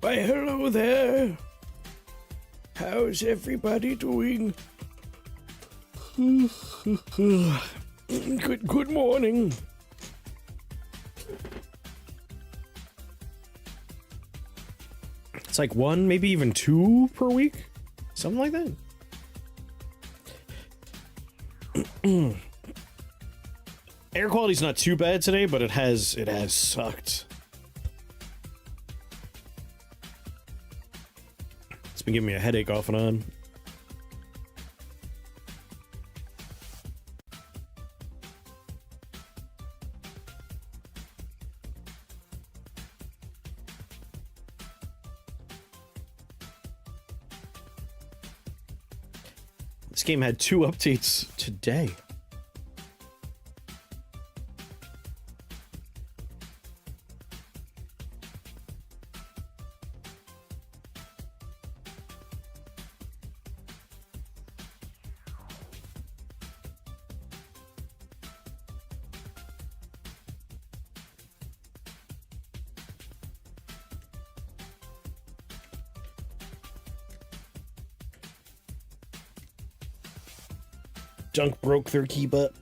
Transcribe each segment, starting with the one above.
Why, hello there. How's everybody doing? Good morning. It's like 1, maybe even 2 per week? Something like that. Air quality's not too bad today, but it has sucked. It's been giving me a headache off and on. This game had 2 updates today. Junk broke their key butt.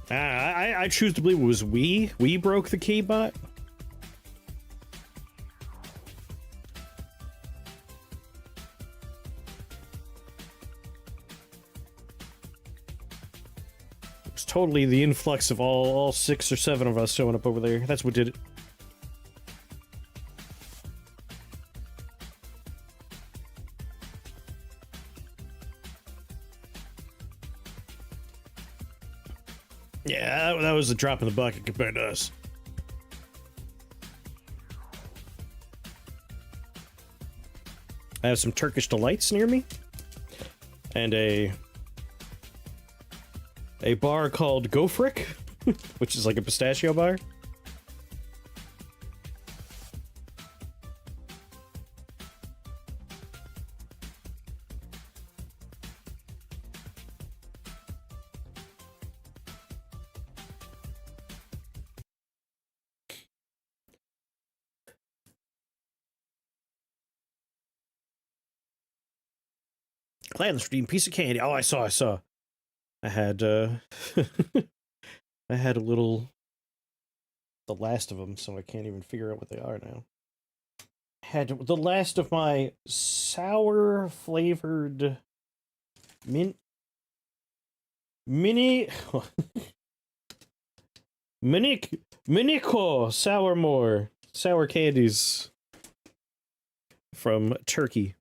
I choose to believe it was we. We broke the key butt. It's totally the influx of all 6 or 7 of us showing up over there. That's what did it. Yeah, that was a drop in the bucket compared to us. I have some Turkish delights near me, and a bar called Gofrick, which is like a pistachio bar. Clandestine piece of candy. Oh, I saw. I had, I had a little... The last of them, so I can't even figure out what they are now. Had the last of my sour-flavored... Minico sour candies from Turkey.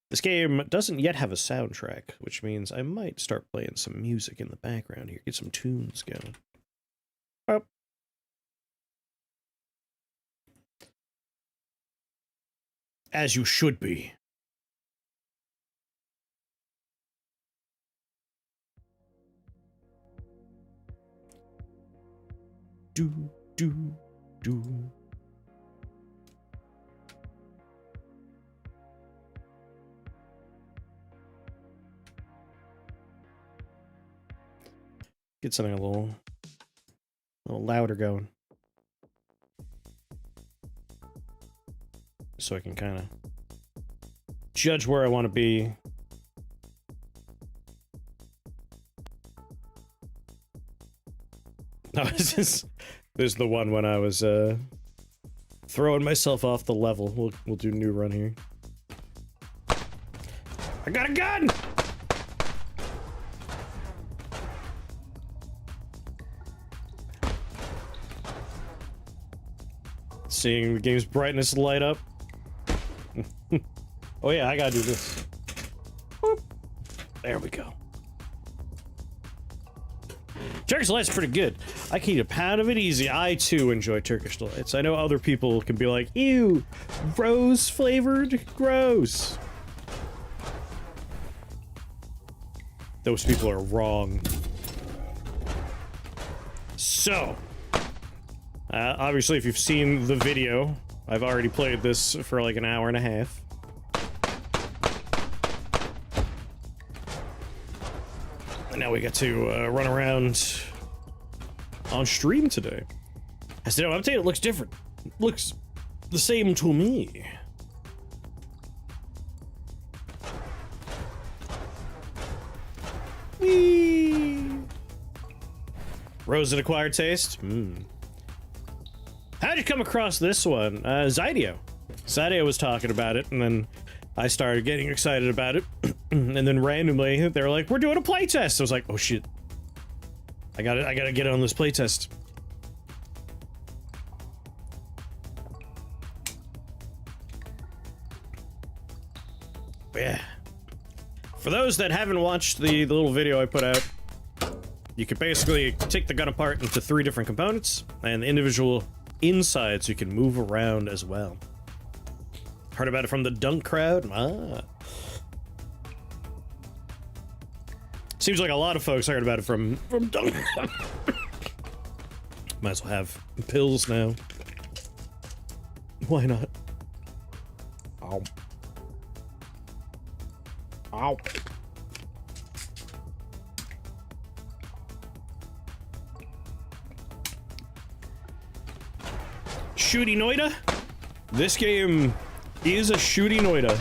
This game doesn't yet have a soundtrack, which means I might start playing some music in the background here, get some tunes going. Oh. As you should be. Do. Get something a little louder going. So I can kind of judge where I want to be. No, this is the one when I was throwing myself off the level. We'll do new run here. I got a gun! Seeing the game's brightness light up. Oh yeah, I gotta do this. Whoop. There we go. Turkish Delight's pretty good. I can eat a pound of it easy. I too enjoy Turkish Delights. I know other people can be like, ew, rose flavored? Gross. Those people are wrong. So, obviously if you've seen the video, I've already played this for like an hour and a half. And now we get to run around on stream today. As the update, it looks different. Looks the same to me. Whee! Rose and acquired taste? How'd you come across this one? Zydio. Zydio was talking about it, and then I started getting excited about it. And then randomly, they were like, we're doing a playtest. I was like, oh shit. I gotta get on this playtest. Yeah. For those that haven't watched the little video I put out, you could basically take the gun apart into 3 different components, and the individual insides you can move around as well. Heard about it from the Dunk crowd? Ah. Seems like a lot of folks heard about it from Dunk. Might as well have pills now. Why not? Ow. Ow. Shooty Noida? This game is a Shooty Noida.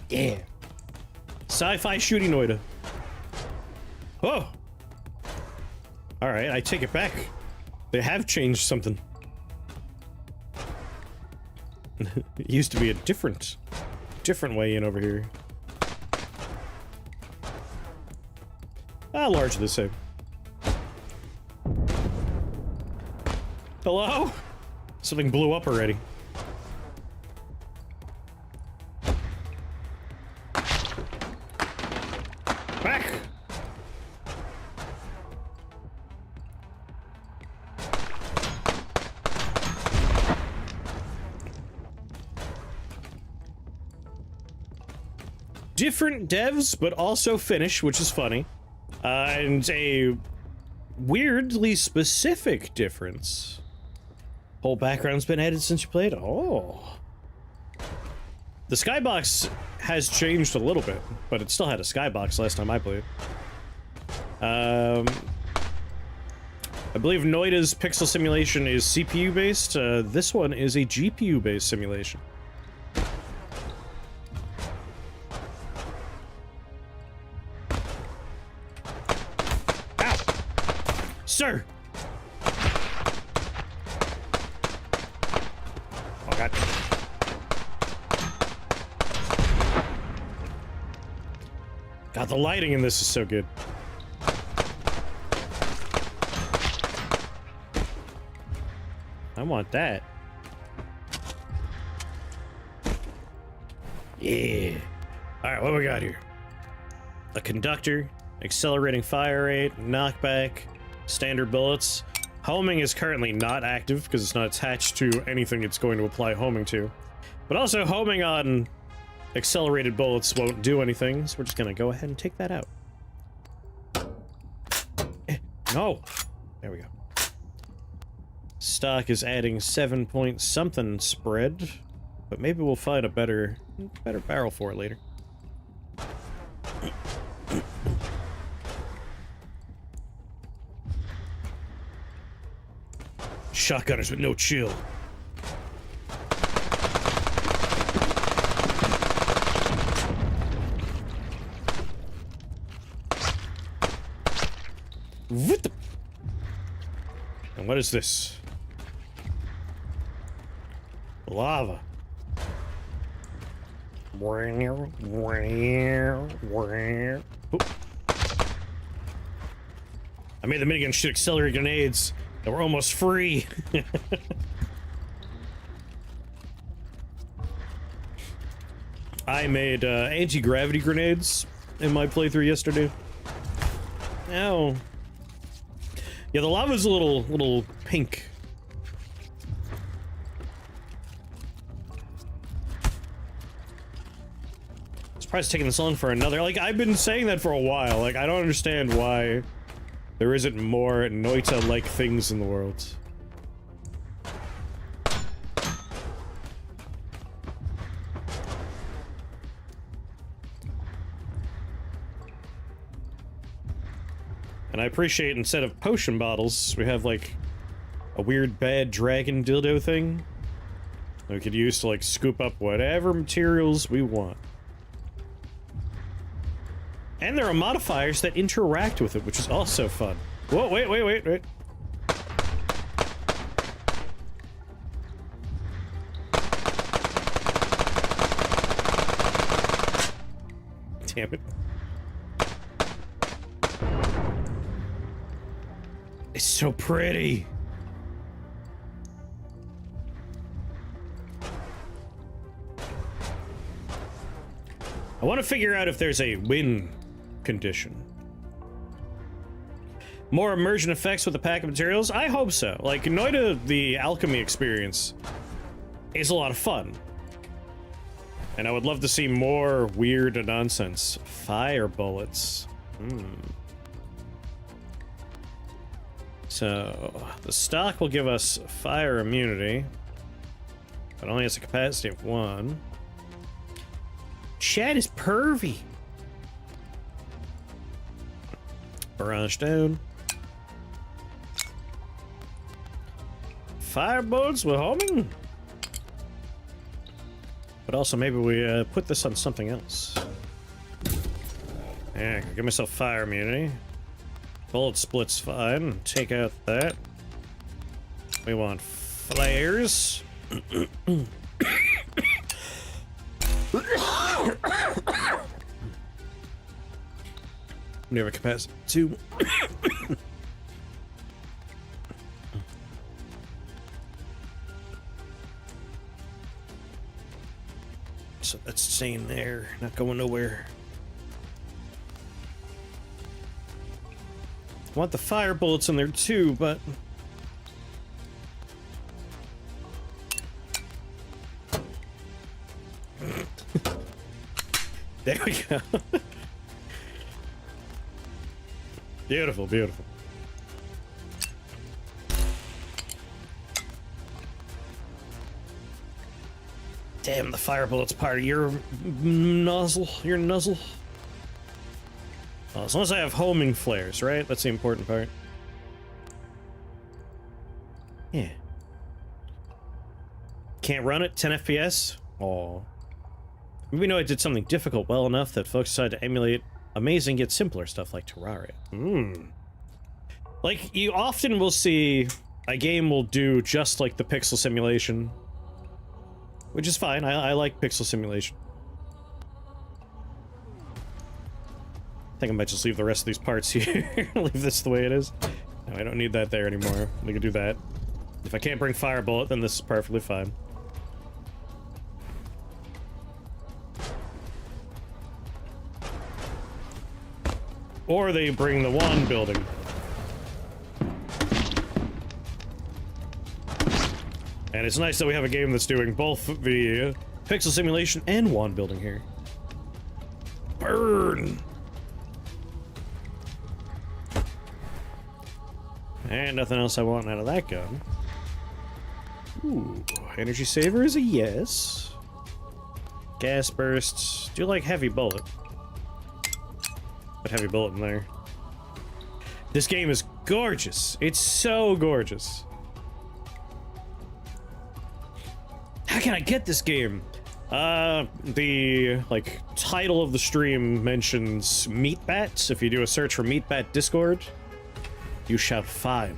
Yeah. Sci-fi Shooty Noida. Oh! Alright, I take it back. They have changed something. It used to be a different way in over here. Ah, largely the same. Hello? Something blew up already. Back! Different devs, but also Finnish, which is funny. And a weirdly specific difference. Whole background's been added since you played? Oh. The skybox has changed a little bit, but it still had a skybox last time I played. I believe Noida's pixel simulation is CPU based. This one is a GPU based simulation. Ow! Sir! Oh god. God, the lighting in this is so good. I want that. Yeah. Alright, what we got here? A conductor, accelerating fire rate, knockback, standard bullets. Homing is currently not active because it's not attached to anything it's going to apply homing to. But also homing on accelerated bullets won't do anything, so we're just gonna go ahead and take that out. No! There we go. Stock is adding 7 point something spread, but maybe we'll find a better barrel for it later. Shotgunners with no chill. What the? And what is this? Lava. Oop. I made the minigun shoot accelerate grenades that were almost free. I made anti-gravity grenades in my playthrough yesterday. Ow. Yeah, the lava's a little pink. Surprised taking this on for another. Like, I've been saying that for a while. Like, I don't understand why there isn't more Noita-like things in the world. And I appreciate instead of potion bottles, we have like a weird bad dragon dildo thing that we could use to like scoop up whatever materials we want. And there are modifiers that interact with it, which is also fun. Whoa, wait. Damn it. It's so pretty. I want to figure out if there's a win condition. More immersion effects with the pack of materials? I hope so. Like, Noida, the alchemy experience, is a lot of fun. And I would love to see more weird nonsense. Fire bullets. So, the stock will give us fire immunity, but only has a capacity of 1. Chad is pervy. Barrage down. Fire bullets with homing. But also maybe we put this on something else. Yeah, give myself fire immunity. Bullet split's fine. Take out that. We want flares. Never capacity 2. So that's staying there, not going nowhere. I want the fire bullets in there too, but there we go. Beautiful, beautiful. Damn, the fire bullet's part of your nozzle. Your nuzzle. Well, as long as I have homing flares, right? That's the important part. Yeah. Can't run it. 10 FPS. Aw. Maybe know I did something difficult well enough that folks decided to emulate amazing yet simpler stuff like Terraria. Like, you often will see a game will do just like the pixel simulation, which is fine. I like pixel simulation. I think I might just leave the rest of these parts here. Leave this the way it is. No, I don't need that there anymore. We can do that. If I can't bring fire bullet, then this is perfectly fine. Or they bring the one building. And it's nice that we have a game that's doing both the pixel simulation and wand building here. Burn! And nothing else I want out of that gun. Ooh, energy saver is a yes. Gas bursts. Do you like heavy bullet? Put heavy bullet in there. This game is gorgeous. It's so gorgeous. How can I get this game? The, like, title of the stream mentions Meat Bats. If you do a search for Meat Bat Discord, you shall find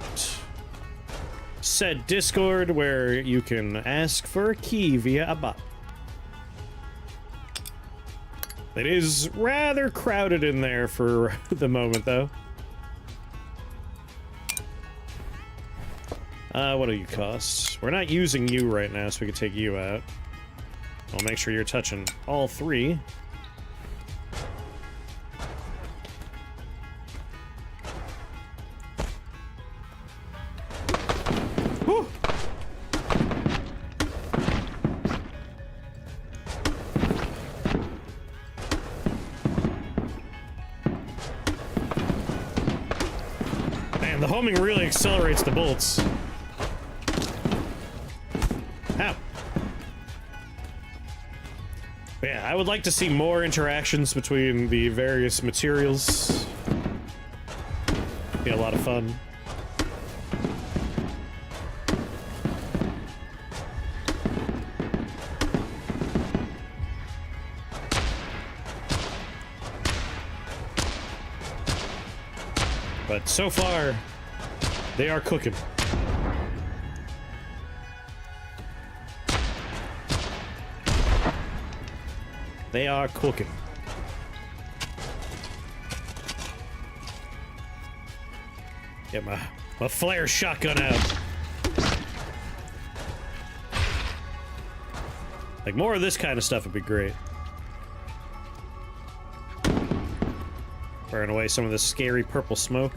said Discord where you can ask for a key via a bot. It is rather crowded in there for the moment, though. What do you cost? We're not using you right now, so we can take you out. I'll make sure you're touching all 3. Whew. Man, the homing really accelerates the bolts. Ow. But yeah, I would like to see more interactions between the various materials. be a lot of fun. But so far, they are cooking. They are cooking. Get my flare shotgun out. Like, more of this kind of stuff would be great. Burn away some of this scary purple smoke.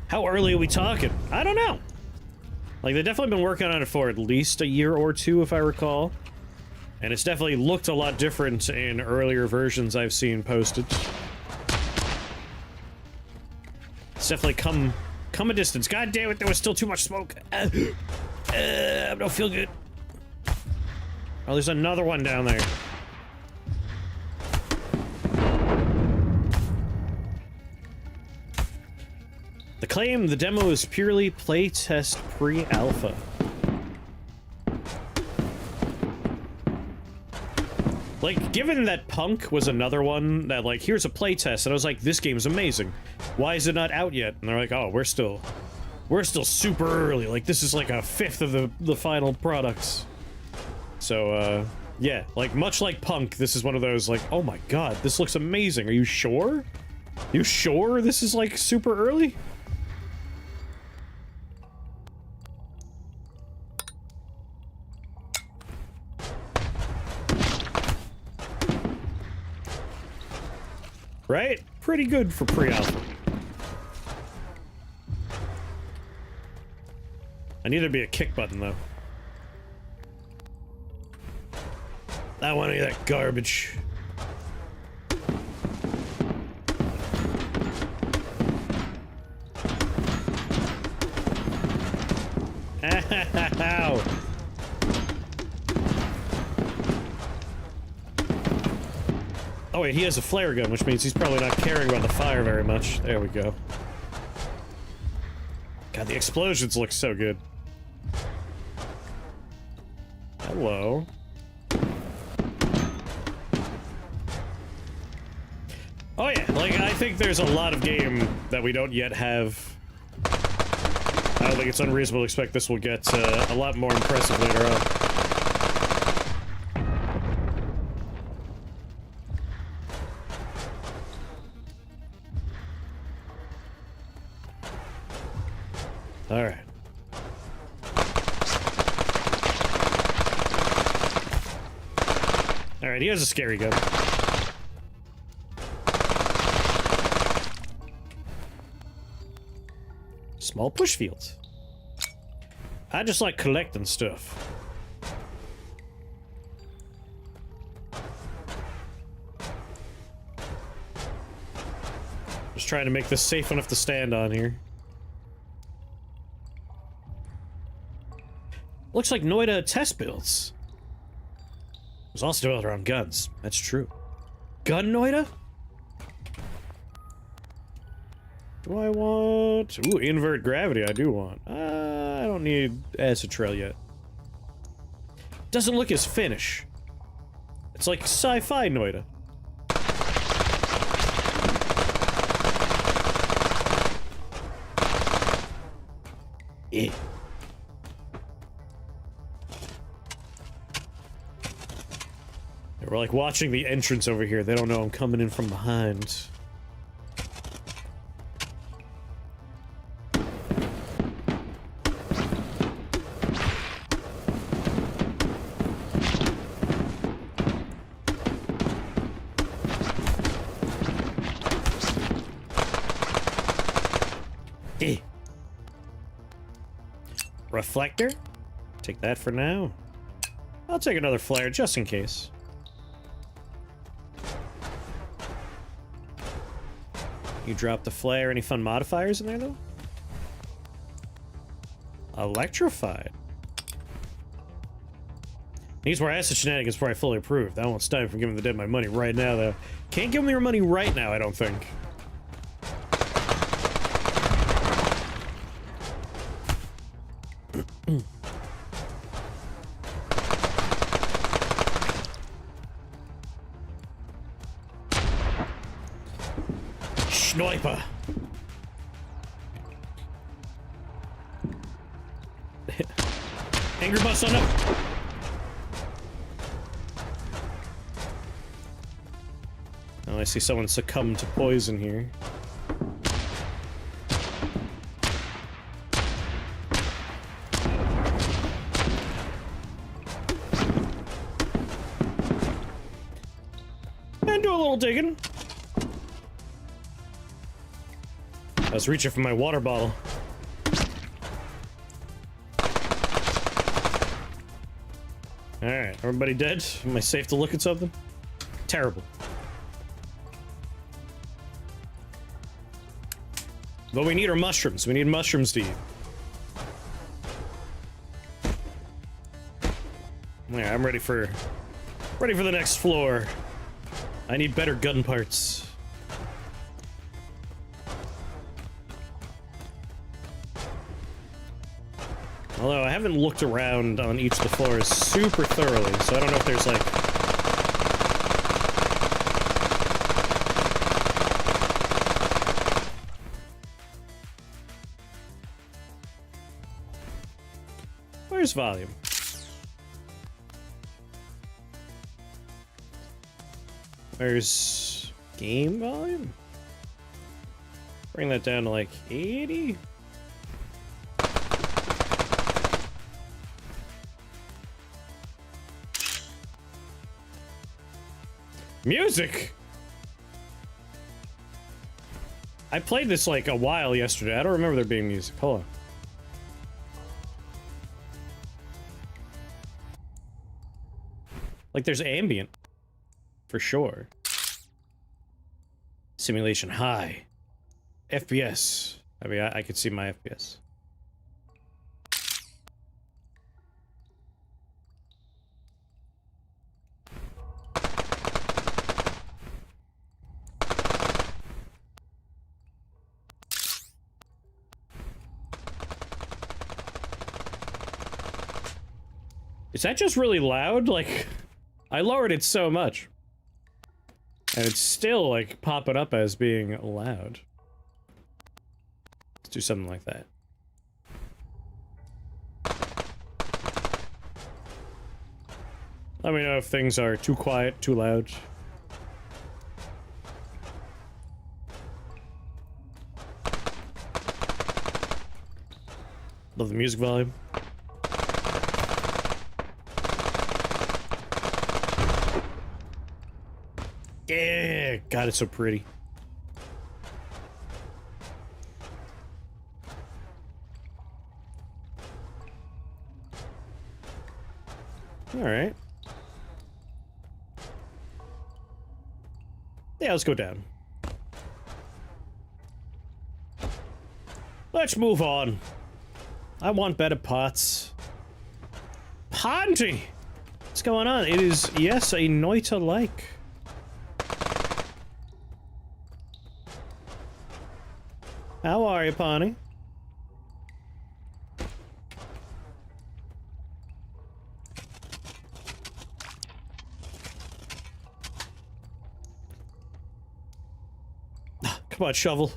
How early are we talking? I don't know. Like, they've definitely been working on it for at least a year or two, if I recall. And it's definitely looked a lot different in earlier versions I've seen posted. It's definitely come a distance. God damn it, there was still too much smoke. I don't feel good. Oh, there's another one down there. The claim the demo is purely playtest pre-alpha. Like, given that Punk was another one that, like, here's a playtest, and I was like, this game's amazing. Why is it not out yet? And they're like, oh, we're still super early. Like, this is like a fifth of the final products. So, yeah, like, much like Punk, this is one of those, like, oh my god, this looks amazing. Are you sure? You sure this is, like, super early? Right? Pretty good for pre-alpha. I need there to be a kick button, though. I don't want any of that garbage. Ow! Oh wait, he has a flare gun, which means he's probably not caring about the fire very much. There we go. God, the explosions look so good. Hello. Oh yeah, like, I think there's a lot of game that we don't yet have. I don't think it's unreasonable to expect this will get a lot more impressive later on. Alright. Alright, he has a scary gun. Small push fields. I just like collecting stuff. Just trying to make this safe enough to stand on here. Looks like Noida test builds. It was also developed around guns. That's true. Gun Noida? Do I want... Ooh, invert gravity I do want. I don't need acid trail yet. Doesn't look as Finnish. It's like sci-fi Noida. Eh. We're like watching the entrance over here. They don't know I'm coming in from behind. Eh. Reflector? Take that for now. I'll take another flare just in case. You drop the flare. Any fun modifiers in there, though? Electrified. Needs more acid shenanigans before I fully approve. That won't stop me from giving the dead my money right now, though. Can't give them their money right now, I don't think. Sniper. Angry bus on up. Oh, I see someone succumb to poison here. And do a little digging. I was reaching for my water bottle. Alright, everybody dead? Am I safe to look at something? Terrible. But we need our mushrooms. We need mushrooms to eat. Yeah, I'm ready for the next floor. I need better gun parts. Although I haven't looked around on each of the floors super thoroughly, so I don't know if there's like... Where's volume? Where's game volume? Bring that down to like 80? Music! I played this like a while yesterday. I don't remember there being music. Hold on. Like there's ambient. For sure. Simulation high. FPS. I mean, I could see my FPS. Is that just really loud? Like, I lowered it so much. And it's still, like, popping up as being loud. Let's do something like that. Let me know if things are too quiet, too loud. Love the music volume. Yeah, God, it's so pretty. All right. Yeah, let's go down. Let's move on. I want better pots. Ponty! What's going on? It is, yes, a night alike. How are you, Pawnee? Come on, shovel.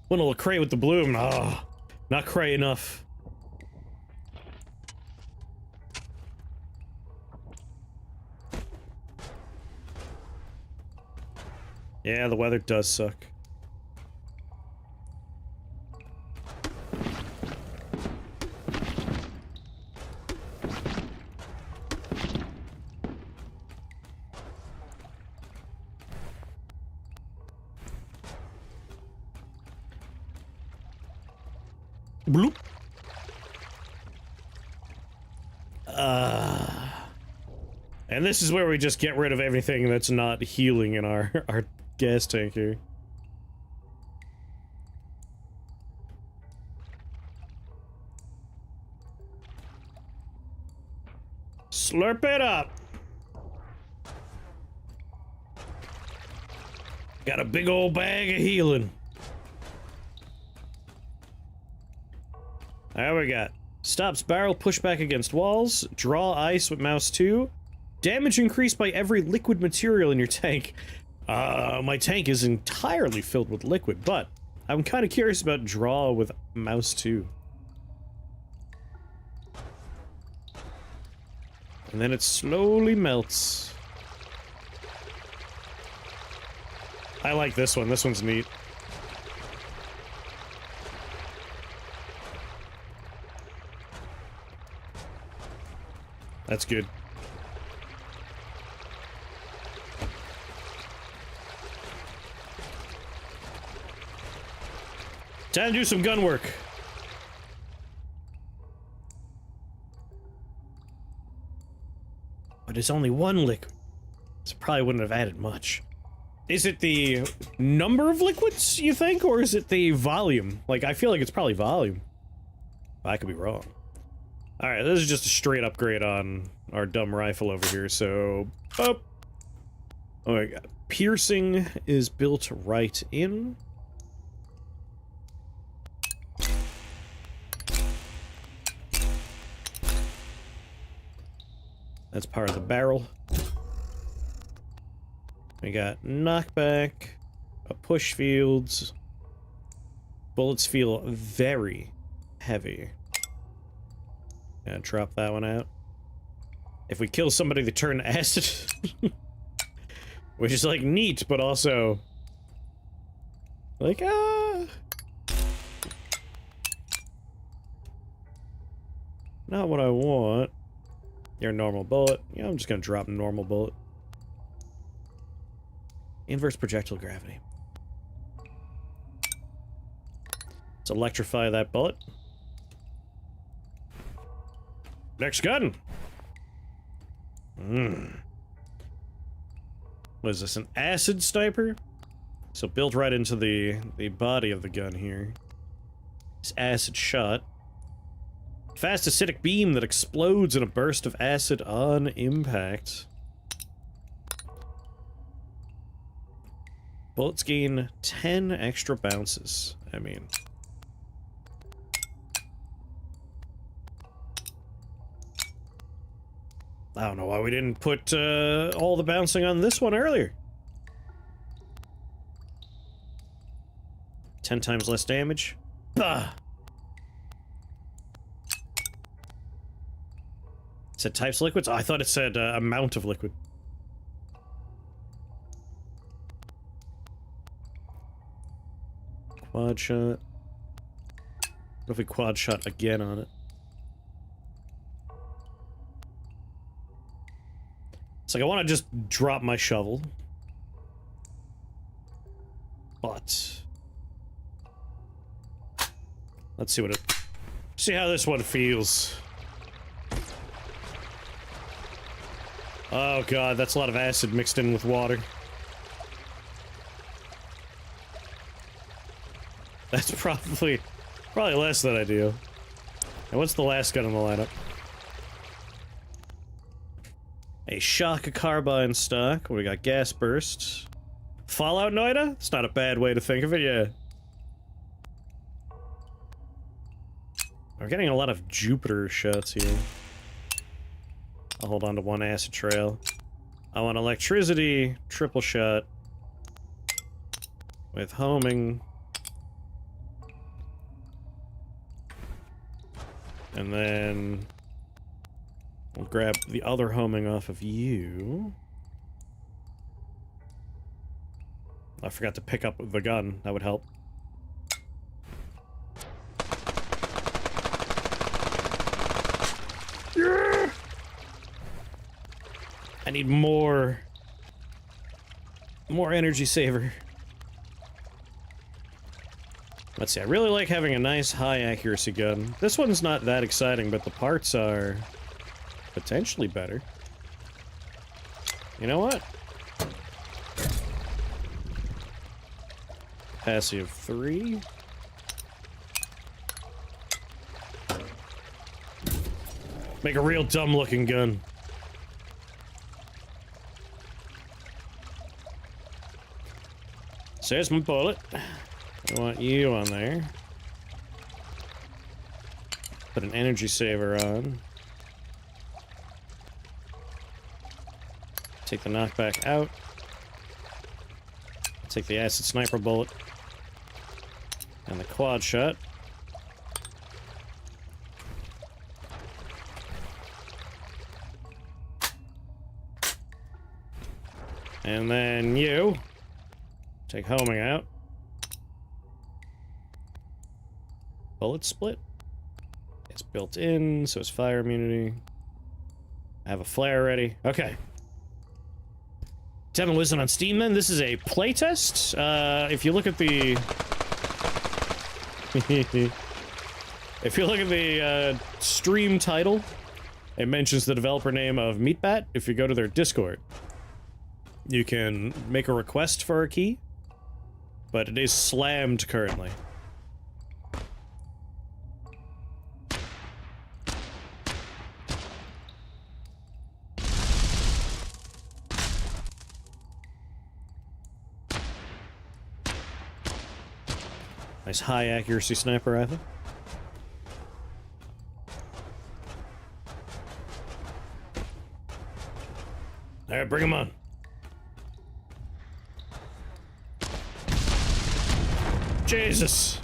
One little cray with the bloom. Oh, not cray enough. Yeah, the weather does suck. Bloop. And this is where we just get rid of everything that's not healing in our gas tank here. Slurp it up. Got a big old bag of healing. Alright, we got stops barrel pushback against walls, draw ice with mouse 2, damage increased by every liquid material in your tank. My tank is entirely filled with liquid, but I'm kind of curious about draw with mouse 2. And then it slowly melts. I like this one. This one's neat. That's good. Time to do some gun work. But it's only one liquid, so probably wouldn't have added much. Is it the number of liquids, you think, or is it the volume? Like, I feel like it's probably volume. I could be wrong. Alright, this is just a straight upgrade on our dumb rifle over here, so... Oh my god. Piercing is built right in. That's part of the barrel. We got knockback, a push fields. Bullets feel very heavy. Gonna drop that one out. If we kill somebody, they turn acid. Which is like neat, but also like not what I want. Your normal bullet. Yeah, I'm just gonna drop a normal bullet. Inverse projectile gravity. Let's electrify that bullet. Next gun! What is this, an acid sniper? So built right into the body of the gun here. This acid shot. Fast acidic beam that explodes in a burst of acid on impact. Bullets gain 10 extra bounces. I mean... I don't know why we didn't put all the bouncing on this one earlier. 10 times less damage. Bah! It said types of liquids? Oh, I thought it said amount of liquid. Quad shot. What if we quad shot again on it? It's like I want to just drop my shovel. But let's see what it... See how this one feels. Oh god, that's a lot of acid mixed in with water. That's probably less than ideal. And what's the last gun in the lineup? A shock carbine stock. We got gas bursts. Fallout Noida? It's not a bad way to think of it, yeah. We're getting a lot of Jupiter shots here. I'll hold on to one acid trail. I want electricity, triple shot. With homing. And then... we'll grab the other homing off of you. I forgot to pick up the gun. That would help. Yeah! I need more energy saver. Let's see, I really like having a nice high accuracy gun. This one's not that exciting, but the parts are potentially better. You know what? Capacity of 3. Make a real dumb looking gun. So there's my bullet. I want you on there. Put an energy saver on. Take the knockback out. Take the acid sniper bullet. And the quad shot. And then you. Take homing out. Bullet split. It's built in, so it's fire immunity. I have a flare ready. Okay. Devin Wisdom on Steam, then. This is a playtest. If you look at the... if you look at the stream title, it mentions the developer name of Meatbat. If you go to their Discord, you can make a request for a key, but it is slammed currently. Nice high accuracy sniper rifle. Alright, bring him on. Jesus!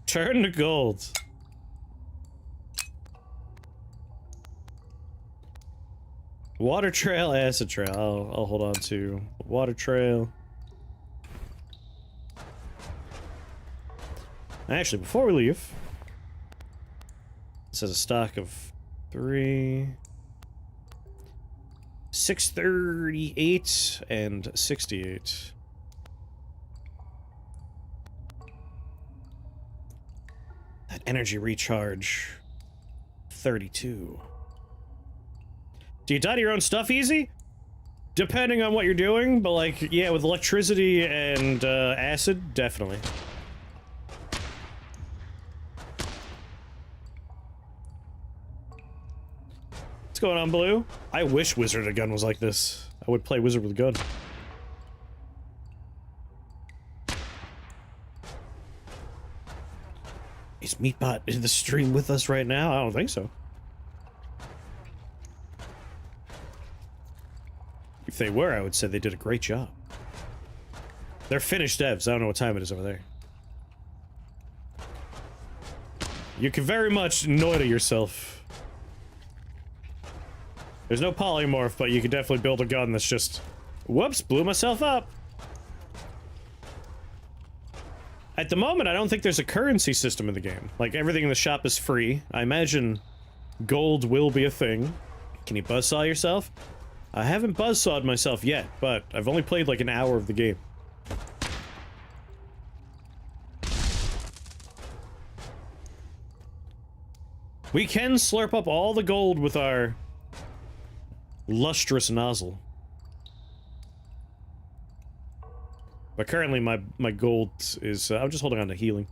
Turn to gold. Water trail, acid trail. I'll hold on to water trail. Actually, before we leave, this has a stock of 638 and 68. That energy recharge, 32. Do you die to your own stuff easy? Depending on what you're doing, but like, yeah, with electricity and acid, definitely. What's going on, Blue? I wish Wizard of a Gun was like this. I would play Wizard with a Gun. Is Meatbot in the stream with us right now? I don't think so. If they were, I would say they did a great job. They're finished devs. I don't know what time it is over there. You can very much noida yourself. There's no polymorph, but you can definitely build a gun that's just... Whoops, blew myself up. At the moment, I don't think there's a currency system in the game. Like, everything in the shop is free. I imagine gold will be a thing. Can you buzzsaw yourself? I haven't buzzsawed myself yet, but I've only played like an hour of the game. We can slurp up all the gold with our lustrous nozzle. But currently my gold is, I'm just holding on to healing.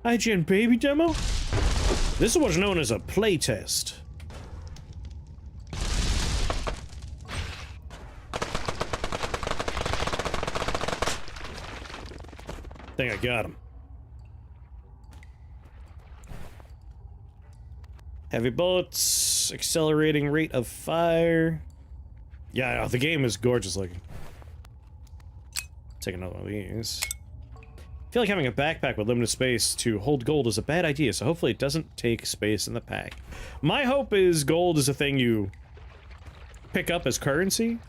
IGN baby demo? This is what's known as a playtest. I think I got him. Heavy bullets, accelerating rate of fire. Yeah, the game is gorgeous looking. Take another one of these. I feel like having a backpack with limited space to hold gold is a bad idea, so hopefully it doesn't take space in the pack. My hope is gold is a thing you pick up as currency.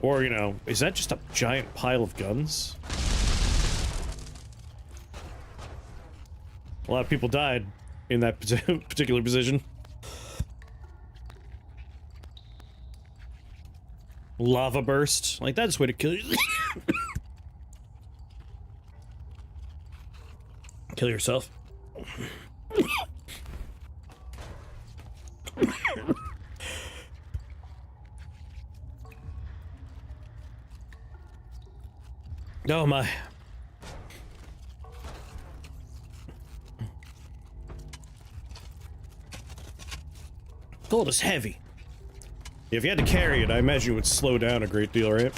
Or, you know, is that just a giant pile of guns? A lot of people died in that particular position. Lava burst. Like, that's the way to kill you. Kill yourself. Oh my. Gold is heavy. If you had to carry it, I imagine it would slow down a great deal, right?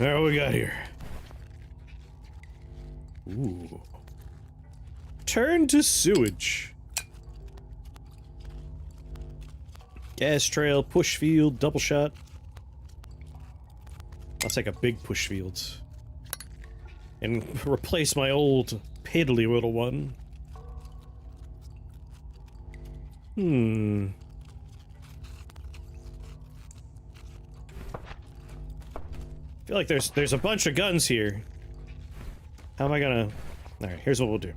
Alright, what we got here? Ooh. Turn to sewage. Gas trail, push field, double shot. I'll take a big push field. And replace my old piddly little one. I feel like there's a bunch of guns here. How am I gonna... Alright, here's what we'll do.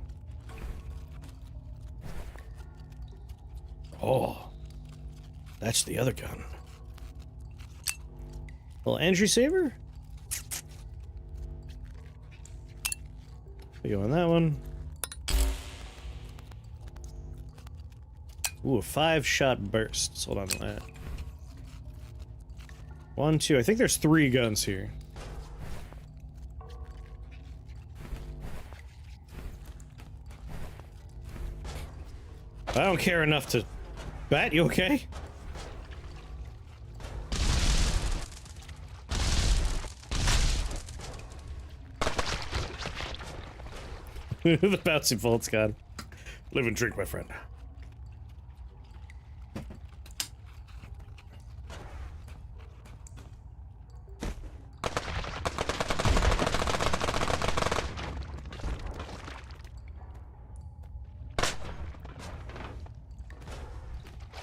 Oh. That's the other gun. Little entry saver? We go on that one. Ooh, a 5-shot burst. Hold on to that. 1, 2. I think there's 3 guns here. I don't care enough to... Bat, you okay? The bouncy bolt's gone. Live and drink, my friend.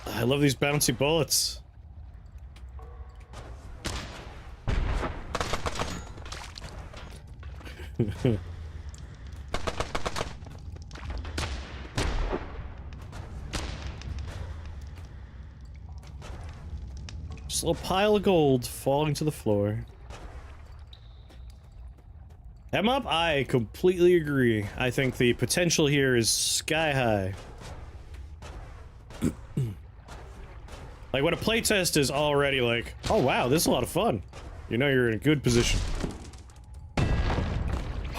I love these bouncy bullets. Just a little pile of gold falling to the floor. Em up? I completely agree. I think the potential here is sky high. Like, when a playtest is already like, oh wow, this is a lot of fun. You know you're in a good position.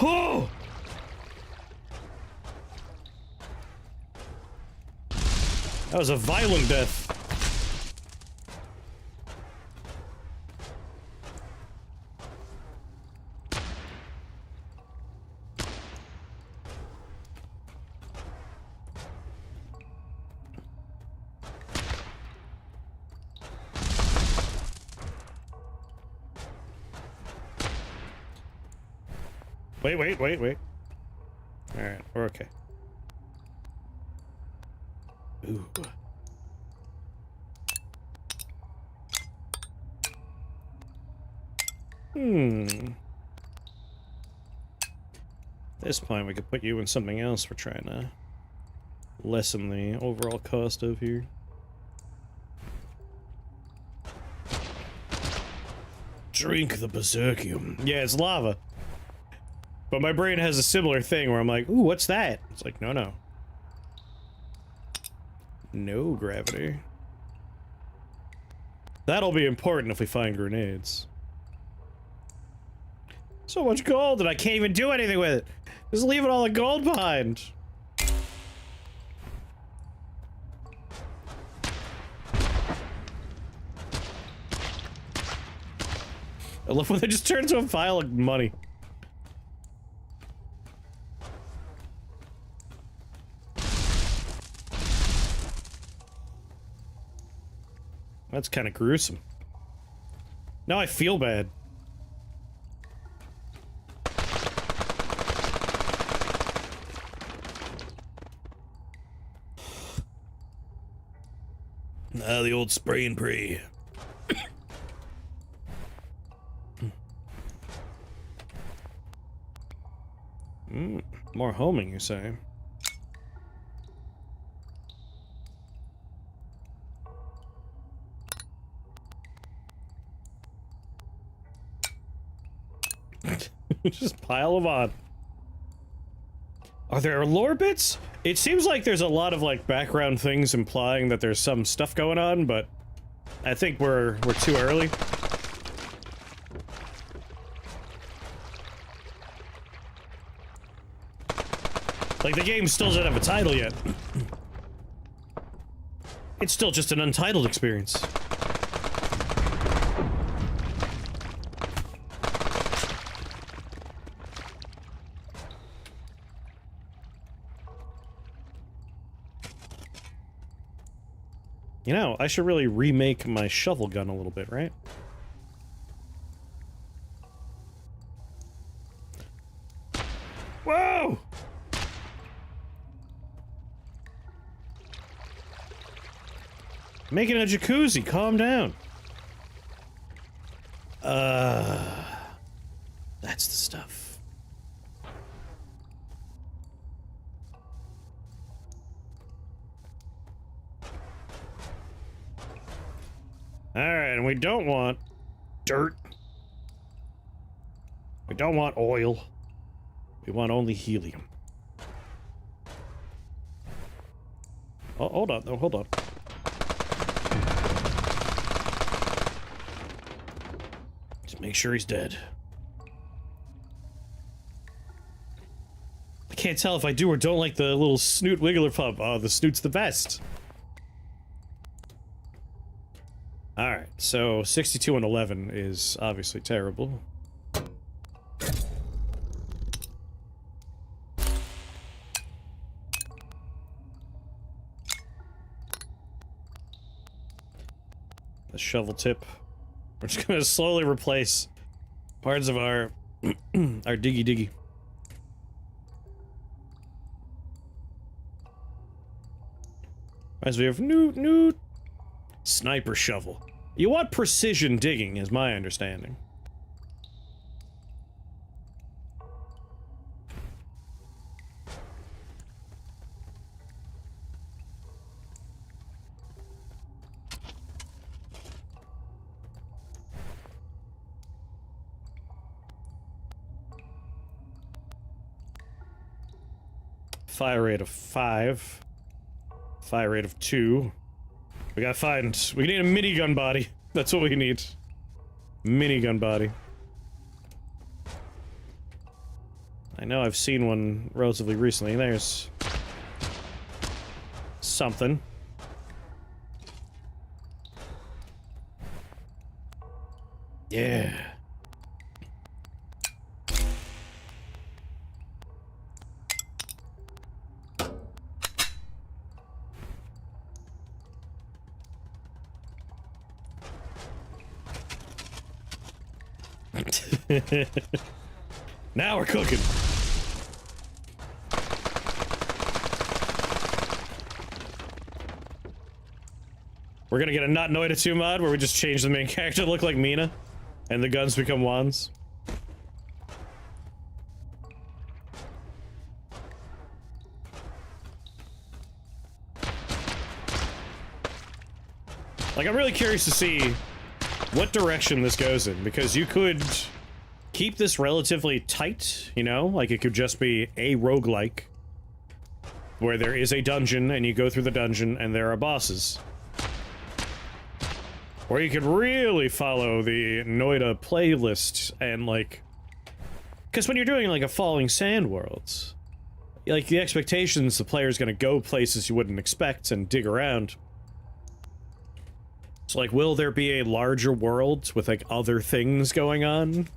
Oh! That was a violent death. Wait. Alright, we're okay. Ooh. At this point, we could put you in something else we're trying to lessen the overall cost of here. Drink the berserkium. Yeah, it's lava. But my brain has a similar thing where I'm like, ooh, what's that? It's like, no. No gravity. That'll be important if we find grenades. So much gold and I can't even do anything with it. Just leaving all the gold behind. I love when they just turn into a pile of money. That's kind of gruesome. Now I feel bad. Ah, the old spray and pray. More homing, you say? Just pile them on. Are there lore bits? It seems like there's a lot of like background things implying that there's some stuff going on, but I think we're too early. Like, the game still doesn't have a title yet. It's still just an Untitled experience. You know, I should really remake my shovel gun a little bit, right? Whoa! Making a jacuzzi, calm down. That's the stuff. Alright, and we don't want dirt. We don't want oil. We want only helium. Oh, hold on, though, hold on. Just make sure he's dead. I can't tell if I do or don't like the little snoot wiggler pump. Oh, the snoot's the best. Alright, so 62 and 11 is obviously terrible. The shovel tip. We're just gonna slowly replace parts of our our diggy. As we have new sniper shovel. You want precision digging, is my understanding. Fire rate of 5. Fire rate of 2. We need a minigun body. That's what we need. Minigun body. I know I've seen one relatively recently. There's something. Yeah. Now we're cooking. We're gonna get a not Noida 2 mod where we just change the main character to look like Mina and the guns become wands. Like, I'm really curious to see what direction this goes in, because you could keep this relatively tight, you know? Like, it could just be a roguelike, where there is a dungeon, and you go through the dungeon, and there are bosses. Or you could really follow the Noida playlist, and, like... Because when you're doing, like, a Falling Sand world, like, the expectations, the player's gonna go places you wouldn't expect, and dig around. So, like, will there be a larger world with, like, other things going on?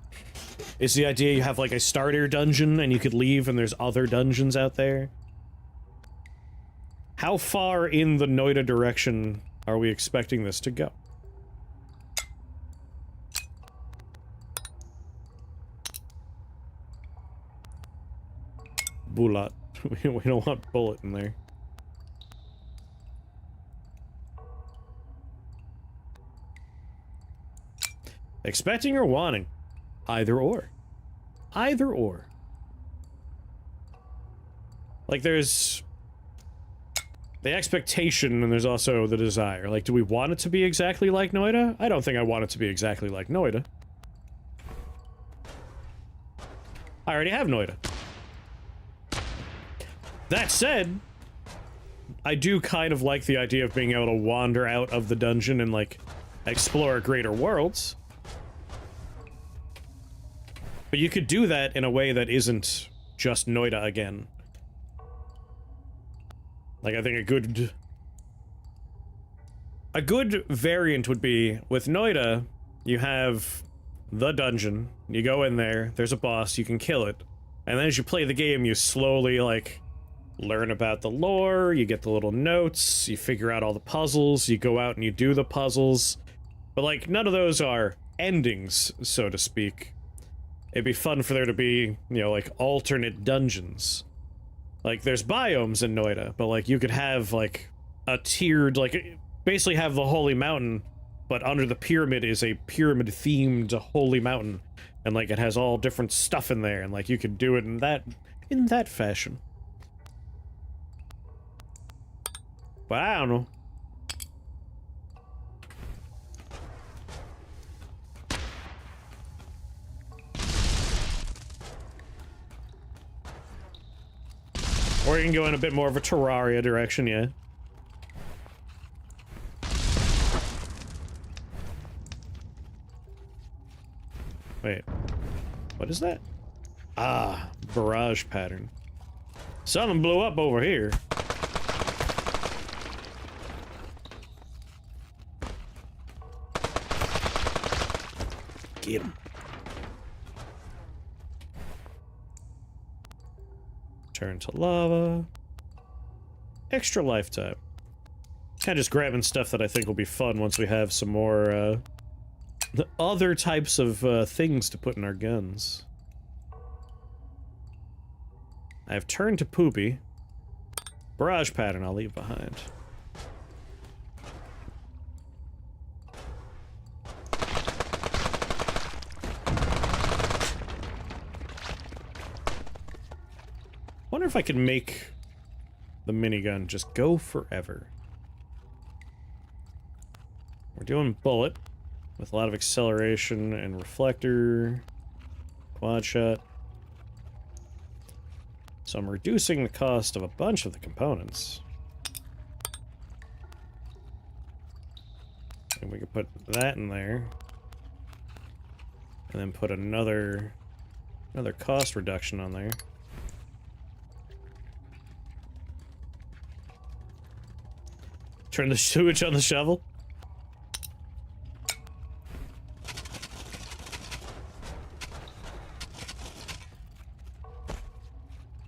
Is the idea you have, like, a starter dungeon and you could leave and there's other dungeons out there? How far in the Noida direction are we expecting this to go? Bulat. We don't want bullet in there. Expecting or wanting? Either or. Either or. Like, there's the expectation and there's also the desire. Like, do we want it to be exactly like Noida? I don't think I want it to be exactly like Noida. I already have Noida. That said, I do kind of like the idea of being able to wander out of the dungeon and, like, explore greater worlds. But you could do that in a way that isn't just Noida again. Like, I think a good variant would be, with Noida, you have the dungeon, you go in there, there's a boss, you can kill it, and then as you play the game, you slowly, like, learn about the lore, you get the little notes, you figure out all the puzzles, you go out and you do the puzzles, but, like, none of those are endings, so to speak. It'd be fun for there to be, you know, like, alternate dungeons. Like, there's biomes in Noida, but, like, you could have, like, a tiered, like, basically have the Holy Mountain, but under the pyramid is a pyramid-themed Holy Mountain, and, like, it has all different stuff in there, and, like, you could do it in that fashion. But I don't know. Or you can go in a bit more of a Terraria direction, yeah. Wait. What is that? Ah, barrage pattern. Something blew up over here. Get him. Turn to lava. Extra lifetime. Kind of just grabbing stuff that I think will be fun once we have some more, the other types of, things to put in our guns. I've turned to Poopy. Barrage pattern I'll leave behind. Wonder if I could make the minigun just go forever. We're doing bullet with a lot of acceleration and reflector, quad shot. So I'm reducing the cost of a bunch of the components. And we could put that in there. And then put another cost reduction on there. Turn the switch on the shovel.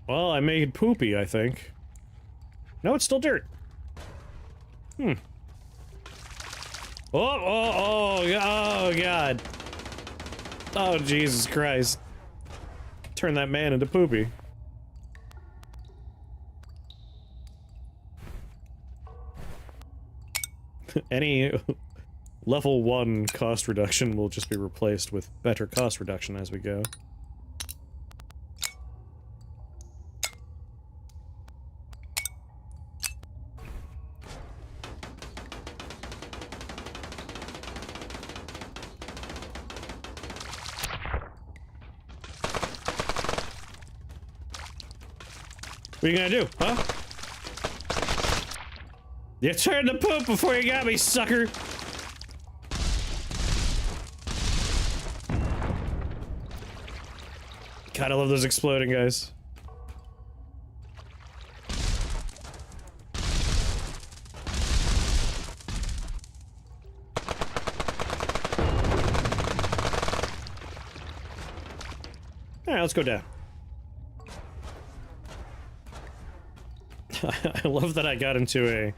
Well, I made Poopy, I think. No, it's still dirt. Hmm. Oh, God. Oh, Jesus Christ. Turn that man into Poopy. Any level 1 cost reduction will just be replaced with better cost reduction as we go. What are you gonna do, huh? You turned to poop before you got me, sucker! God, I love those exploding guys. Alright, let's go down. I love that I got into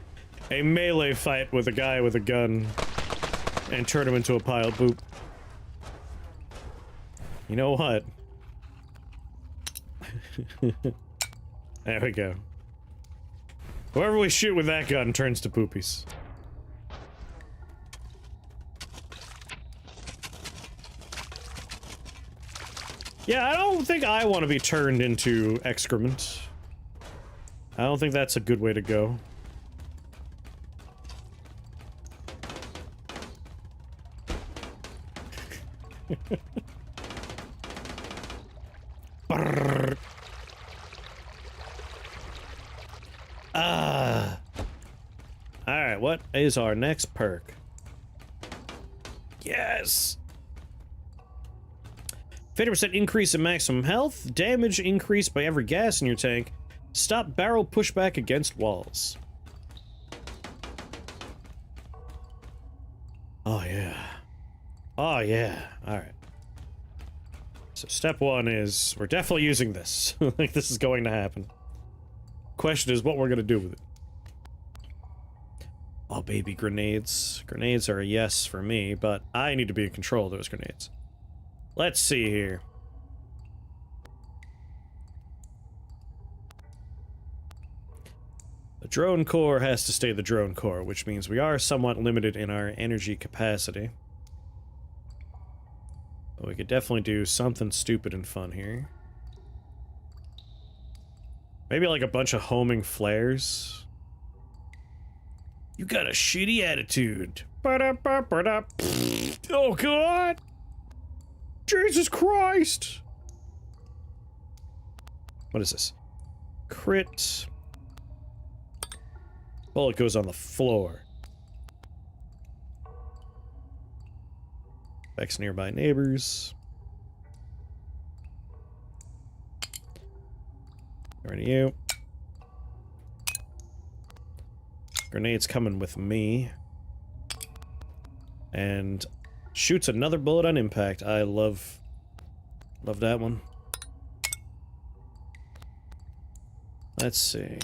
a melee fight with a guy with a gun and turned him into a pile of poop. You know what? There we go. Whoever we shoot with that gun turns to poopies. Yeah, I don't think I want to be turned into excrement. I don't think that's a good way to go. Alright, what is our next perk? Yes! 50% increase in maximum health, damage increased by every gas in your tank, Stop barrel pushback against walls. Oh, yeah. Oh, yeah. Alright. So step one is, we're definitely using this. Like, this is going to happen. Question is what we're gonna do with it. Oh, baby, grenades. Grenades are a yes for me, but I need to be in control of those grenades. Let's see here. The drone core has to stay the drone core, which means we are somewhat limited in our energy capacity. But we could definitely do something stupid and fun here. Maybe like a bunch of homing flares. You got a shitty attitude. Ba-da-ba-ba-da. Oh god! Jesus Christ! What is this? Crit. Bullet goes on the floor. Affects nearby neighbors. Where are you? Grenade's coming with me. And shoots another bullet on impact. I love that one. Let's see.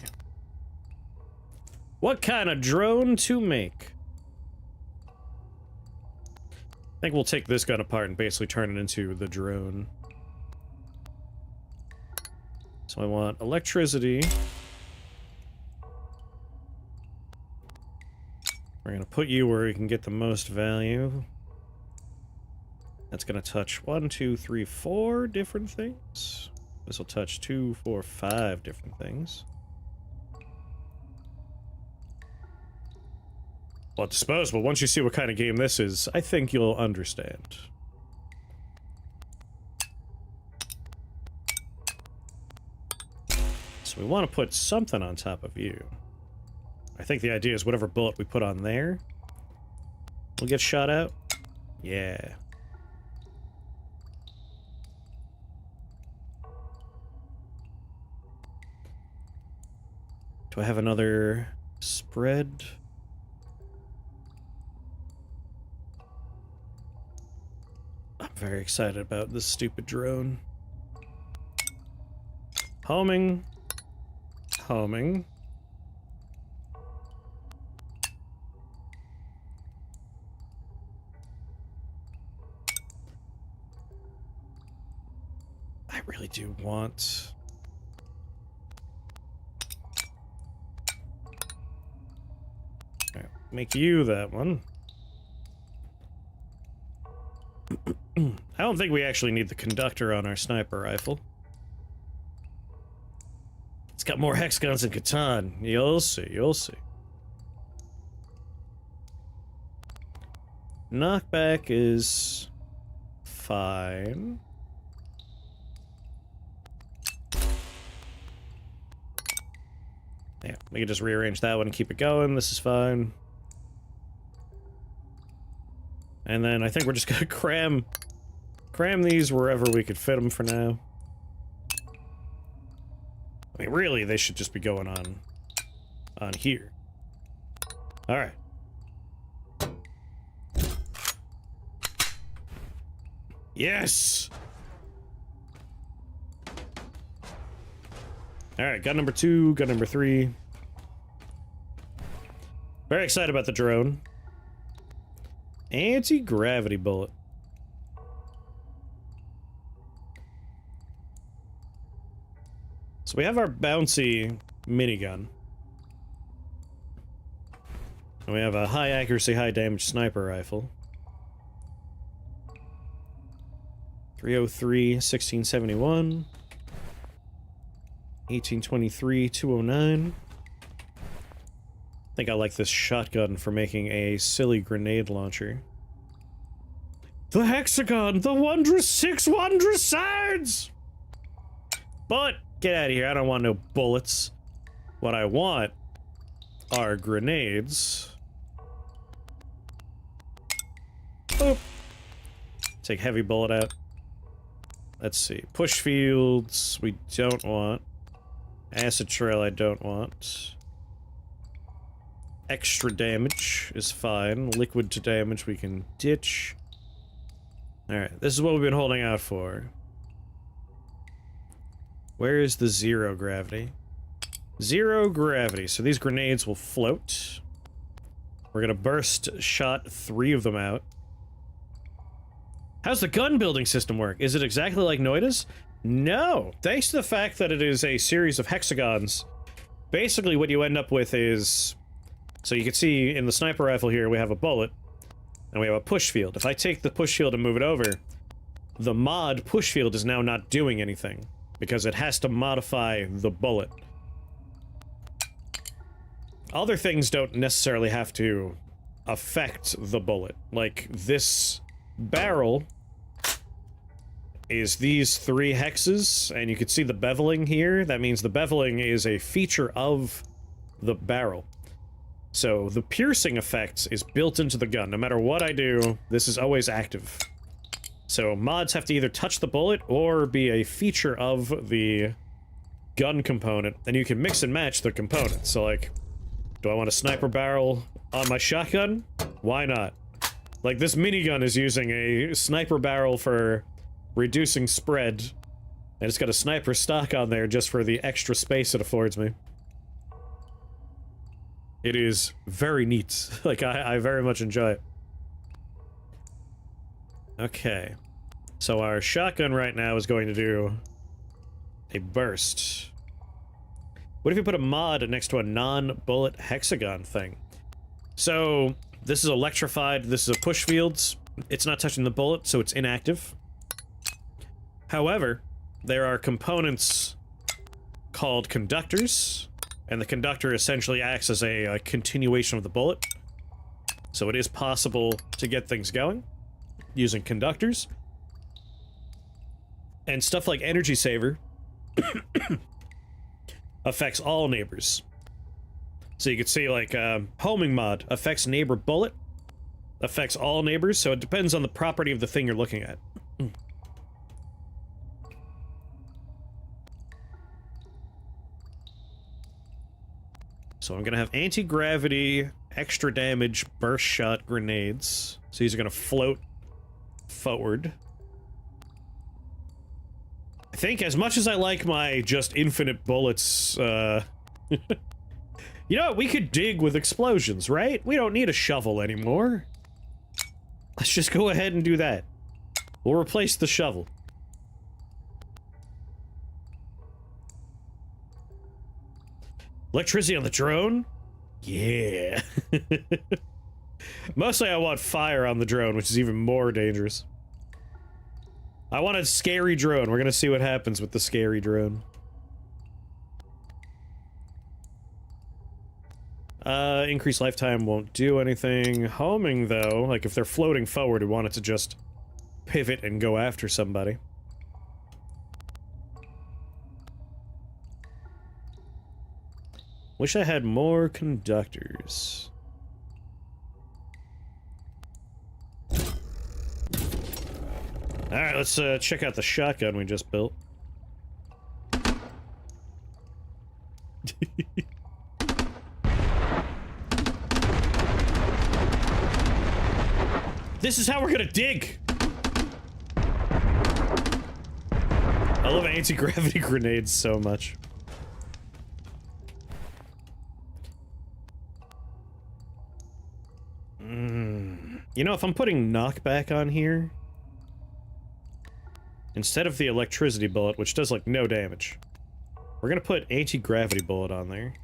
What kind of drone to make? I think we'll take this gun apart and basically turn it into the drone. So I want electricity. We're gonna put you where you can get the most value. That's gonna touch 1, 2, 3, 4 different things. This will touch 2, 4, 5 different things. Well, disposable. Once you see what kind of game this is, I think you'll understand. So we want to put something on top of you. I think the idea is whatever bullet we put on there will get shot out. Yeah. Do I have another spread? I'm very excited about this stupid drone. Homing. Homing. I really do want... All right, make you that one. I don't think we actually need the conductor on our sniper rifle. It's got more hex guns than Catan. You'll see, you'll see. Knockback is fine. Yeah, we can just rearrange that one and keep it going. This is fine. And then I think we're just gonna cram these wherever we could fit them for now. I mean, really, they should just be going on here. All right. Yes. All right, gun number 2, gun number 3. Very excited about the drone. Anti-gravity bullet. So we have our bouncy minigun. And we have a high accuracy, high damage sniper rifle. 303, 1671. 1823, 209. I think I like this shotgun for making a silly grenade launcher. The hexagon! The wondrous 6 wondrous sides! But, get out of here, I don't want no bullets. What I want are grenades. Boop. Take heavy bullet out. Let's see. Push fields, we don't want. Acid trail I don't want. Extra damage is fine. Liquid to damage we can ditch. Alright, this is what we've been holding out for. Where is the zero gravity? Zero gravity. So these grenades will float. We're gonna burst shot 3 of them out. How's the gun building system work? Is it exactly like Noida's? No! Thanks to the fact that it is a series of hexagons, basically what you end up with is... So you can see in the sniper rifle here we have a bullet, and we have a push field. If I take the push field and move it over, the mod push field is now not doing anything, because it has to modify the bullet. Other things don't necessarily have to affect the bullet. Like, this barrel is these 3 hexes, and you can see the beveling here. That means the beveling is a feature of the barrel. So the piercing effect is built into the gun. No matter what I do, this is always active. So mods have to either touch the bullet or be a feature of the gun component, and you can mix and match the components. So like, do I want a sniper barrel on my shotgun? Why not? Like, this minigun is using a sniper barrel for reducing spread, and it's got a sniper stock on there just for the extra space it affords me. It is very neat. Like, I very much enjoy it. Okay. So our shotgun right now is going to do a burst. What if you put a mod next to a non-bullet hexagon thing? So, this is electrified, this is a push field. It's not touching the bullet, so it's inactive. However, there are components called conductors, and the conductor essentially acts as a continuation of the bullet. So it is possible to get things going using conductors. And stuff like Energy Saver affects all neighbors. So you can see, like, homing mod affects neighbor bullet, affects all neighbors, so it depends on the property of the thing you're looking at. So I'm gonna have anti-gravity, extra damage, burst shot grenades. So these are gonna float forward. I think as much as I like my just infinite bullets, you know what? We could dig with explosions, right? We don't need a shovel anymore. Let's just go ahead and do that. We'll replace the shovel. Electricity on the drone? Yeah. Mostly I want fire on the drone, which is even more dangerous. I want a scary drone. We're gonna see what happens with the scary drone. Increased lifetime won't do anything. Homing, though, like if they're floating forward, we want it to just pivot and go after somebody. Wish I had more conductors. Alright, let's check out the shotgun we just built. This is how we're gonna dig! I love anti-gravity grenades so much. You know, if I'm putting knockback on here, instead of the electricity bullet, which does, like, no damage, we're gonna put anti-gravity bullet on there.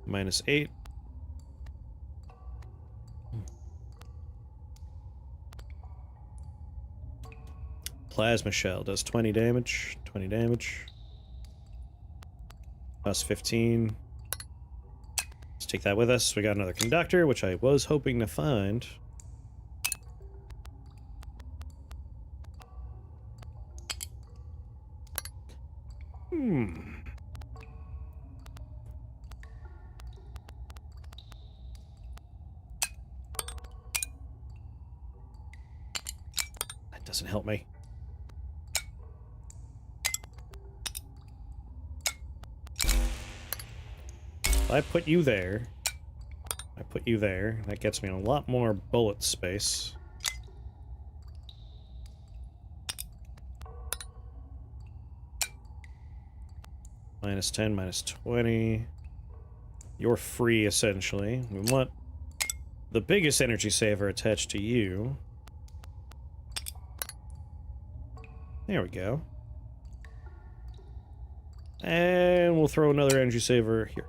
-8. Plasma shell does 20 damage, 20 damage. Plus 15. Let's take that with us. We got another conductor, which I was hoping to find. That doesn't help me. If I put you there, I put you there. That gets me a lot more bullet space. Minus 10, minus 20. You're free, essentially. We want the biggest energy saver attached to you. There we go. And we'll throw another energy saver here.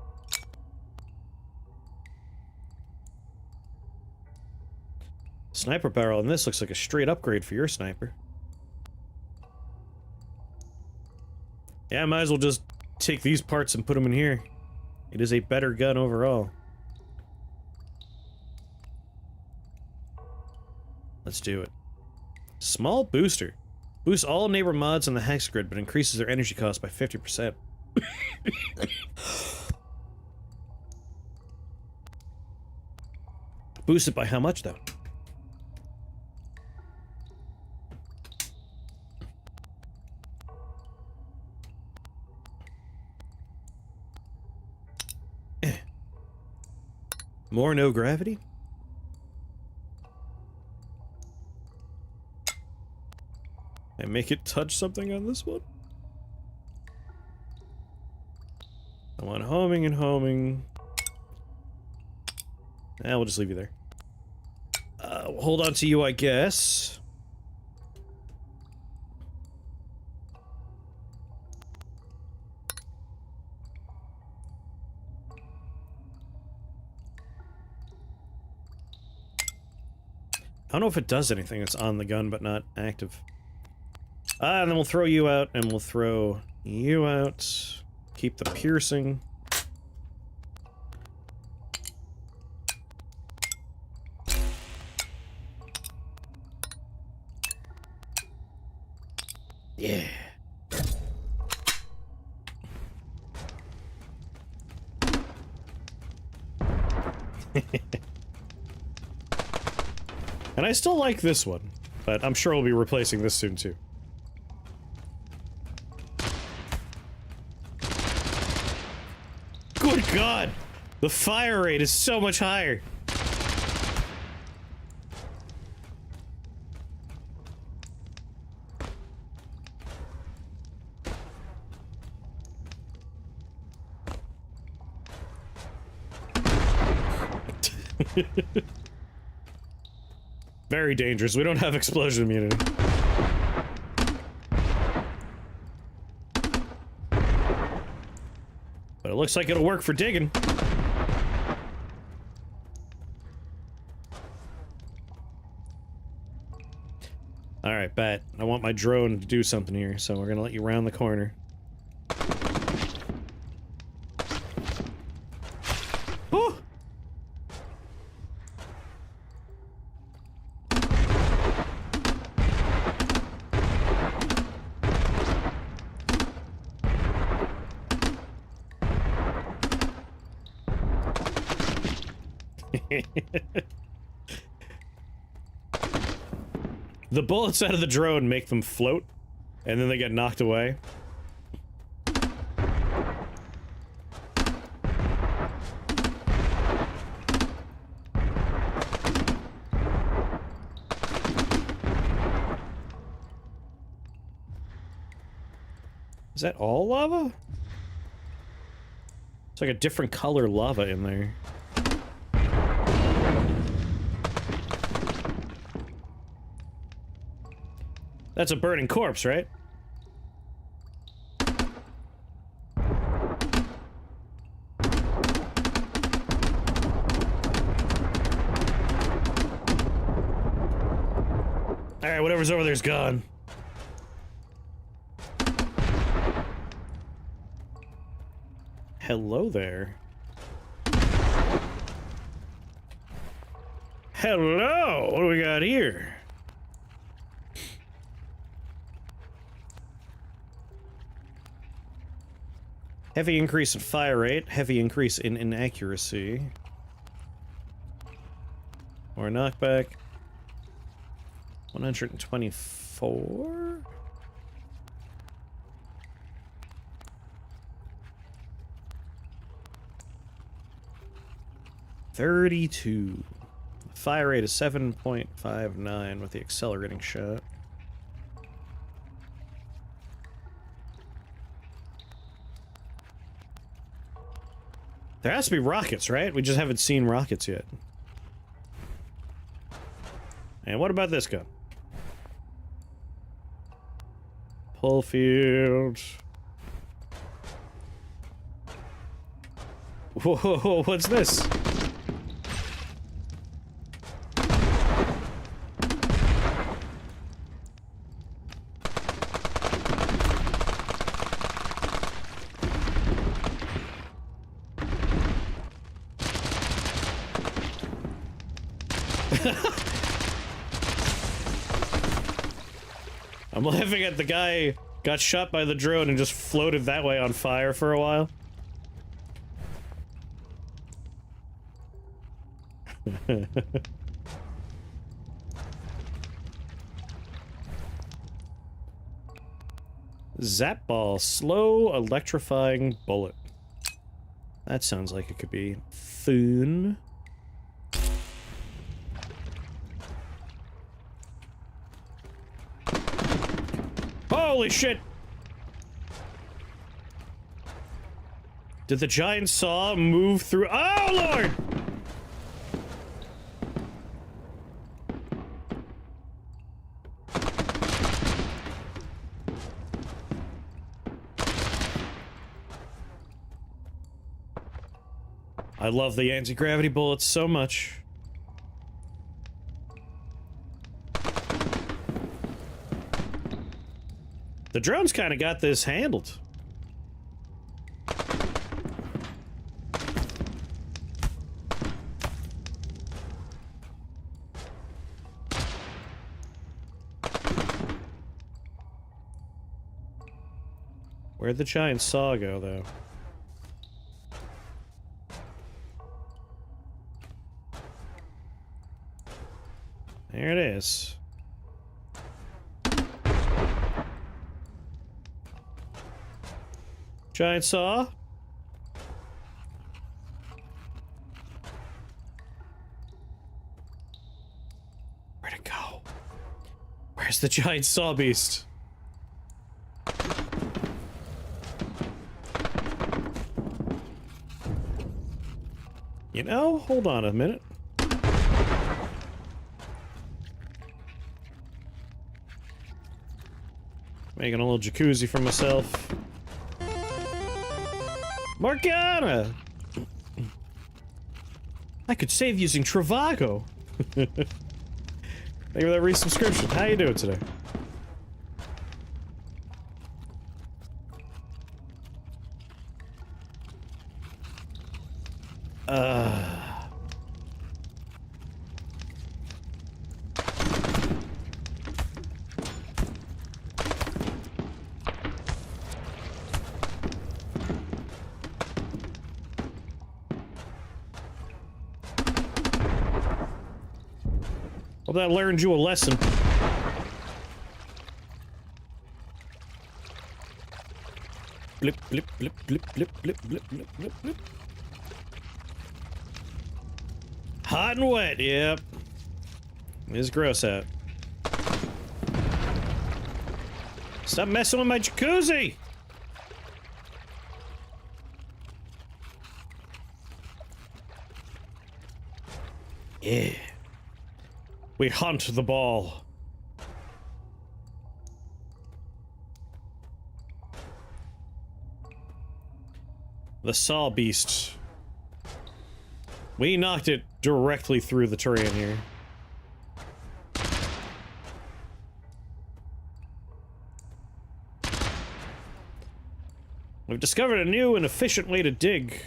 Sniper barrel, and this looks like a straight upgrade for your sniper. Yeah, I might as well just take these parts and put them in here. It is a better gun overall. Let's do it. Small booster. Boosts all neighbor mods in the hex grid, but increases their energy cost by 50%. Boosted by how much, though? More no gravity? And make it touch something on this one? I want homing and homing. We'll just leave you there. We'll hold on to you, I guess. I don't know if it does anything. It's on the gun, but not active. And then we'll throw you out, and we'll throw you out. Keep the piercing. Yeah. And I still like this one, but I'm sure we'll be replacing this soon too. Good God! The fire rate is so much higher! Very dangerous. We don't have explosion immunity. But it looks like it'll work for digging. Alright, Bat. I want my drone to do something here, so we're gonna let you round the corner. Whew! The bullets out of the drone make them float, and then they get knocked away. Is that all lava? It's like a different color lava in there. That's a burning corpse, right? Alright, whatever's over there's gone. Hello there. Hello! What do we got here? Heavy increase in fire rate, heavy increase in inaccuracy. More knockback. 124? 32. Fire rate is 7.59 with the accelerating shot. There has to be rockets, right? We just haven't seen rockets yet. And what about this gun? Pull field. Whoa, what's this? I'm laughing at the guy got shot by the drone and just floated that way on fire for a while. Zap ball, slow electrifying bullet. That sounds like it could be fun. Holy shit! Did the giant saw move through? Oh lord! I love the anti-gravity bullets so much. The drone's kind of got this handled. Where'd the giant saw go, though? There it is. Giant saw? Where'd it go? Where's the giant saw beast? You know, hold on a minute. Making a little jacuzzi for myself. Morgana! I could save using Trivago. Thank you for that resubscription. How you doing today? Hope that learned you a lesson. Blip, blip, blip, blip, blip, blip, blip, blip, blip, blip. Hot and wet, yep. It's gross out. Stop messing with my jacuzzi! Yeah. We hunt the ball. The saw beast. We knocked it directly through the terrain here. We've discovered a new and efficient way to dig.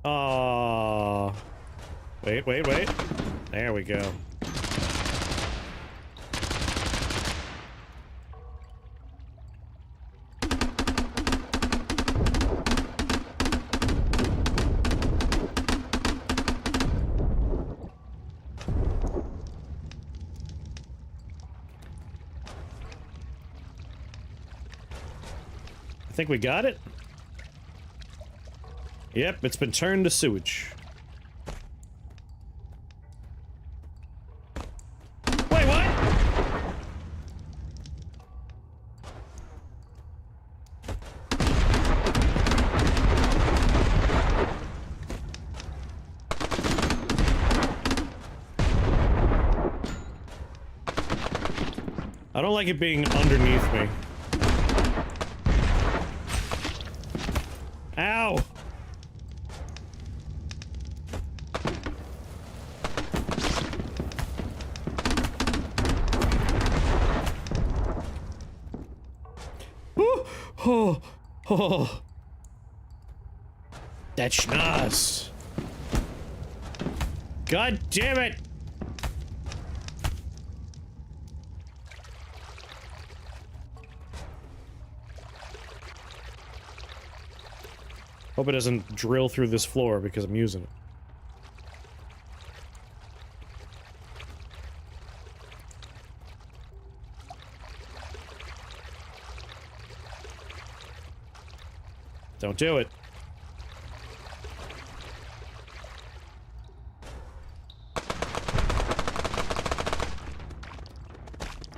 Wait, wait, wait. There we go. I think we got it. Yep, it's been turned to sewage. I don't like it being underneath me. Ow! Oh, oh, oh. That schnoz. God damn it! Hope it doesn't drill through this floor because I'm using it. Don't do it.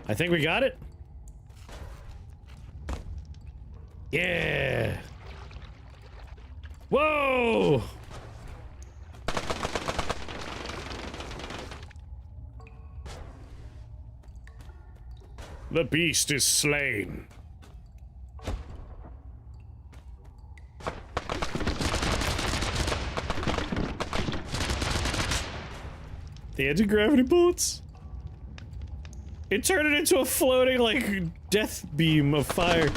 I think we got it. Yeah. Whoa! The beast is slain. The anti-gravity bullets? It turned it into a floating, like, death beam of fire.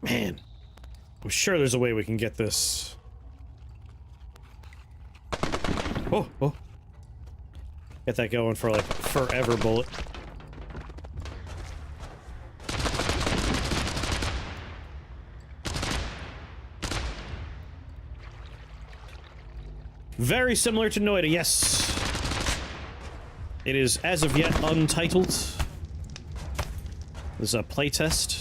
Man, I'm sure there's a way we can get this. Oh, oh. Get that going for, like, forever bullet. Very similar to Noida, yes. It is, as of yet, untitled. This is a playtest.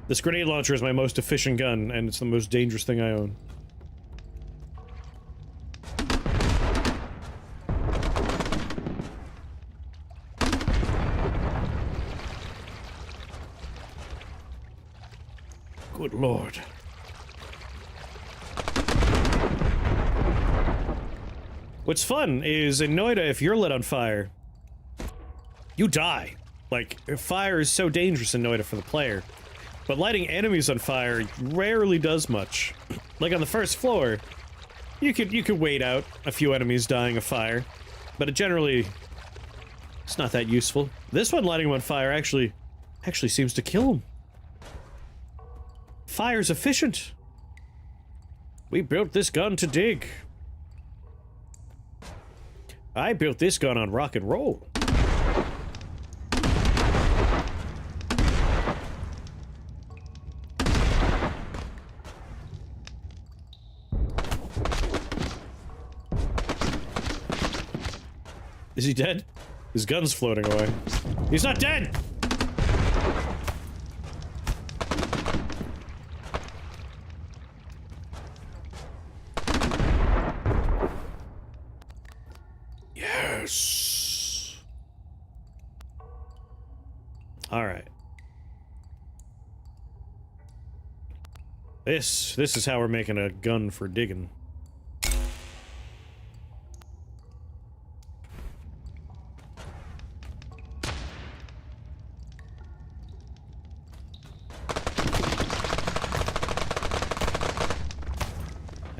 This grenade launcher is my most efficient gun, and it's the most dangerous thing I own. Good lord. What's fun is, in Noida, if you're lit on fire, you die. Like, fire is so dangerous in Noida for the player. But lighting enemies on fire rarely does much. Like on the first floor, you could wait out a few enemies dying of fire, but it generally, it's not that useful. This one, lighting them on fire, actually seems to kill them. Fire's efficient. We built this gun to dig. I built this gun on rock and roll. Is he dead? His gun's floating away. He's not dead! Yes! Alright. This is how we're making a gun for digging.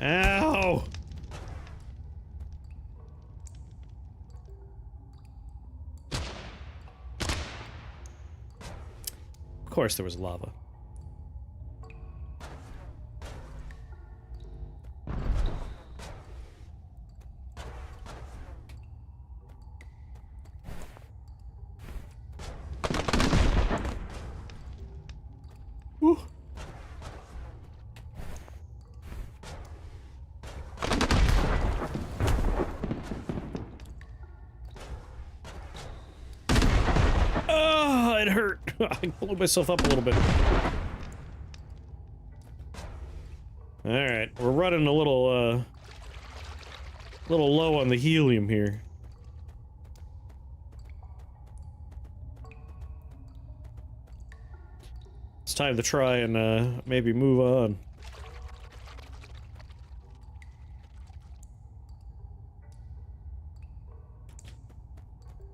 Ow! Of course there was lava. Woo. I blew myself up a little bit. Alright, we're running a little low on the helium here. It's time to try and, maybe move on.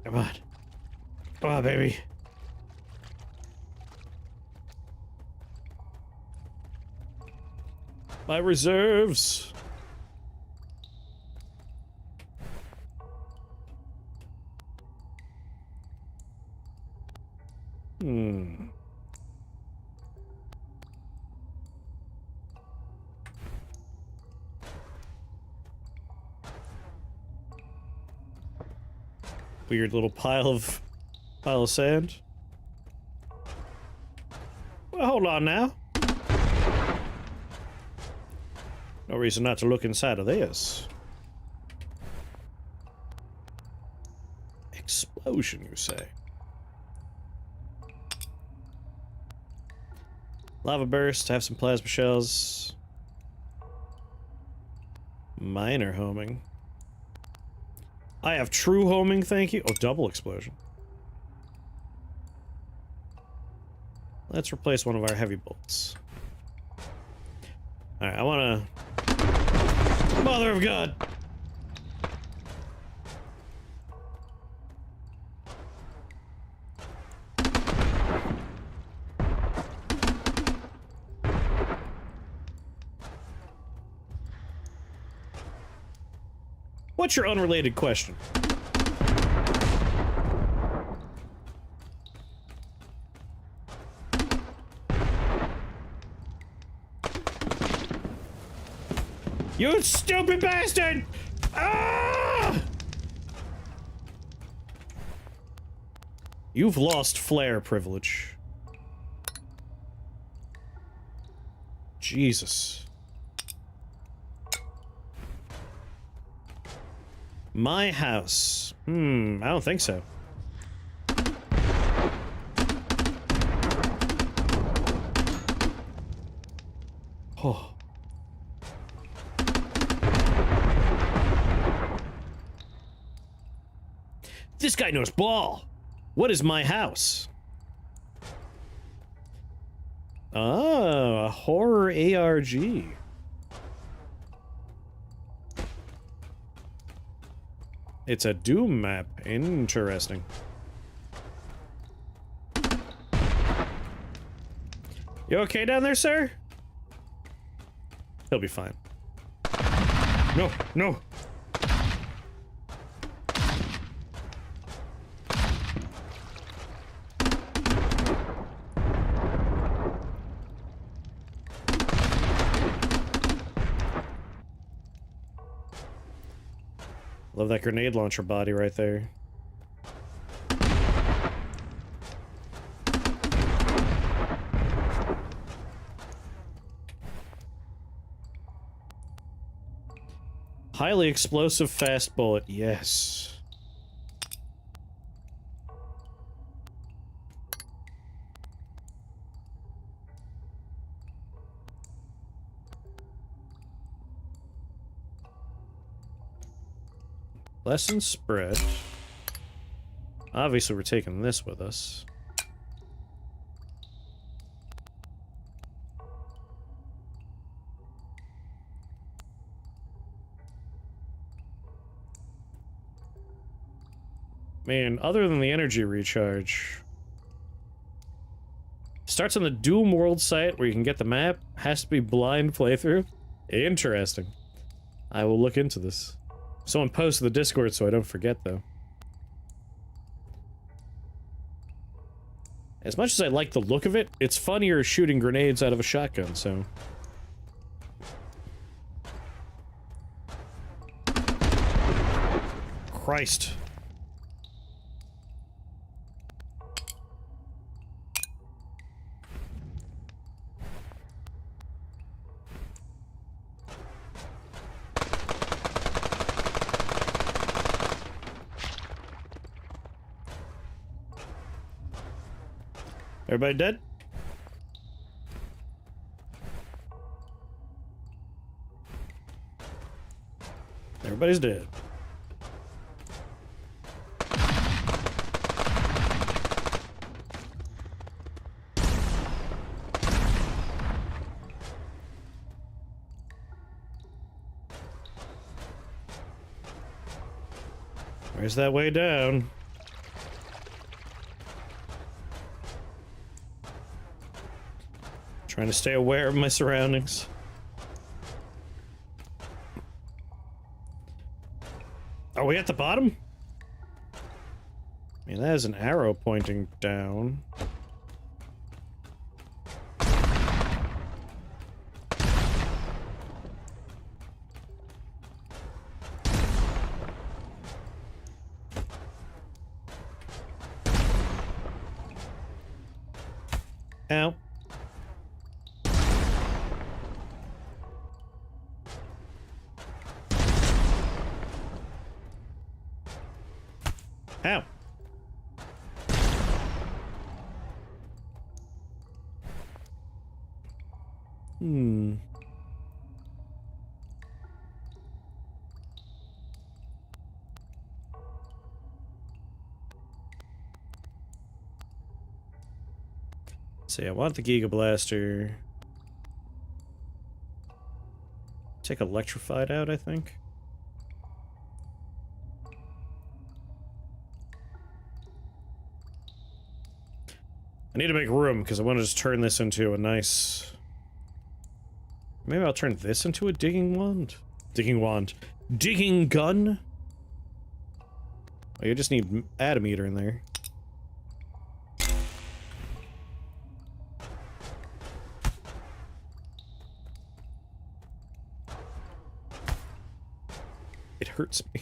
Come on. Come on, baby. My reserves. Weird little pile of sand. Well, hold on now. No reason not to look inside of this. Explosion, you say? Lava burst, have some plasma shells. Minor homing. I have true homing, thank you. Oh, double explosion. Let's replace one of our heavy bolts. Alright, I wanna... Mother of God! What's your unrelated question? You stupid bastard! Ah! You've lost flare privilege. Jesus. My house. I don't think so. Oh. This guy knows ball. What is my house? Oh, a horror ARG. It's a Doom map. Interesting. You okay down there, sir? He'll be fine. No, no. Love that grenade launcher body right there. Highly explosive fast bullet, yes. Lesson spread. Obviously, we're taking this with us. Man, other than the energy recharge... Starts on the Doom World site where you can get the map. Has to be blind playthrough. Interesting. I will look into this. Someone post to the Discord so I don't forget, though. As much as I like the look of it, it's funnier shooting grenades out of a shotgun, so... Christ. Everybody dead? Everybody's dead. Where's that way down? Trying to stay aware of my surroundings. Are we at the bottom? I mean, that is an arrow pointing down. Ow. Ow. See, I want the Giga Blaster. Take Electrified out, I think. I need to make room, because I want to just turn this into a nice... Maybe I'll turn this into a digging wand? Digging wand. Digging gun? Oh, you just need atometer in there. It hurts me.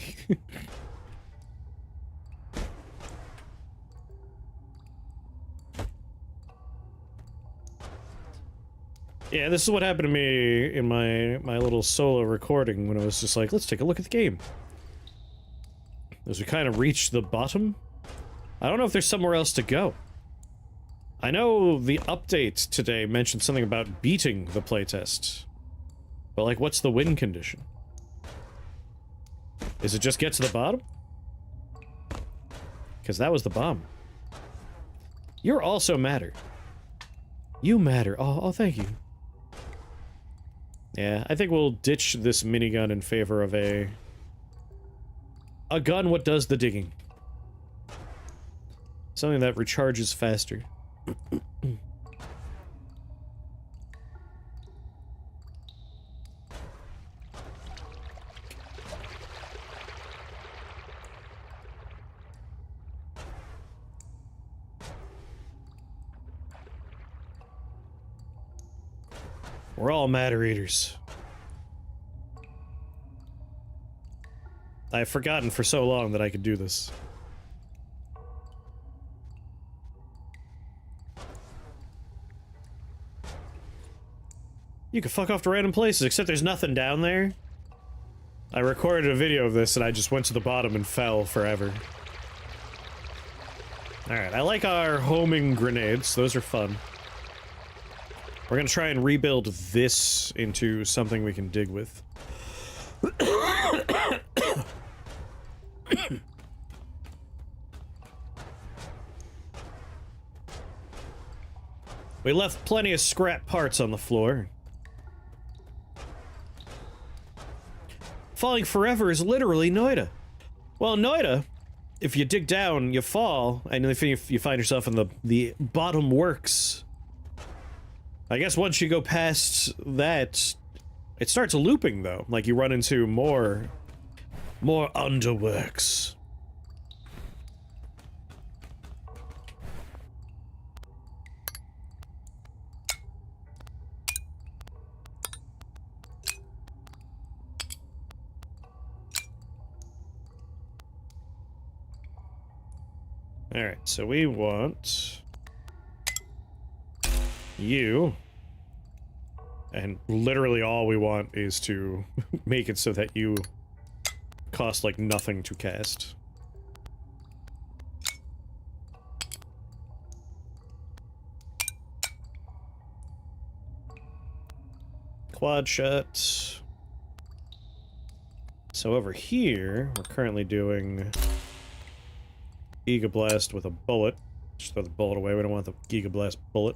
Yeah, this is what happened to me in my little solo recording when I was just like, let's take a look at the game. As we kind of reached the bottom, I don't know if there's somewhere else to go. I know the update today mentioned something about beating the playtest. But like, what's the win condition? Is it just get to the bottom? Because that was the bomb. You also matter. You matter. Oh, thank you. Yeah, I think we'll ditch this minigun in favor of a gun what does the digging. Something that recharges faster. We're all matter eaters. I've forgotten for so long that I could do this. You can fuck off to random places, except there's nothing down there. I recorded a video of this and I just went to the bottom and fell forever. Alright, I like our homing grenades. Those are fun. We're gonna try and rebuild this into something we can dig with. We left plenty of scrap parts on the floor. Falling forever is literally Noida. Well, Noida, if you dig down, you fall, and if you find yourself in the bottom works. I guess once you go past that, it starts looping, though. Like, you run into more underworks. Alright, so we want you, and literally all we want is to make it so that you cost like nothing to cast. quad shot. So over here, we're currently doing Giga Blast with a bullet. Just throw the bullet away, we don't want the Giga Blast bullet.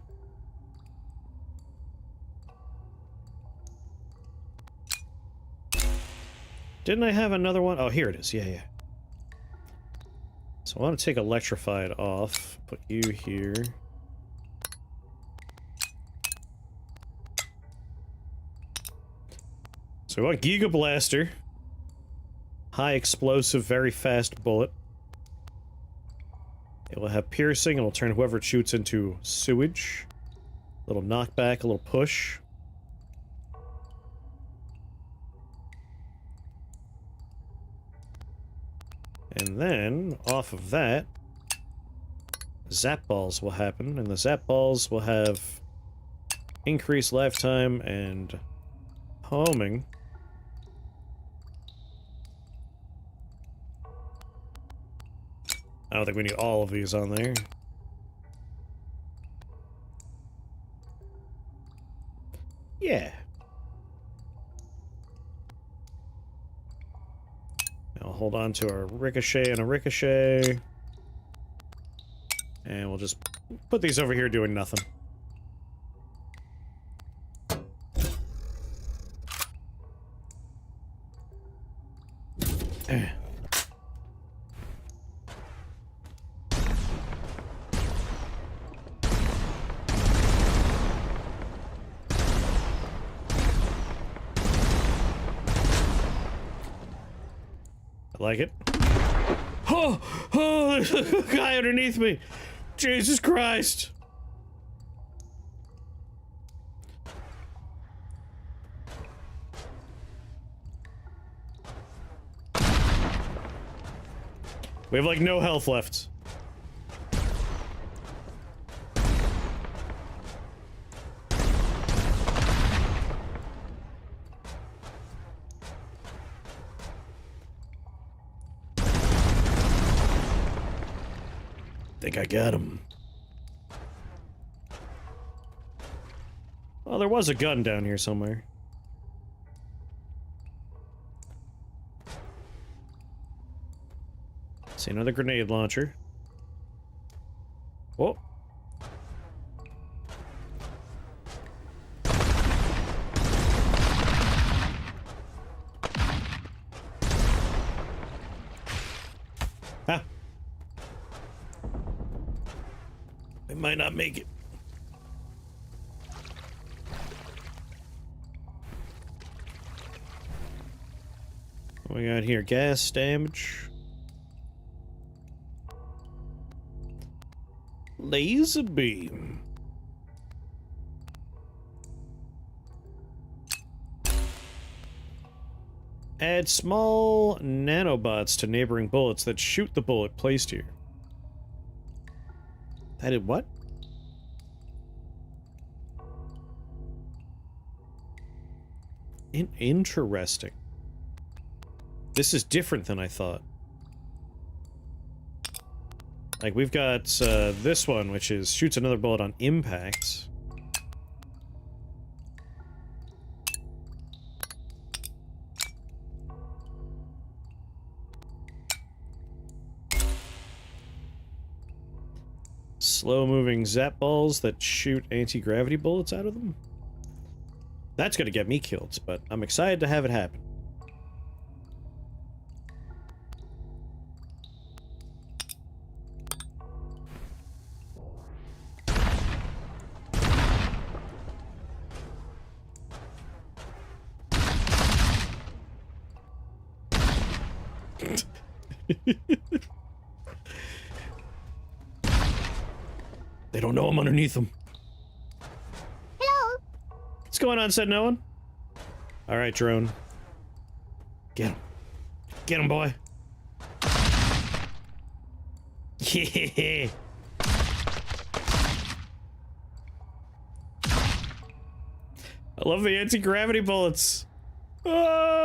Didn't I have another one? Oh, here it is, yeah. So I want to take Electrified off, put you here. So we want Giga Blaster. High explosive, very fast bullet. It will have piercing, and will turn whoever it shoots into sewage. A little knockback, a little push. And then, off of that, Zap Balls will happen, and the Zap Balls will have increased lifetime and homing. I don't think we need all of these on there. Yeah. Now we'll hold on to our Ricochet and a Ricochet. And we'll just put these over here doing nothing. Like it. Oh, there's a guy underneath me. Jesus Christ. We have like no health left. I got him. Well, there was a gun down here somewhere. See, another grenade launcher. Whoa. Ah. We might not make it. What we got here? Gas damage. Laser beam. Add small nanobots to neighboring bullets that shoot the bullet placed here. That did what? Interesting. This is different than I thought. Like, we've got this one, which is shoots another bullet on impact. Slow-moving zap balls that shoot anti-gravity bullets out of them? That's gonna get me killed, but I'm excited to have it happen. They don't know I'm underneath them. Hello. What's going on, said no one? Alright, drone. Get him. Get him, boy. Yeah. I love the anti-gravity bullets. Oh!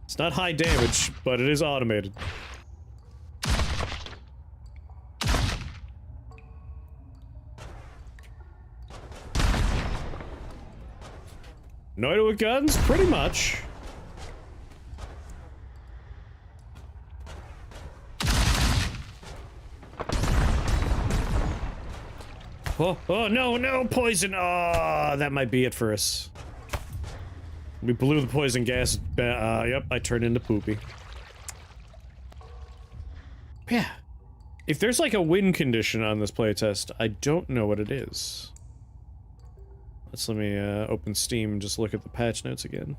It's not high damage, but it is automated. No idea with guns? Pretty much. Oh, no, no, poison! Oh, that might be it for us. We blew the poison gas. Yep, I turned into Poopy. Yeah. If there's like a win condition on this playtest, I don't know what it is. Let me open Steam and just look at the patch notes again.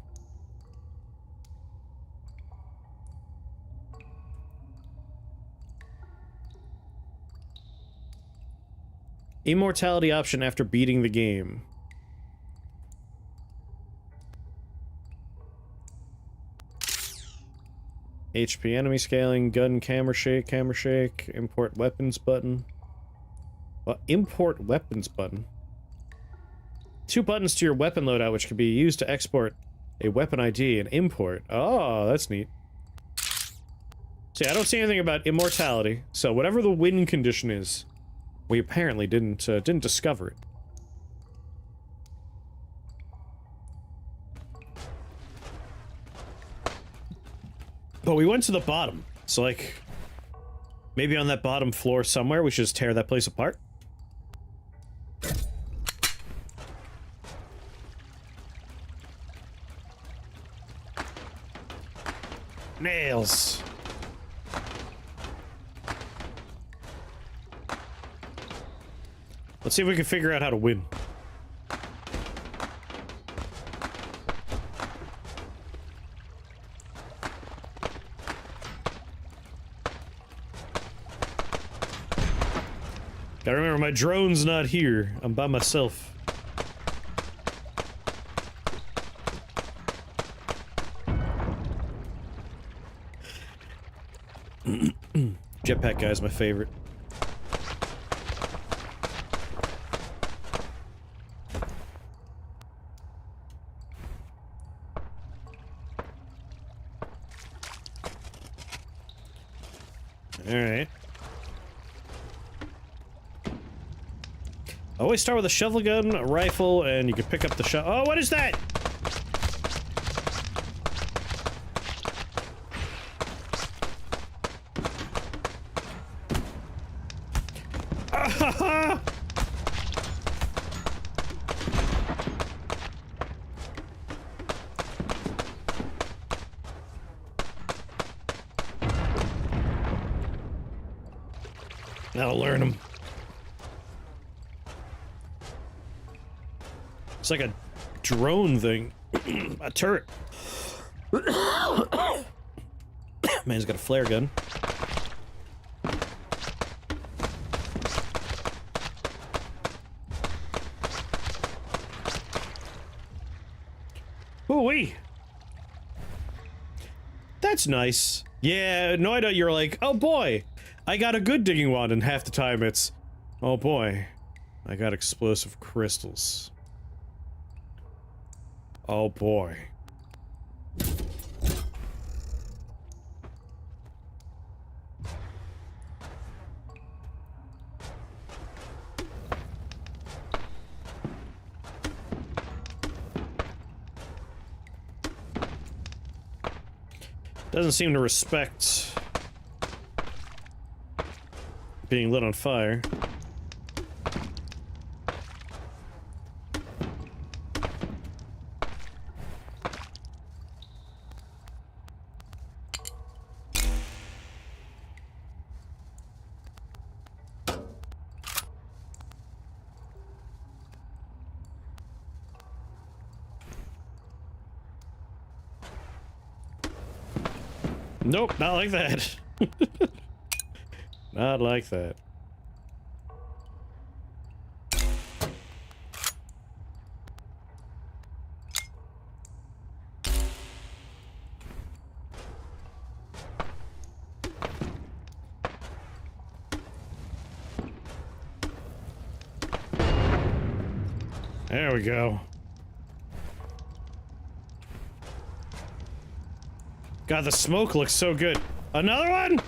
Immortality option after beating the game. HP enemy scaling, gun camera shake, import weapons button. Import weapons button. 2 buttons to your weapon loadout which can be used to export a weapon ID and import. Oh, that's neat. See, I don't see anything about immortality, so whatever the win condition is, we apparently didn't discover it. But we went to the bottom, so like, maybe on that bottom floor somewhere we should just tear that place apart? Nails! Let's see if we can figure out how to win. Gotta remember, my drone's not here. I'm by myself. Jetpack guy's my favorite. Alright. Always start with a shovel gun, a rifle, and you can pick up the oh, what is that? That'll learn him. It's like a drone thing. A turret. Man's got a flare gun. Ooh-wee. That's nice. Yeah, no, I know you're like, oh boy, I got a good digging wand, and half the time it's, oh boy, I got explosive crystals. Oh boy. Doesn't seem to respect being lit on fire. Nope, not like that. Not like that. There we go. God, the smoke looks so good. Another one?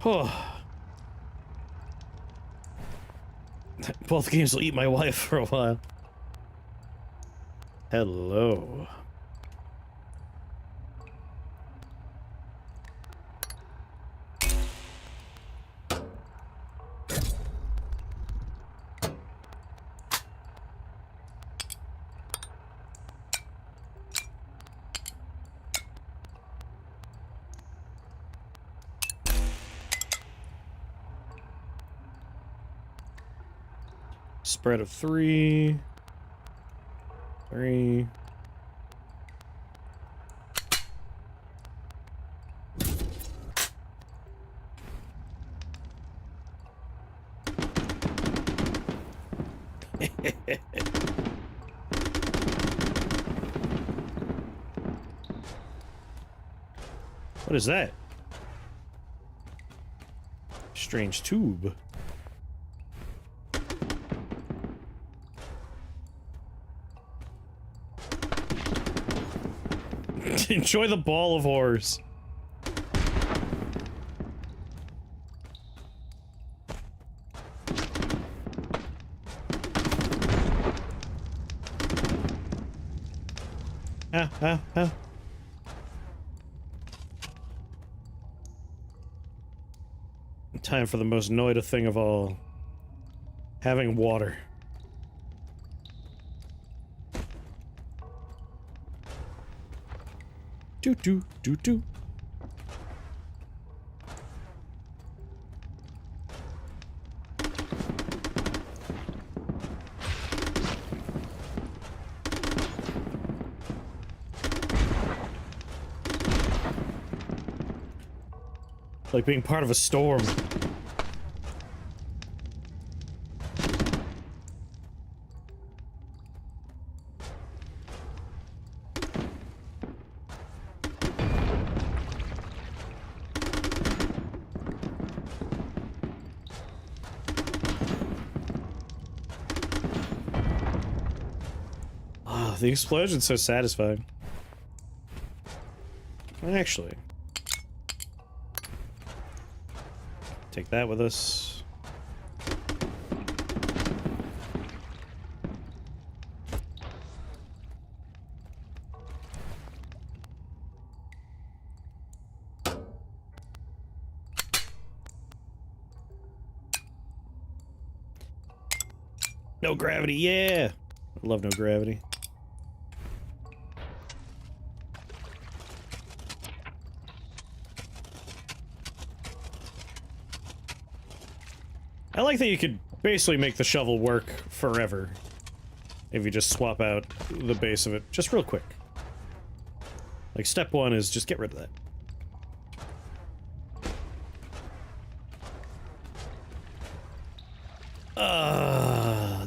Oh. Both games will eat my wife for a while. Hello. Spread of 3. 3. What is that? Strange tube. Enjoy the ball of horrors. Ah. Time for the most Noida thing of all. Having water. Do. Like being part of a storm. The explosion's so satisfying. Actually. Take that with us. No gravity, yeah! I love no gravity. I like that you could basically make the shovel work forever if you just swap out the base of it just real quick. Like, step 1 is just get rid of that.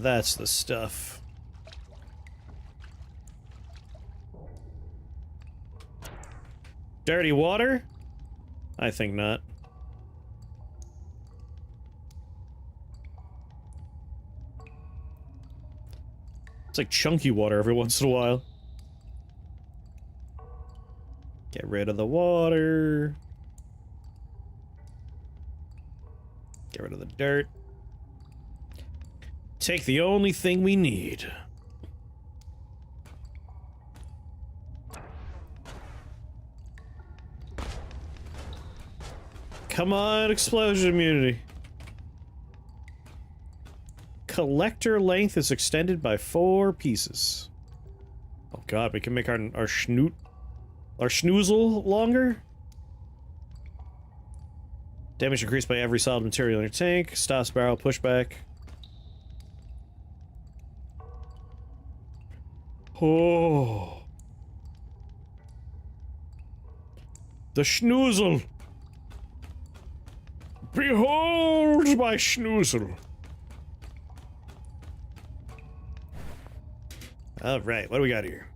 That's the stuff. Dirty water? I think not. It's like chunky water every once in a while. Get rid of the water. Get rid of the dirt. Take the only thing we need. Come on, explosion immunity. Collector length is extended by 4 pieces. Oh god, we can make our schnoozle longer? Damage increased by every solid material in your tank. Stops barrel pushback. Oh. The schnoozle. Behold my schnoozle. Alright, what do we got here?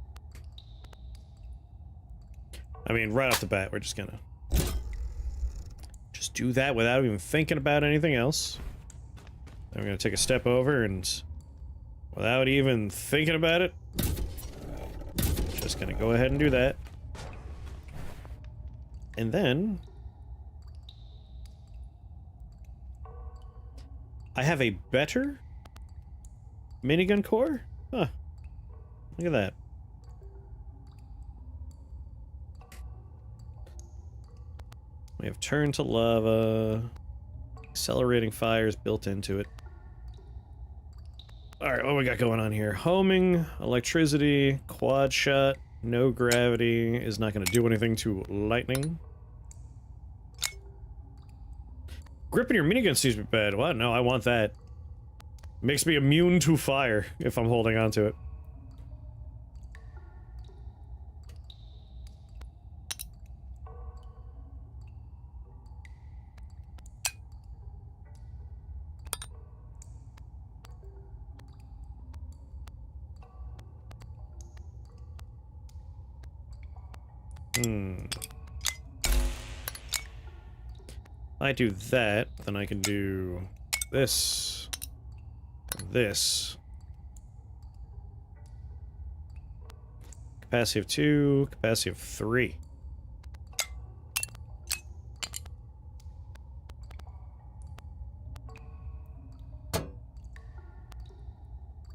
I mean, right off the bat, we're just gonna just do that without even thinking about anything else. I'm gonna take a step over and without even thinking about it, just gonna go ahead and do that. And then I have a better minigun core? Huh. Look at that. We have turn to lava. Accelerating fires built into it. Alright, what we got going on here? Homing, electricity, quad shot, no gravity is not going to do anything to lightning. Gripping your minigun seems to be bad. What? No, I want that. Makes me immune to fire if I'm holding on to it. I do that, then I can do this, this. Capacity of 2, capacity of 3.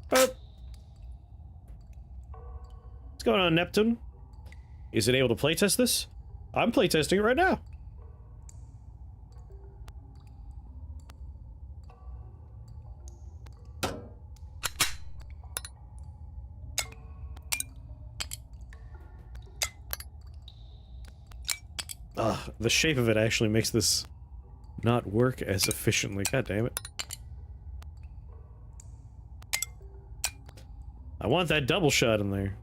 What's going on, Neptune? Is it able to playtest this? I'm playtesting it right now. The shape of it actually makes this not work as efficiently. God damn it. I want that double shot in there.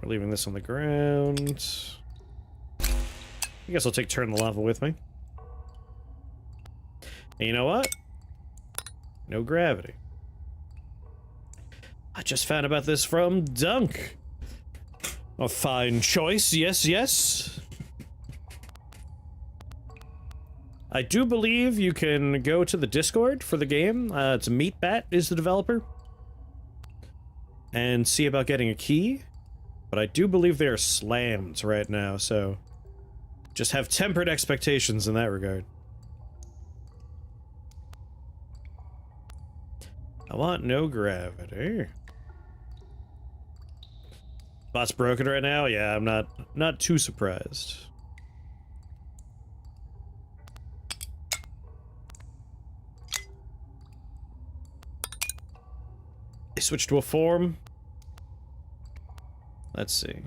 We're leaving this on the ground. I guess I'll take turn the lava with me. And you know what? No gravity. I just found about this from Dunk. A fine choice, yes, yes. I do believe you can go to the Discord for the game. It's Meatbat is the developer. And see about getting a key. But I do believe they are slammed right now, so just have tempered expectations in that regard. I want no gravity. Bot's broken right now? Yeah, I'm not too surprised. They switched to a form. Let's see.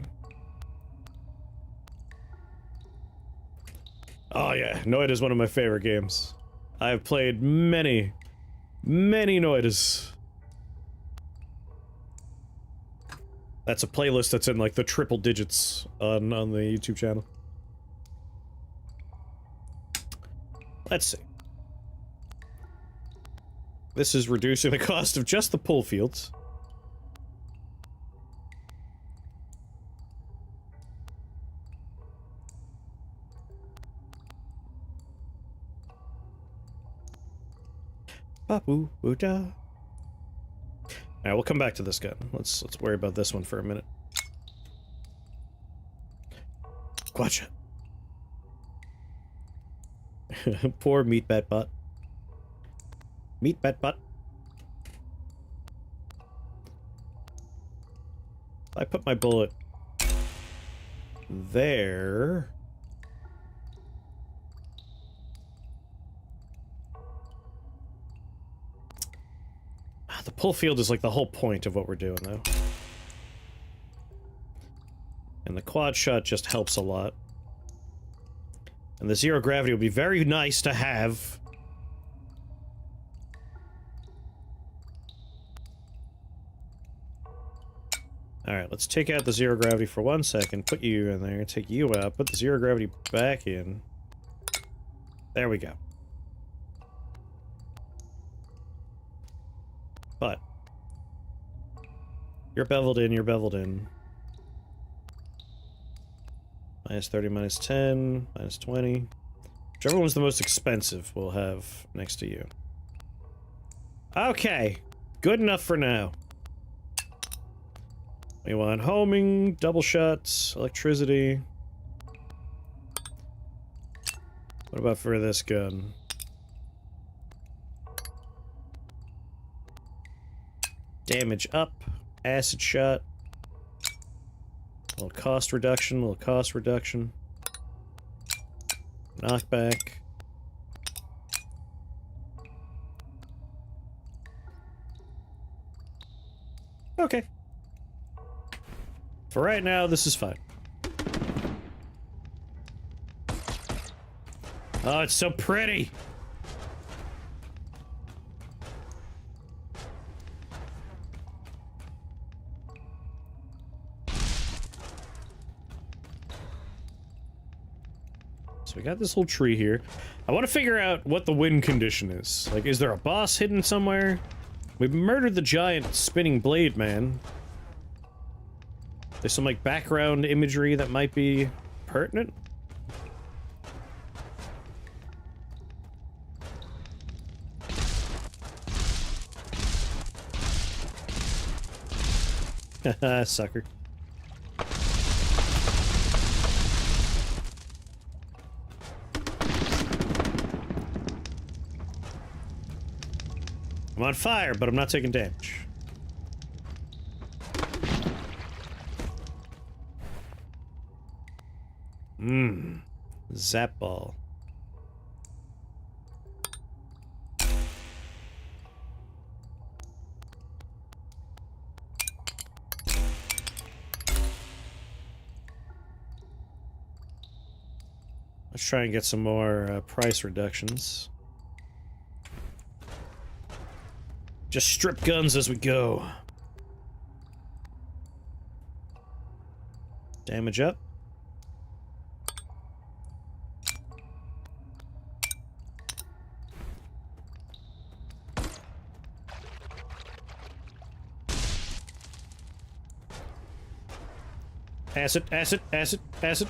Oh yeah, Noid is one of my favorite games. I've played many Noidas. That's a playlist that's in like the triple digits on the YouTube channel. Let's see. This is reducing the cost of just the pull fields. Ba-boo-boo-da. Alright, we'll come back to this gun. Let's worry about this one for a minute. Gotcha. Poor Meatbat Butt. Meatbat Butt. I put my bullet there. The pull field is like the whole point of what we're doing, though. And the quad shot just helps a lot. And the zero gravity would be very nice to have. Alright, let's take out the zero gravity for 1 second, put you in there, take you out, put the zero gravity back in. There we go. But you're beveled in, you're beveled in. Minus 30, minus 10, minus 20. Whichever one's the most expensive, we'll have next to you. Okay, good enough for now. We want homing, double shots, electricity. What about for this gun? Damage up, acid shot. Little cost reduction, little cost reduction. Knockback. Okay. For right now, this is fine. Oh, it's so pretty! So we got this little tree here. I want to figure out what the win condition is. Like, is there a boss hidden somewhere? We murdered the giant spinning blade man. There's some, like, background imagery that might be pertinent. Haha, sucker. I'm on fire, but I'm not taking damage. Zap ball. Let's try and get some more price reductions. Just strip guns as we go. Damage up. Acid, acid, acid, acid.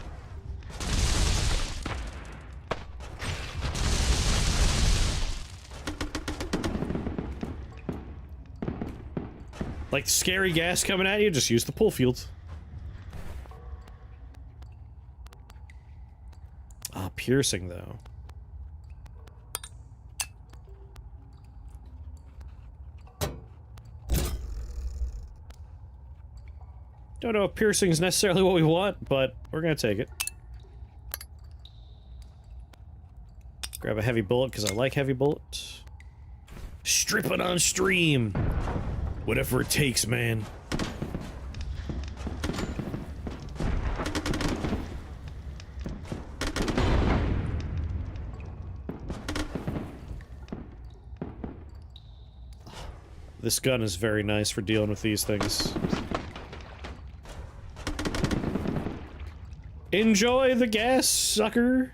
Like scary gas coming at you, just use the pull field. Ah, piercing though. Don't know if piercing is necessarily what we want, but we're gonna take it. Grab a heavy bullet because I like heavy bullet. Strip it on stream. Whatever it takes, man. This gun is very nice for dealing with these things. Enjoy the gas, sucker!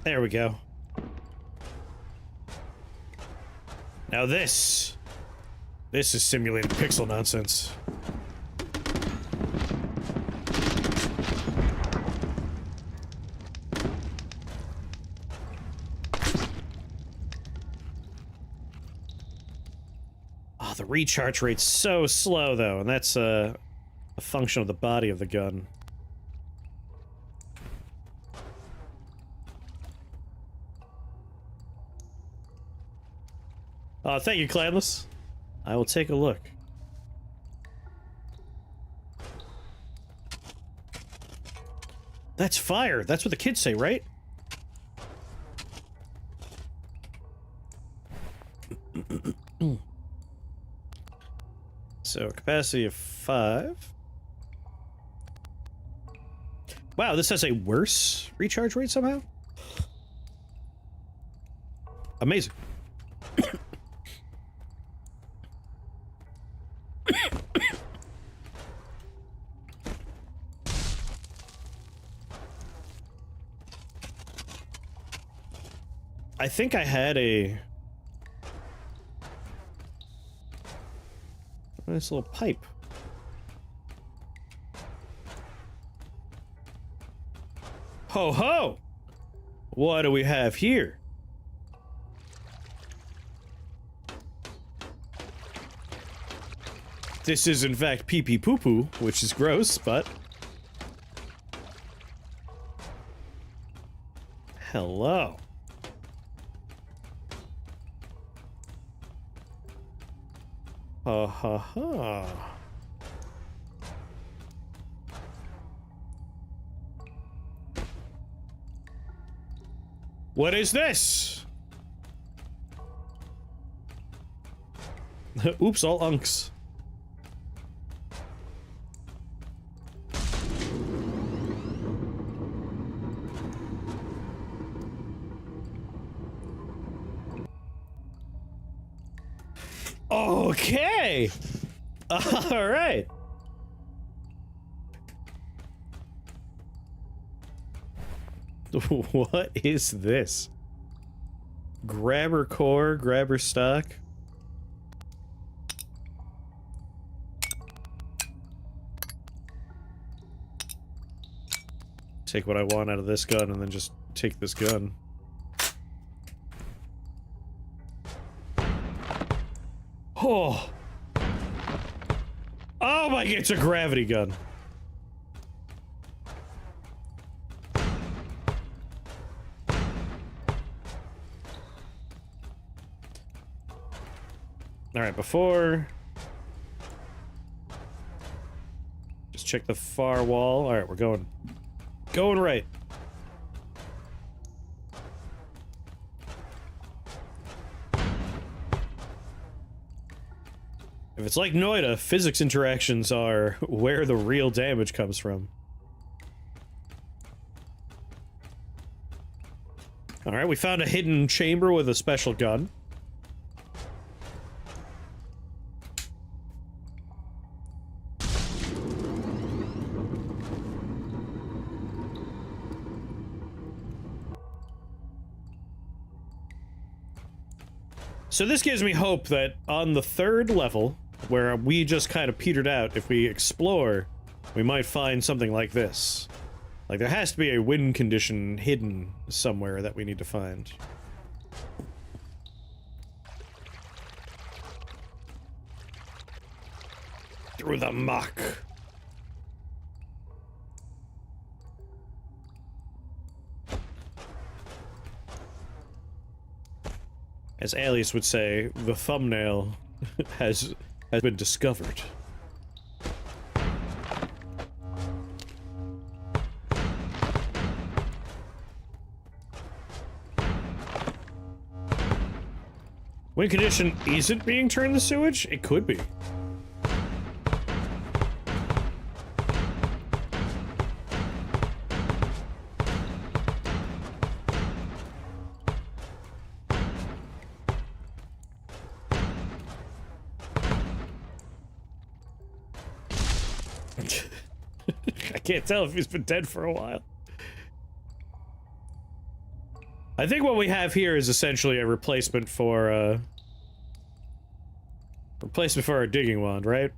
There we go. Now this is simulated pixel nonsense. Oh, the recharge rate's so slow though, and that's a function of the body of the gun. Thank you, Clanless. I will take a look. That's fire. That's what the kids say, right? So, capacity of 5. Wow, this has a worse recharge rate somehow? Amazing. I think I had a nice little pipe. Ho ho! What do we have here? this is in fact pee-pee poo-poo, which is gross, but... Hello. Ha ha ha. What is this? Oops, all unks. Okay. All right. What is this? Grabber core, grabber stock. Take what I want out of this gun and then just take this gun. Oh. Oh my god, it's a gravity gun. Alright, before... Just check the far wall. Alright, we're going... Going right. If it's like Noida, physics interactions are where the real damage comes from. Alright, we found a hidden chamber with a special gun. So this gives me hope that on the third level, where we just kind of petered out, if we explore, we might find something like this. Like, there has to be a win condition hidden somewhere that we need to find. Through the muck. As Alias would say, the thumbnail has been discovered. Win condition isn't being turned to sewage? It could be. I can't tell if he's been dead for a while. I think what we have here is essentially a replacement for our digging wand, right?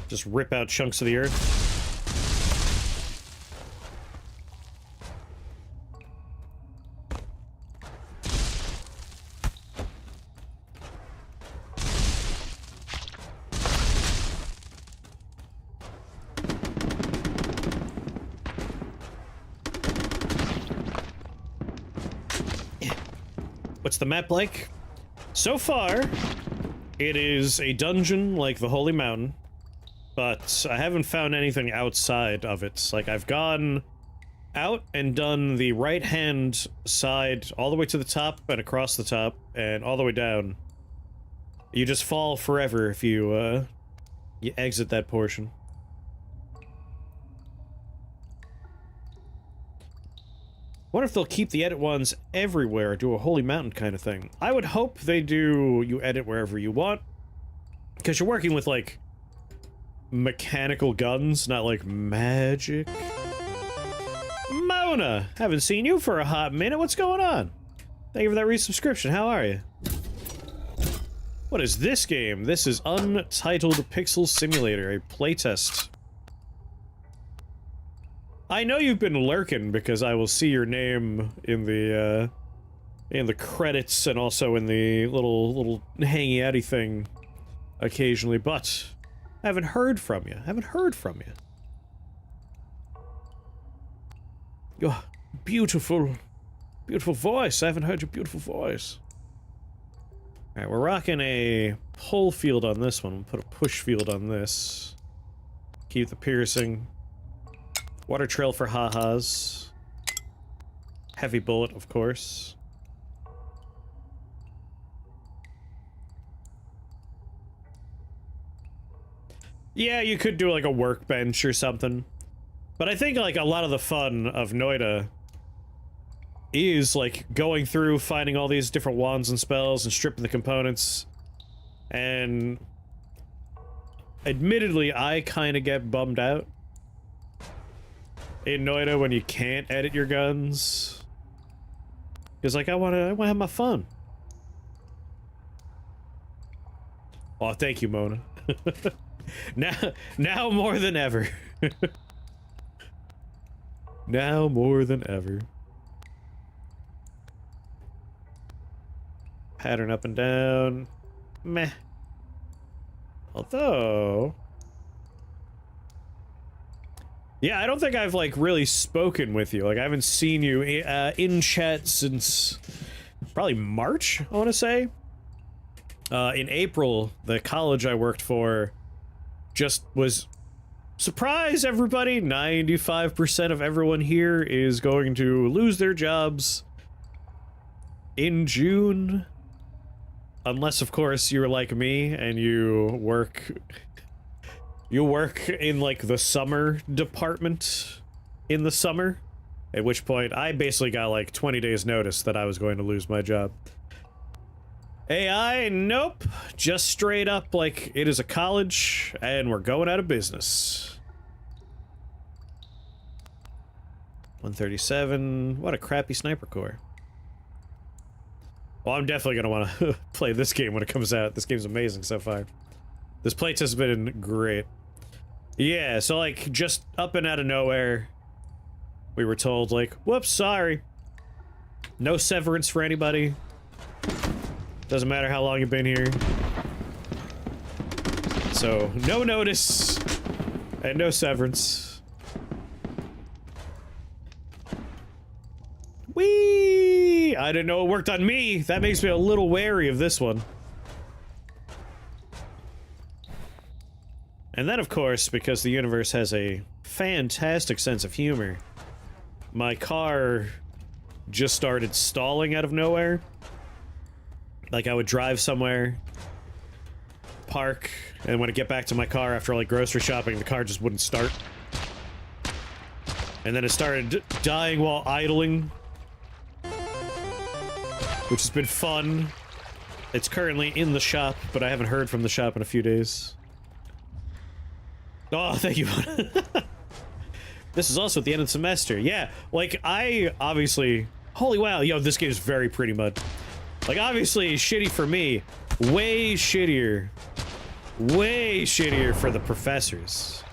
Just rip out chunks of the earth. What's the map like? So far, it is a dungeon like the Holy Mountain, but I haven't found anything outside of it. Like, I've gone out and done the right-hand side all the way to the top and across the top and all the way down. You just fall forever if you exit that portion. Wonder if they'll keep the edit ones everywhere, do a Holy Mountain kind of thing. I would hope they do you edit wherever you want, because you're working with, like, mechanical guns, not, like, magic. Mona! Haven't seen you for a hot minute, what's going on? Thank you for that resubscription, how are you? What is this game? This is Untitled Pixel Simulator, a playtest. I know you've been lurking because I will see your name in the in the credits and also in the little hangy outy thing occasionally, but I haven't heard from you. I haven't heard from you. Your beautiful, beautiful voice. I haven't heard your beautiful voice. Alright, we're rocking a pull field on this one. We'll put a push field on this. Keep the piercing. Water trail for ha-has. Heavy bullet, of course. Yeah, you could do like a workbench or something. But I think like a lot of the fun of Noita is like going through, finding all these different wands and spells and stripping the components. And admittedly, I kind of get bummed out in Noita when you can't edit your guns. Because like I wanna have my fun. Oh, thank you, Mona. Now more than ever. Now more than ever. Pattern up and down. Meh. Although... yeah, I don't think I've, like, really spoken with you. Like, I haven't seen you in chat since probably March, I want to say. In April, the college I worked for just was... surprise, everybody! 95% of everyone here is going to lose their jobs in June. Unless, of course, you're like me and you work in, like, the summer department in the summer. At which point, I basically got, like, 20 days notice that I was going to lose my job. AI, nope. Just straight up, like, it is a college, and we're going out of business. 137. What a crappy sniper core. Well, I'm definitely gonna want to play this game when it comes out. This game's amazing so far. This playtest has been great. Yeah, so like, just up and out of nowhere, we were told, like, whoops, sorry. No severance for anybody. Doesn't matter how long you've been here. So, no notice, and no severance. Whee! I didn't know it worked on me. That makes me a little wary of this one. And then, of course, because the universe has a fantastic sense of humor, my car just started stalling out of nowhere. Like, I would drive somewhere, park, and when I get back to my car after, like, grocery shopping, the car just wouldn't start. And then it started dying while idling, which has been fun. It's currently in the shop, but I haven't heard from the shop in a few days. Oh, thank you. This is also at the end of the semester. Yeah, like, I obviously... holy wow, yo, this game is very pretty mud. Like, obviously, shitty for me. Way shittier. Way shittier for the professors.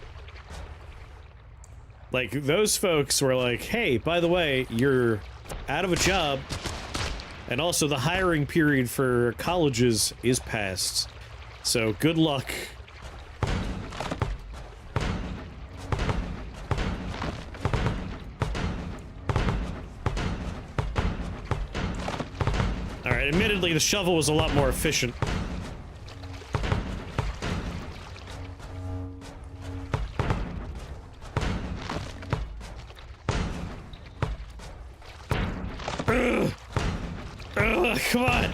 Like, those folks were like, hey, by the way, you're out of a job, and also the hiring period for colleges is past. So, good luck. Alright, admittedly, the shovel was a lot more efficient. Ugh. Ugh, come on!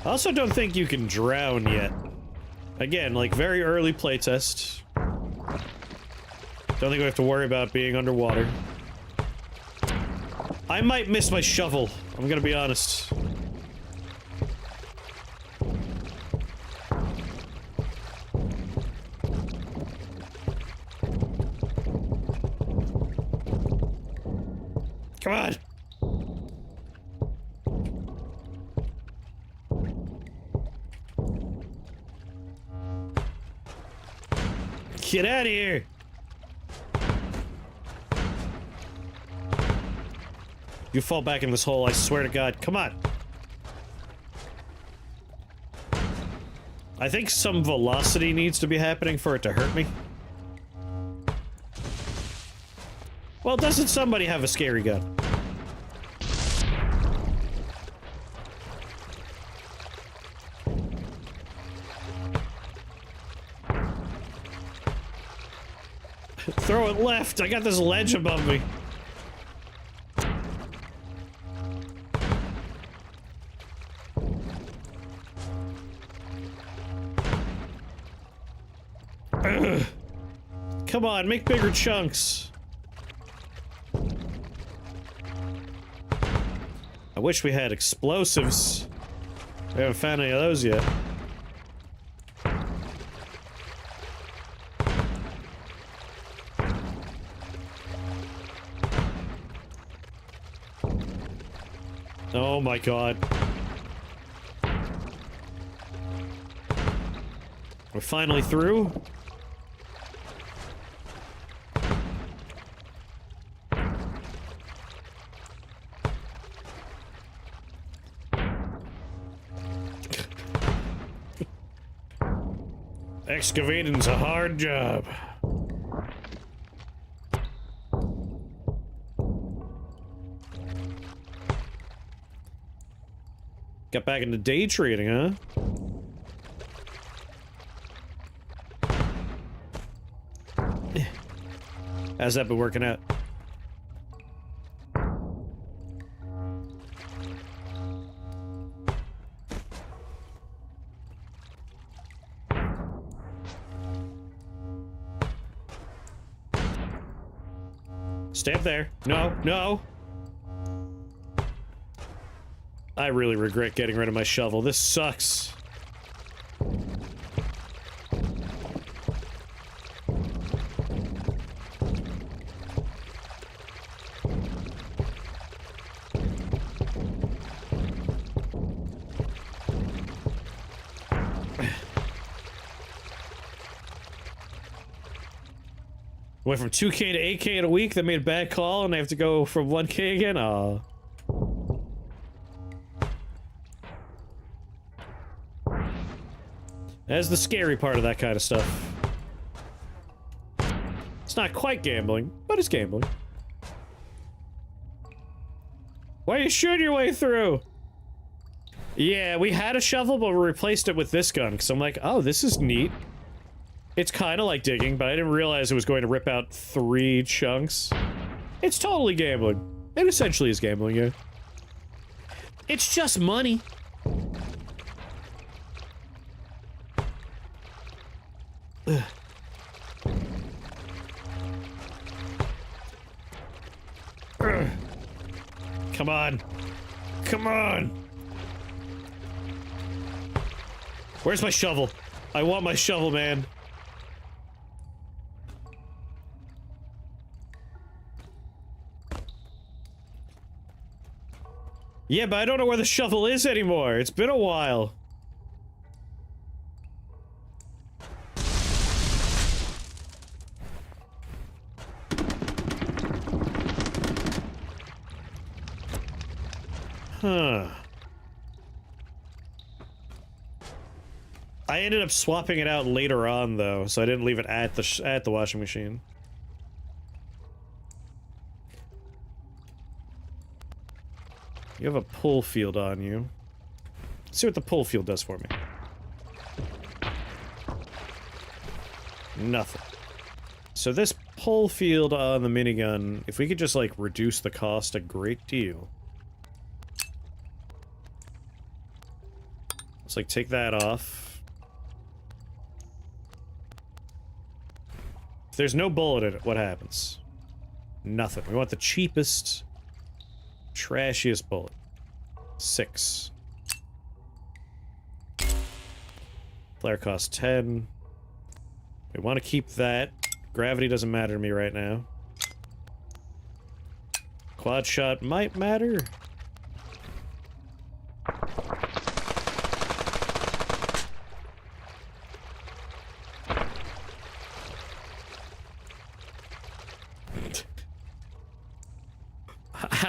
I also don't think you can drown yet. Again, like, very early playtest. Don't think we have to worry about being underwater. I might miss my shovel, I'm gonna be honest. Come on! Get out of here! You fall back in this hole, I swear to God. Come on! I think some velocity needs to be happening for it to hurt me. Well, doesn't somebody have a scary gun? Throw it left! I got this ledge above me. Ugh. Come on, make bigger chunks. I wish we had explosives. We haven't found any of those yet. Oh my God. We're finally through. Excavating's a hard job. Got back into day trading, huh? How's that been working out? Stay up there. No, no. I really regret getting rid of my shovel. This sucks. Went from 2K to 8K in a week, then made a bad call, and I have to go from 1K again? Aw. That's the scary part of that kind of stuff. It's not quite gambling, but it's gambling. Why are you shooting your way through? Yeah, we had a shovel, but we replaced it with this gun, because I'm like, oh, this is neat. It's kind of like digging, but I didn't realize it was going to rip out 3 chunks. It's totally gambling. It essentially is gambling, yeah. It's just money. Ugh. Ugh. Come on. Come on. Where's my shovel? I want my shovel, man. Yeah, but I don't know where the shovel is anymore. It's been a while. Huh. I ended up swapping it out later on, though, so I didn't leave it at the washing machine. You have a pull field on you. Let's see what the pull field does for me. Nothing. So this pull field on the minigun, if we could just, like, reduce the cost a great deal. Let's, like, take that off. If there's no bullet in it, what happens? Nothing. We want the cheapest, trashiest bullet. 6. Flare cost 10. We want to keep that. Gravity doesn't matter to me right now. Quad shot might matter.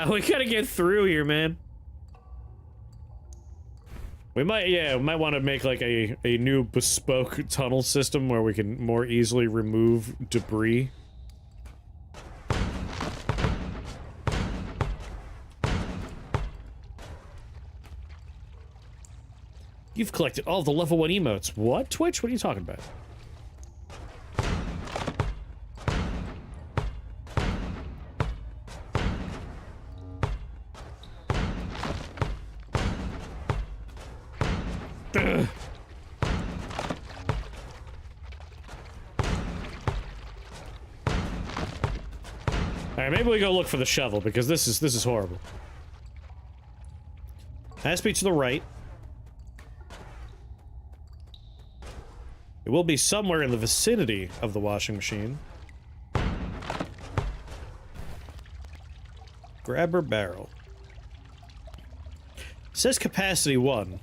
We gotta get through here, man. We might want to make like a new bespoke tunnel system where we can more easily remove debris. You've collected all the level 1 emotes. What, Twitch? What are you talking about? Ugh. Alright, maybe we go look for the shovel, because this is horrible. Has to be to the right. It will be somewhere in the vicinity of the washing machine. Grabber barrel. It says capacity 1.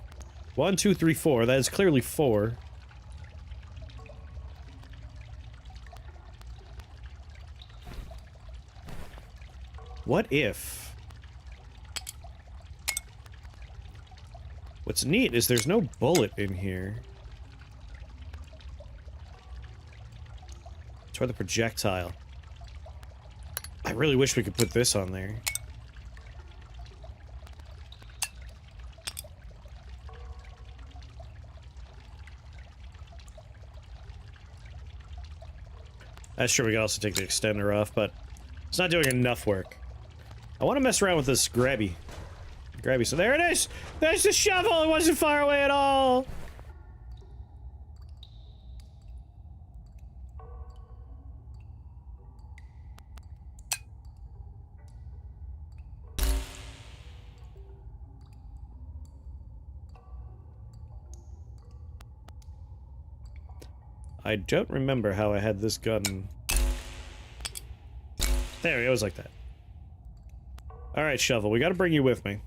1, 2, 3, 4. That is clearly 4. What if? What's neat is there's no bullet in here. Try the projectile. I really wish we could put this on there. That's true, we can also take the extender off, but it's not doing enough work. I want to mess around with this grabby. So there it is! There's the shovel! It wasn't far away at all! I don't remember how I had this gun. There, it was like that. Alright, shovel, we gotta bring you with me.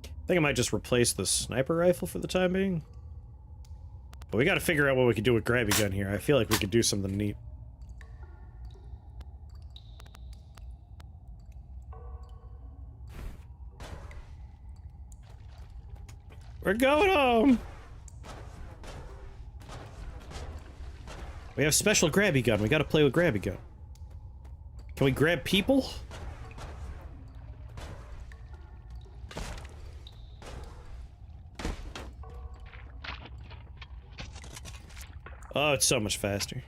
I think I might just replace the sniper rifle for the time being. But we gotta figure out what we could do with grabby gun here. I feel like we could do something neat. We're going home! We have special grabby gun. We gotta play with grabby gun. Can we grab people? Oh, it's so much faster.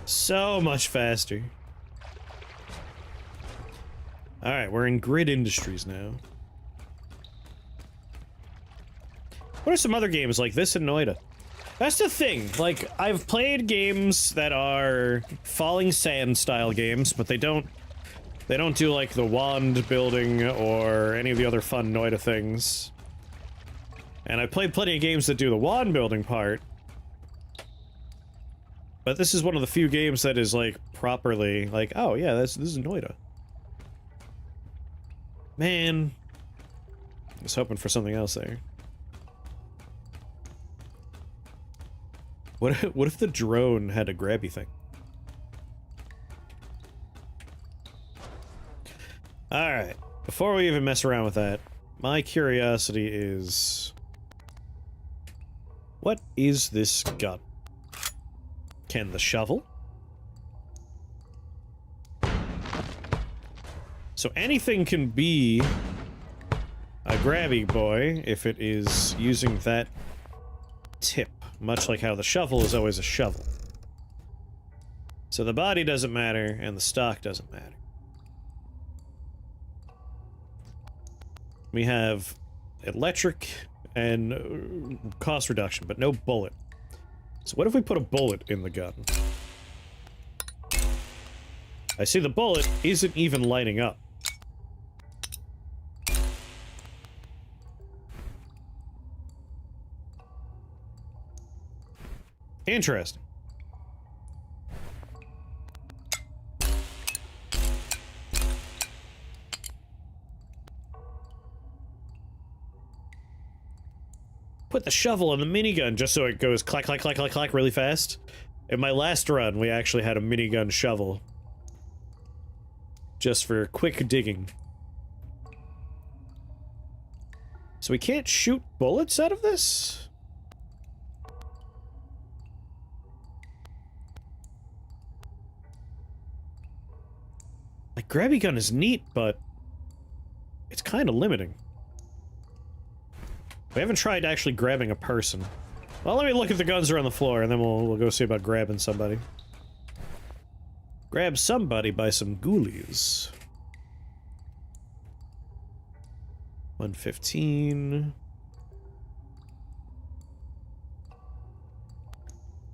So much faster. Alright, we're in Grid Industries now. What are some other games like this in Noida? That's the thing, like, I've played games that are Falling Sand style games, but they don't do like the wand building or any of the other fun Noida things. And I played plenty of games that do the wand building part. But this is one of the few games that is like properly like, oh yeah, this is Noida. Man, I was hoping for something else there. What if the drone had a grabby thing? Alright, before we even mess around with that, my curiosity is... what is this gun? Can the shovel? So anything can be a grabby boy if it is using that tip, much like how the shovel is always a shovel. So the body doesn't matter, and the stock doesn't matter. We have electric and cost reduction, but no bullet. So what if we put a bullet in the gun? I see the bullet isn't even lighting up. Interesting. put the shovel on the minigun just so it goes clack, clack, clack, clack, clack really fast. In my last run, we actually had a minigun shovel. Just for quick digging. So we can't shoot bullets out of this? Like, grabby gun is neat, but it's kind of limiting. We haven't tried actually grabbing a person. Well, let me look at the guns that are on the floor, and then we'll go see about grabbing somebody. Grab somebody by some ghoulies. 115.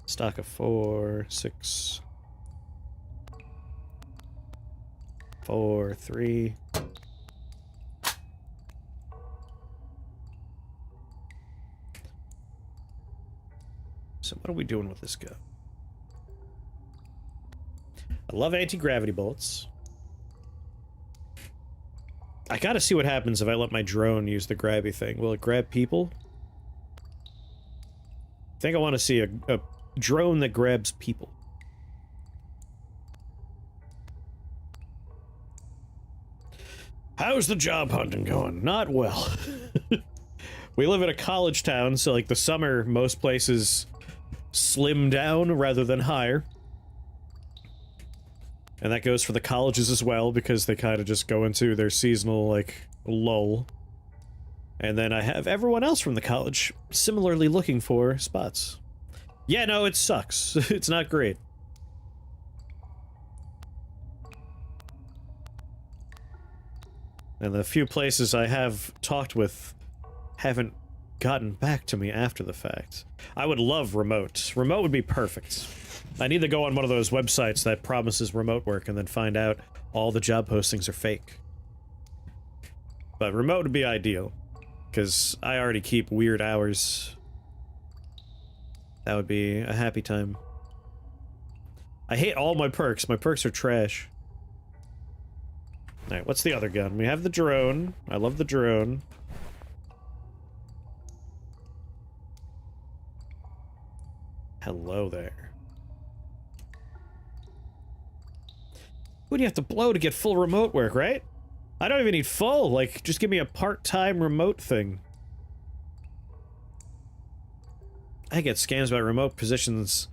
Stock of 4, 6. 4, 3. So what are we doing with this gun? I love anti-gravity bullets. I gotta see what happens if I let my drone use the grabby thing. Will it grab people? I think I want to see a drone that grabs people. How's the job hunting going? Not well. We live in a college town, so like the summer, most places slim down rather than higher. And that goes for the colleges as well, because they kind of just go into their seasonal, like, lull. And then I have everyone else from the college similarly looking for spots. Yeah, no, it sucks. It's not great. And the few places I have talked with haven't gotten back to me after the fact. I would love remote. Remote would be perfect. I need to go on one of those websites that promises remote work and then find out all the job postings are fake. But remote would be ideal, because I already keep weird hours. That would be a happy time. I hate all my perks. My perks are trash. Alright, what's the other gun? We have the drone. I love the drone. Hello there. Who do you have to blow to get full remote work, right? I don't even need full, like, just give me a part-time remote thing. I get scams about remote positions,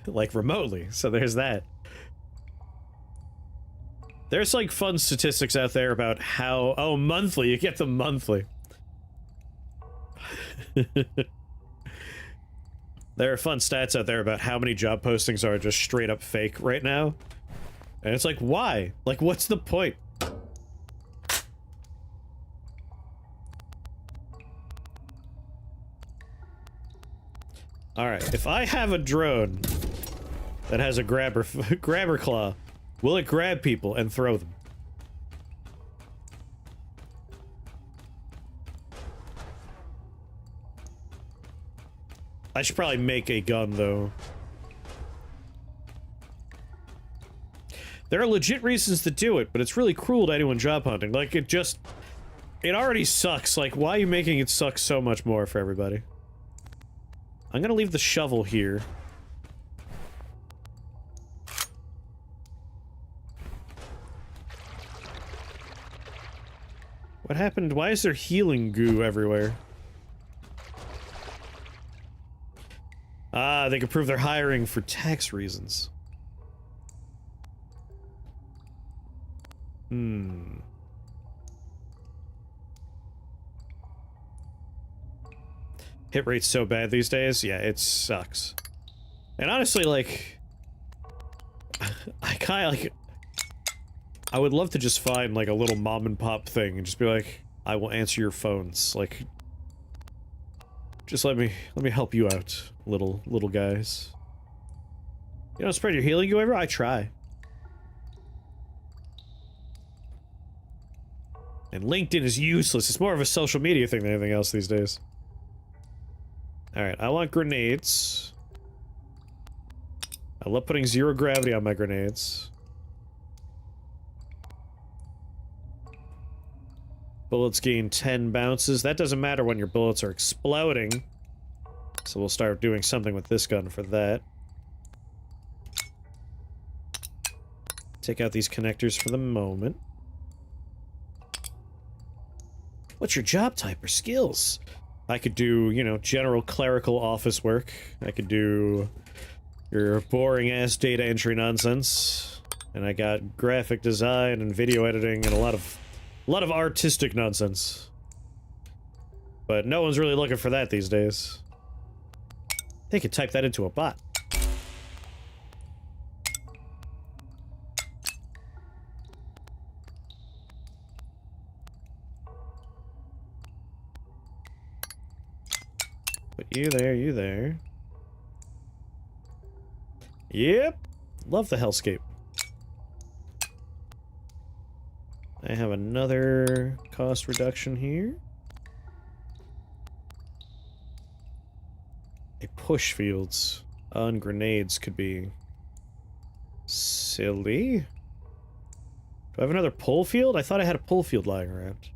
like, remotely, so there's that. There's, like, fun statistics out there about how... Oh, monthly, you get them monthly. There are fun stats out there about how many job postings are just straight up fake right now. And it's like, why? Like, what's the point? Alright, if I have a drone that has a grabber claw, will it grab people and throw them? I should probably make a gun, though. There are legit reasons to do it, but it's really cruel to anyone job hunting. Like, it already sucks. Like, why are you making it suck so much more for everybody? I'm gonna leave the shovel here. What happened? Why is there healing goo everywhere? Ah, they could prove they're hiring for tax reasons. Hit rate's so bad these days. Yeah, it sucks. And honestly, like... I kinda, like... I would love to just find, like, a little mom-and-pop thing and just be like, I will answer your phones. Like... Just let me help you out, little guys. You don't spread your healing goo everywhere? I try. And LinkedIn is useless. It's more of a social media thing than anything else these days. Alright, I want grenades. I love putting zero gravity on my grenades. Bullets gain 10 bounces. That doesn't matter when your bullets are exploding. So we'll start doing something with this gun for that. Take out these connectors for the moment. What's your job type or skills? I could do, you know, general clerical office work. I could do your boring-ass data entry nonsense. And I got graphic design and video editing and a lot of artistic nonsense. But no one's really looking for that these days. They could type that into a bot. Put you there, you there. Yep! Love the hellscape. I have another cost reduction here. A push fields on grenades could be silly. Do I have another pull field? I thought I had a pull field lying around.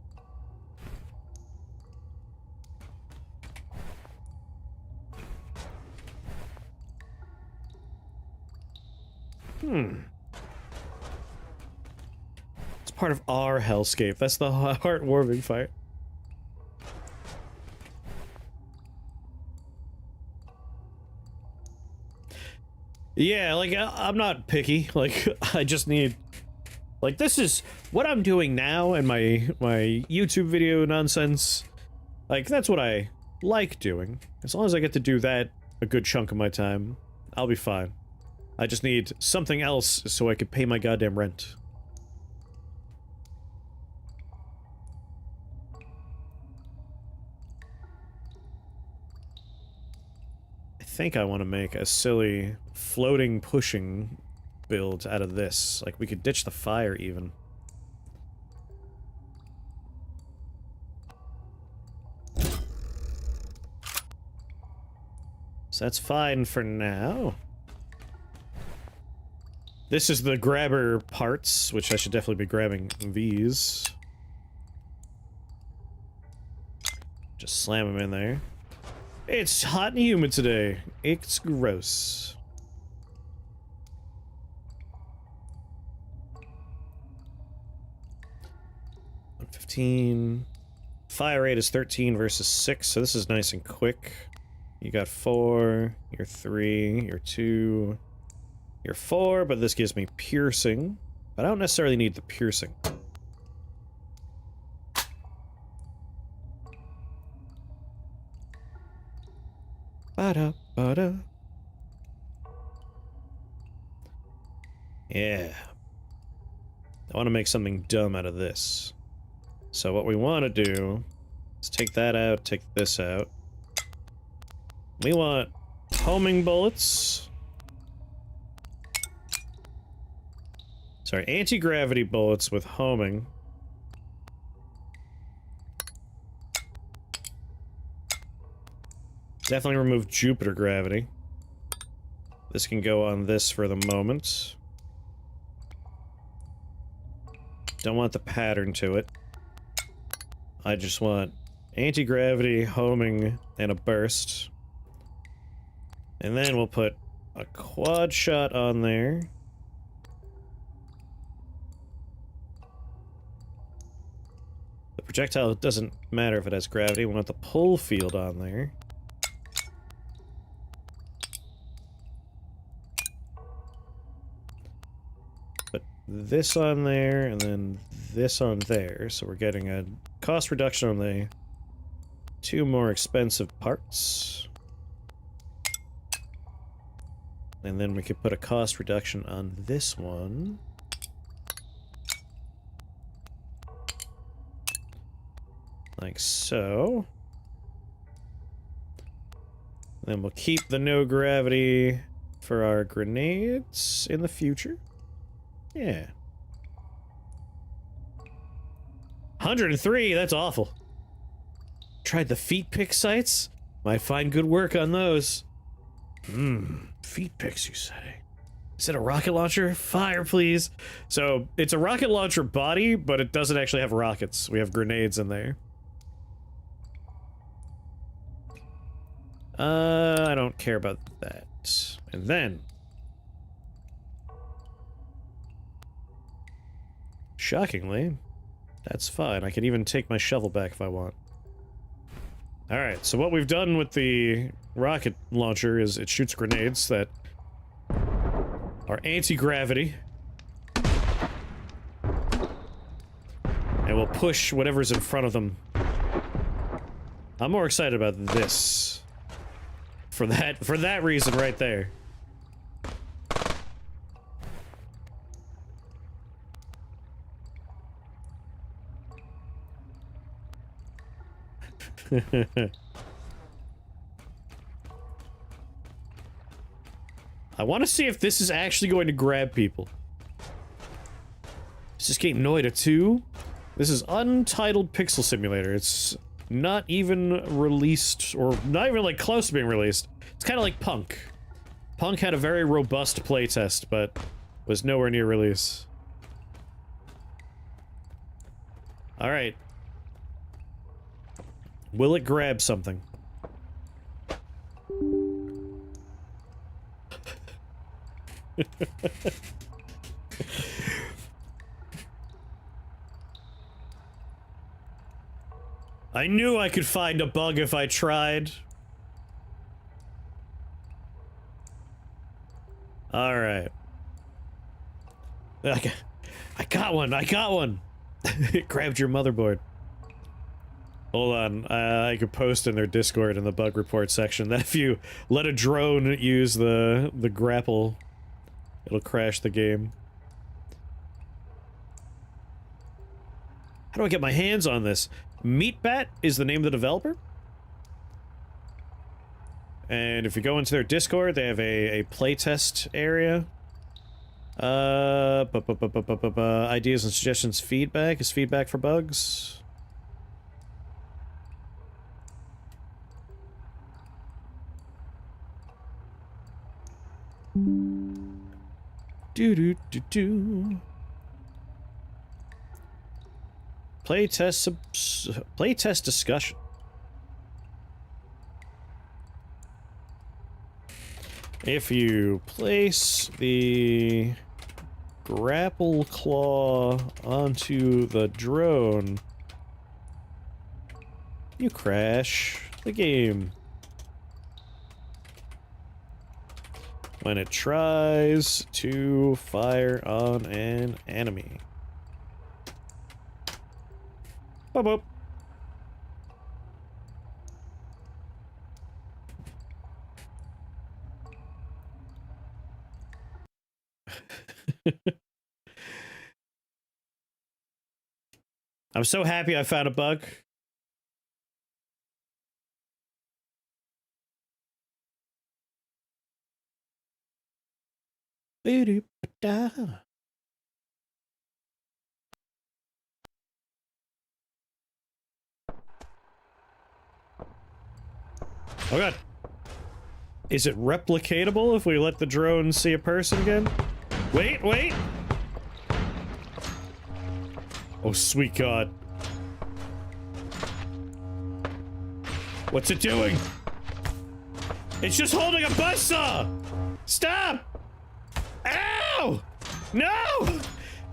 It's part of our hellscape. That's the heartwarming fight. Yeah, like, I'm not picky. Like, I just need... Like, this is what I'm doing now in my YouTube video nonsense. Like, that's what I like doing. As long as I get to do that a good chunk of my time, I'll be fine. I just need something else so I could pay my goddamn rent. I think I want to make a silly floating pushing build out of this. Like, we could ditch the fire even. So that's fine for now. This is the grabber parts, which I should definitely be grabbing these. Just slam them in there. It's hot and humid today. It's gross. $15. Fire rate is 13 versus 6, so this is nice and quick. You got 4, you're 3, you're 2, you're 4, but this gives me piercing. But I don't necessarily need the piercing. Ba-da, ba-da. Yeah. I want to make something dumb out of this. So what we want to do is take that out, take this out. We want homing bullets. Sorry, anti-gravity bullets with homing. Definitely remove Jupiter gravity. This can go on this for the moment. Don't want the pattern to it. I just want anti-gravity, homing, and a burst. And then we'll put a quad shot on there. The projectile doesn't matter if it has gravity. We want the pull field on there. Put this on there, and then this on there. So we're getting a cost reduction on the 2 more expensive parts. And then we could put a cost reduction on this one. Like so. Then we'll keep the no gravity for our grenades in the future. Yeah. 103, that's awful. Tried the feet pick sites? Might find good work on those. Feet picks, you say? Is it a rocket launcher? Fire, please. So, it's a rocket launcher body, but it doesn't actually have rockets. We have grenades in there. I don't care about that. And then... shockingly, that's fine. I can even take my shovel back if I want. Alright, so what we've done with the rocket launcher is it shoots grenades that are anti-gravity. And will push whatever's in front of them. I'm more excited about this. For that reason right there. I want to see if this is actually going to grab people. Is this game Noida 2? This is Untitled Pixel Simulator. It's not even released, or not even like close to being released. It's kind of like Punk. Punk had a very robust playtest, but was nowhere near release. Alright. Will it grab something? I knew I could find a bug if I tried. Alright. I got one! I got one! It grabbed your motherboard. Hold on, I could post in their Discord in the bug report section that if you let a drone use the grapple, it'll crash the game. How do I get my hands on this? Meatbat is the name of the developer. And if you go into their Discord, they have a playtest area. Ideas and suggestions, feedback. Is feedback for bugs? Do. Playtest discussion. If you place the grapple claw onto the drone, you crash the game. When it tries to fire on an enemy. Boop boop. I'm so happy I found a bug. Oh god. Is it replicatable if we let the drone see a person again? Wait, wait! Oh, sweet god. What's it doing? It's just holding a buzzsaw! Stop! Ow! No!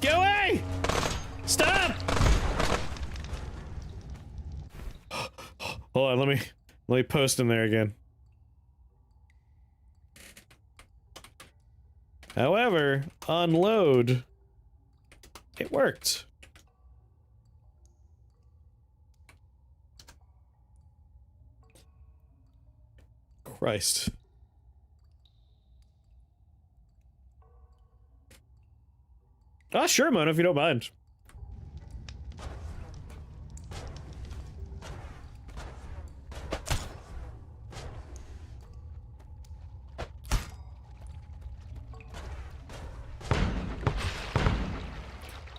Get away! Stop! Hold on, let me post in there again. However, on load, it worked. Christ. Ah, sure, Mona, if you don't mind.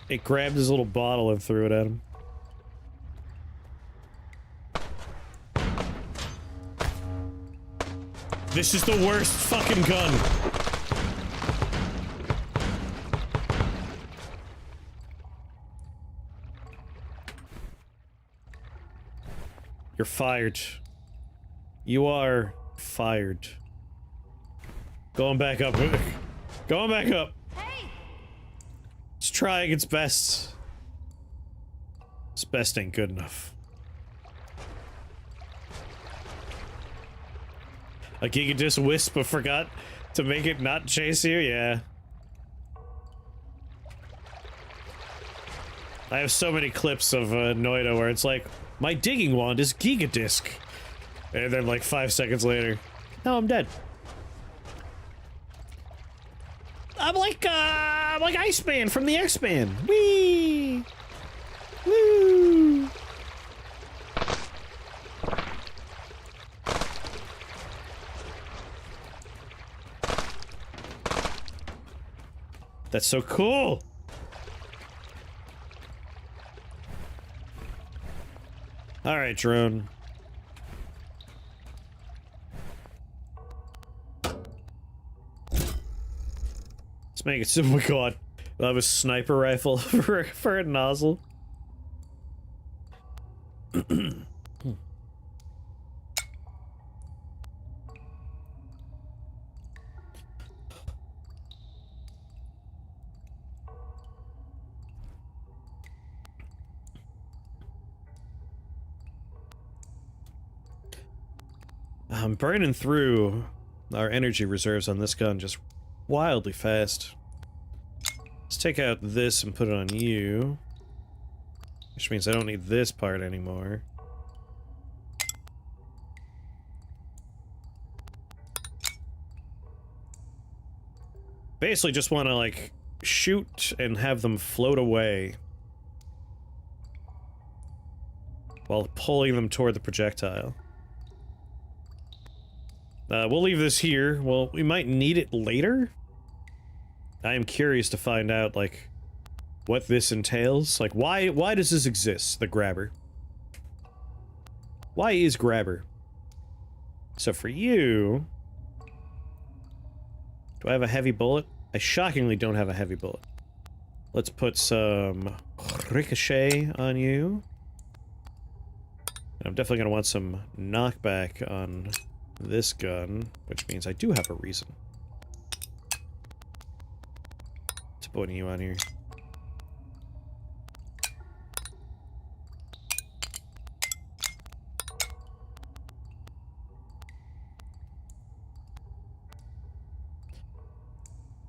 It grabbed his little bottle and threw it at him. This is the worst fucking gun. You're fired. You are fired. Going back up. Going back up. Hey! It's trying its best. Its best ain't good enough. A Gigadisc Wisp but forgot to make it not chase you? Yeah. I have so many clips of Noida where it's like, my digging wand is Gigadisc. And then like 5 seconds later, no, I'm dead. I'm like Iceman from the X-Men. Whee! Woo! That's so cool! Alright, drone. Let's make it so- oh my god. I'll have a sniper rifle for a nozzle. I'm burning through our energy reserves on this gun just wildly fast. Let's take out this and put it on you. Which means I don't need this part anymore. Basically just want to, like, shoot and have them float away while pulling them toward the projectile. We'll leave this here. Well, we might need it later. I am curious to find out, like, what this entails. Like, why does this exist, the grabber? Why is grabber? So for you... Do I have a heavy bullet? I shockingly don't have a heavy bullet. Let's put some ricochet on you. And I'm definitely gonna want some knockback on this gun, which means I do have a reason to put you on here.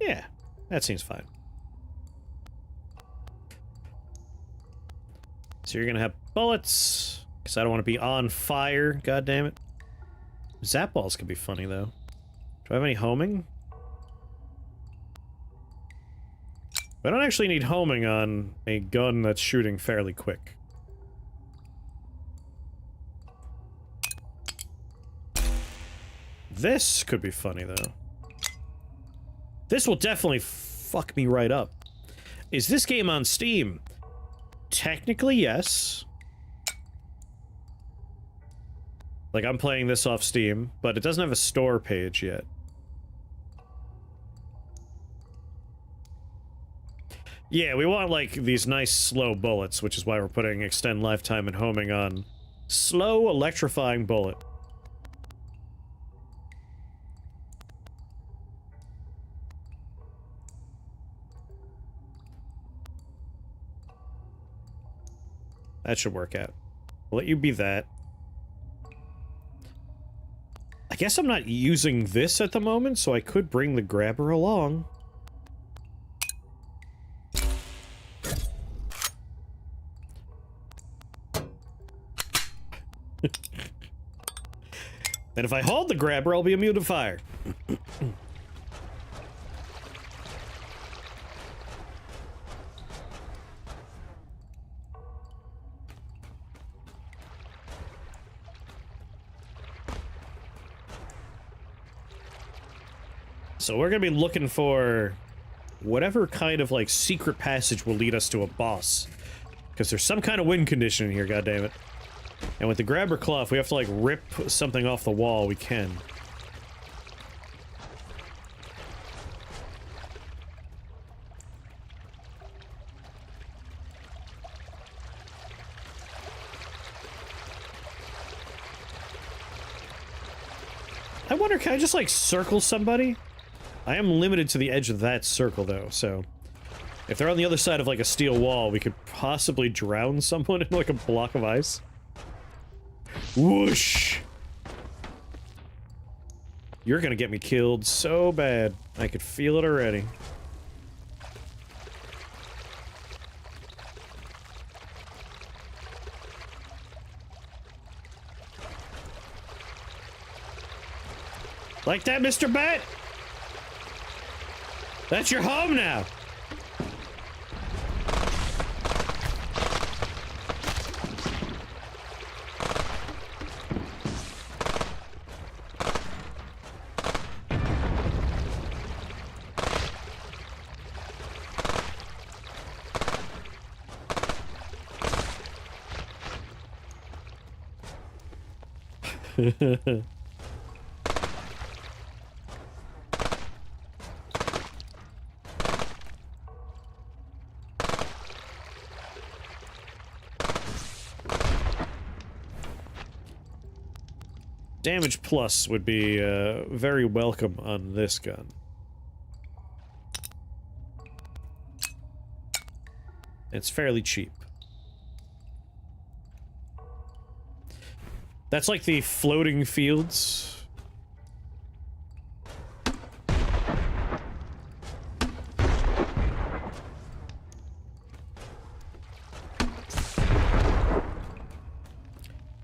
Yeah, that seems fine. So you're gonna have bullets, because I don't want to be on fire, god damn it. Zap balls could be funny, though. Do I have any homing? I don't actually need homing on a gun that's shooting fairly quick. This could be funny, though. This will definitely fuck me right up. Is this game on Steam? Technically, yes. Like, I'm playing this off Steam, but it doesn't have a store page yet. Yeah, we want, like, these nice slow bullets, which is why we're putting extend lifetime and homing on. Slow, electrifying bullet. That should work out. I'll let you be that. I guess I'm not using this at the moment, so I could bring the grabber along. And if I hold the grabber, I'll be immune to fire. So we're gonna be looking for whatever kind of, like, secret passage will lead us to a boss. Because there's some kind of win condition in here, goddammit. And with the grabber claw, if we have to, like, rip something off the wall, we can. I wonder, can I just, like, circle somebody? I am limited to the edge of that circle, though, so... If they're on the other side of, like, a steel wall, we could possibly drown someone in, like, a block of ice. Whoosh! You're gonna get me killed so bad. I could feel it already. Like that, Mr. Bat? That's your home now. Damage plus would be very welcome on this gun. It's fairly cheap. That's like the floating fields.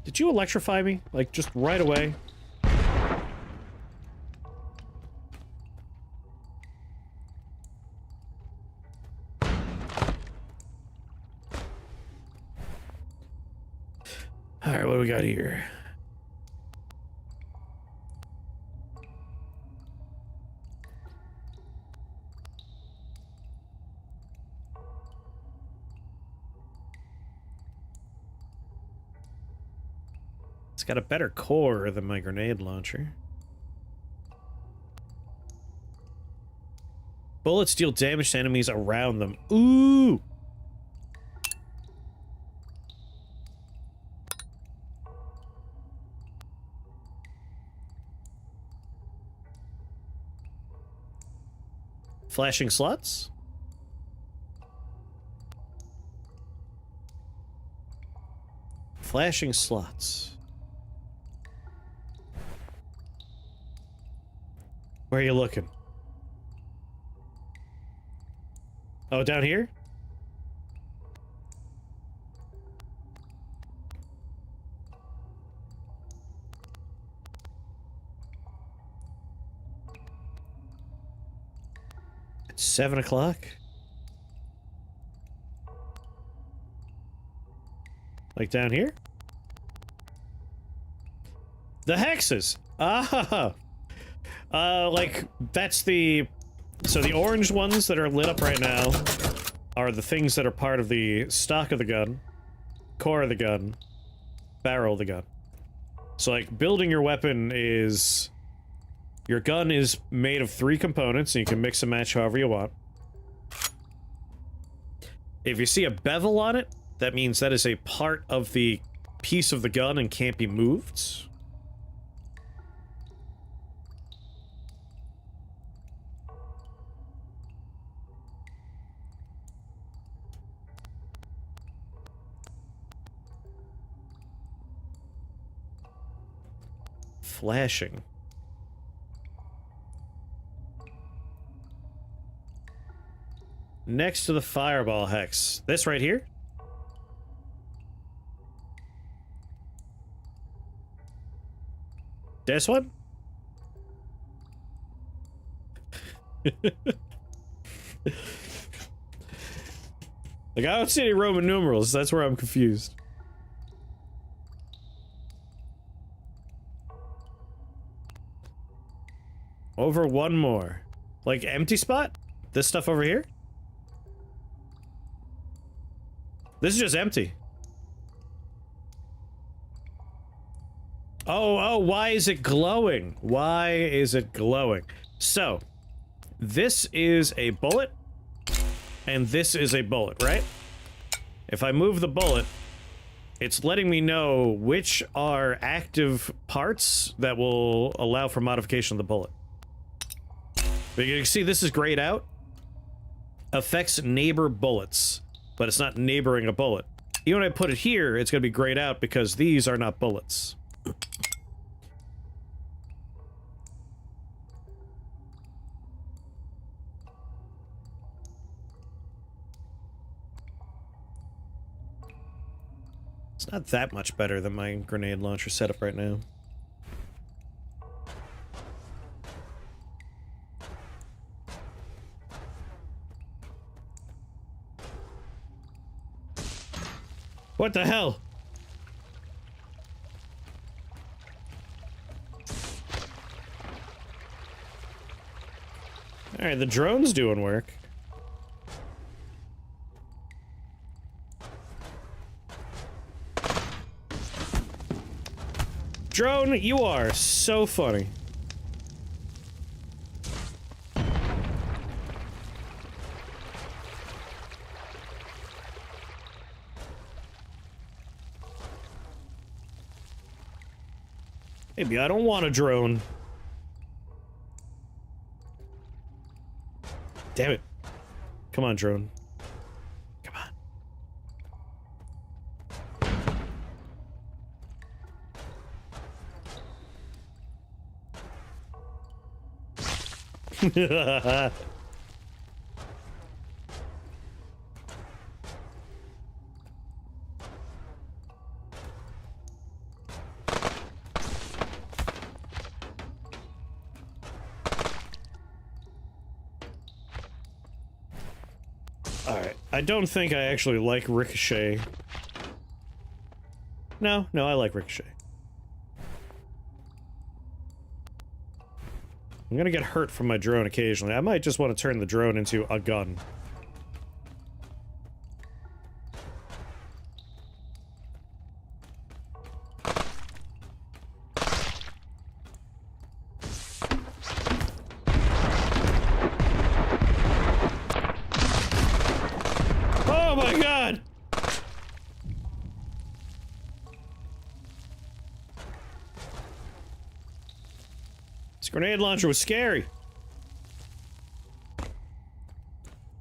Did you electrify me? Like, just right away? Alright, what do we got here? It's got a better core than my grenade launcher. Bullets deal damage to enemies around them. Ooh! Flashing slots? Flashing slots. Where are you looking? Oh, down here? It's 7 o'clock? Like down here? The hexes! Ah! Like, that's the... So the orange ones that are lit up right now are the things that are part of the stock of the gun, core of the gun, barrel of the gun. So, like, building your weapon is... Your gun is made of 3 components, and you can mix and match however you want. If you see a bevel on it, that means that is a part of the piece of the gun and can't be moved. Flashing. Next to the fireball hex. This right here? This one? Like, I don't see any Roman numerals, that's where I'm confused. Over one more. Like, empty spot? This stuff over here? This is just empty. Oh, why is it glowing? Why is it glowing? So, this is a bullet, and this is a bullet, right? If I move the bullet, It's letting me know which are active parts that will allow for modification of the bullet. But you can see this is grayed out. Affects neighbor bullets, but it's not neighboring a bullet. Even when I put it here, it's going to be grayed out because these are not bullets. It's not that much better than my grenade launcher setup right now. What the hell? Alright, the drone's doing work. Drone, you are so funny. Maybe I don't want a drone. Damn it. Come on, drone. Come on. Alright, I don't think I actually like Ricochet. No, I like Ricochet. I'm gonna get hurt from my drone occasionally. I might just want to turn the drone into a gun. Oh my god! This grenade launcher was scary.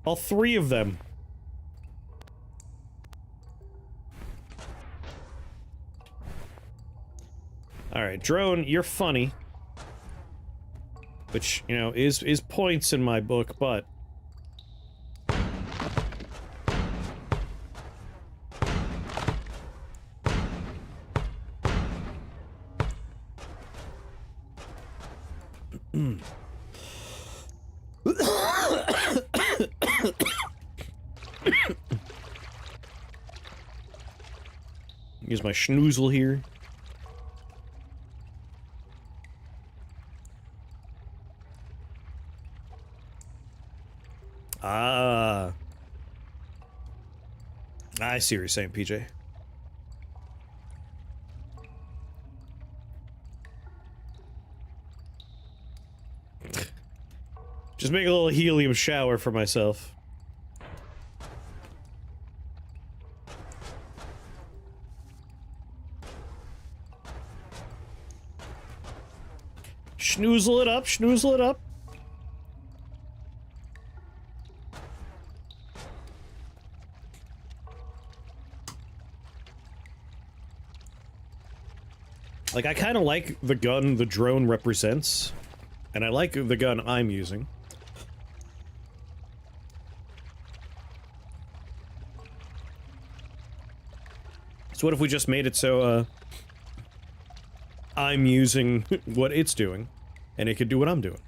All three of them. Alright, drone, you're funny. Which, you know, is points in my book, but... Use my schnoozle here. Ah. I see what you're saying, PJ. Just make a little helium shower for myself. Schnoozle it up, schnoozle it up. Like, I kind of like the gun the drone represents, and I like the gun I'm using. So what if we just made it so, I'm using what it's doing, and it could do what I'm doing.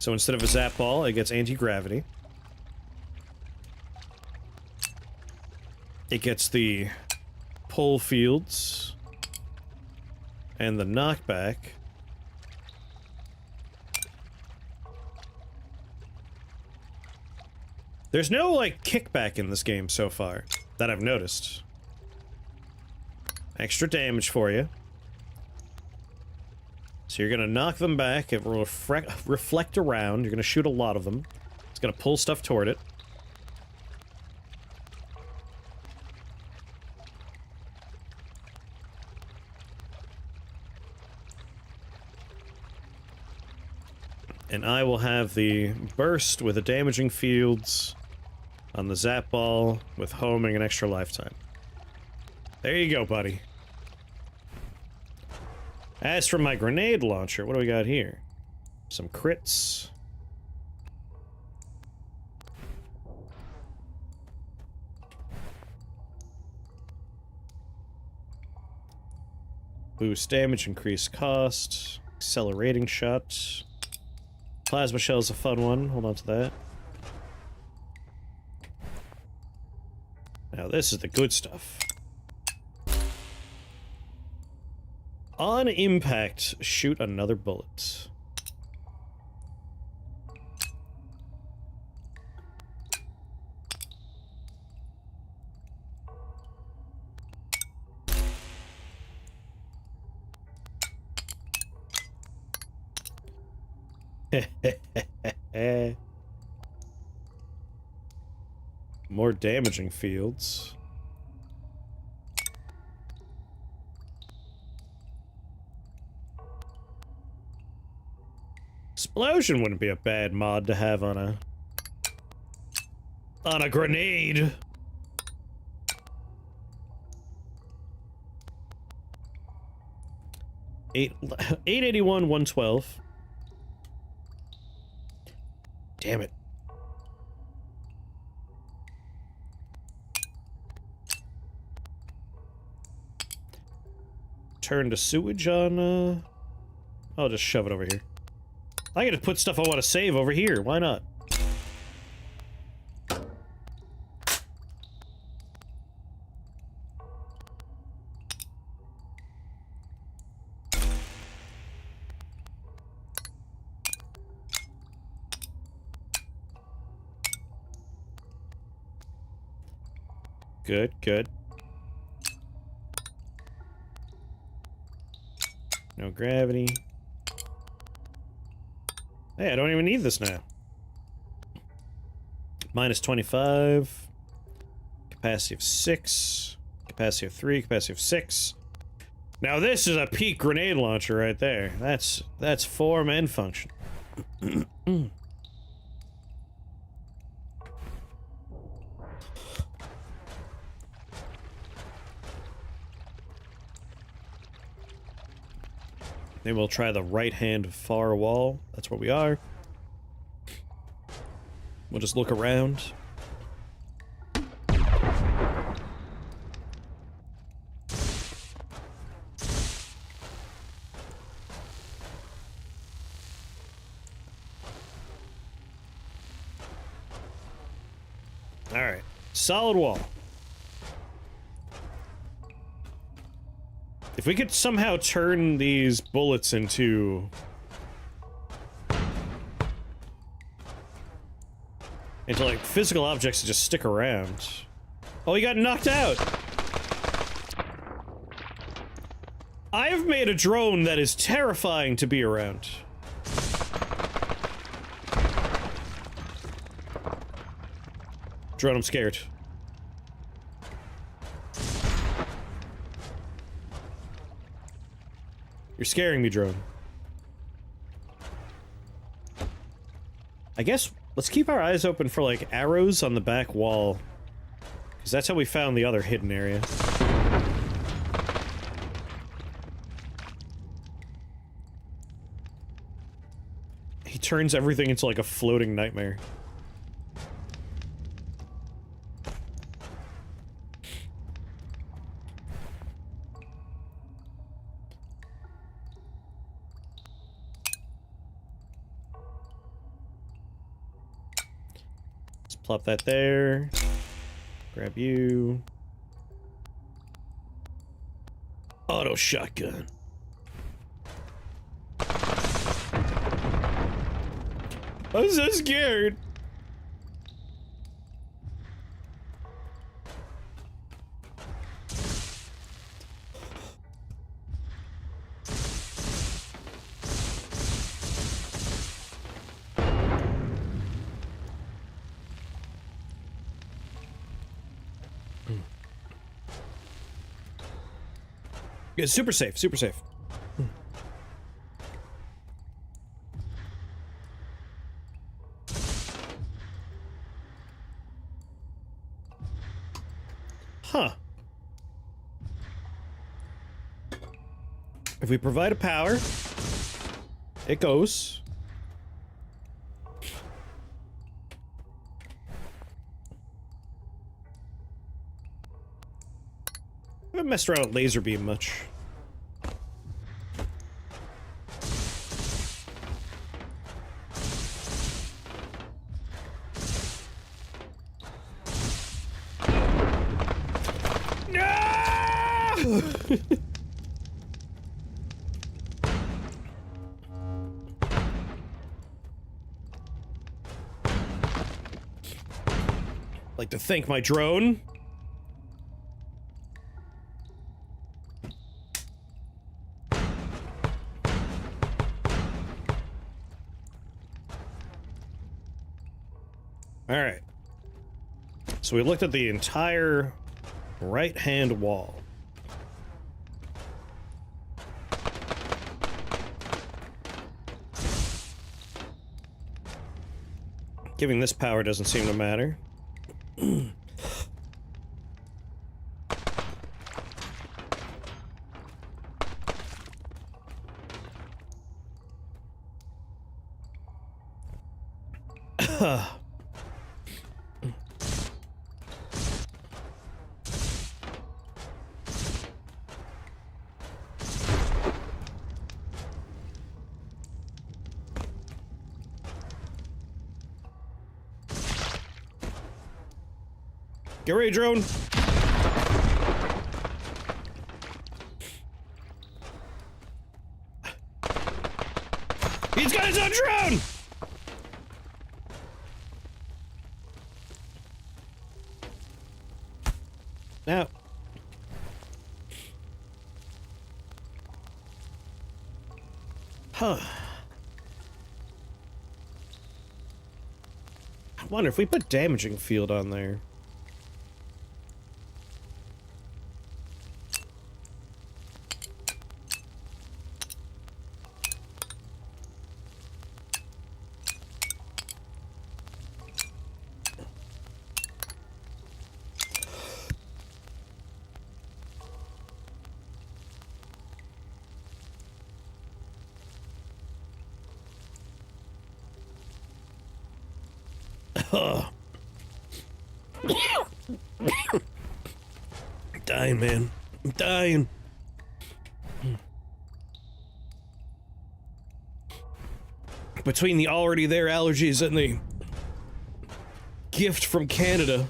So instead of a zap ball, it gets anti-gravity. It gets the pull fields and the knockback. There's no, like, kickback in this game so far, that I've noticed. Extra damage for you. So you're gonna knock them back, it will reflect around, you're gonna shoot a lot of them. It's gonna pull stuff toward it. And I will have the burst with the damaging fields on the zap ball with homing an extra lifetime. There you go, buddy. As for my grenade launcher, what do we got here? Some crits. Boost damage, increase cost, accelerating shot. Plasma shell's a fun one, hold on to that. Now this is the good stuff. On impact, shoot another bullet. More damaging fields. Explosion wouldn't be a bad mod to have on a grenade. Eight 881, 112. Damn it. Turn to sewage on, I'll just shove it over here. I gotta put stuff I want to save over here, why not? Good, good. No gravity. Hey, I don't even need this now. Minus 25. Capacity of 6. Capacity of 3. Capacity of 6. Now this is a peak grenade launcher right there. That's form and function. Maybe we'll try the right-hand far wall. That's where we are. We'll just look around. Alright. Solid wall. If we could somehow turn these bullets into like physical objects to just stick around. Oh, he got knocked out. I have made a drone that is terrifying to be around. Drone, I'm scared. You're scaring me, drone. I guess let's keep our eyes open for, like, arrows on the back wall. Because that's how we found the other hidden area. He turns everything into, like, a floating nightmare. Plop that there. Grab you. Auto shotgun. I'm so scared. Yeah, super safe, super safe. If we provide a power, it goes. I haven't messed around with laser beam much. No! Like to thank my drone. All right. So we looked at the entire right-hand wall. Giving this power doesn't seem to matter. Get ready, drone. He's got his own drone! Now. Huh. I wonder if we put damaging field on there. I'm dying, man. I'm dying. Between the already there allergies and the gift from Canada.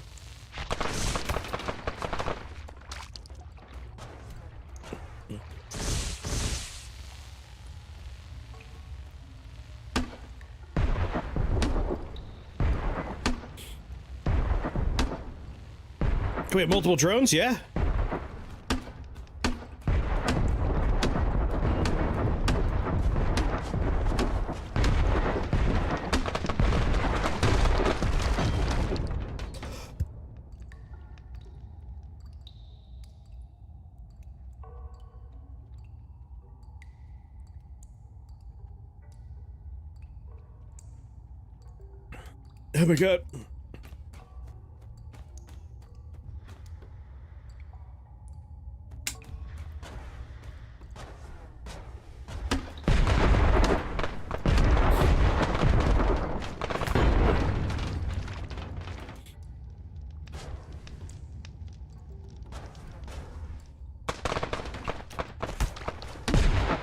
Can we have multiple drones? Yeah. Oh my god.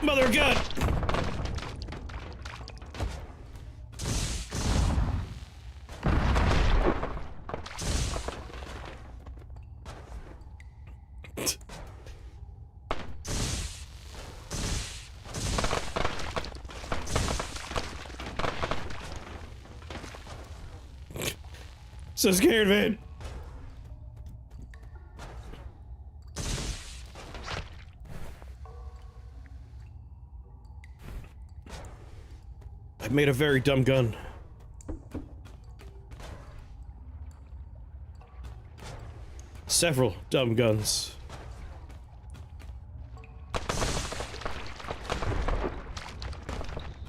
Mother of God! So scared, man. I made a very dumb gun. Several dumb guns.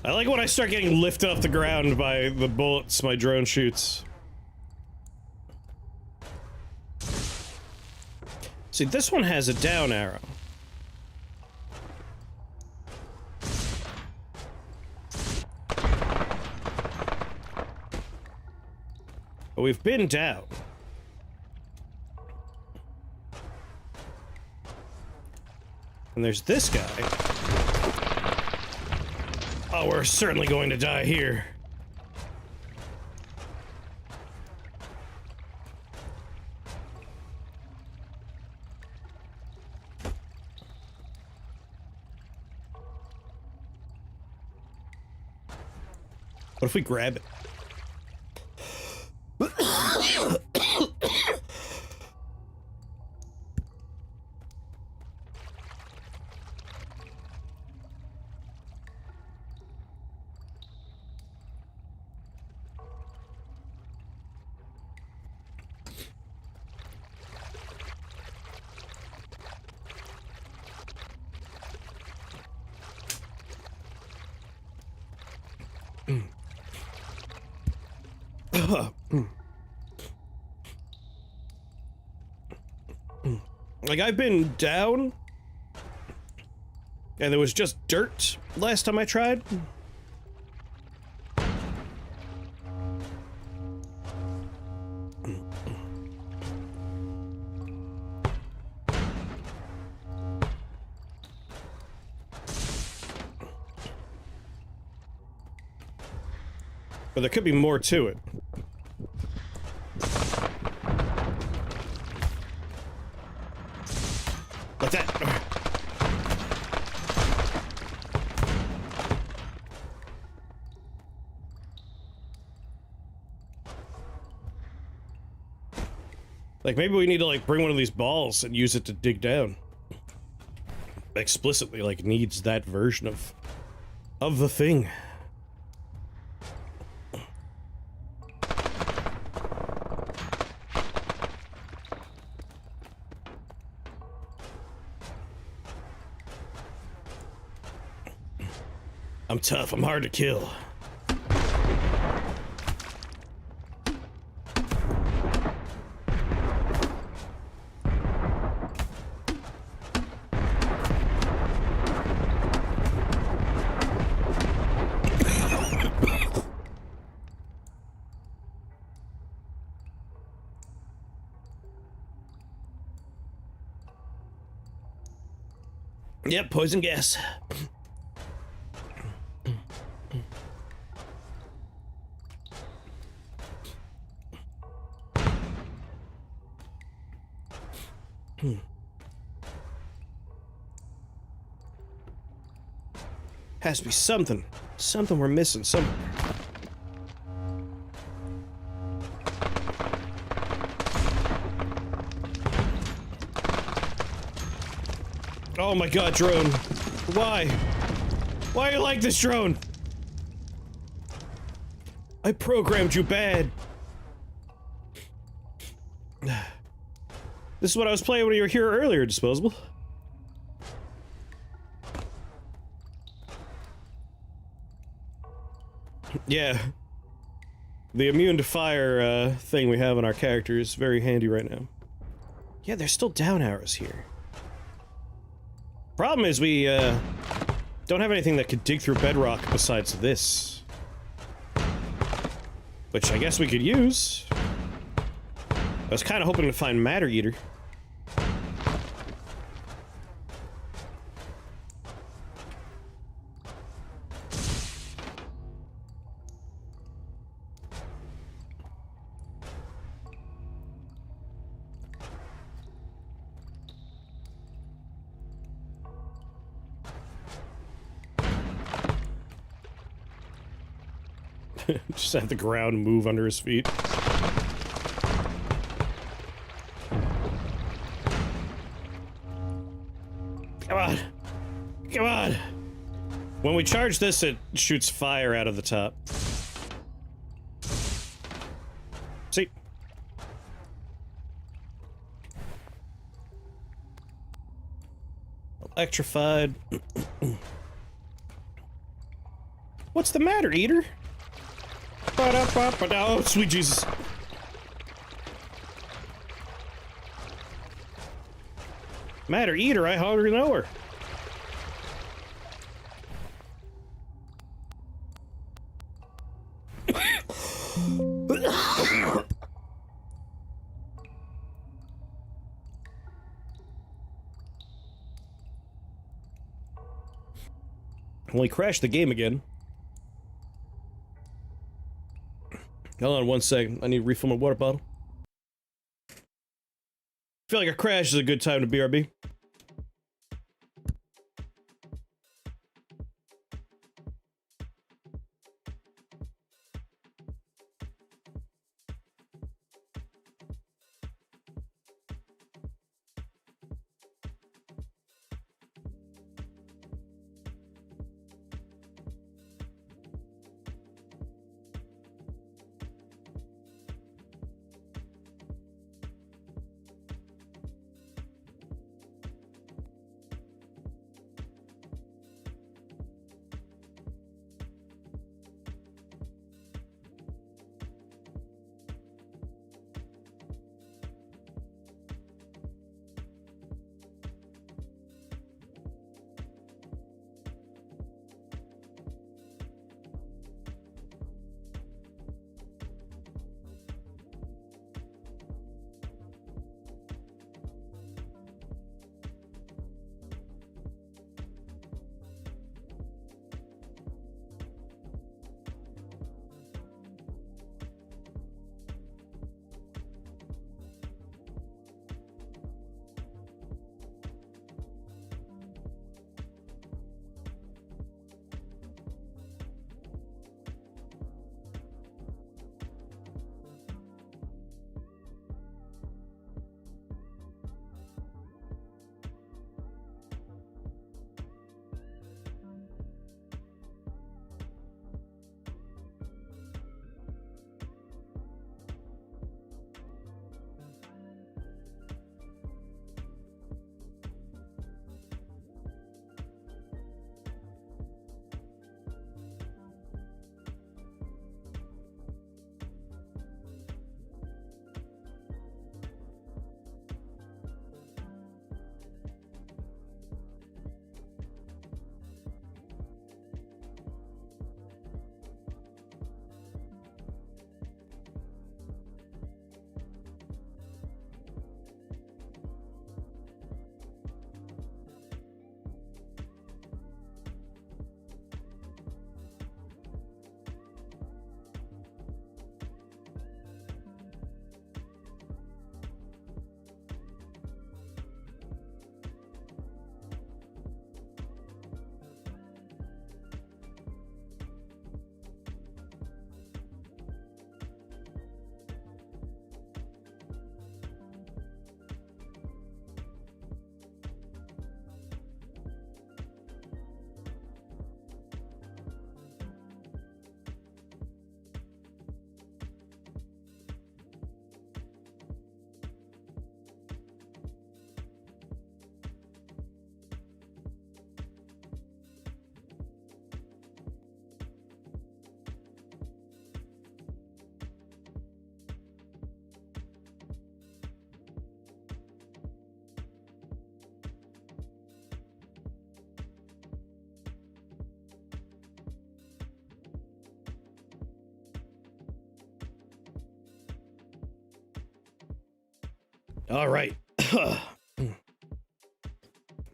I like when I start getting lifted off the ground by the bullets my drone shoots. See, this one has a down arrow. But we've been down. And there's this guy. Oh, we're certainly going to die here. What if we grab it? Like, I've been down, and there was just dirt last time I tried. But there could be more to it. Like that. Like, maybe we need to, like, bring one of these balls and use it to dig down. Explicitly, like, needs that version of the thing. I'm tough, I'm hard to kill. Yep, poison gas. Has to be something. Something we're missing somewhere. Oh my god, drone. Why? Why are you like this, drone? I programmed you bad. This is what I was playing when you were here earlier, Disposable. Yeah. The immune to fire thing we have on our character is very handy right now. Yeah, there's still down arrows here. Problem is we don't have anything that could dig through bedrock besides this. Which I guess we could use. I was kind of hoping to find Matter Eater. Just have the ground move under his feet. Come on. Come on. When we charge this, it shoots fire out of the top. See? Electrified. What's the matter, Eater? Oh, sweet Jesus. Matter Eater, I hardly know her. Well, he crashed the game again. Hold on one second. I need to refill my water bottle. Feel like a crash is a good time to BRB. All right. I'm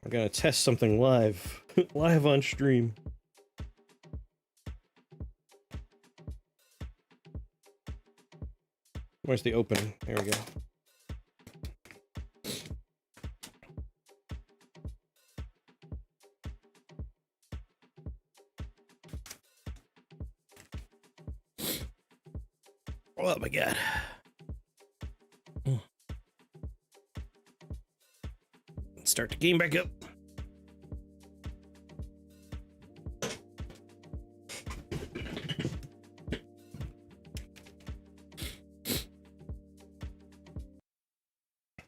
gonna test something live. Live on stream. Where's the opening? There we go. Oh my god. Start the game back up.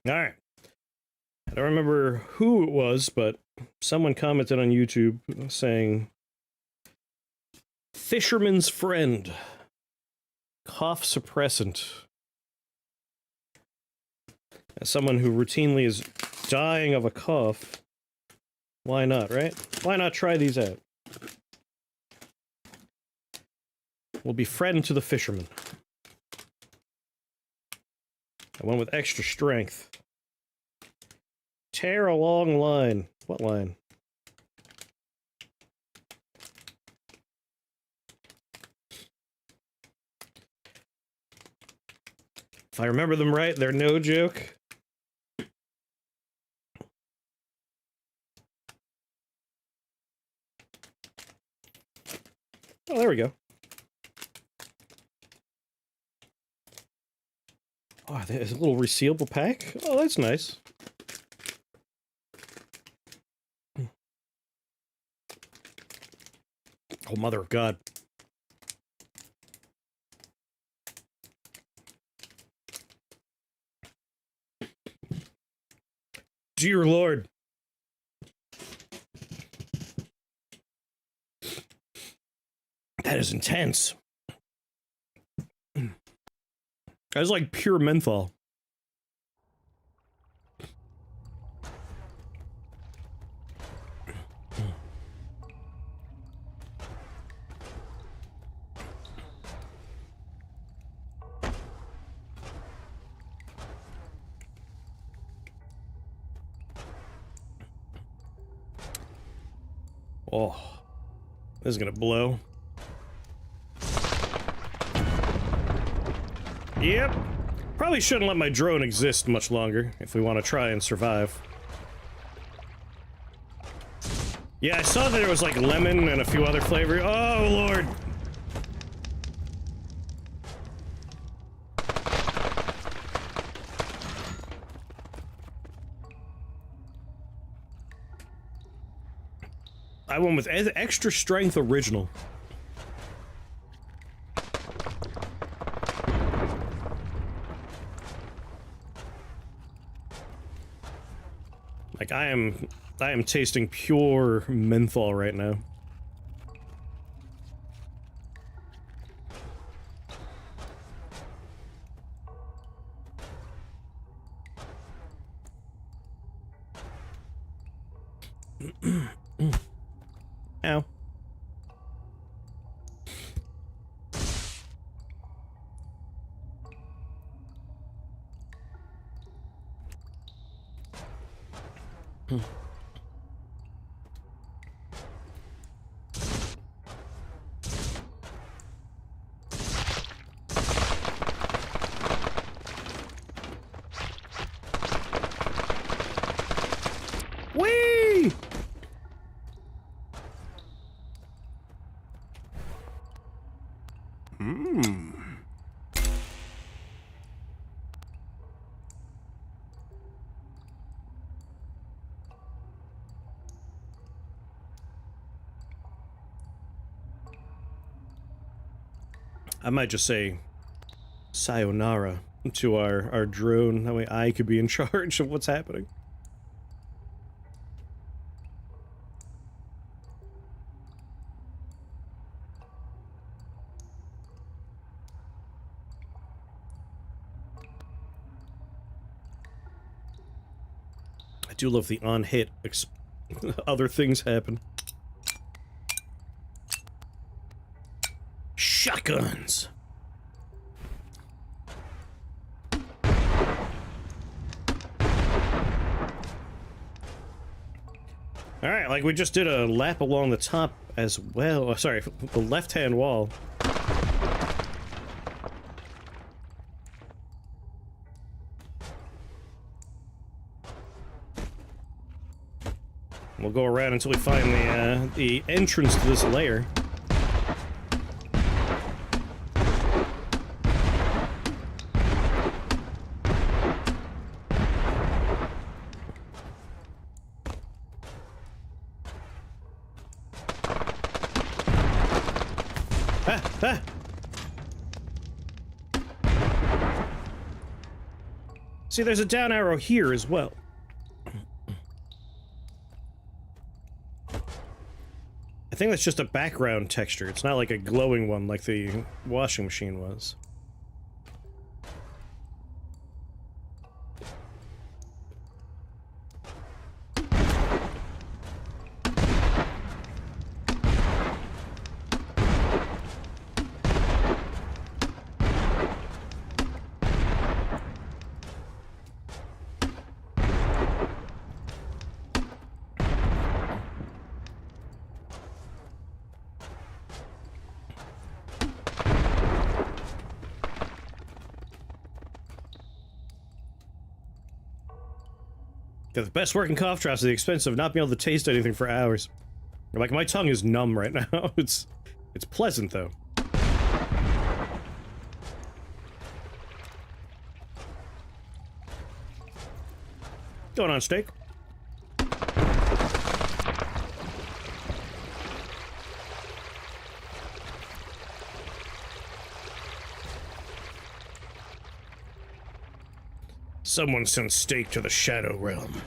All right. I don't remember who it was, but someone commented on YouTube saying, "Fisherman's friend, cough suppressant." As someone who routinely is dying of a cough, why not, right? Why not try these out? We'll be friend to the fisherman. The one with extra strength. Tear a long line. What line? If I remember them right, they're no joke. Oh, there we go. Oh, there's a little resealable pack. Oh, that's nice. Oh, mother of God. Dear Lord. That is intense. That's like pure menthol. Oh, this is gonna blow. Yep. Probably shouldn't let my drone exist much longer if we want to try and survive. Yeah, I saw that there was like lemon and a few other flavors. Oh, Lord. I went with extra strength original. Like I am tasting pure menthol right now. Ow. Whee! I might just say sayonara to our drone. That way I could be in charge of what's happening. I do love the on-hit other things happen. Shotguns! Alright, like we just did a lap along the top as well. Oh, sorry, the left-hand wall. We'll go around until we find the entrance to this layer. Ah! See, there's a down arrow here as well. I think that's just a background texture. It's not like a glowing one like the washing machine was. Got the best working cough drops at the expense of not being able to taste anything for hours. Like, my tongue is numb right now. It's pleasant, though. Going on, steak. Someone sent steak to the Shadow Realm.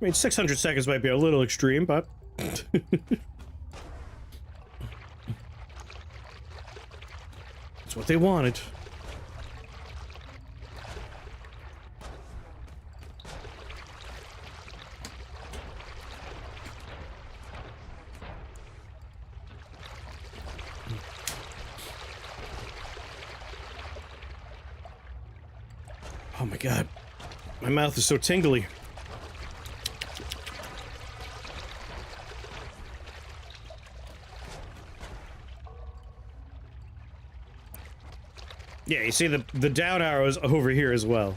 I mean, 600 seconds might be a little extreme, but... It's what they wanted. Oh my god. My mouth is so tingly. Yeah, you see the down arrows over here as well.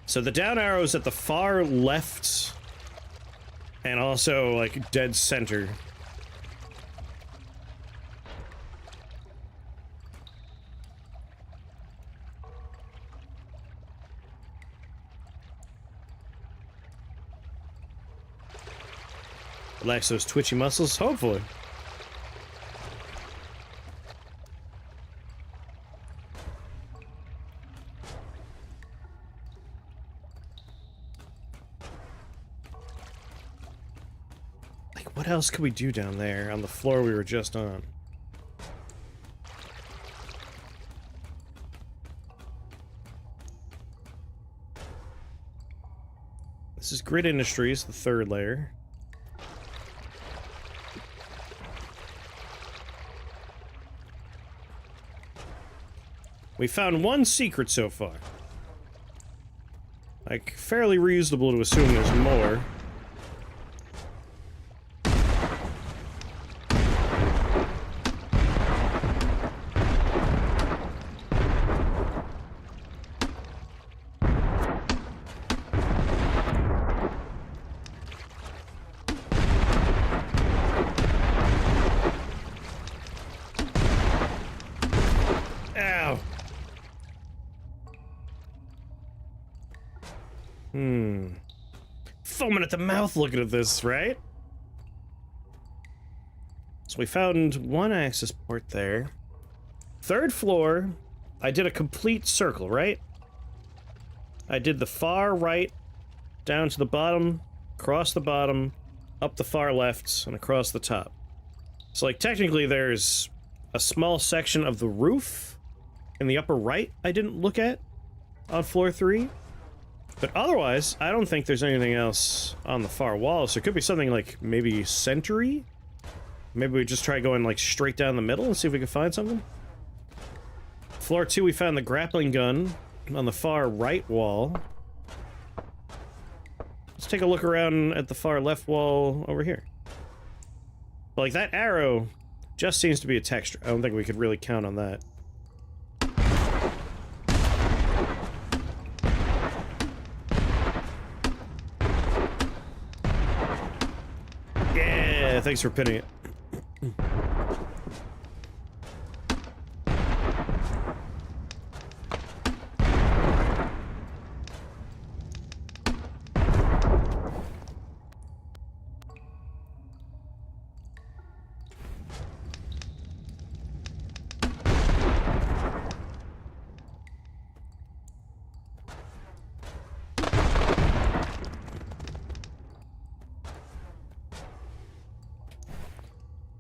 So the down arrows at the far left and also like dead center. Relax those twitchy muscles, hopefully. What else could we do down there on the floor we were just on? This is Grid Industries, the third layer. We found one secret so far. Like, fairly reasonable to assume there's more. Foaming at the mouth looking at this, right? So we found one access port there. Third floor, I did a complete circle, right? I did the far right, down to the bottom, across the bottom, up the far left, and across the top. So, like, technically there's a small section of the roof in the upper right I didn't look at on floor 3. But otherwise, I don't think there's anything else on the far wall, so it could be something like, maybe Sentry? Maybe we just try going, like, straight down the middle and see if we can find something? Floor 2, we found the grappling gun on the far right wall. Let's take a look around at the far left wall over here. But, like, that arrow just seems to be a texture. I don't think we could really count on that. Yeah, thanks for pinning it.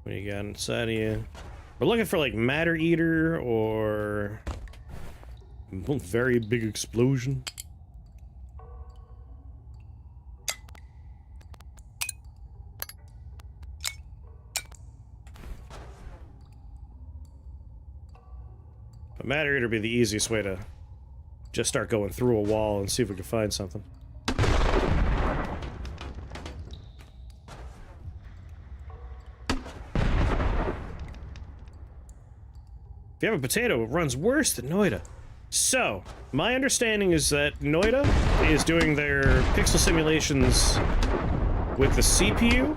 What do you got inside of you? We're looking for, like, Matter Eater or... very big explosion. A Matter Eater would be the easiest way to just start going through a wall and see if we can find something. If you have a potato, it runs worse than Noida. So, my understanding is that Noida is doing their pixel simulations with the CPU,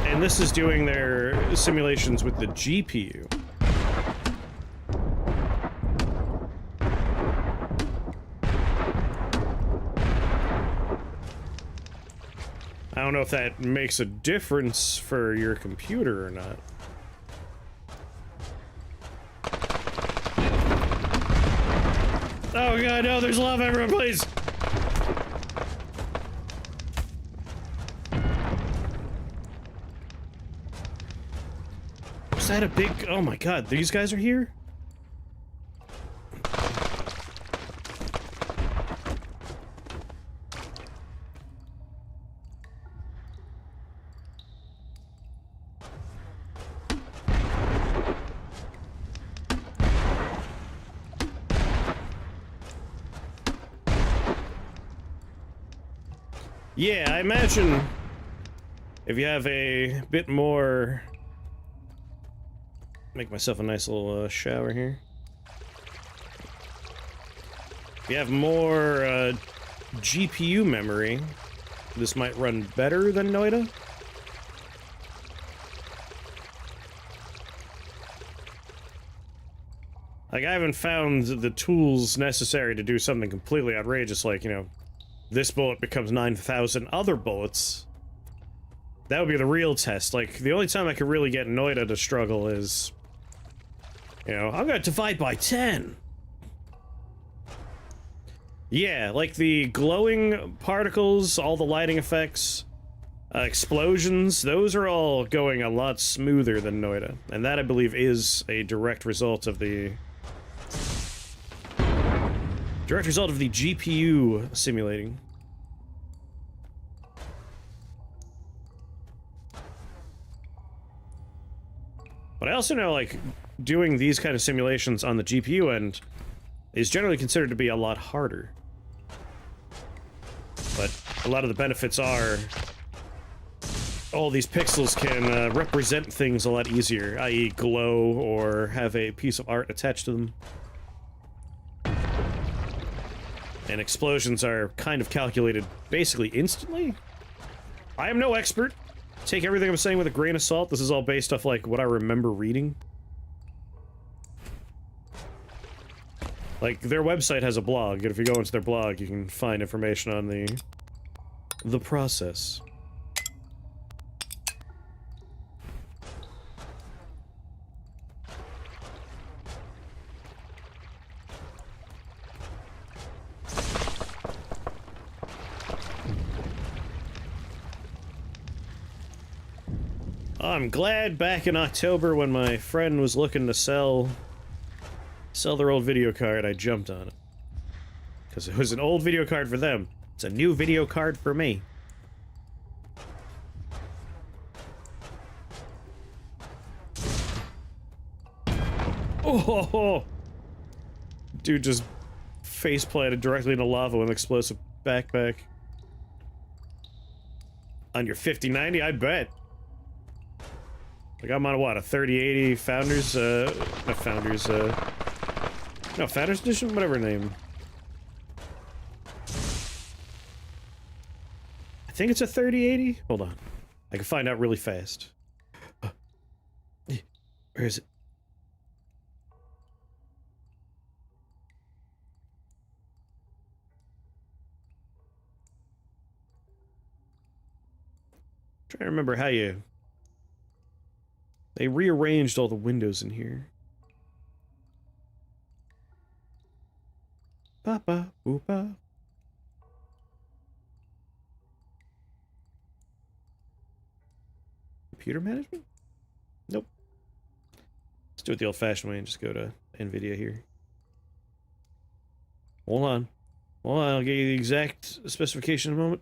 and this is doing their simulations with the GPU. I don't know if that makes a difference for your computer or not. Oh god, no, there's lava everywhere, please! Was that a big... Oh my god, these guys are here? Yeah, I imagine if you have a bit more... Make myself a nice little shower here. If you have more GPU memory, this might run better than Noida. Like, I haven't found the tools necessary to do something completely outrageous, like, you know, this bullet becomes 9,000 other bullets. That would be the real test. Like, the only time I could really get Noida to struggle is... You know, I'm gonna divide by 10! Yeah, like the glowing particles, all the lighting effects, explosions, those are all going a lot smoother than Noida. And that, I believe, is a direct result of the... Direct result of the GPU simulating. But I also know, like, doing these kind of simulations on the GPU end is generally considered to be a lot harder. But a lot of the benefits are all these pixels can represent things a lot easier, i.e. glow or have a piece of art attached to them. And explosions are kind of calculated basically instantly. I am no expert. Take everything I'm saying with a grain of salt. This is all based off, like, what I remember reading. Like, their website has a blog, and if you go into their blog, you can find information on the process. I'm glad back in October when my friend was looking to sell their old video card, I jumped on it. Because it was an old video card for them. It's a new video card for me. Oh! Dude just face planted directly into lava with an explosive backpack. On your 5090, I bet. Like, I'm on, what, a 3080 Founders, not Founders, no, Founders Edition? Whatever name. I think it's a 3080? Hold on. I can find out really fast. Where is it? I'm trying to remember how you... They rearranged all the windows in here. Papa, oopa. Computer management? Nope. Let's do it the old-fashioned way and just go to NVIDIA here. Hold on. Hold on, I'll get you the exact specification in a moment.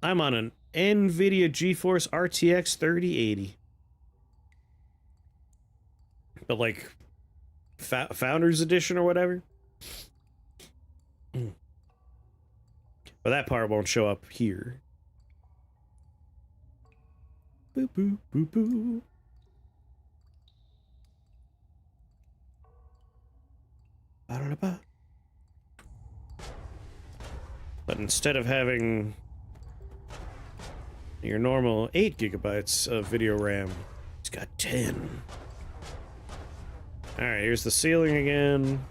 I'm on an NVIDIA GeForce RTX 3080. But, like, Founders Edition or whatever. But that part won't show up here. Boo boo boo boo. Ba-da-da-ba. But instead of having your normal 8 gigabytes of video RAM, it's got 10. Alright, here's the ceiling again.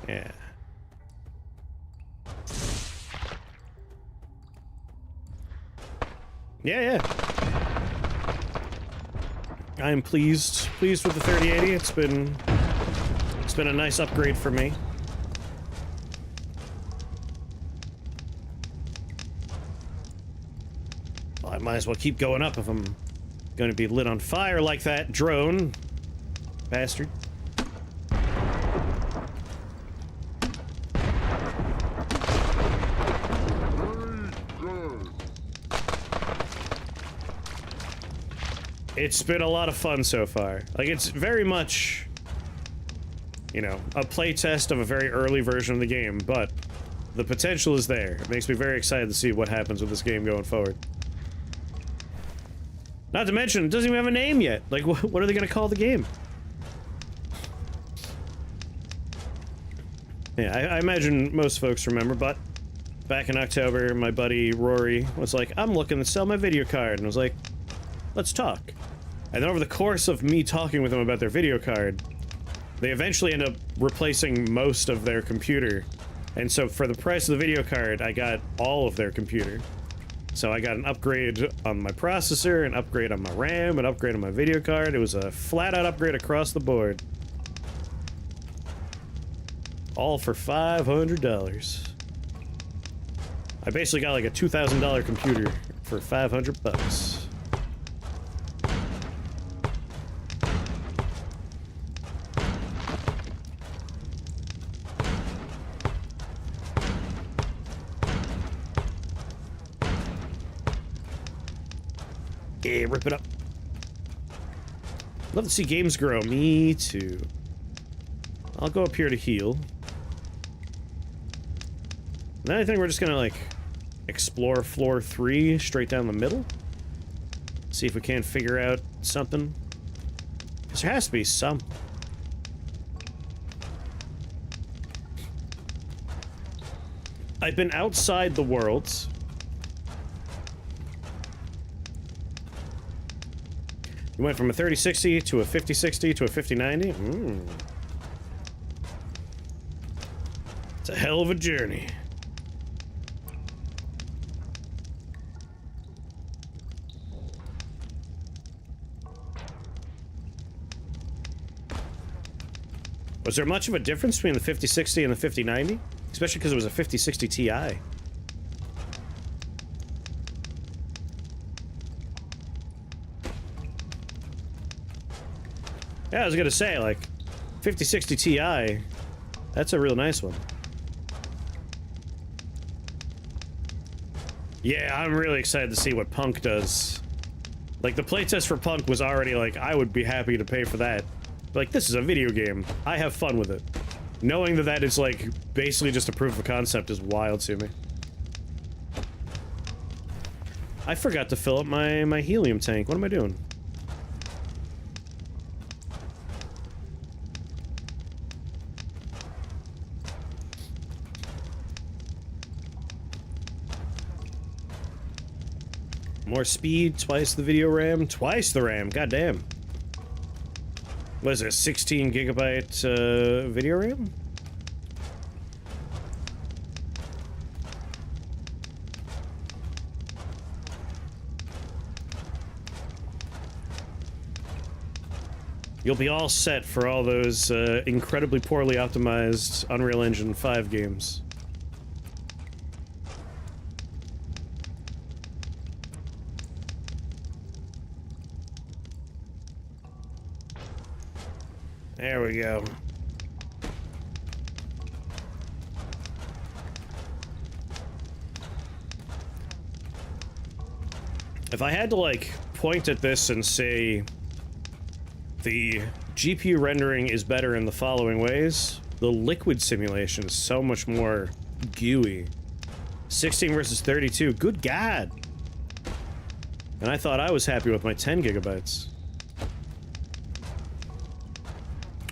Yeah. Yeah. I'm pleased with the 3080. It's been a nice upgrade for me. Well, I might as well keep going up if I'm going to be lit on fire like that drone bastard. It's been a lot of fun so far. Like, it's very much, you know, a playtest of a very early version of the game, but the potential is there. It makes me very excited to see what happens with this game going forward. Not to mention, it doesn't even have a name yet. Like, what are they gonna call the game? Yeah, I imagine most folks remember, but back in October, my buddy Rory was like, I'm looking to sell my video card, and I was like, let's talk. And then over the course of me talking with them about their video card, they eventually end up replacing most of their computer. And so for the price of the video card, I got all of their computer. So I got an upgrade on my processor, an upgrade on my RAM, an upgrade on my video card. It was a flat-out upgrade across the board. All for $500. I basically got like a $2,000 computer for $500. Yeah, rip it up. Love to see games grow. Me too. I'll go up here to heal. Then I think we're just gonna, like, explore floor 3 straight down the middle. See if we can't figure out something. Because there has to be some. I've been outside the worlds. You went from a 3060 to a 5060 to a 5090? It's a hell of a journey. Was there much of a difference between the 5060 and the 5090? Especially because it was a 5060 Ti. Yeah, I was gonna say, like, 5060 Ti, that's a real nice one. Yeah, I'm really excited to see what Punk does. Like, the playtest for Punk was already like, I would be happy to pay for that. Like, this is a video game. I have fun with it. Knowing that that is, like, basically just a proof of concept is wild to me. I forgot to fill up my helium tank. What am I doing? More speed, twice the video RAM, twice the RAM, goddamn. What is it, 16 gigabyte video RAM? You'll be all set for all those incredibly poorly optimized Unreal Engine 5 games. There we go. If I had to, like, point at this and say the GPU rendering is better in the following ways, the liquid simulation is so much more gooey. 16 versus 32, good God. And I thought I was happy with my 10 gigabytes.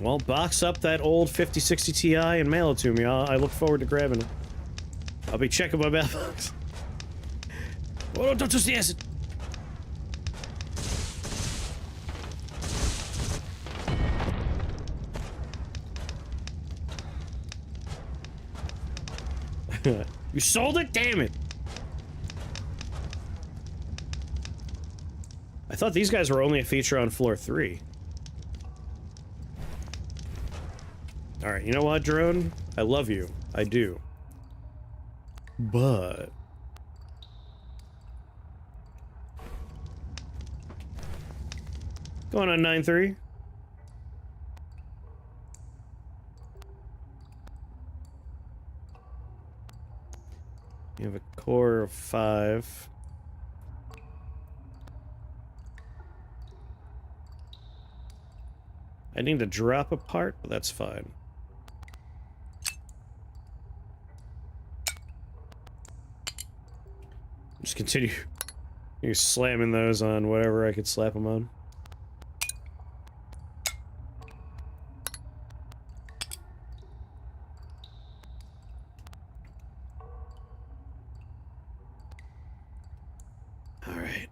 Well, box up that old 5060 Ti and mail it to me. I look forward to grabbing it. I'll be checking my mailbox. Oh, don't touch the acid! You sold it? Damn it! I thought these guys were only a feature on floor 3. Alright, you know what, drone? I love you. I do. But... going on 9-3. You have a core of 5. I need to drop a part, but that's fine. Just continue slamming those on whatever I could slap them on. Alright.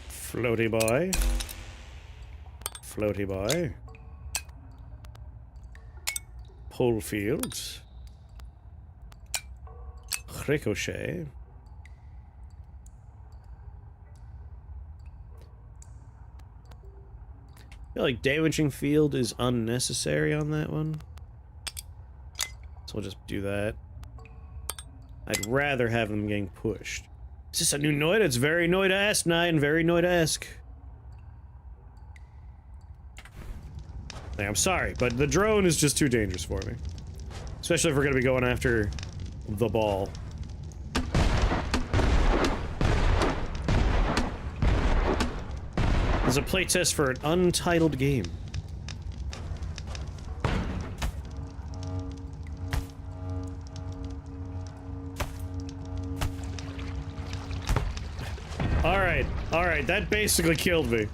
Floaty boy. Floaty boy. Pole fields. Ricochet. I feel like damaging field is unnecessary on that one. So we'll just do that. I'd rather have them getting pushed. Is this a new Noid? It's very Noid-esque, Nine. Very Noid-esque. Like, I'm sorry, but the drone is just too dangerous for me. Especially if we're gonna be going after the ball. There's a playtest for an Untitled game. Alright, that basically killed me.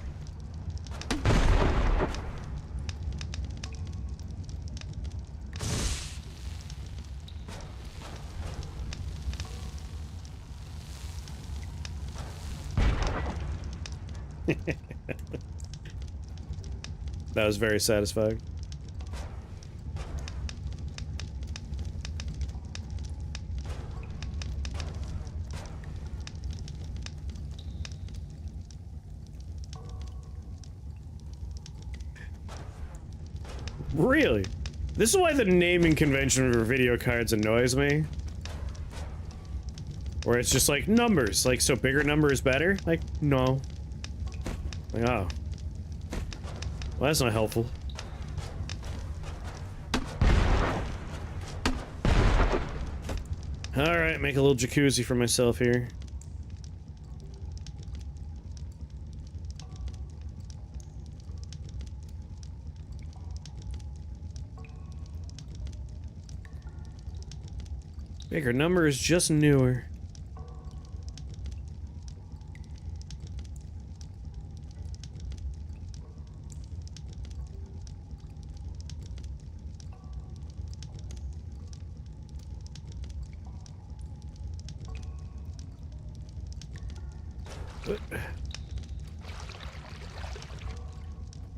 That was very satisfying. Really? This is why the naming convention for video cards annoys me. Where it's just like numbers, like, so bigger number is better? Like, no. Like, oh. Well, that's not helpful. Alright, make a little jacuzzi for myself here. Bigger number is just newer.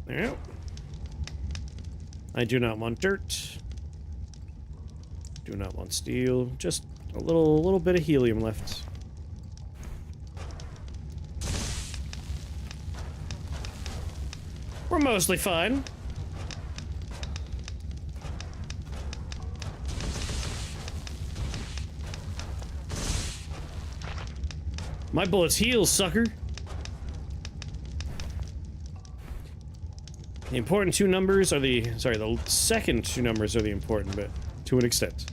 There. I do not want dirt. Do not want steel. Just a little bit of helium left. We're mostly fine. My bullets heal, sucker. The important two numbers are the... sorry, the second two numbers are the important bit, to an extent.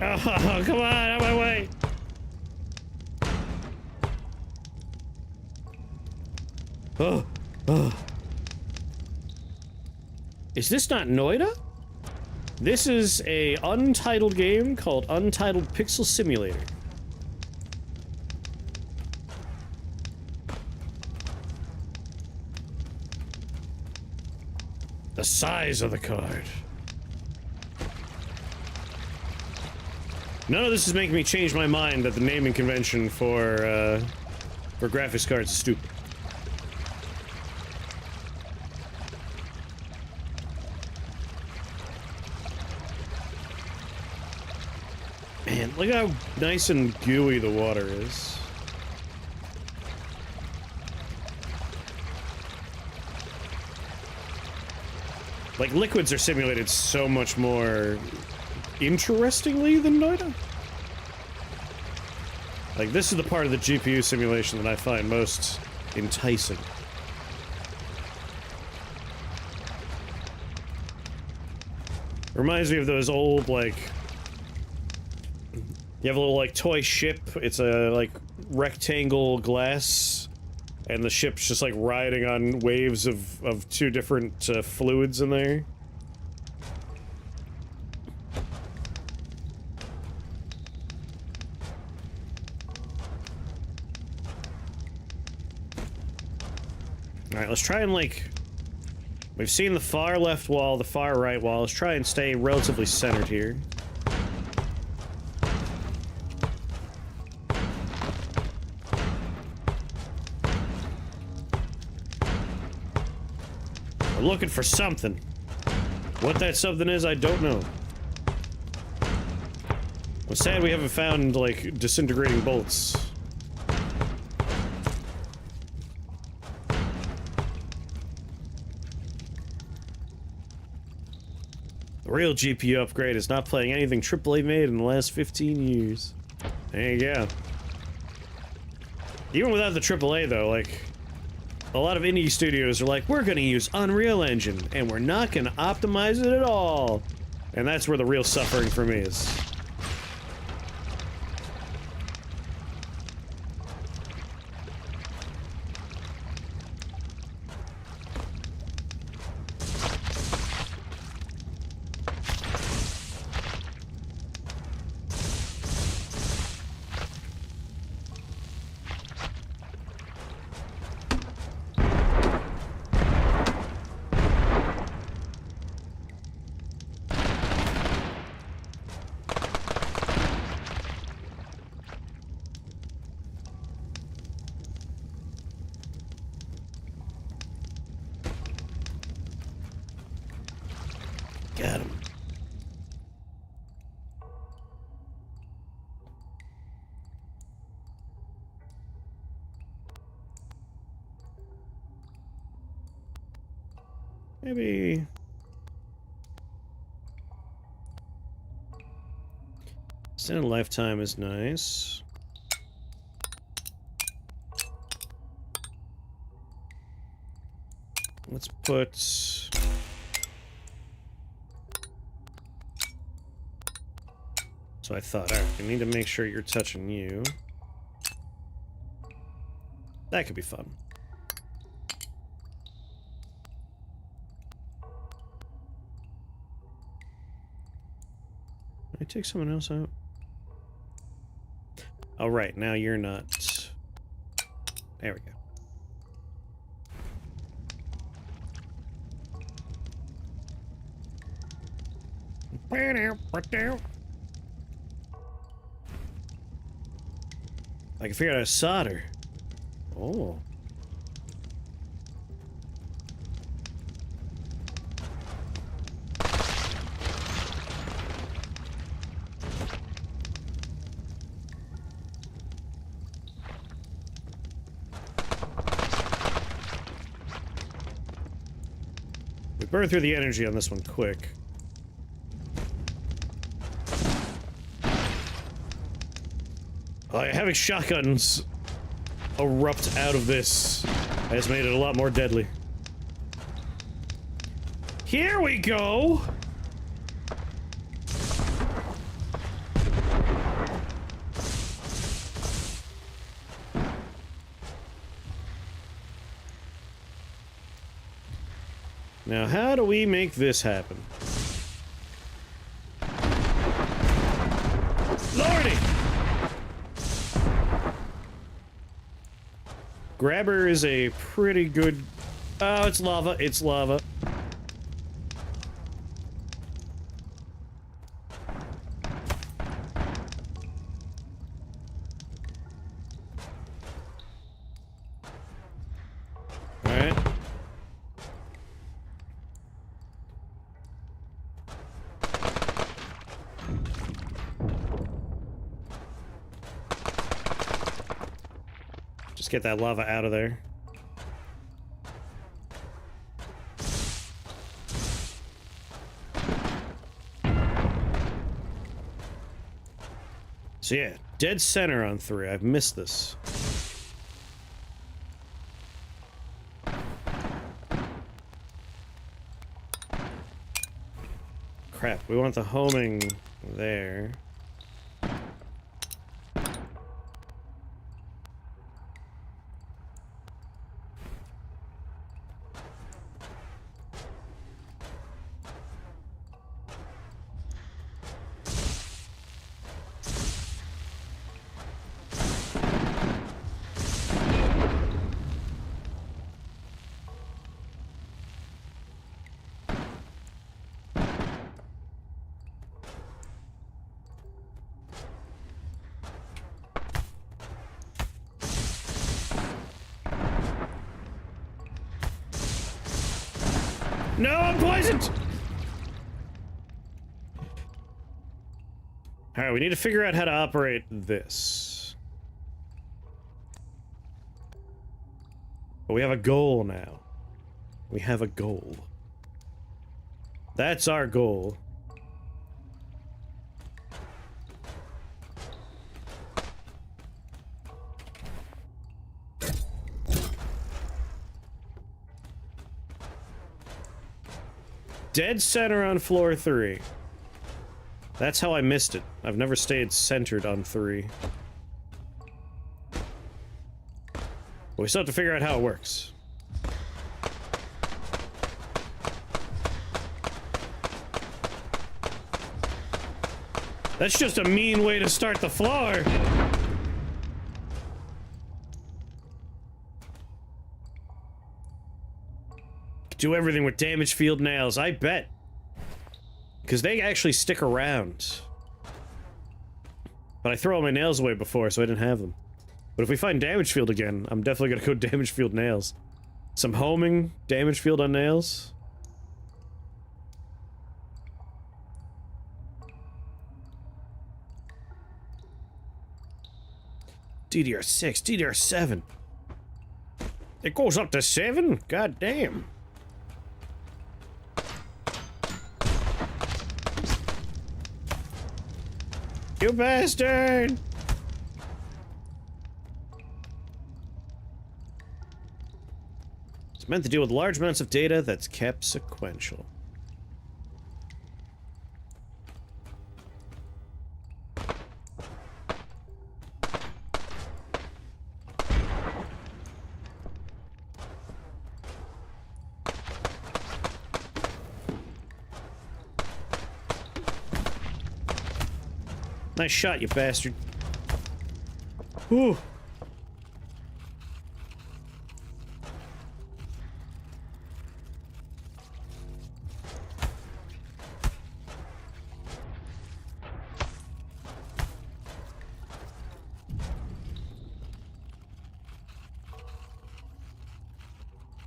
Oh, come on, out of my way! Oh, oh. Is this not Noida? This is a Untitled game called Untitled Pixel Simulator. The size of the card. None of this is making me change my mind that the naming convention for graphics cards is stupid. Man, look how nice and gooey the water is. Like, liquids are simulated so much more interestingly than Noida. Like, this is the part of the GPU simulation that I find most enticing. Reminds me of those old, like... You have a little, like, toy ship. It's a, like, rectangle glass, and the ship's just, like, riding on waves of two different fluids in there. Alright, let's try and, like... We've seen the far left wall, the far right wall. Let's try and stay relatively centered here. We're looking for something. What that something is, I don't know. I'm sad we haven't found, like, disintegrating bolts. The real GPU upgrade is not playing anything AAA made in the last 15 years. There you go. Even without the AAA, though, like... A lot of indie studios are like, we're gonna use Unreal Engine, and we're not gonna optimize it at all. And that's where the real suffering for me is. Got him. Maybe... Extended lifetime is nice. Let's put... So I thought, alright, we need to make sure you're touching you. That could be fun. Can I take someone else out? Oh, right, now you're not... There we go. I can figure out how to solder. Oh. We burn through the energy on this one quick. Having shotguns erupt out of this has made it a lot more deadly. Here we go! Now, how do we make this happen? Lordy! Grabber is a pretty good... Oh, it's lava. It's lava. Alright. Just get that lava out of there. So yeah, dead center on 3. I've missed this. Crap, we want the homing there. No, I'm poisoned! Alright, we need to figure out how to operate this. But we have a goal now. We have a goal. That's our goal. Dead center on floor 3. That's how I missed it. I've never stayed centered on 3. But we still have to figure out how it works. That's just a mean way to start the floor. Do everything with damage field nails, I bet. Because they actually stick around. But I threw all my nails away before, so I didn't have them. But if we find damage field again, I'm definitely gonna go damage field nails. Some homing, damage field on nails. DDR6, DDR7. It goes up to 7? God damn. You bastard! It's meant to deal with large amounts of data that's kept sequential. Nice shot, you bastard. Whew.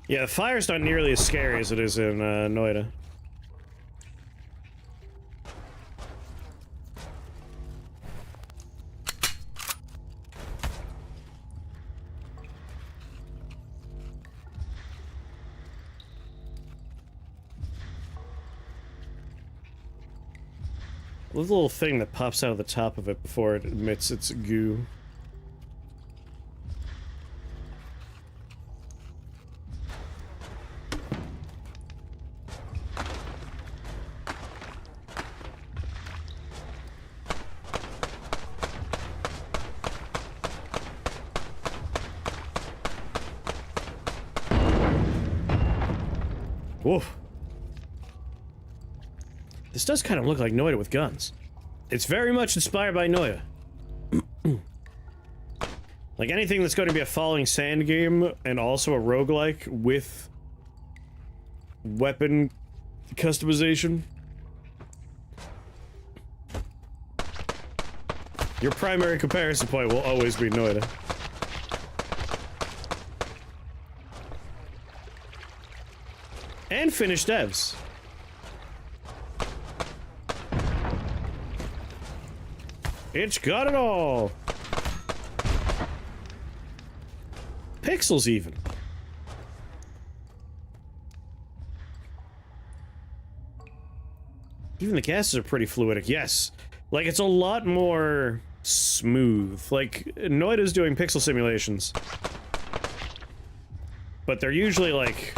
Yeah, the fire's not nearly as scary as it is in Noida. The little thing that pops out of the top of it before it emits its goo. Woof. This does kind of look like Noida with guns. It's very much inspired by Noida. Like anything that's going to be a falling sand game and also a roguelike with weapon customization. Your primary comparison point will always be Noida. And finished devs. It's got it all. Pixels even. Even the gases are pretty fluidic, yes. Like, it's a lot more smooth. Like, Noida's doing pixel simulations. But they're usually like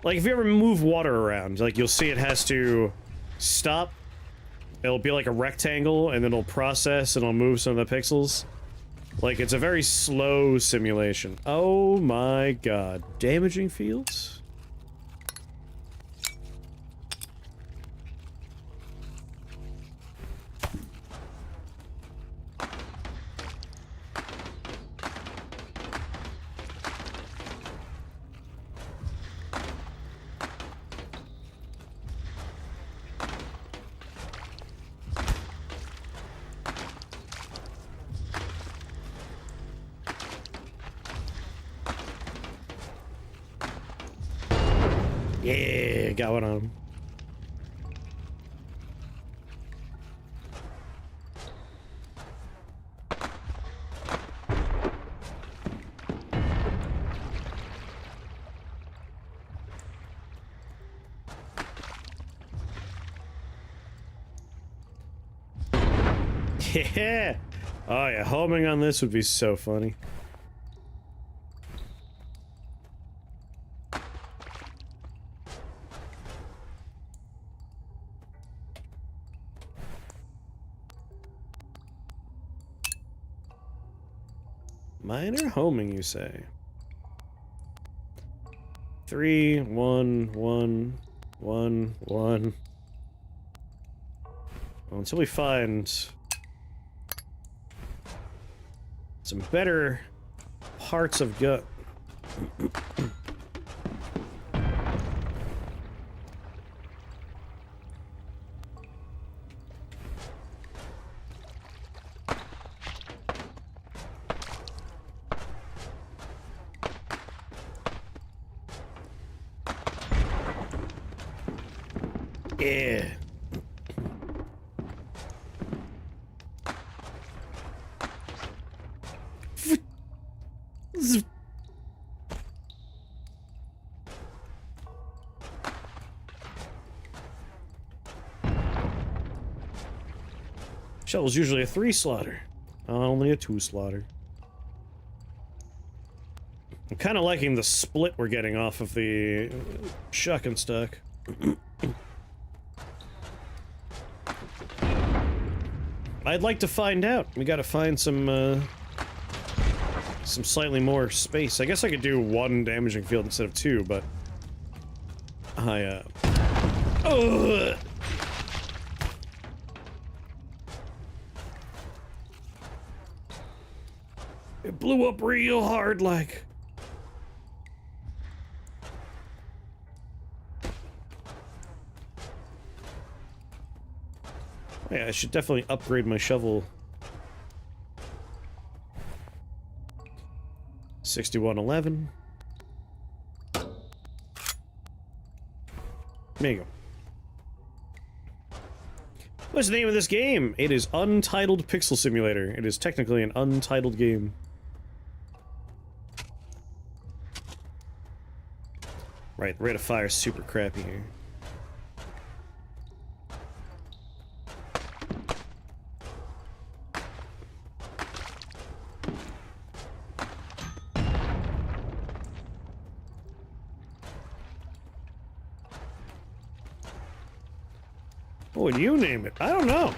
if you ever move water around, like, you'll see it has to stop. It'll be like a rectangle, and then it'll process, and it'll move some of the pixels. Like, it's a very slow simulation. Oh my god. Damaging fields? Yeah, got one on him. Yeah! Oh yeah, homing on this would be so funny. Minor homing, you say? 3, 1, 1, 1, 1. Well, until we find some better parts of gut. Yeah. Shovel's usually a 3 slaughter, only a 2 slaughter. I'm kind of liking the split we're getting off of the shuck and stuck. I'd like to find out. We gotta find some slightly more space. I guess I could do 1 damaging field instead of 2, but I, ugh. It blew up real hard, like. Yeah, I should definitely upgrade my shovel. 6111. There you go. What's the name of this game? It is Untitled Pixel Simulator. It is technically an untitled game. Right, the rate of fire is super crappy here. What would you name it? I don't know.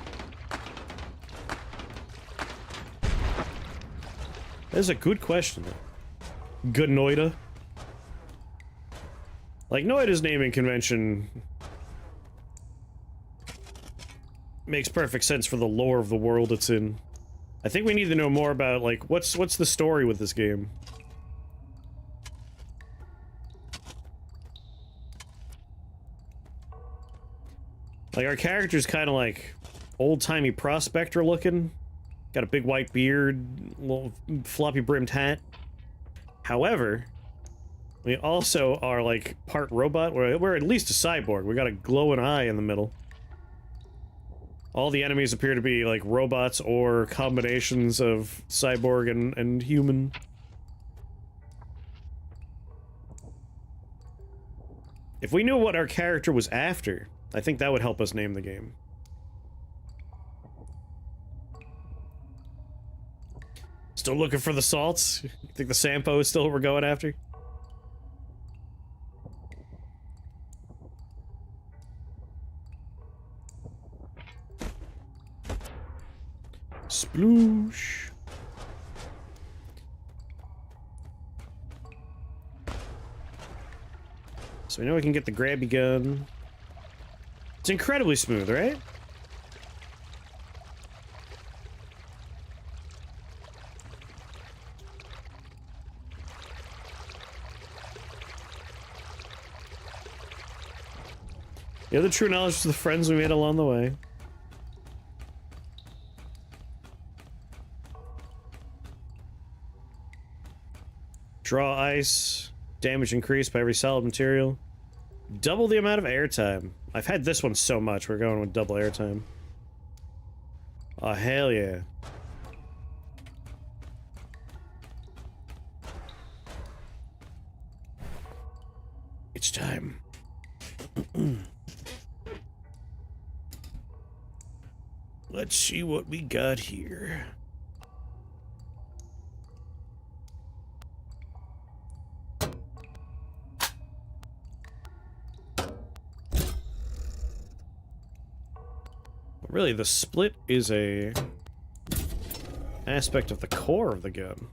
That's a good question, though. Gnoida. Like, Noida's naming convention makes perfect sense for the lore of the world it's in. I think we need to know more about, like, what's the story with this game? Like, our character's kind of like old-timey prospector looking. Got a big white beard, little floppy-brimmed hat. However, we also are, like, part robot. We're at least a cyborg. We got a glowing eye in the middle. All the enemies appear to be, like, robots or combinations of cyborg and human. If we knew what our character was after, I think that would help us name the game. Still looking for the salts? You think the Sampo is still what we're going after? Sploosh. So we know we can get the grabby gun. It's incredibly smooth, right? The other true knowledge is the friends we made along the way. Draw ice. Damage increased by every solid material. Double the amount of airtime. I've had this one so much, we're going with double airtime. Oh, hell yeah. It's time. Let's see what we got here. Really, the split is a aspect of the core of the gun.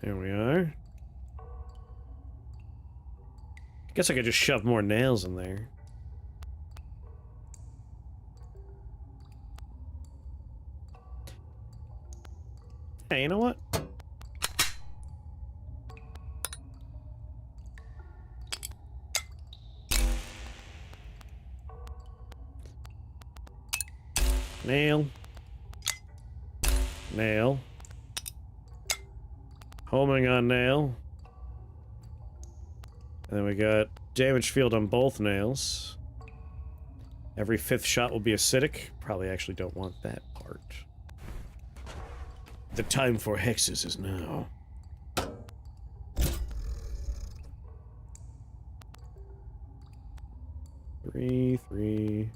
There we are. Guess I could just shove more nails in there. Hey, you know what? Nail. Nail. Homing on nail. And then we got damage field on both nails. Every 5th shot will be acidic. Probably actually don't want that part. The time for hexes is now. Three.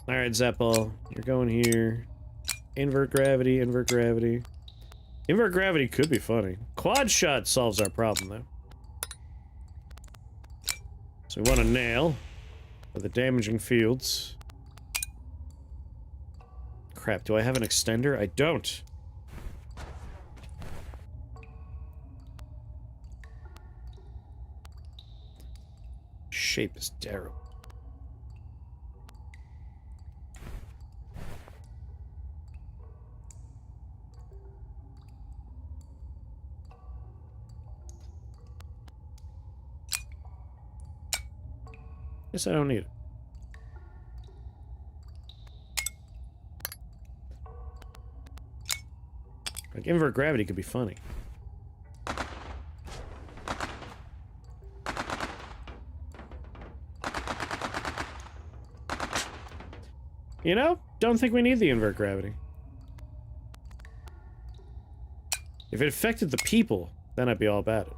Alright, Zeppel. You're going here. Invert gravity, invert gravity. Invert gravity could be funny. Quad shot solves our problem, though. So we want a nail for the damaging fields. Crap, do I have an extender? I don't. Shape is terrible. Guess I don't need it. Like, invert gravity could be funny. You know, don't think we need the invert gravity. If it affected the people, then I'd be all about it.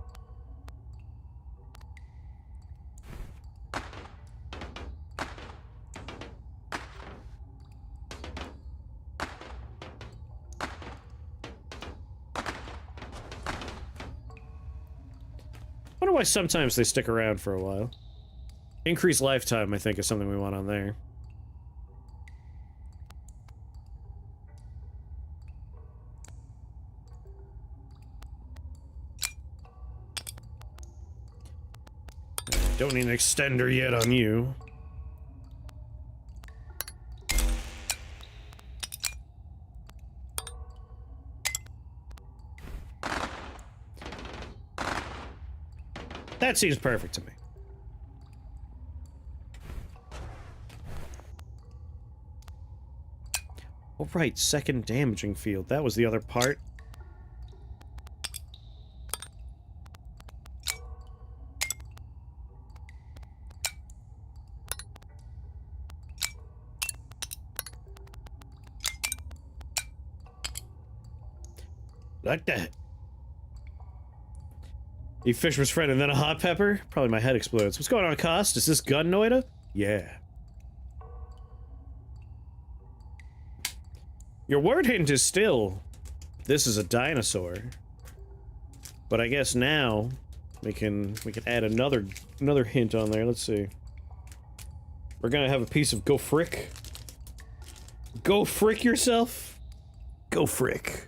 I wonder why sometimes they stick around for a while. Increased lifetime, I think, is something we want on there. Don't need an extender yet on you. That seems perfect to me. Oh, right, second damaging field. That was the other part. Like that. You Fisherman's friend and then a hot pepper? Probably my head explodes. What's going on, Cost? Is this gun Noida? Yeah. Your word hint is still, this is a dinosaur. But I guess now we can add another hint on there. Let's see. We're gonna have a piece of go frick. Go frick yourself. Go frick.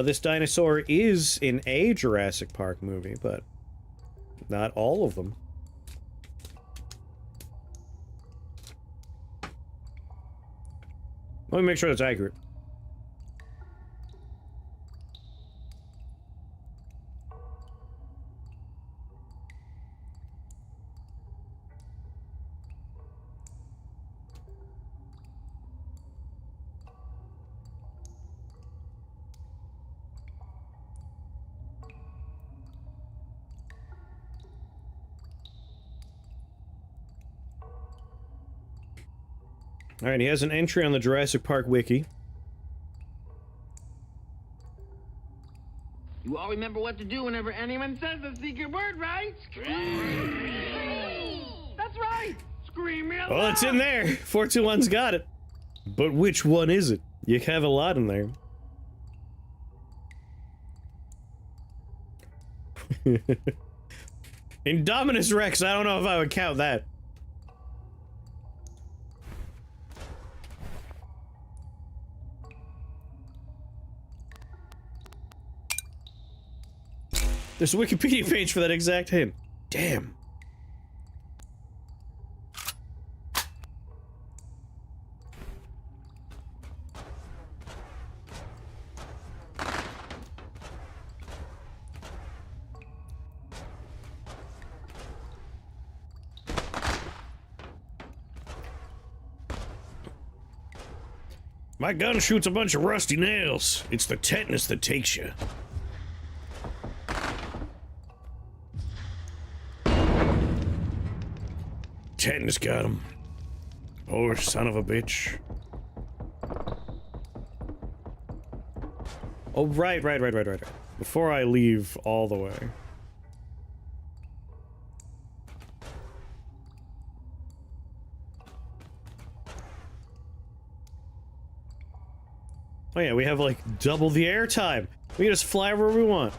This dinosaur is in a Jurassic Park movie, but not all of them. Let me make sure that's accurate. Alright, he has an entry on the Jurassic Park wiki. You all remember what to do whenever anyone says the secret word, right? Scream! That's right! Scream real loud! Well, it's in there! 421's got it. But which one is it? You have a lot in there. Indominus Rex, I don't know if I would count that. There's a Wikipedia page for that exact hint. Damn. My gun shoots a bunch of rusty nails. It's the tetanus that takes you. Tetanus got him. Poor son of a bitch. Oh, right. Before I leave all the way. Oh yeah, we have like double the airtime. We can just fly wherever we want.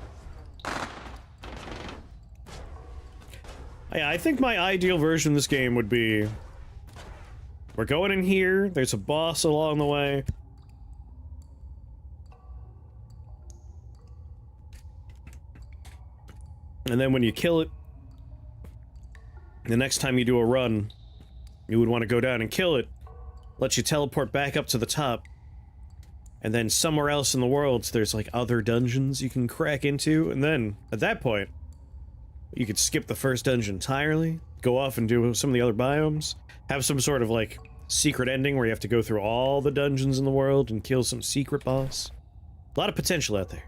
Yeah, I think my ideal version of this game would be... We're going in here, there's a boss along the way. And then when you kill it, the next time you do a run, you would want to go down and kill it, let you teleport back up to the top, and then somewhere else in the world there's like other dungeons you can crack into, and then, at that point, you could skip the first dungeon entirely, go off and do some of the other biomes, have some sort of, like, secret ending where you have to go through all the dungeons in the world and kill some secret boss. A lot of potential out there.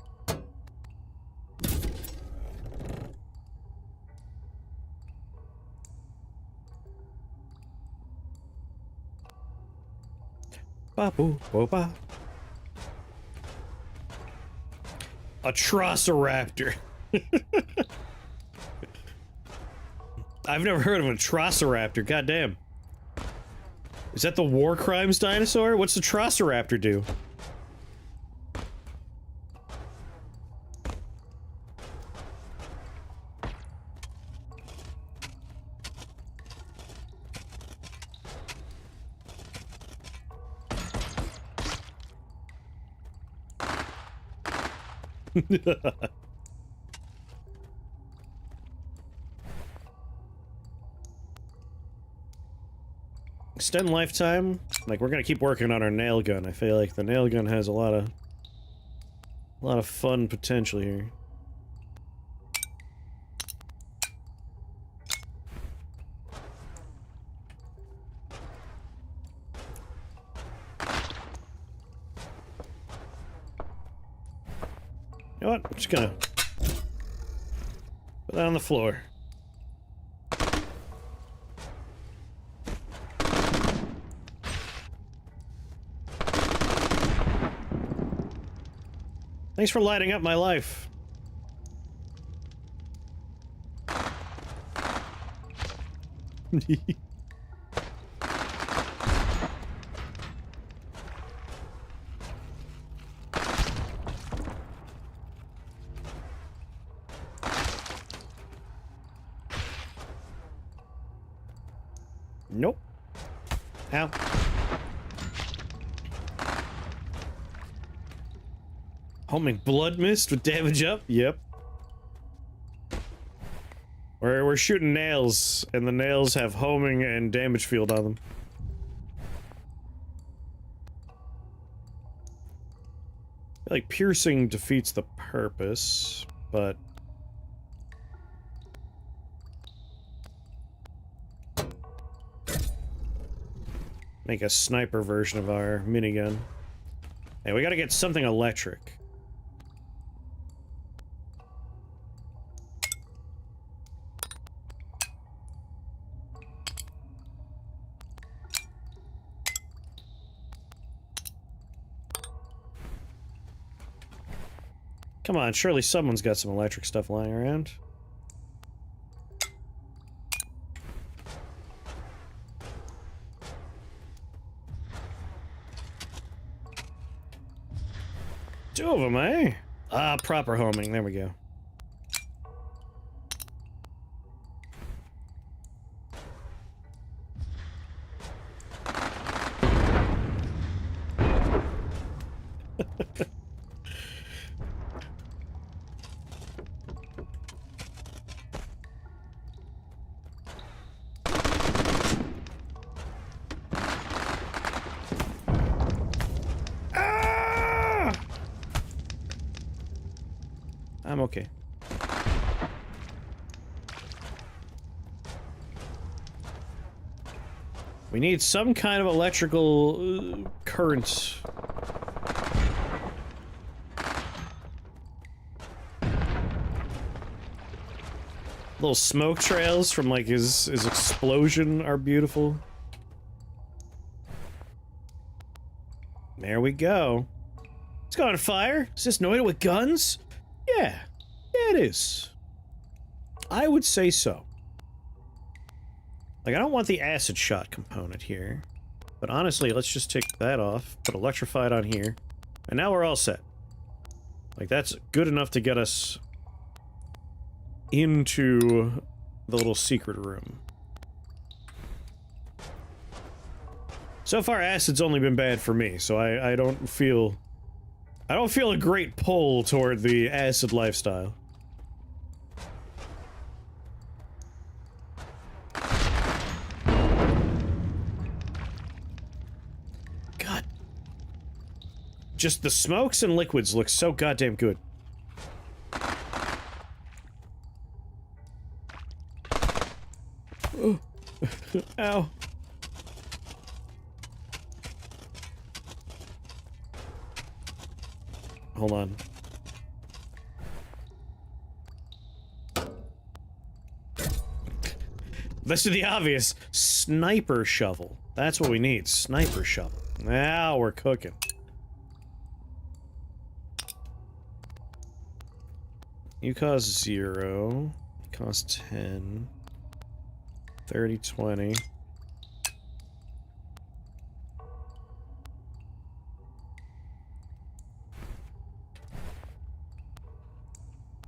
Ba-boo-bo-ba. Atrociraptor. I've never heard of an Atrociraptor, goddamn. Is that the War Crimes dinosaur? What's the Atrociraptor do? Extend lifetime. Like, we're gonna keep working on our nail gun. I feel like the nail gun has a lot of fun potential here. You know what? I'm just gonna put that on the floor. Thanks for lighting up my life. Nope. Ow. Homing blood mist with damage up? Yep. We're shooting nails, and the nails have homing and damage field on them. I feel like piercing defeats the purpose, but... make a sniper version of our minigun. Hey, we gotta get something electric. Come on, surely someone's got some electric stuff lying around. Two of them, eh? Ah, proper homing. There we go. I'm okay. We need some kind of electrical current. Little smoke trails from like his explosion are beautiful. There we go. It's going on fire. Is this Noida with guns? Yeah, it is. I would say so. Like, I don't want the acid shot component here. But honestly, let's just take that off, put electrified on here, and now we're all set. Like, that's good enough to get us into the little secret room. So far, acid's only been bad for me, so I don't feel a great pull toward the acid lifestyle. God. Just the smokes and liquids look so goddamn good. Ow. Hold on. This is the obvious. Sniper shovel. That's what we need. Sniper shovel. Now we're cooking. You cost 0. You cost 10. 30, 20.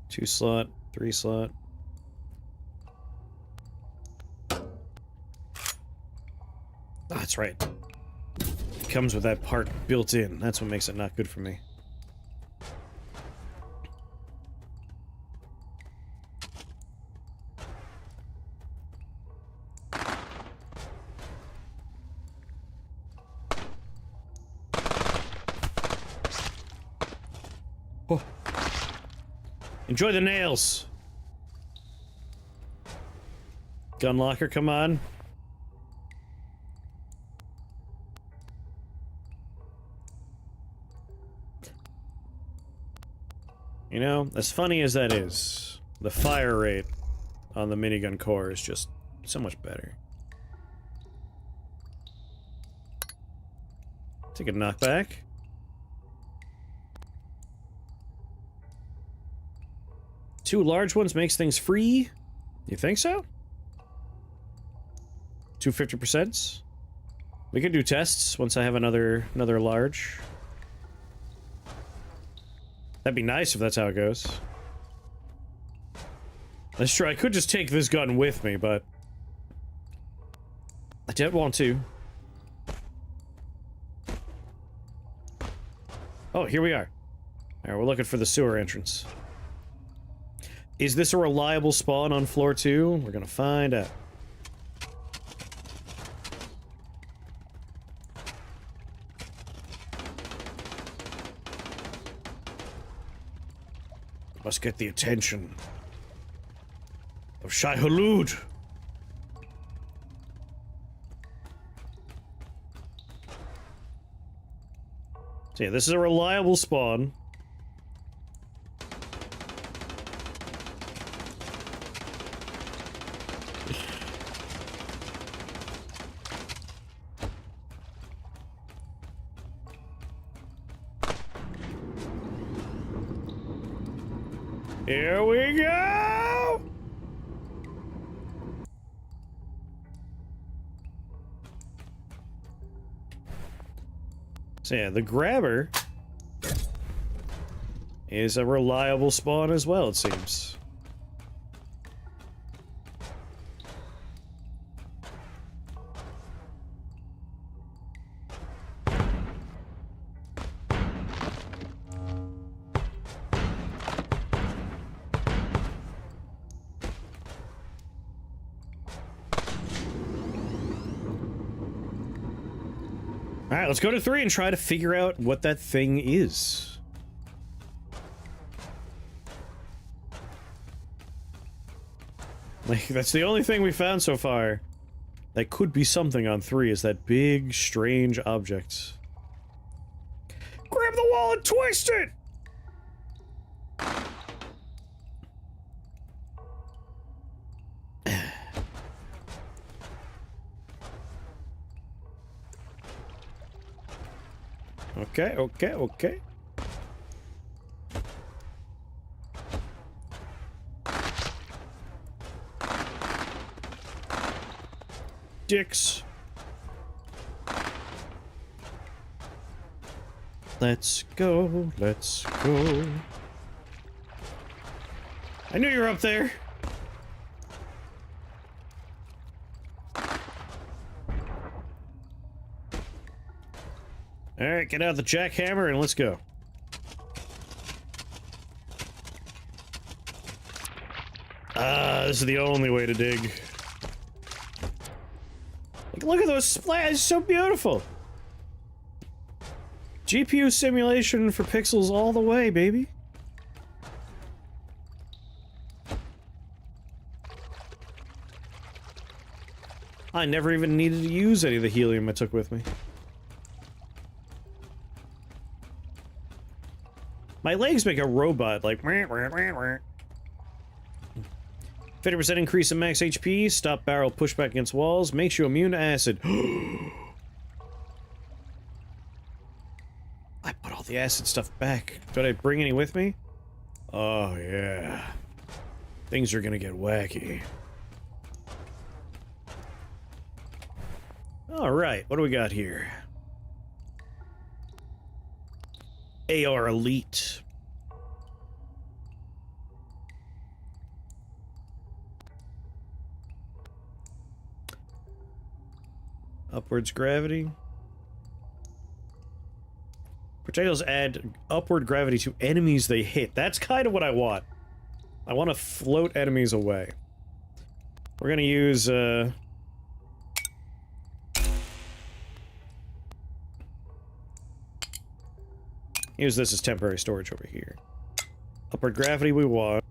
Two slot, 3 slot. Ah, that's right. It comes with that part built in. That's what makes it not good for me. Enjoy the nails. Gun locker, come on. You know, as funny as that is, the fire rate on the minigun core is just so much better. Take a knockback. Two large ones makes things free? You think so? 250%? We can do tests once I have another large. That'd be nice if that's how it goes. That's true, I could just take this gun with me, but I don't want to. Oh, here we are. Alright, we're looking for the sewer entrance. Is this a reliable spawn on floor 2? We're gonna find out. Must get the attention of Shai Hulud. So yeah, this is a reliable spawn. Here we go! So yeah, the grabber is a reliable spawn as well, it seems. Alright, let's go to 3 and try to figure out what that thing is. Like, that's the only thing we found so far that could be something on 3, is that big, strange object. Grab the wall and twist it! Okay, okay, okay. Dicks. Let's go, let's go. I knew you were up there. Alright, get out the jackhammer and let's go. Ah, this is the only way to dig. Like, look at those splash, so beautiful. GPU simulation for pixels all the way, baby. I never even needed to use any of the helium I took with me. My legs make a robot, like... 50% increase in max HP, stop barrel pushback against walls, makes you immune to acid. I put all the acid stuff back. Did I bring any with me? Oh, yeah. Things are gonna get wacky. Alright, what do we got here? AR Elite. Upwards gravity. Projectiles add upward gravity to enemies they hit. That's kind of what I want. I want to float enemies away. We're gonna use, use this as temporary storage over here. Upward gravity we want.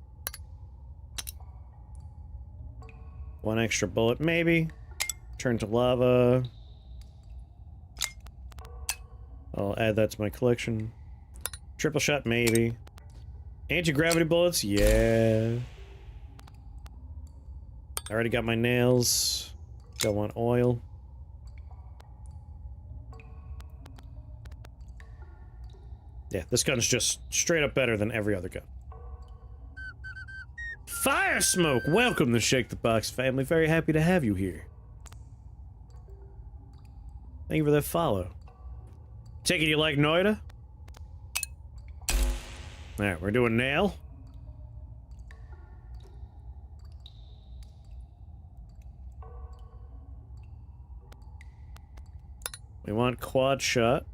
One extra bullet, maybe. Turn to lava. I'll add that to my collection. Triple shot, maybe. Anti-gravity bullets, yeah. I already got my nails. Don't want oil. Yeah, this gun's just straight up better than every other gun. Fire smoke! Welcome to Shake the Box family. Very happy to have you here. Thank you for that follow. Take it you like Noida? Alright, we're doing nail. We want quad shot.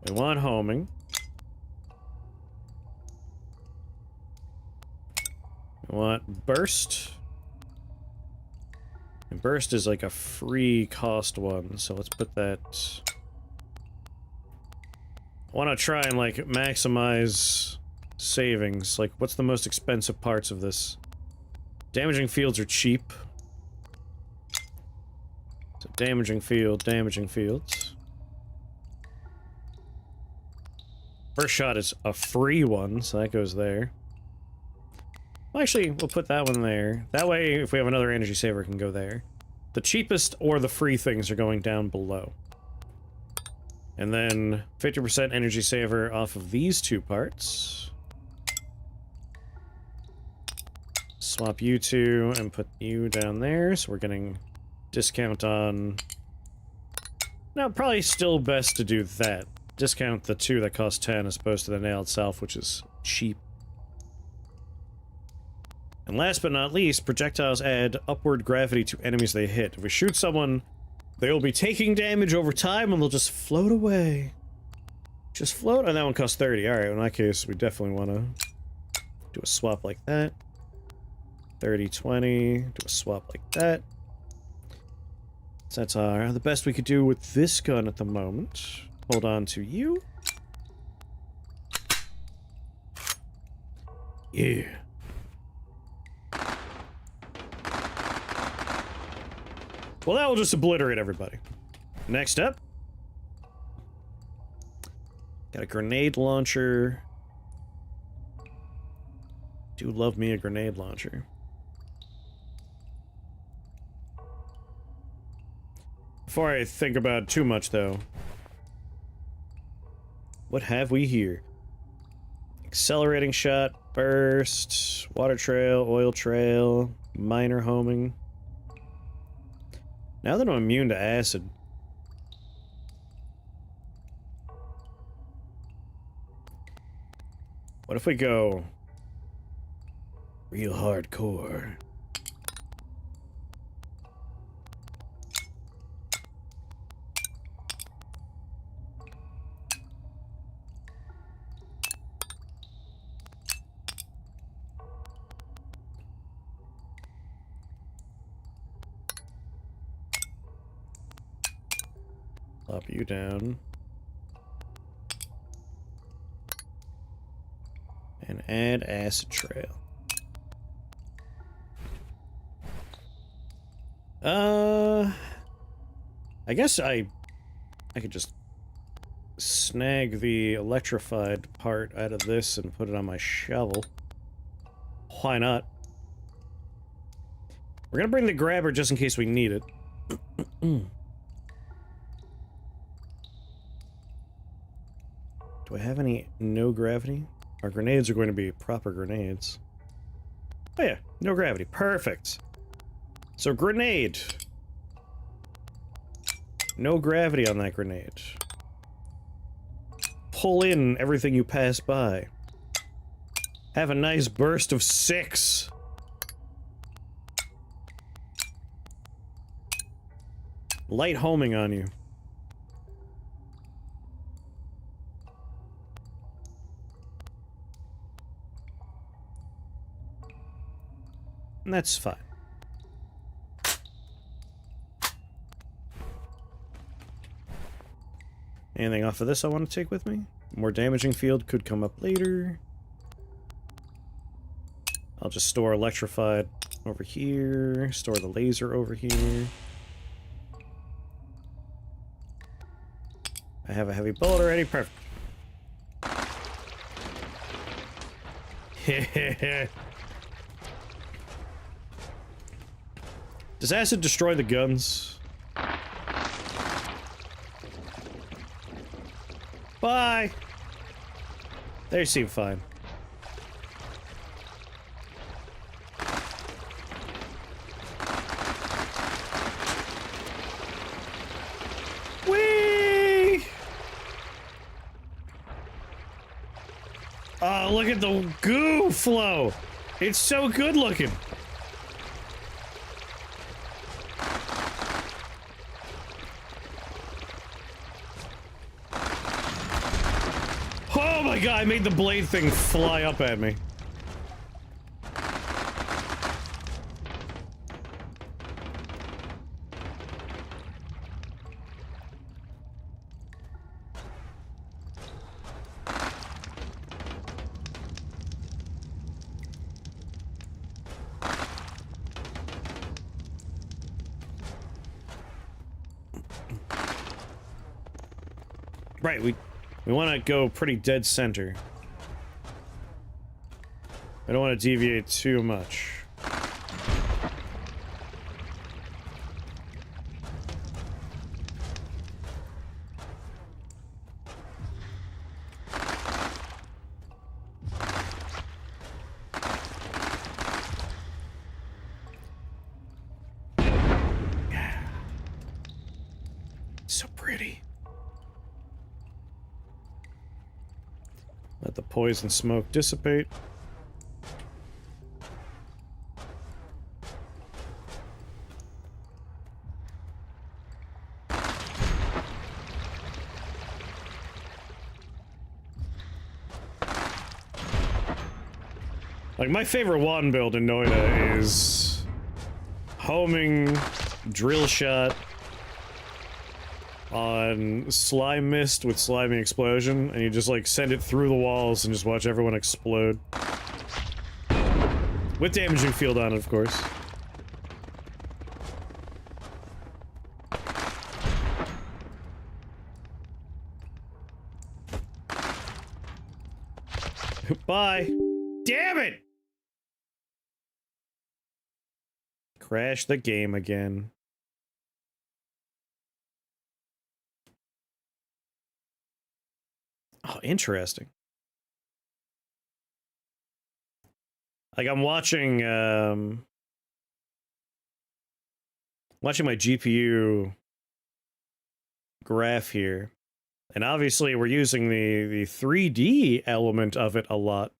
We want homing. We want burst. And burst is like a free cost one, so let's put that... I want to try and, like, maximize savings. Like, what's the most expensive parts of this? Damaging fields are cheap. So damaging fields. First shot is a free one, so that goes there. Well, actually, we'll put that one there. That way, if we have another energy saver, it can go there. The cheapest or the free things are going down below. And then 50% energy saver off of these two parts. Swap you two and put you down there, so we're getting discount on... No, probably still best to do that. Discount the two that cost 10 as opposed to the nail itself, which is cheap. And last but not least, projectiles add upward gravity to enemies they hit. If we shoot someone, they will be taking damage over time and they'll just float away. Just float? Oh, that one costs 30. Alright, in that case, we definitely want to do a swap like that. 30, 20, do a swap like that. So that's the best we could do with this gun at the moment. Hold on to you. Yeah. Well, that will just obliterate everybody. Next up. Got a grenade launcher. Do love me a grenade launcher. Before I think about it too much, though. What have we here? Accelerating shot, burst, water trail, oil trail, minor homing. Now that I'm immune to acid. What if we go real hardcore? Plop you down. And add acid trail. I guess I could just snag the electrified part out of this and put it on my shovel. Why not? We're gonna bring the grabber just in case we need it. Do I have any no gravity? Our grenades are going to be proper grenades. Oh yeah, no gravity. Perfect. So grenade. No gravity on that grenade. Pull in everything you pass by. Have a nice burst of 6. Light homing on you. And that's fine. Anything off of this I want to take with me? More damaging field could come up later. I'll just store electrified over here, store the laser over here. I have a heavy bullet already, perfect. Does acid destroy the guns? Bye! They seem fine. Whee! Oh, look at the goo flow! It's so good looking! Oh my god, I made the blade thing fly up at me. Right, we want to go pretty dead center. I don't want to deviate too much. So pretty. Let the poison smoke dissipate. Like, my favorite wand build in Noida is homing drill shot on slime mist with slimy explosion, and you just like send it through the walls and just watch everyone explode. With damaging field on it, of course. Bye. Damn it! Crash the game again. Oh, interesting. Like, I'm watching, watching my GPU graph here, and obviously we're using the 3D element of it a lot,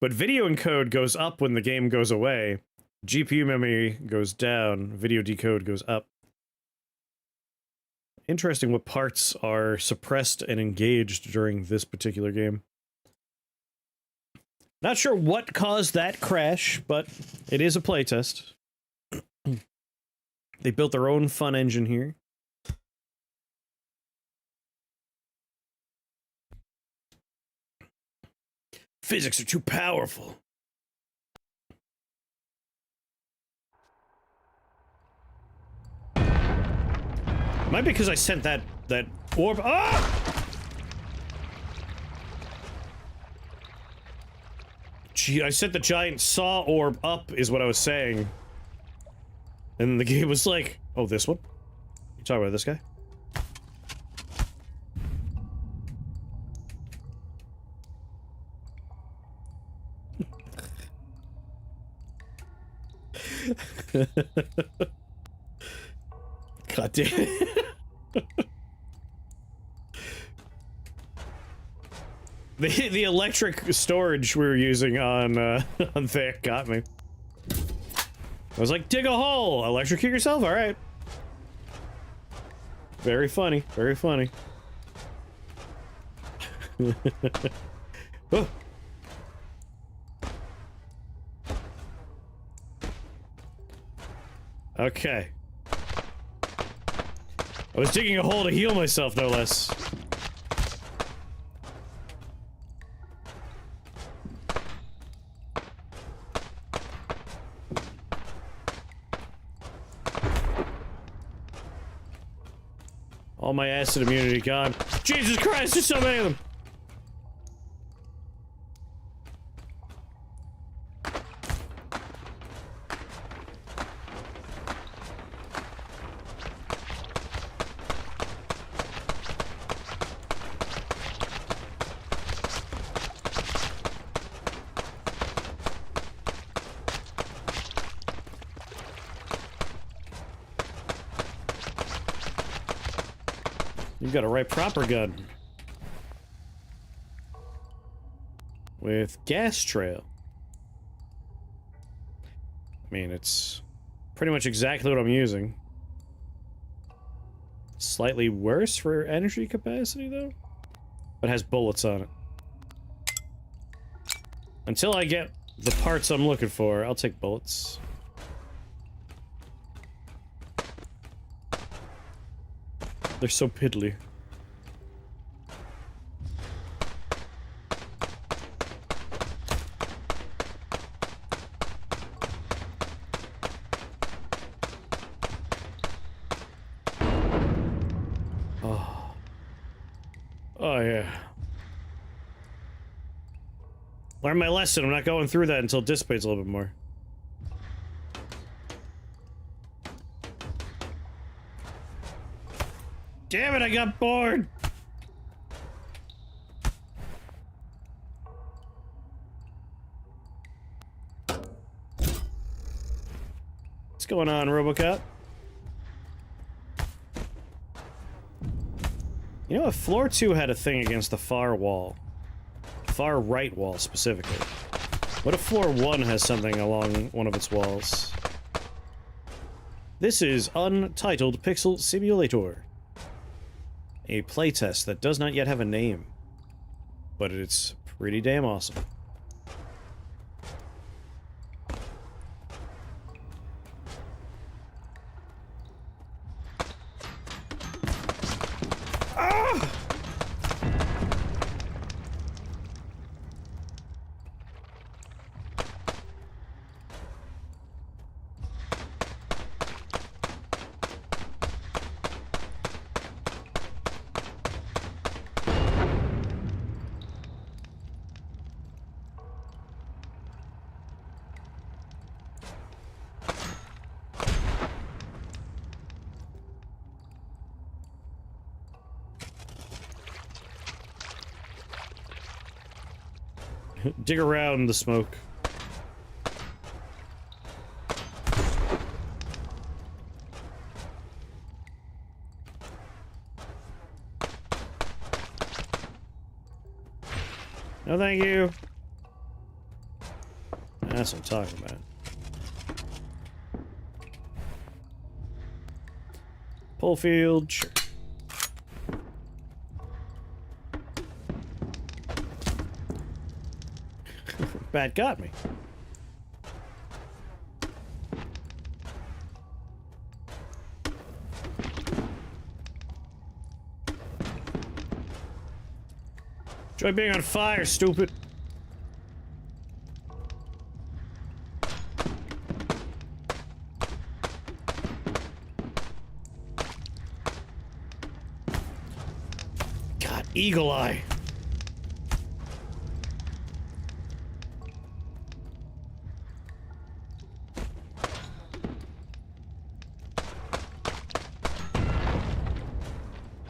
but video encode goes up when the game goes away, GPU memory goes down, video decode goes up. Interesting what parts are suppressed and engaged during this particular game. Not sure what caused that crash, but it is a playtest. They built their own fun engine here. Physics are too powerful. Might be because I sent that orb. Ah! Gee, I sent the giant saw orb up, is what I was saying. And the game was like, oh, this one? You talking about this guy? God damn it. The electric storage we were using on there got me. I was like, dig a hole! Electrocute yourself? Alright. Very funny. Very funny. Oh. Okay. I was digging a hole to heal myself, no less. All my acid immunity gone. Jesus Christ, there's so many of them! You've got a right proper gun. With gas trail. I mean, it's pretty much exactly what I'm using. Slightly worse for energy capacity, though. But has bullets on it. Until I get the parts I'm looking for, I'll take bullets. They're so piddly. Oh. Oh, yeah. Learn my lesson. I'm not going through that until it dissipates a little bit more. Damn it, I got bored! What's going on, RoboCop? You know, if floor 2 had a thing against the far wall, far right wall specifically, what if floor 1 has something along one of its walls? This is Untitled Pixel Simulator. A playtest that does not yet have a name, but it's pretty damn awesome. Ah! Dig around the smoke. No, thank you. That's what I'm talking about. Pull field, sure. Bat got me. Enjoy being on fire, stupid. God, eagle eye.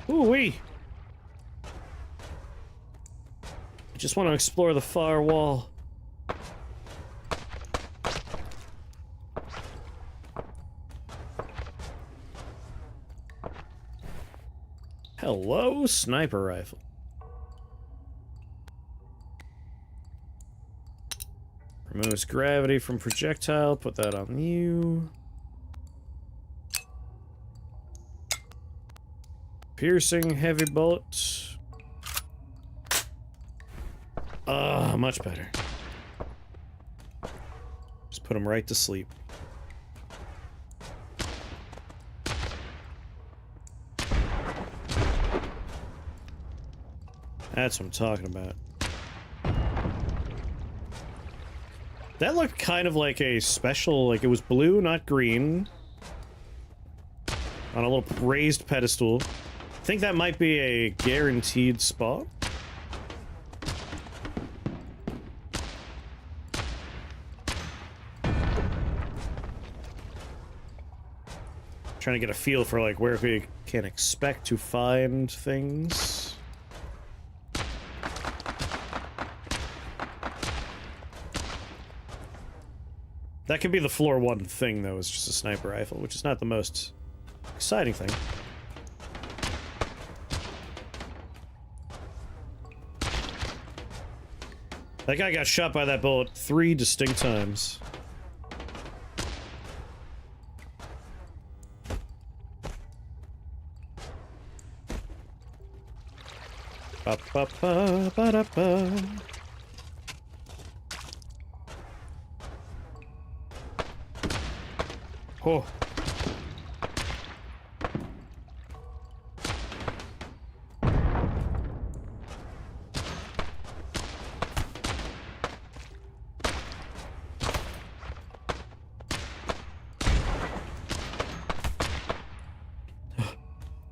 Ooh-wee. I just want to explore the far wall. Hello, sniper rifle. Removes gravity from projectile, put that on you. Piercing heavy bullets. Much better. Just put him right to sleep. That's what I'm talking about. That looked kind of like a special, like it was blue, not green. On a little raised pedestal. think that might be a guaranteed spot. Trying to get a feel for like where we can expect to find things. That could be the floor 1 thing, though, is just a sniper rifle, which is not the most exciting thing. That guy got shot by that bullet 3 distinct times. Ba ba ba ba da ba. Oh.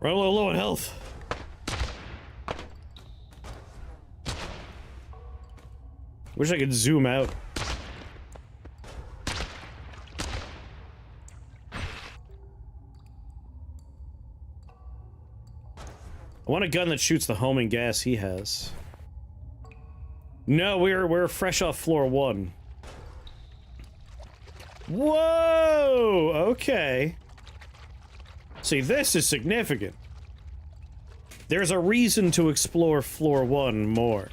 Run a little low on health. Wish I could zoom out. I want a gun that shoots the homing gas he has. No, we're fresh off floor 1. Whoa! Okay. See, this is significant. There's a reason to explore floor 1 more.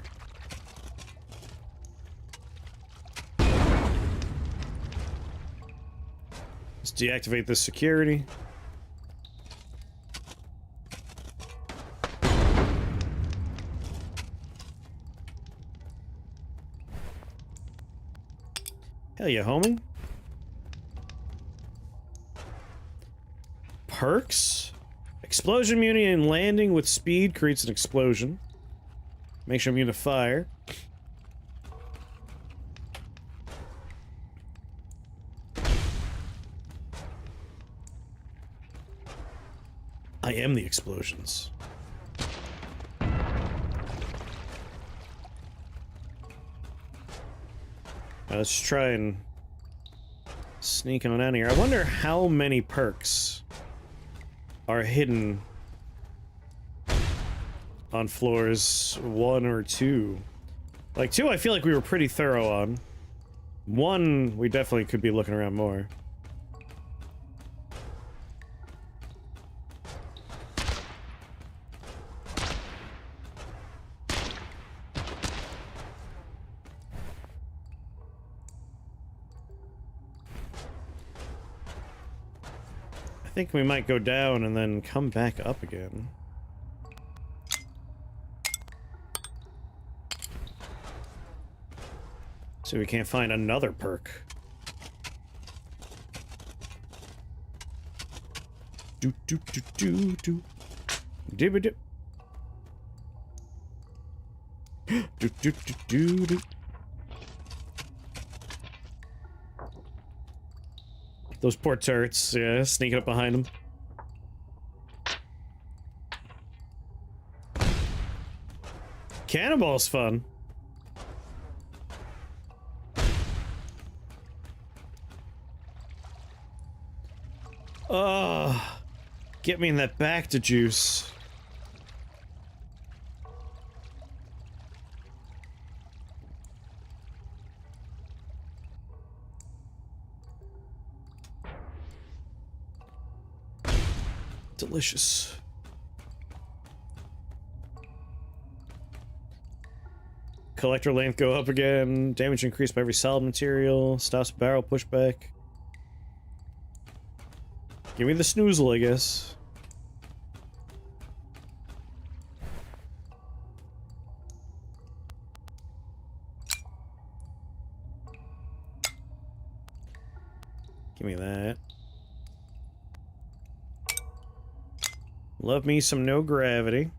Let's deactivate this security. Hell yeah, homie. Perks? Explosion immunity and landing with speed creates an explosion. Makes you immune to fire. I am the explosions. Let's try and sneak on out here. I wonder how many perks are hidden on floors 1 or 2. Like 2, I feel like we were pretty thorough on. 1, we definitely could be looking around more. I think we might go down and then come back up again. So we can't find another perk. Do do do do do. Dibba dip. Do do do do do. Those poor turrets, yeah, sneaking up behind them. Cannonball's fun. Get me in that back to juice. Delicious. Collector length go up again. Damage increased by every solid material. Stops barrel pushback. Give me the snoozle, I guess. Give me that. Love me some no gravity.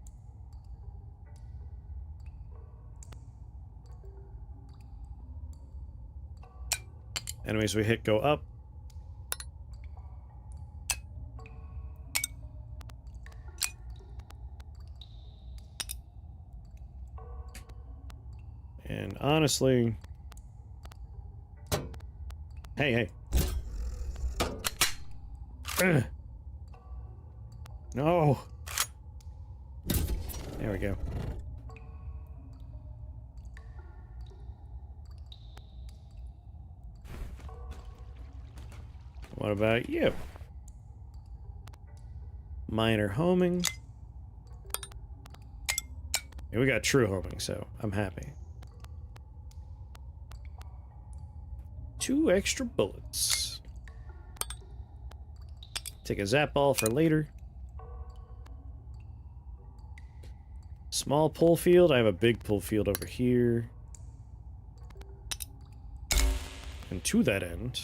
Enemies we hit go up. And honestly... Hey. Ugh. No. There we go. What about you? Minor homing. Yeah, we got true homing, so I'm happy. 2 extra bullets. Take a zap ball for later. Small pull field. I have a big pull field over here. And to that end...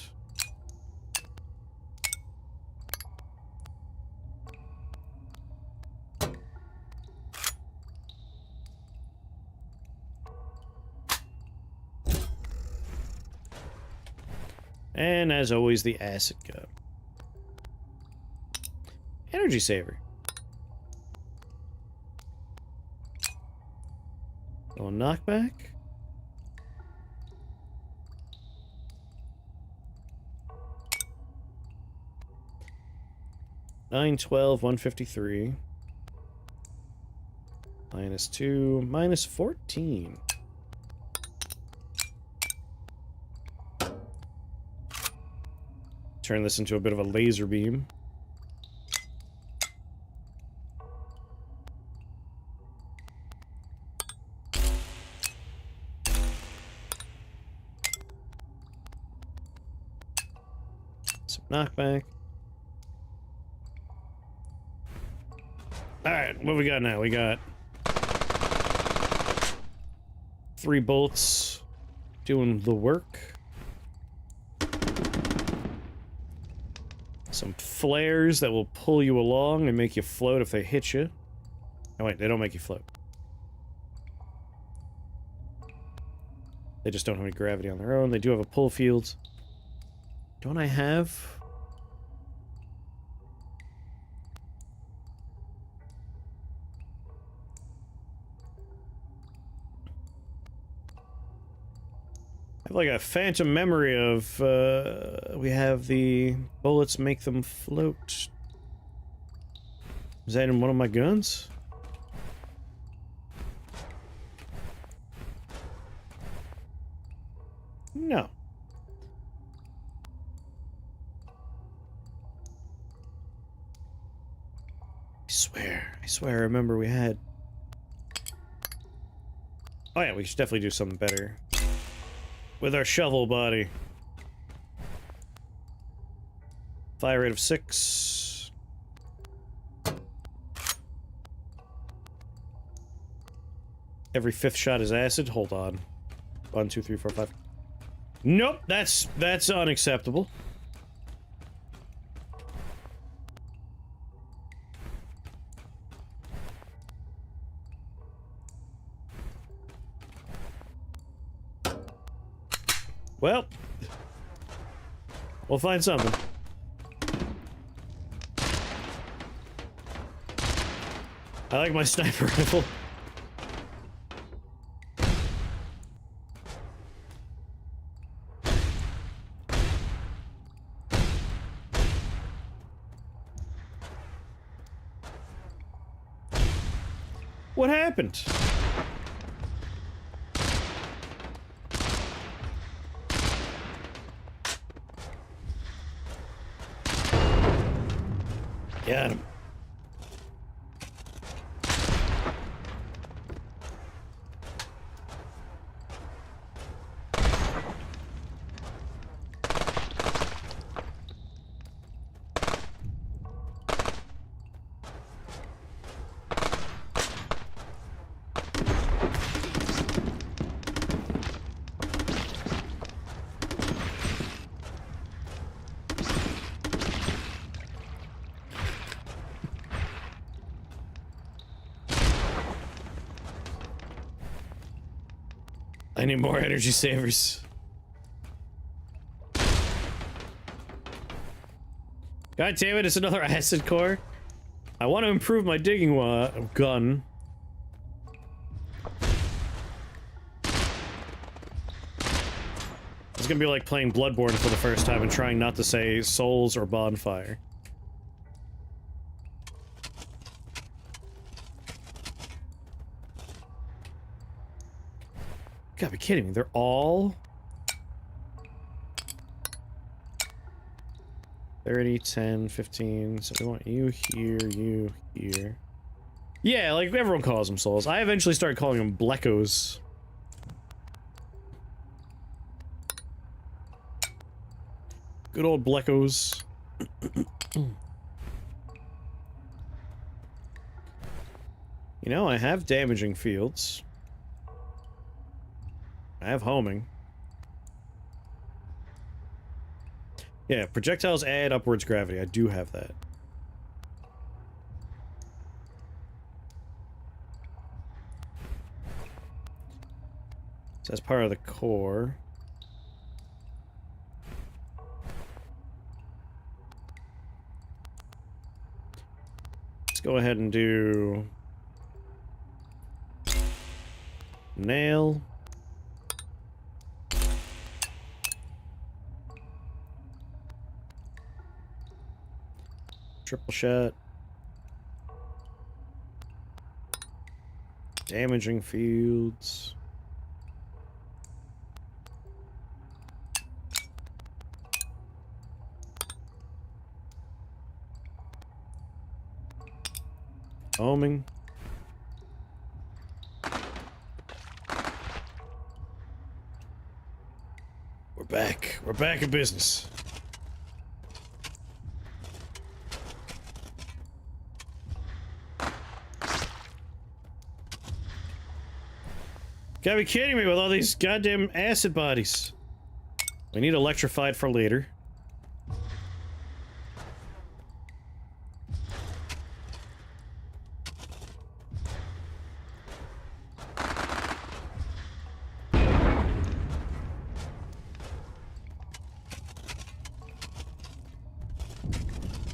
And as always, the acid gun. Energy saver. Little knockback. -12, 153. -2, -14. Turn this into a bit of a laser beam. Some knockback. Alright, what we got now? We got 3 bolts doing the work. Some flares that will pull you along and make you float if they hit you. Oh wait, they don't make you float. They just don't have any gravity on their own. They do have a pull field. Don't I have... I have like a phantom memory of, we have the bullets make them float. Is that in one of my guns? No. I swear I remember we had... Oh yeah, we should definitely do something better. With our shovel body. Fire rate of 6. Every 5th shot is acid. Hold on. 1, 2, 3, 4, 5. Nope, that's unacceptable. Well, we'll find something. I like my sniper rifle. What happened? Got him. I need more energy savers. God damn it, it's another acid core. I want to improve my digging gun. gonna be like playing Bloodborne for the first time and trying not to say souls or bonfire. You gotta be kidding me, they're all... 30, 10, 15, so we want you here. Yeah, like everyone calls them souls. I eventually started calling them Bleckos. Good old Bleckos. You know, I have damaging fields. I have homing. Yeah, projectiles add upwards gravity. I do have that. So that's part of the core. Let's go ahead and do... nail. Triple shot. Damaging fields. Homing. We're back. We're back in business. Gotta be kidding me with all these goddamn acid bodies. We need electrified for later.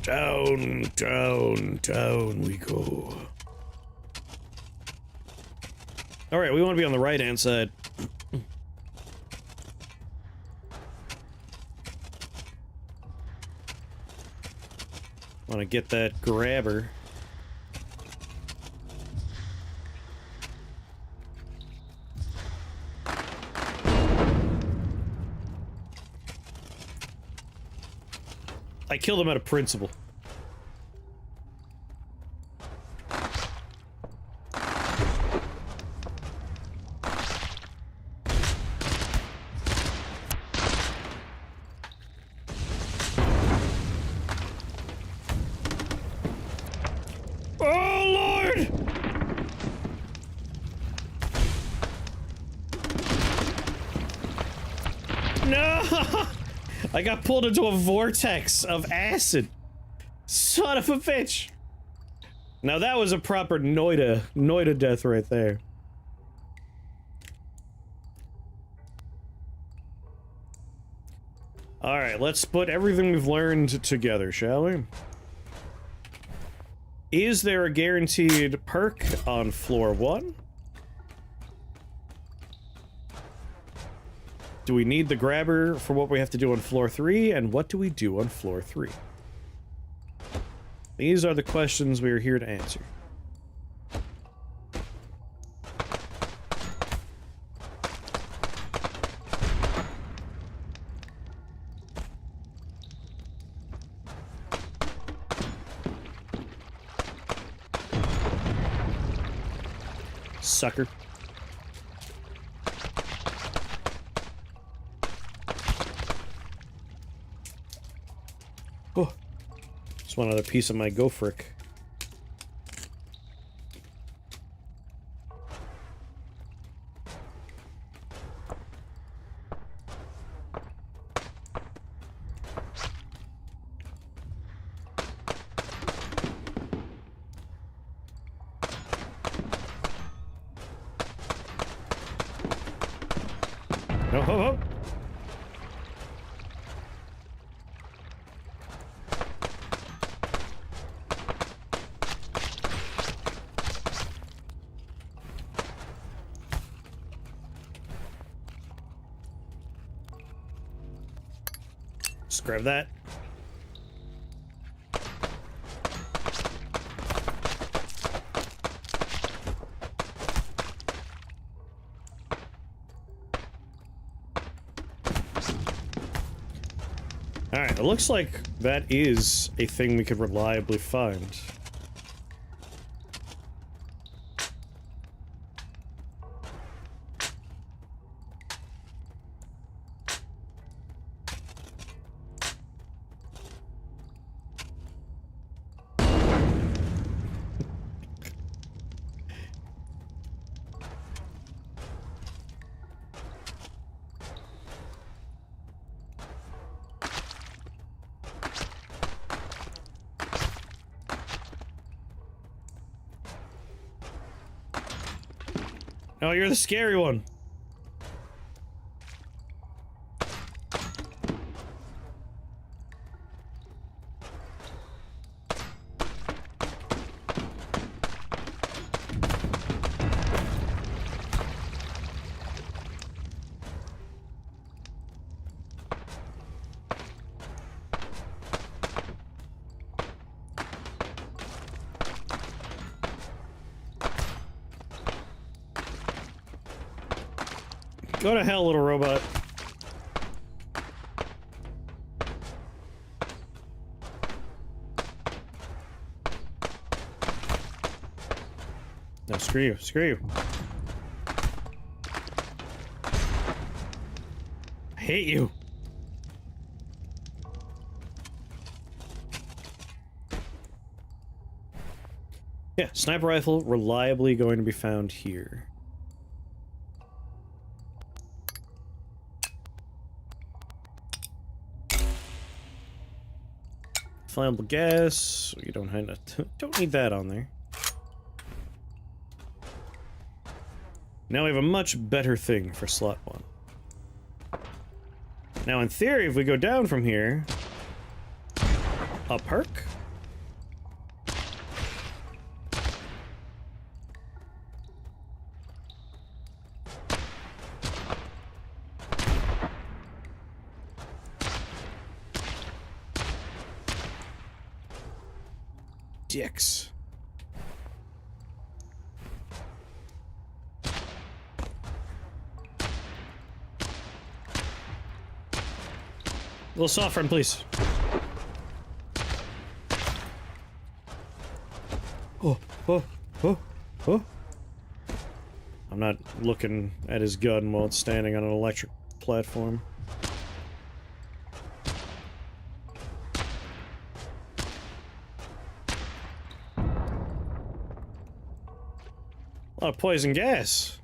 Down, down, down we go. Alright, we want to be on the right-hand side. Want to get that grabber. I killed him out of principle. I got pulled into a vortex of acid. Son of a bitch. Now that was a proper Noida death right there. Alright, let's put everything we've learned together, shall we? Is there a guaranteed perk on floor 1? Do we need the grabber for what we have to do on floor 3? And what do we do on floor 3? These are the questions we are here to answer. Sucker. Oh, just one other piece of my gofrick. Oh, ho, ho. Just grab that. Alright, it looks like that is a thing we could reliably find. Oh, you're the scary one. Go to hell, little robot. No, screw you, screw you. I hate you. Yeah, sniper rifle reliably going to be found here. Flammable gas. You don't need that on there. Now we have a much better thing for slot 1. Now, in theory, if we go down from here, a perk. Dicks. A little soft friend, please. Oh, oh, oh, oh. I'm not looking at his gun while it's standing on an electric platform. A lot of poison gas.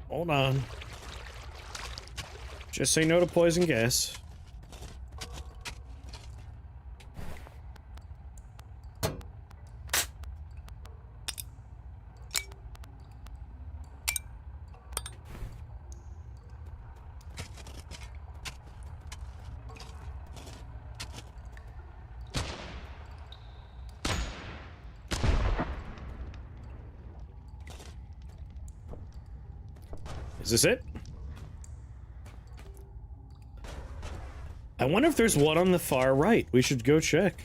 Hold on. Just say no to poison gas. Is this it? I wonder if there's one on the far right. We should go check.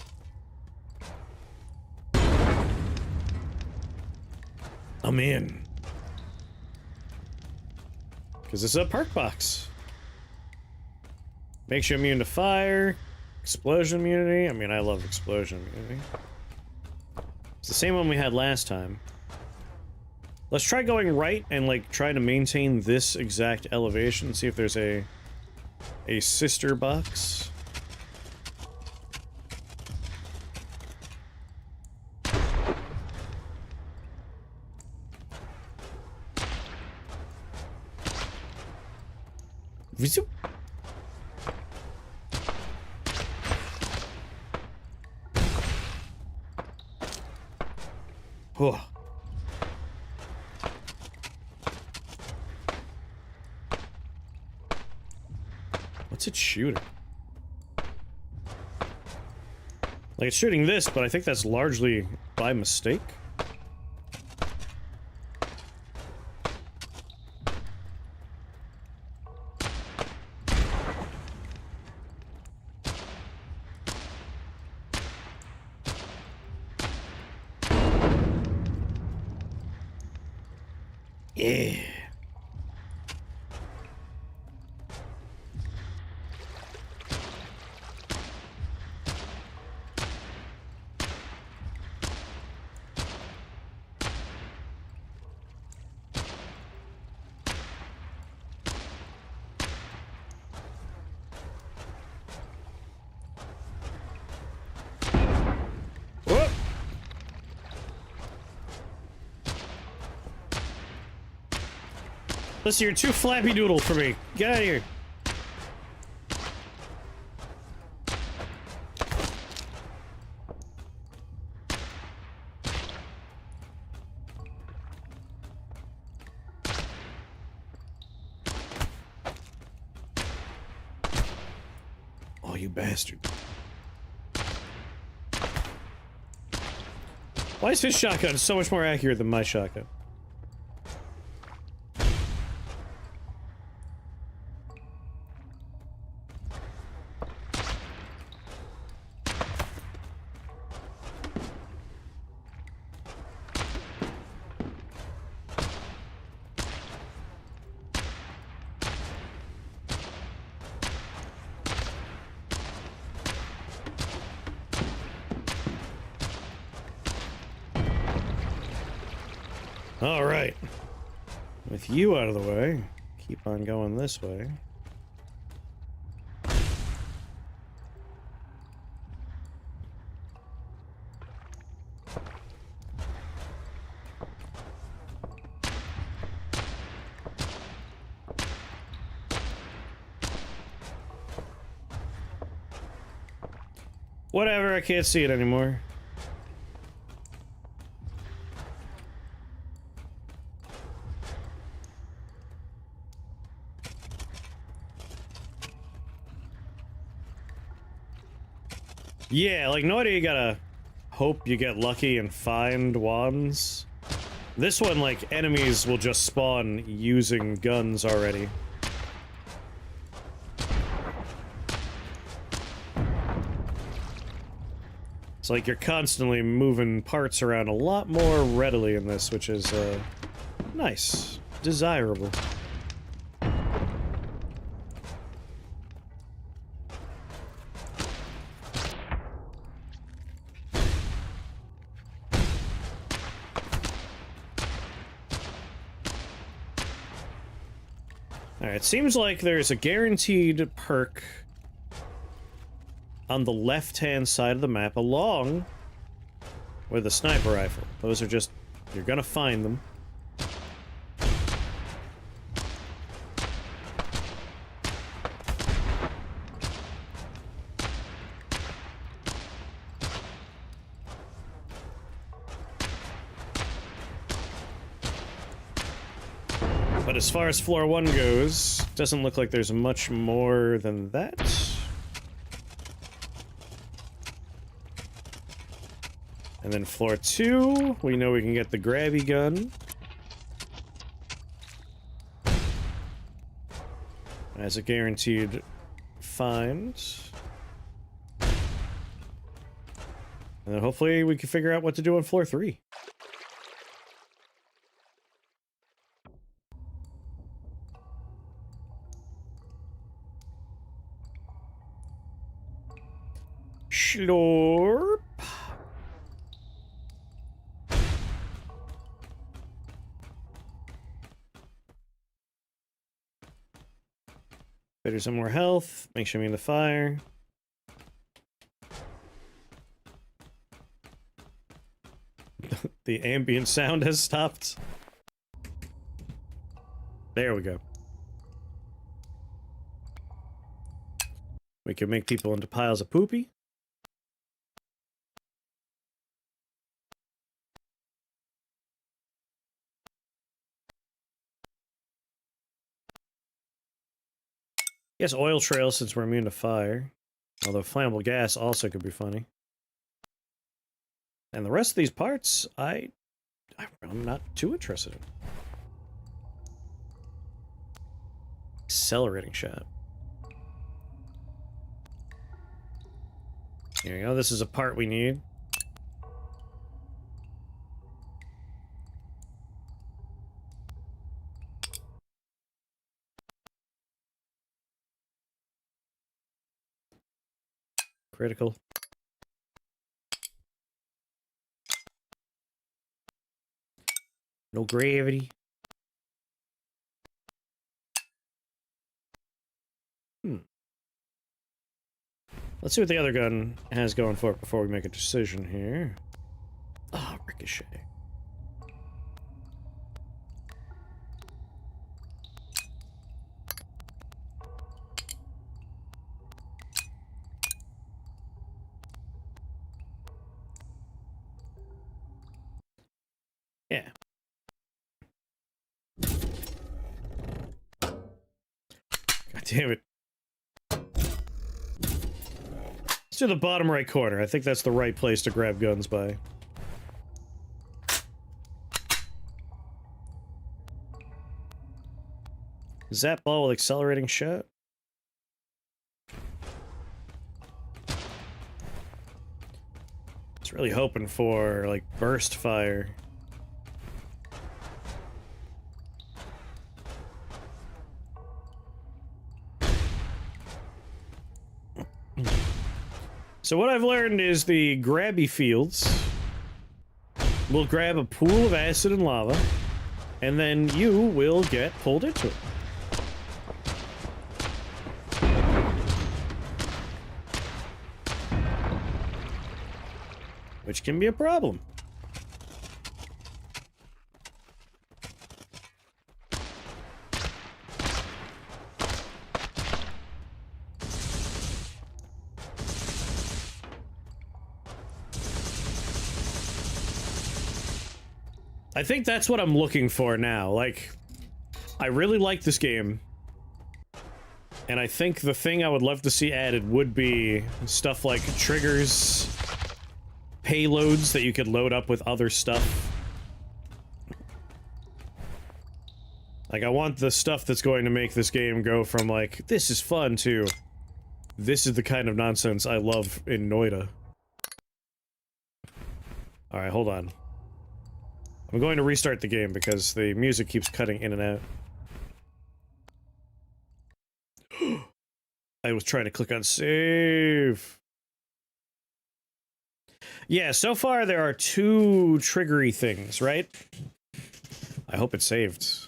I'm in. Because it's a perk box. Makes you immune to fire. Explosion immunity. I mean, I love explosion immunity. It's the same one we had last time. Let's try going right and, like, try to maintain this exact elevation. See if there's a sister box. Visu. Oh. What's it shooting? Like, it's shooting this, but I think that's largely by mistake. Yeah. Whoop. Listen, you're too flappy doodle for me. Get out of here. Oh, you bastard. Why is his shotgun so much more accurate than my shotgun? All right. With you out of the way, keep on going this way. Whatever, I can't see it anymore. Yeah, like, no idea you gotta hope you get lucky and find wands. This one, like, enemies will just spawn using guns already. It's like you're constantly moving parts around a lot more readily in this, which is, nice. Desirable. Alright, it seems like there's a guaranteed perk on the left-hand side of the map along with a sniper rifle. Those are just... you're gonna find them. But as far as floor 1 goes, doesn't look like there's much more than that. And then floor 2, we know we can get the grabby gun. As a guaranteed find. And then hopefully we can figure out what to do on floor 3. Schlorp. Better some more health. Make sure I'm in the fire. The ambient sound has stopped. There we go. We can make people into piles of poopy. Yes, oil trail since we're immune to fire. Although flammable gas also could be funny. And the rest of these parts, I'm not too interested in. Accelerating shot. Here we go. This is a part we need. Critical. No gravity. Let's see what the other gun has going for it before we make a decision here. Ah, oh, ricochet. Yeah. God damn it. Let's do the bottom right corner. I think that's the right place to grab guns by. Zap ball with accelerating shot. It's really hoping for, like, burst fire. So what I've learned is the grabby fields will grab a pool of acid and lava, and then you will get pulled into it. Which can be a problem. I think that's what I'm looking for now. Like, I really like this game. And I think the thing I would love to see added would be stuff like triggers, payloads that you could load up with other stuff. Like, I want the stuff that's going to make this game go from, like, this is fun to this is the kind of nonsense I love in Noida. Alright, hold on. I'm going to restart the game because the music keeps cutting in and out. I was trying to click on save. Yeah, so far there are 2 triggery things, right? I hope it's saved.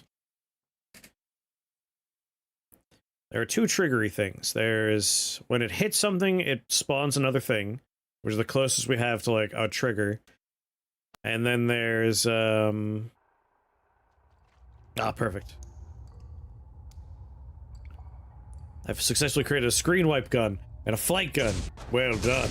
There are 2 triggery things. There's when it hits something, it spawns another thing, which is the closest we have to, like, a trigger. And then there's, perfect. I've successfully created a screen wipe gun and a flight gun. Well done.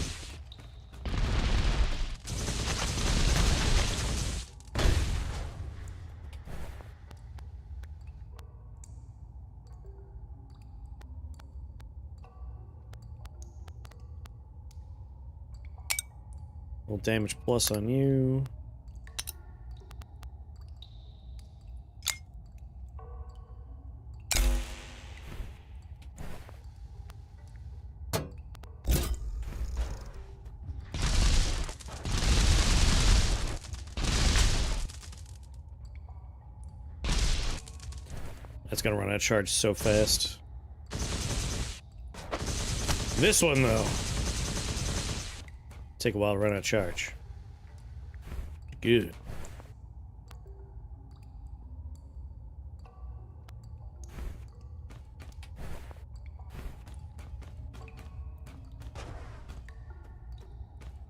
Little damage plus on you. That's gonna run out of charge so fast. This one, though. Take a while to run out of charge. Good.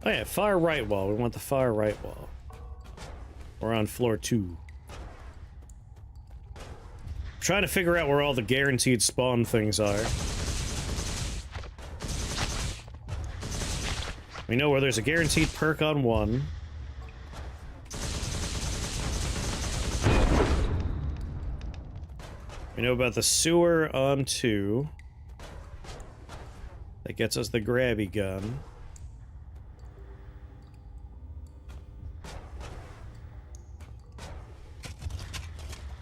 Oh yeah, far right wall. We want the far right wall. We're on floor 2. Trying to figure out where all the guaranteed spawn things are. We know where there's a guaranteed perk on 1. We know about the sewer on 2. That gets us the grabby gun.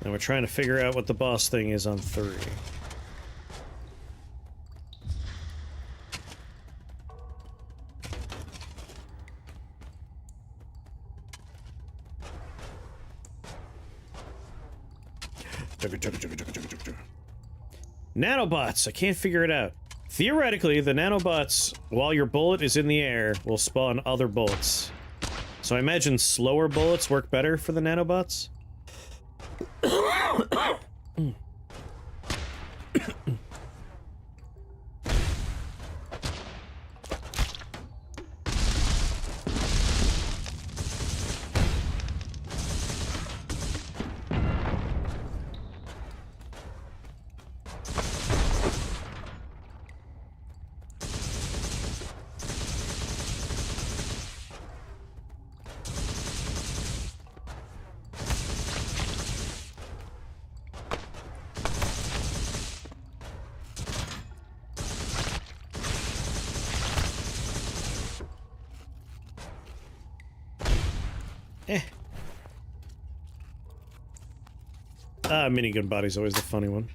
And we're trying to figure out what the boss thing is on 3. Nanobots! I can't figure it out. Theoretically, the nanobots, while your bullet is in the air, will spawn other bullets. So I imagine slower bullets work better for the nanobots? Minigun body's always the funny one.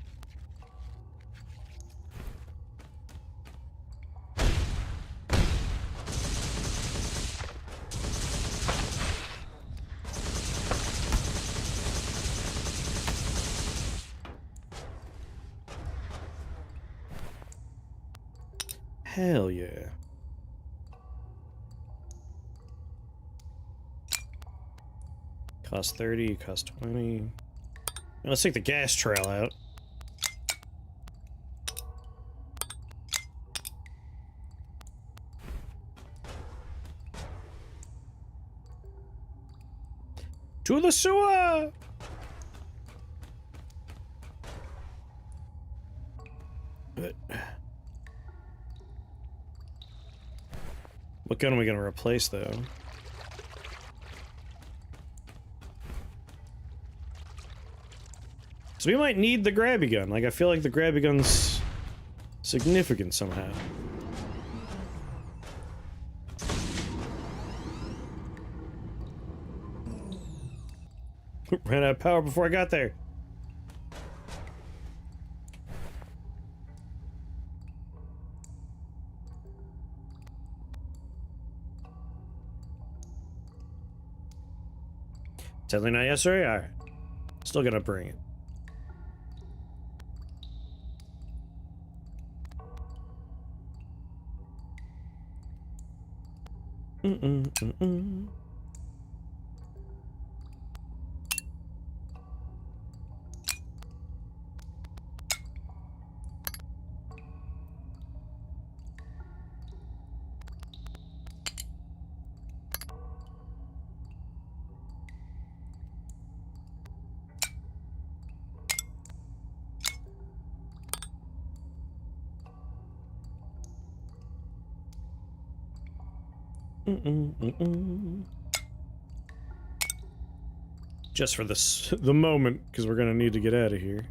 Hell yeah. Cost 30, cost 20. Let's take the gas trail out. To the sewer! What gun are we gonna replace, though? So we might need the grabby gun. Like, I feel like the grabby gun's significant somehow. Ran out of power before I got there. Definitely not yesterday? Alright. Still gonna bring it. Just for the moment, because we're gonna need to get out of here.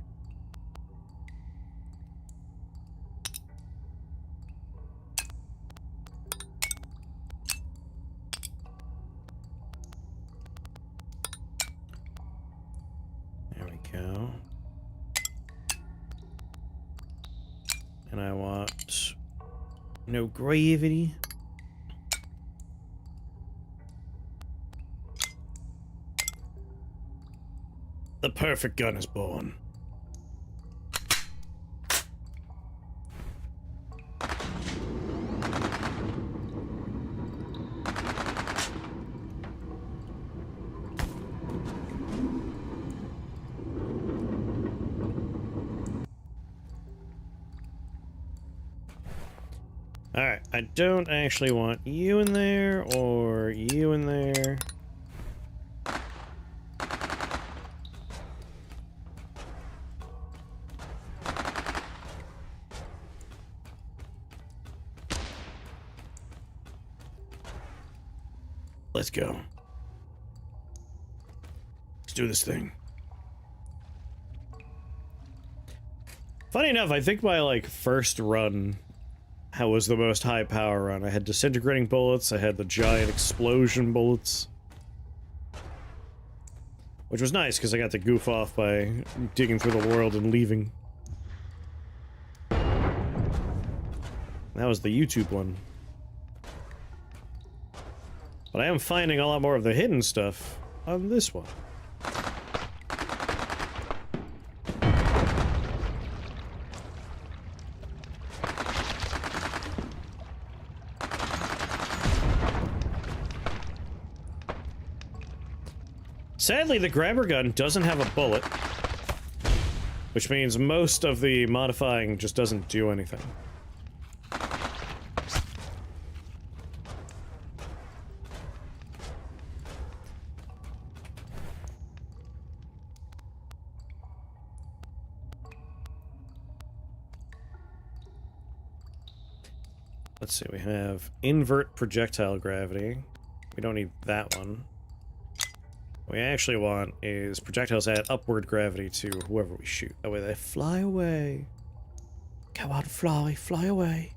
There we go. And I want no gravity. The perfect gun is born. Alright, I don't actually want you in there or you in there. Let's go. Let's do this thing. Funny enough, I think my, like, first run was the most high power run. I had disintegrating bullets, I had the giant explosion bullets. Which was nice, because I got to goof off by digging through the world and leaving. That was the YouTube one. But I am finding a lot more of the hidden stuff on this one. Sadly, the grabber gun doesn't have a bullet, which means most of the modifying just doesn't do anything. Let's see, we have invert projectile gravity. We don't need that one. What we actually want is projectiles add upward gravity to whoever we shoot. That way they fly away. Come on, fly away.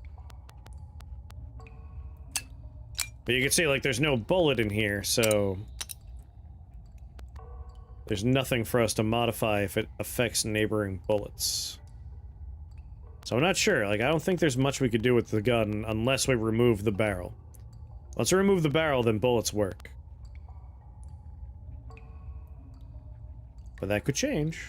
But you can see, like, there's no bullet in here, so... there's nothing for us to modify if it affects neighboring bullets. So I'm not sure, like, I don't think there's much we could do with the gun unless we remove the barrel. Once we remove the barrel, then bullets work. But that could change.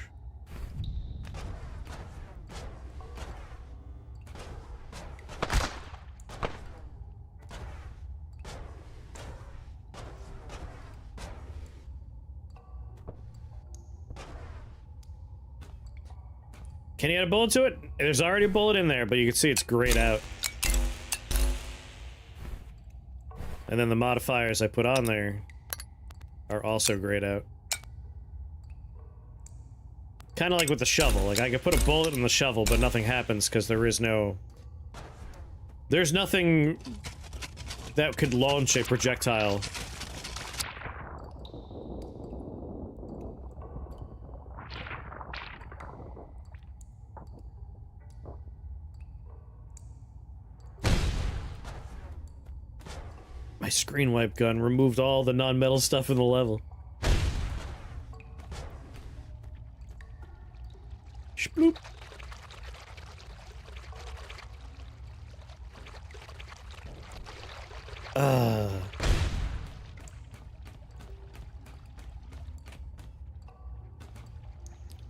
Can you add a bullet to it? There's already a bullet in there, but you can see it's grayed out. And then the modifiers I put on there are also grayed out. Kind of like with the shovel. Like, I could put a bullet in the shovel, but nothing happens because there is no... there's nothing that could launch a projectile. My screen wipe gun removed all the non-metal stuff in the level. Shploop.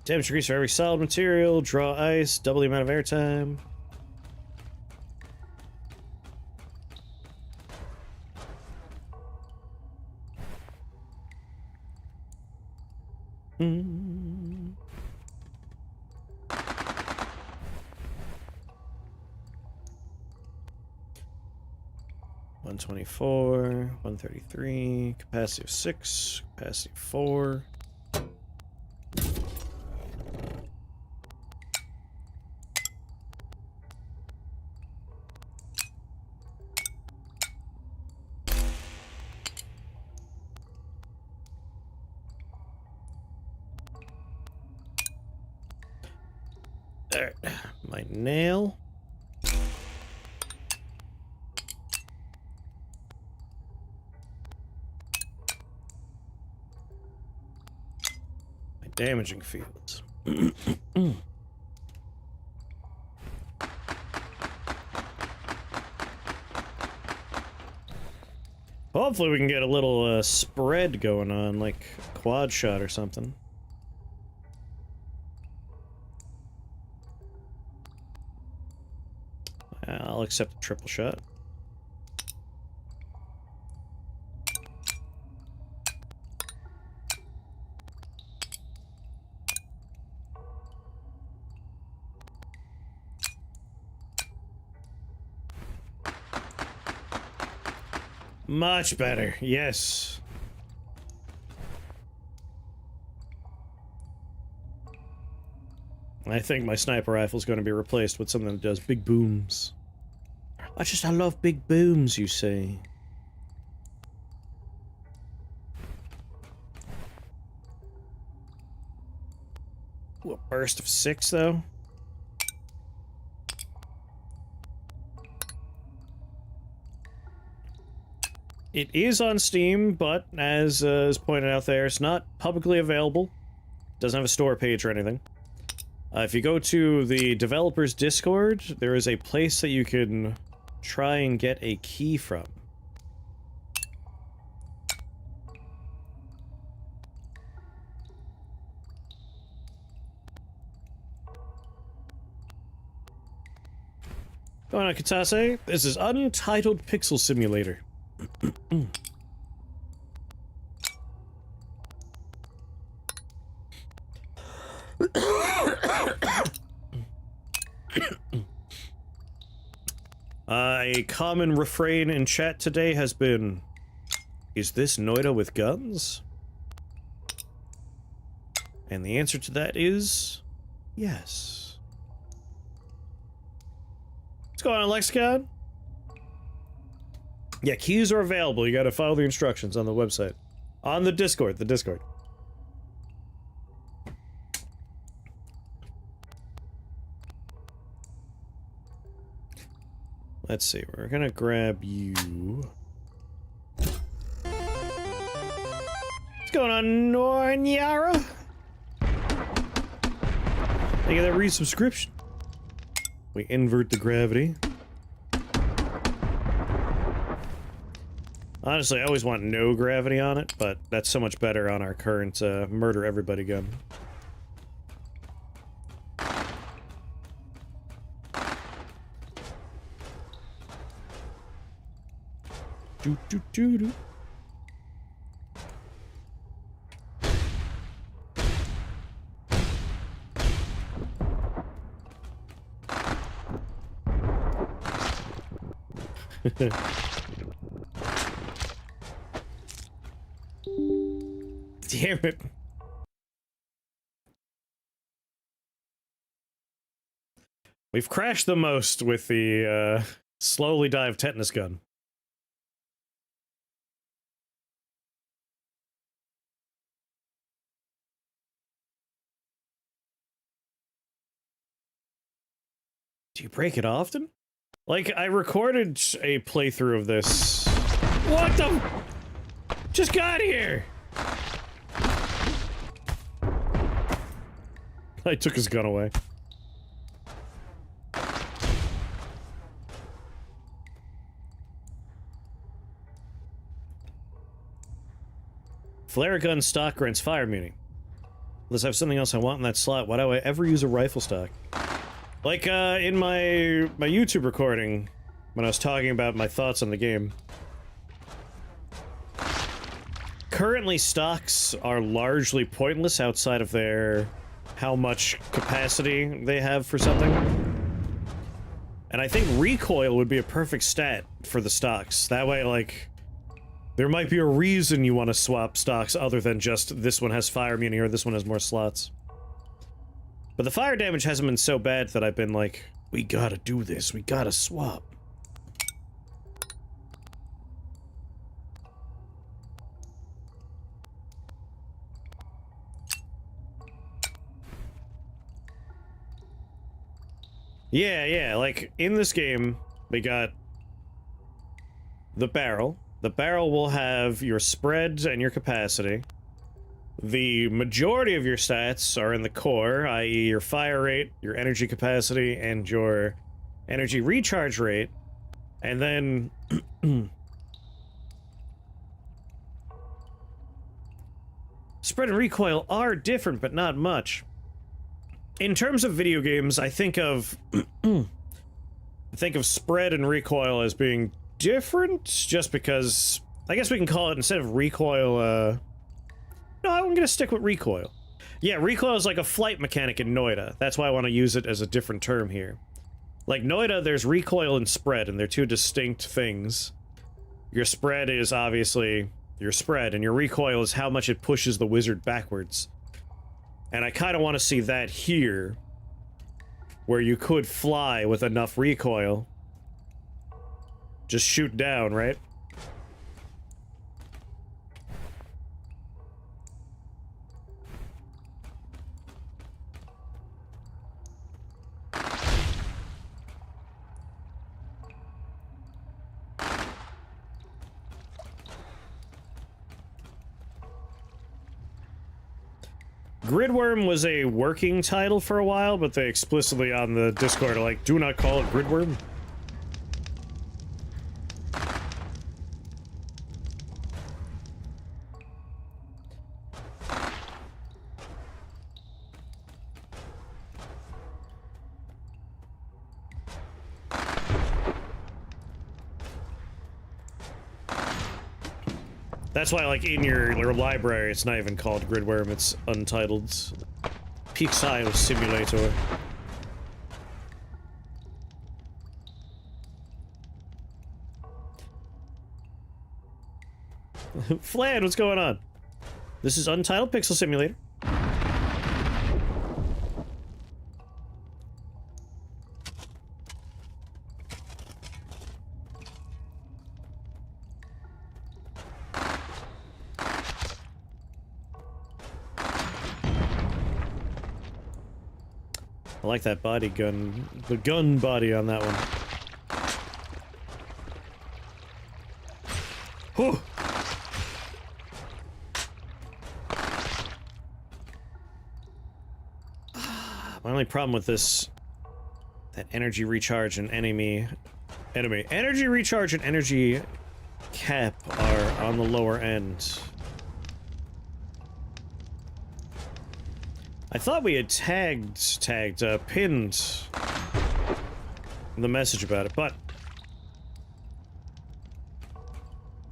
Damage increase for every solid material, draw ice, double the amount of airtime. Mm. 124, 133, capacity of 6, capacity of 4. There, my nail. My damaging fields. Hopefully we can get a little spread going on, like a quad shot or something. I'll accept a triple shot. Much better, yes. I think my sniper rifle is going to be replaced with something that does big booms. I love big booms, you see. Ooh, a burst of 6, though. It is on Steam, but as is pointed out there, it's not publicly available. Doesn't have a store page or anything. If you go to the developers Discord, there is a place that you can try and get a key from. Going on, Katase? This is Untitled Pixel Simulator. A common refrain in chat today has been, is this Noida with guns? And the answer to that is, yes. What's going on, Lexicon? Yeah, keys are available. You gotta follow the instructions on the website. On the Discord, Let's see, we're gonna grab you. What's going on, Nornyara? Thank you for that resubscription. We invert the gravity. Honestly, I always want no gravity on it, but that's so much better on our current murder everybody gun. Do do do do. Damn it. We've crashed the most with the slowly dive tetanus gun. Do you break it often? Like, I recorded a playthrough of this. What the? Just got here! I took his gun away. Flare gun stock grants fire immunity. Unless I have something else I want in that slot, why do I ever use a rifle stock? Like, in my YouTube recording, when I was talking about my thoughts on the game. Currently, stocks are largely pointless outside of their how much capacity they have for something. And I think recoil would be a perfect stat for the stocks. That way, like, there might be a reason you want to swap stocks other than just this one has fire immunity or this one has more slots. But the fire damage hasn't been so bad that I've been like, we gotta do this, we gotta swap. Yeah, like, in this game, we got the barrel. The barrel will have your spread and your capacity. The majority of your stats are in the core, i.e. your fire rate, your energy capacity, and your energy recharge rate. And then... spread and recoil are different, but not much. In terms of video games, I think of... I think of spread and recoil as being different, just because... I guess we can call it, instead of recoil, no, I'm gonna stick with recoil. Yeah, recoil is like a flight mechanic in Noida. That's why I want to use it as a different term here. Like, Noida, there's recoil and spread, and they're two distinct things. Your spread is obviously your spread, and your recoil is how much it pushes the wizard backwards. And I kind of want to see that here, where you could fly with enough recoil. Just shoot down, right? Gridworm was a working title for a while, but they explicitly on the Discord are like, do not call it Gridworm. That's why, like, in your library, it's not even called Gridworm, it's Untitled. Pixel Simulator. Flan, what's going on? This is Untitled Pixel Simulator. I like that body gun, the gun body on that one. Whew. My only problem with this, that energy recharge and energy recharge and energy cap are on the lower end. I thought we had pinned the message about it, but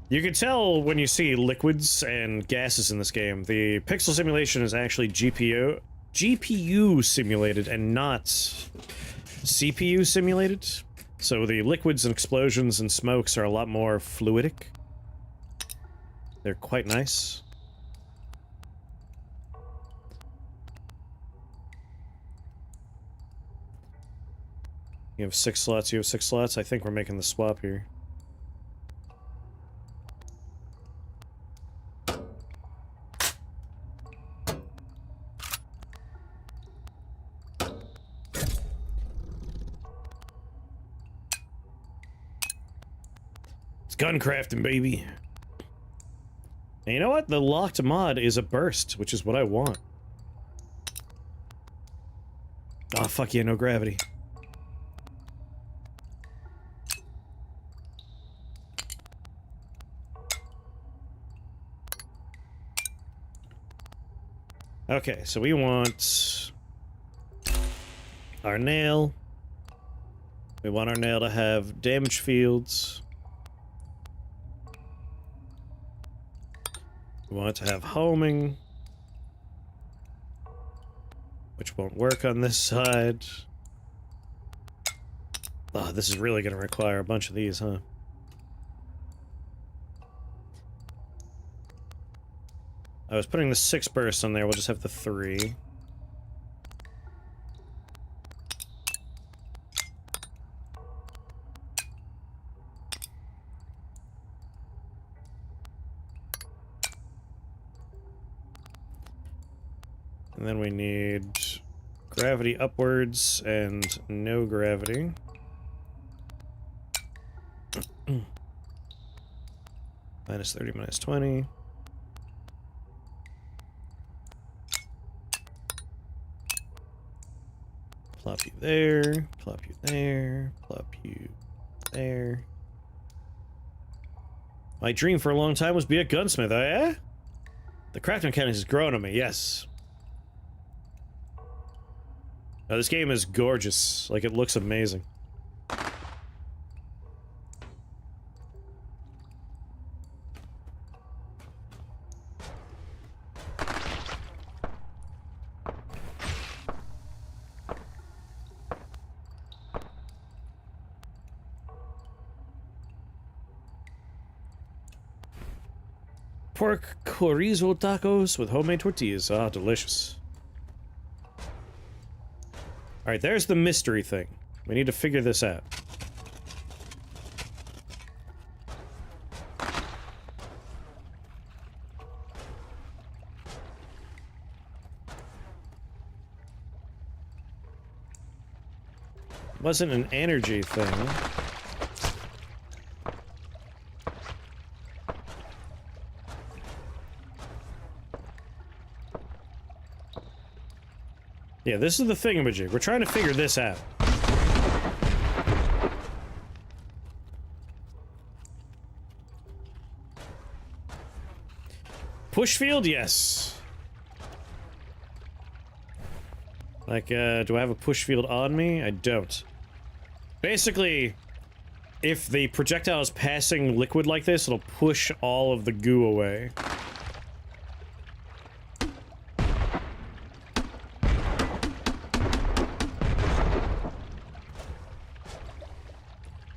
you can tell when you see liquids and gases in this game. The pixel simulation is actually GPU simulated and not CPU simulated. So the liquids and explosions and smokes are a lot more fluidic. They're quite nice. You have 6 slots, you have 6 slots. I think we're making the swap here. It's gun crafting, baby. And you know what? The locked mod is a burst, which is what I want. Oh, fuck yeah, no gravity. Okay, so we want our nail. We want our nail to have damage fields. We want it to have homing, which won't work on this side. Oh, this is really going to require a bunch of these, huh? I was putting the 6 bursts on there, we'll just have the 3. And then we need gravity upwards and no gravity. Minus 30, minus 20. Plop you there, plop you there, plop you there. My dream for a long time was be a gunsmith, oh yeah? The crafting mechanics has grown on me, yes. Now this game is gorgeous, like it looks amazing. Pork chorizo tacos with homemade tortillas. Ah, delicious. Alright, there's the mystery thing. We need to figure this out. It wasn't an energy thing. Yeah, this is the thingamajig. We're trying to figure this out. Push field, yes. Like, do I have a push field on me? I don't. Basically, if the projectile is passing liquid like this, it'll push all of the goo away.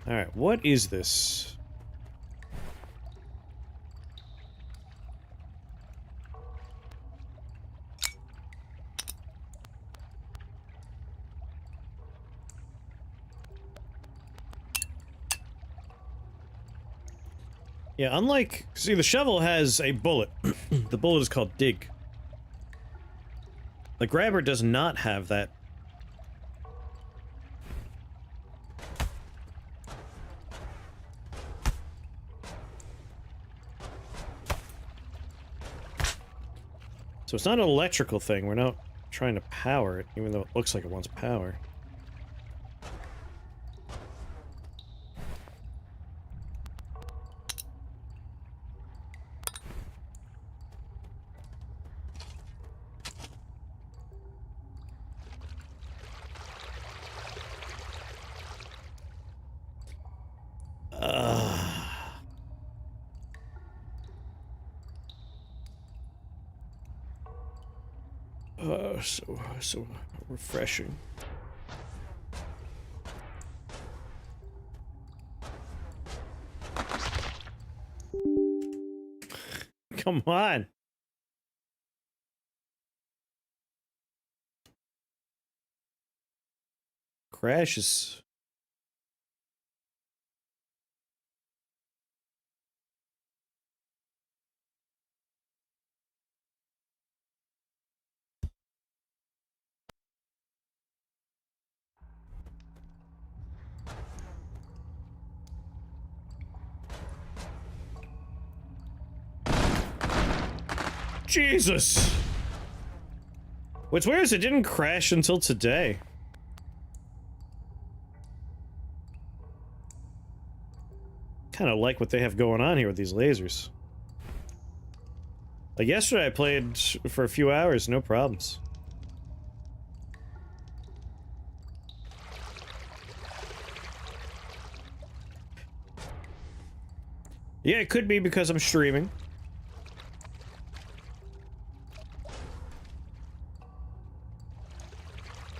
Alright, what is this? Yeah, unlike... See, the shovel has a bullet. The bullet is called dig. The grabber does not have that. So it's not an electrical thing. We're not trying to power it, even though it looks like it wants power. So refreshing. Come on. Crashes. Jesus! What's weird is it didn't crash until today. Kind of like what they have going on here with these lasers. Like yesterday I played for a few hours, no problems. Yeah, it could be because I'm streaming.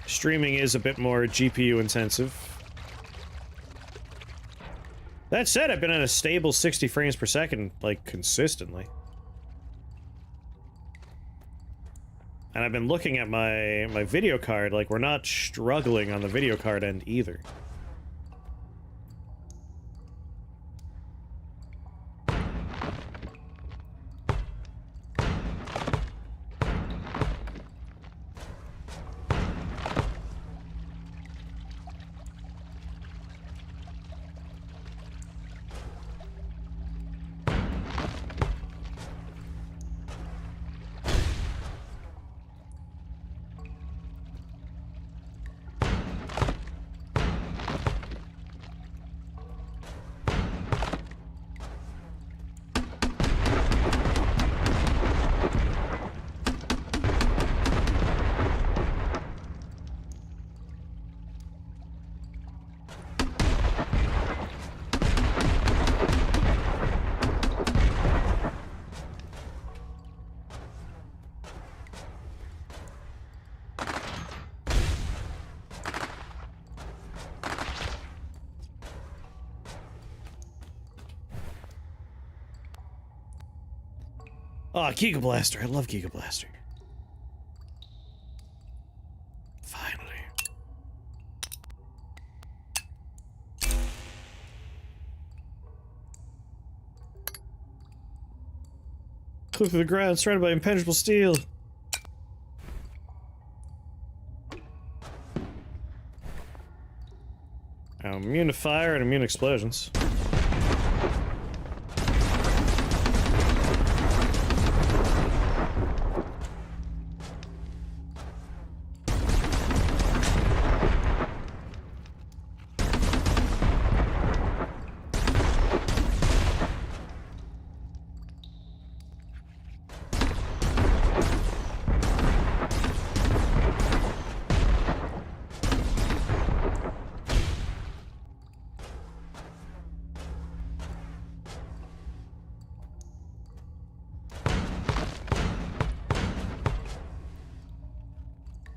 Streaming is a bit more GPU intensive. That said, I've been at a stable 60 frames per second, like, consistently. And I've been looking at my video card, like, we're not struggling on the video card end either. Oh, Giga Blaster. I love Giga Blaster. Finally. Clip through the ground, surrounded by impenetrable steel. I'm immune to fire and immune to explosions.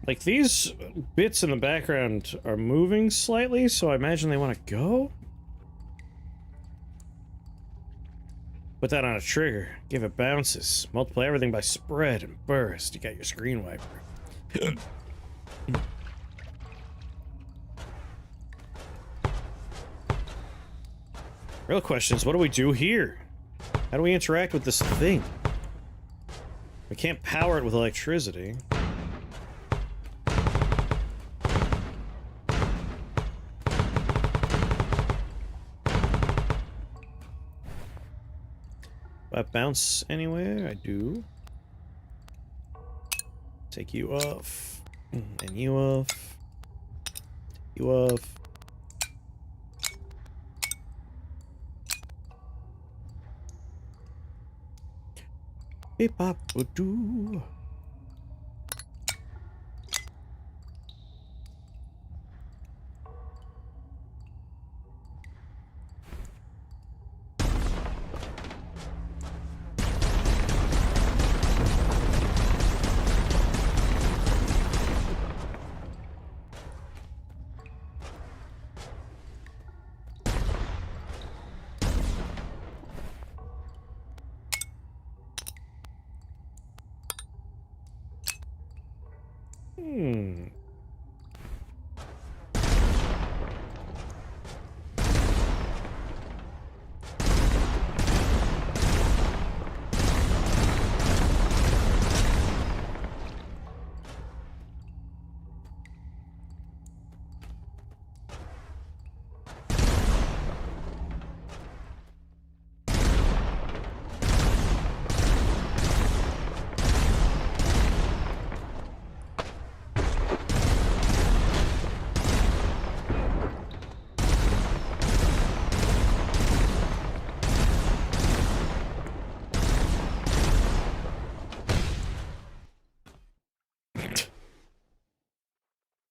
Like, these bits in the background are moving slightly, so I imagine they want to go? Put that on a trigger. Give it bounces. Multiply everything by spread and burst. You got your screen wiper. Real question is, what do we do here? How do we interact with this thing? We can't power it with electricity. Do I bounce anywhere? I do. Take you off. And you off. Take you off. Beep-bop-a-doo.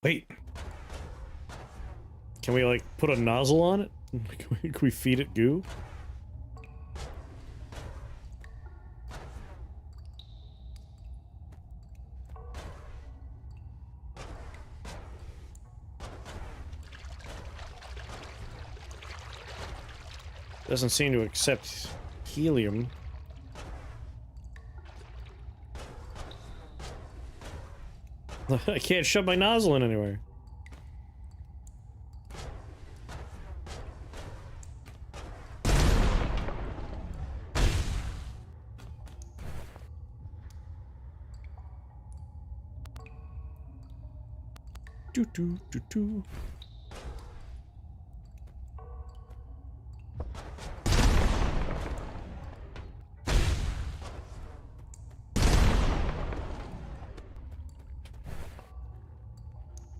Wait. Can we, like, put a nozzle on it? Can we feed it goo? Doesn't seem to accept helium. I can't shove my nozzle in anywhere. Do do do do.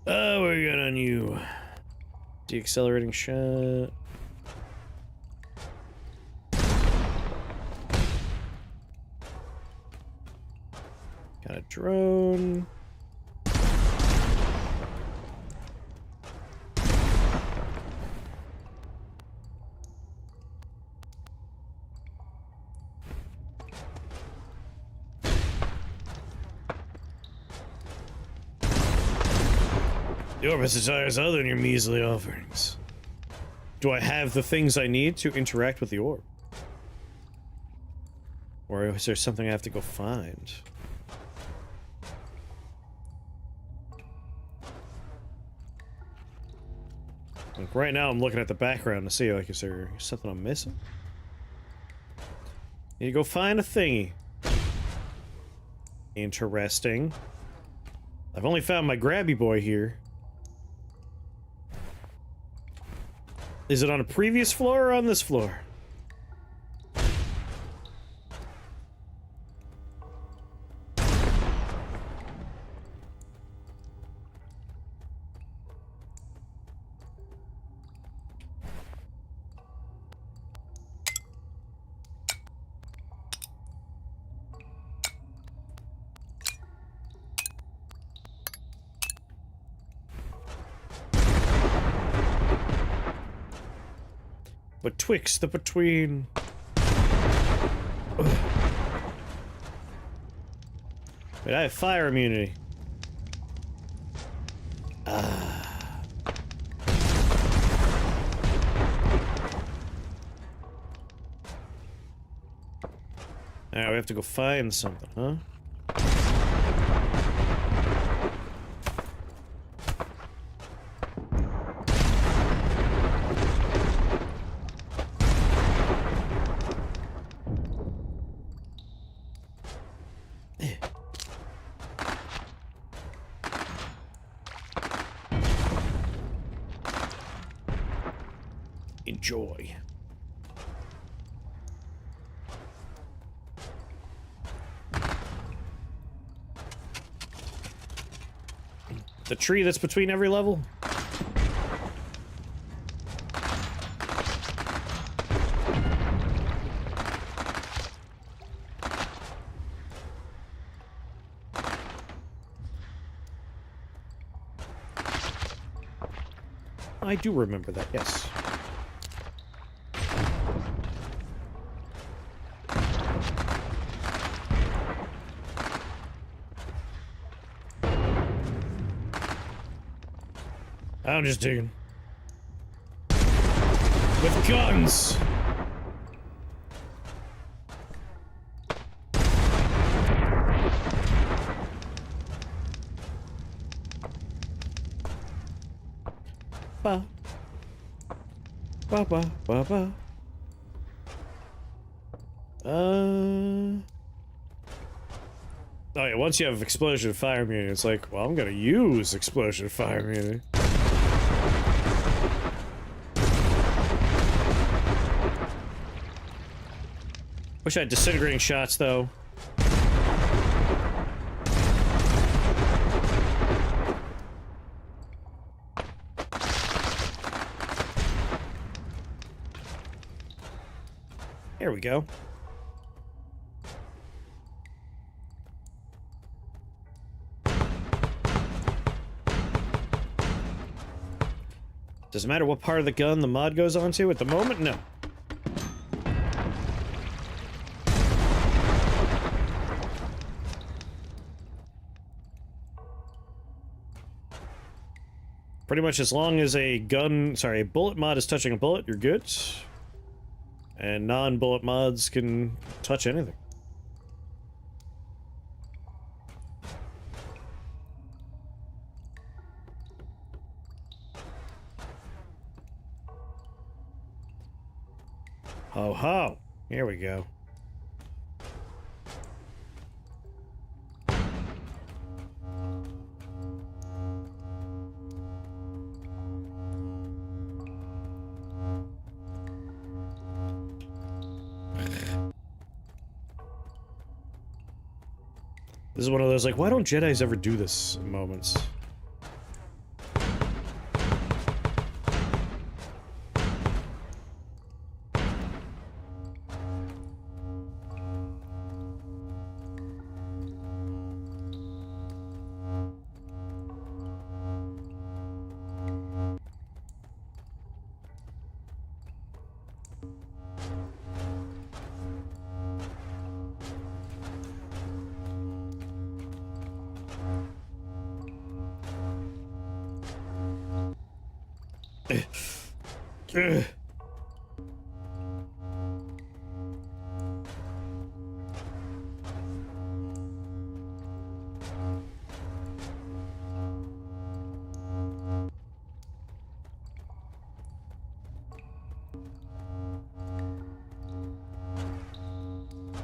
Oh, we're good on you. Deaccelerating shot. Got a drone. The orbit desires other than your measly offerings. Do I have the things I need to interact with the orb? Or is there something I have to go find? Like right now I'm looking at the background to see, like, is there something I'm missing? Need to go find a thingy. Interesting. I've only found my grabby boy here. Is it on a previous floor or on this floor? Betwixt the between. Ugh. Wait, I have fire immunity. have to go find something, huh? Enjoy. The tree that's between every level? I do remember that, yes. I'm just digging. With guns! Ba. Ba ba ba ba. Oh yeah, once you have explosion fire immunity, it's like, well, I'm gonna use explosion fire immunity. Wish I had disintegrating shots, though. Here we go. Doesn't matter what part of the gun the mod goes onto at the moment? No. Pretty much as long as a bullet mod is touching a bullet, you're good. And non-bullet mods can touch anything. Ho ho! Here we go. This is one of those, like, why don't Jedis ever do this moments?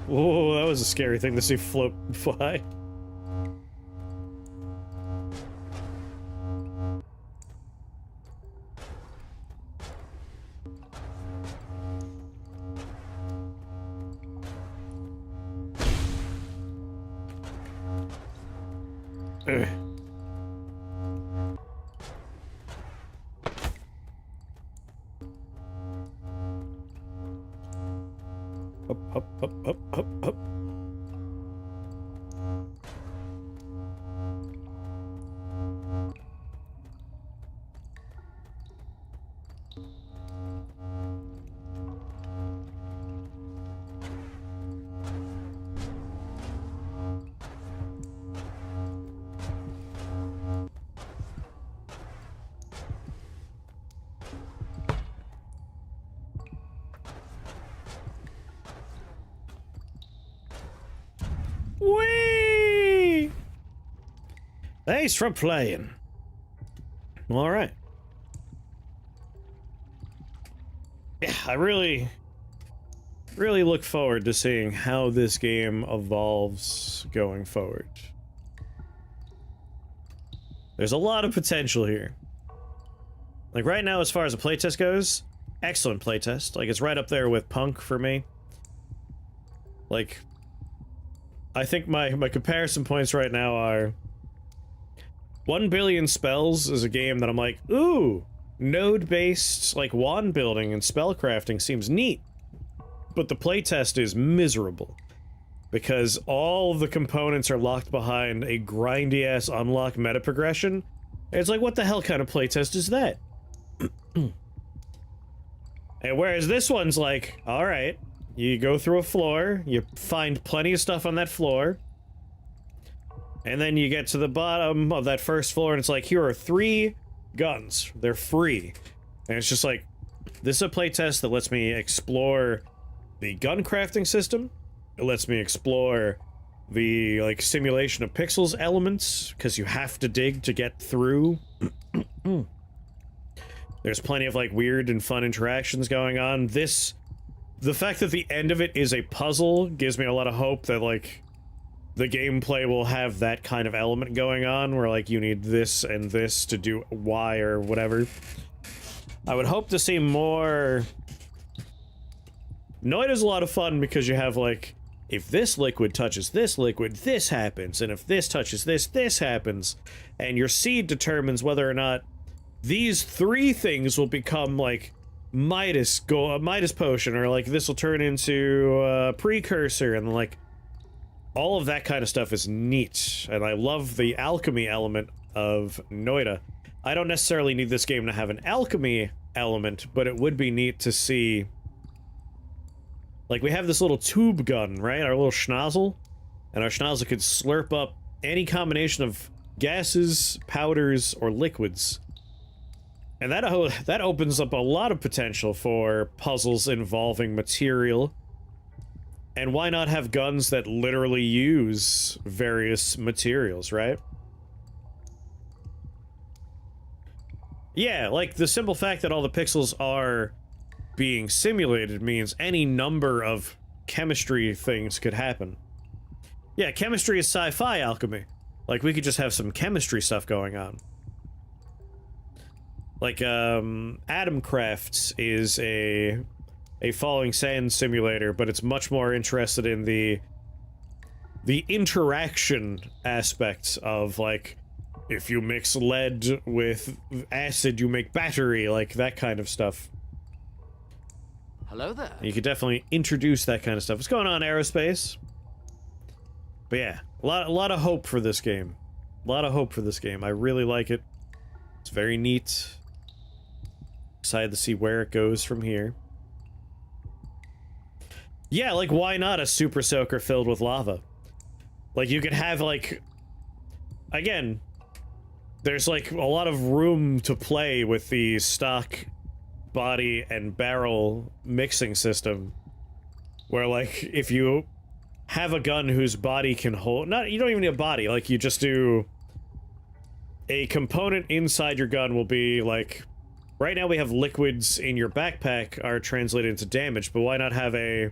Whoa, that was a scary thing to see float and fly. Ugh. Up, up, up, up, up, up. Thanks for playing. All right. Yeah, I really look forward to seeing how this game evolves going forward. There's a lot of potential here. Like right now, as far as the playtest goes, excellent playtest. Like it's right up there with Punk for me. Like, I think my comparison points right now are 1 Billion Spells is a game that I'm like, ooh, node-based, like, wand building and spellcrafting seems neat. But the playtest is miserable. Because all the components are locked behind a grindy-ass unlock meta progression. It's like, what the hell kind of playtest is that? And whereas this one's like, alright, you go through a floor, you find plenty of stuff on that floor, and then you get to the bottom of that first floor and it's like, here are 3 guns. They're free. And it's just like, this is a playtest that lets me explore the gun crafting system. It lets me explore the, like, simulation of pixels elements, because you have to dig to get through. There's plenty of, like, weird and fun interactions going on. The fact that the end of it is a puzzle gives me a lot of hope that, like, the gameplay will have that kind of element going on, where, like, you need this and this to do Y or whatever. I would hope to see more... Noid is a lot of fun because you have, like, if this liquid touches this liquid, this happens, and if this touches this, this happens. And your seed determines whether or not these 3 things will become, like, Midas potion, or, like, this will turn into a precursor, and, like, all of that kind of stuff is neat. And I love the alchemy element of Noida. I don't necessarily need this game to have an alchemy element, but it would be neat to see... Like, we have this little tube gun, right? Our little schnozzle. And our schnozzle could slurp up any combination of gases, powders, or liquids. And that opens up a lot of potential for puzzles involving material. And why not have guns that literally use various materials, right? Yeah, like, the simple fact that all the pixels are being simulated means any number of chemistry things could happen. Yeah, chemistry is sci-fi alchemy. Like, we could just have some chemistry stuff going on. Like, Atom Crafts is a falling sand simulator, but it's much more interested in the interaction aspects of, like, if you mix lead with acid, you make battery, like, that kind of stuff. Hello there. You could definitely introduce that kind of stuff. What's going on, Aerospace? But yeah, a lot of hope for this game. A lot of hope for this game. I really like it. It's very neat. Excited to see where it goes from here. Yeah, like, why not a super soaker filled with lava? Like, you could have, like... Again, there's, like, a lot of room to play with the stock body and barrel mixing system. Where, like, if you have a gun whose body can hold... you don't even need a body. Like, you just do... A component inside your gun will be, like... Right now we have liquids in your backpack are translated into damage, but why not have a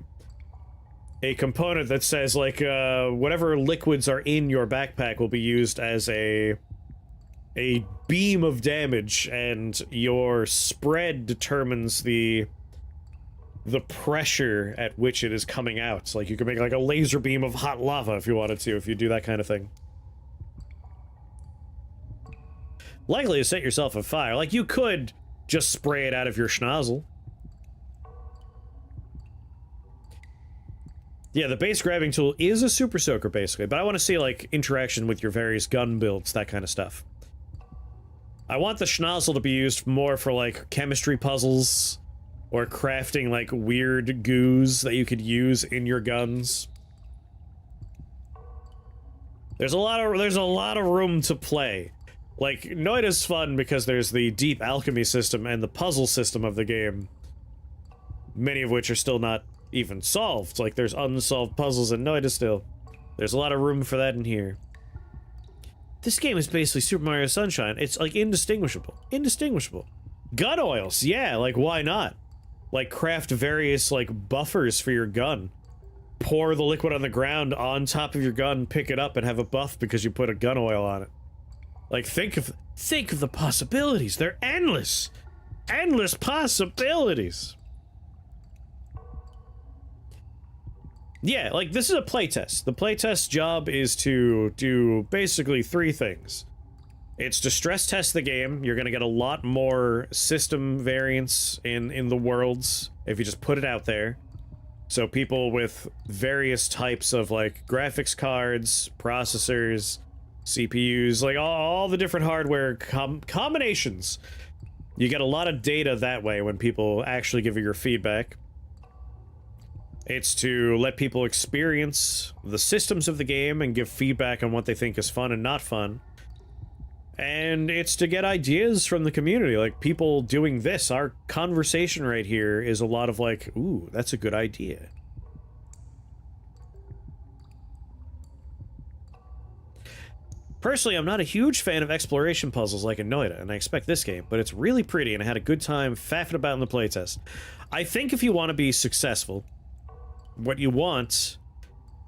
component that says, like, whatever liquids are in your backpack will be used as a beam of damage, and your spread determines the pressure at which it is coming out. Like, you could make, like, a laser beam of hot lava if you wanted to, if you do that kind of thing. Likely to set yourself on fire. Like, you could just spray it out of your schnozzle. Yeah, the base grabbing tool is a super soaker, basically, but I want to see, like, interaction with your various gun builds, that kind of stuff. I want the schnozzle to be used more for, like, chemistry puzzles, or crafting, like, weird goos that you could use in your guns. There's a lot of room to play. Like, Noida's fun because there's the deep alchemy system and the puzzle system of the game. Many of which are still not even solved. Like, there's unsolved puzzles in Noida still. There's a lot of room for that in here. This game is basically Super Mario Sunshine. It's like indistinguishable. Indistinguishable. Gun oils, yeah, like why not? Like craft various like buffers for your gun. Pour the liquid on the ground on top of your gun, pick it up and have a buff because you put a gun oil on it. Like think of the possibilities. They're endless. Endless possibilities. Yeah, like this is a playtest. The playtest job is to do basically 3 things. It's to stress test the game. You're gonna get a lot more system variance in the worlds if you just put it out there. So people with various types of like graphics cards, processors, CPUs, like all the different hardware combinations. You get a lot of data that way when people actually give you your feedback. It's to let people experience the systems of the game and give feedback on what they think is fun and not fun. And it's to get ideas from the community, like people doing this. Our conversation right here is a lot of like, ooh, that's a good idea. Personally, I'm not a huge fan of exploration puzzles like in Noita, and I expect this game, but it's really pretty and I had a good time faffing about in the playtest. I think if you want to be successful, what you want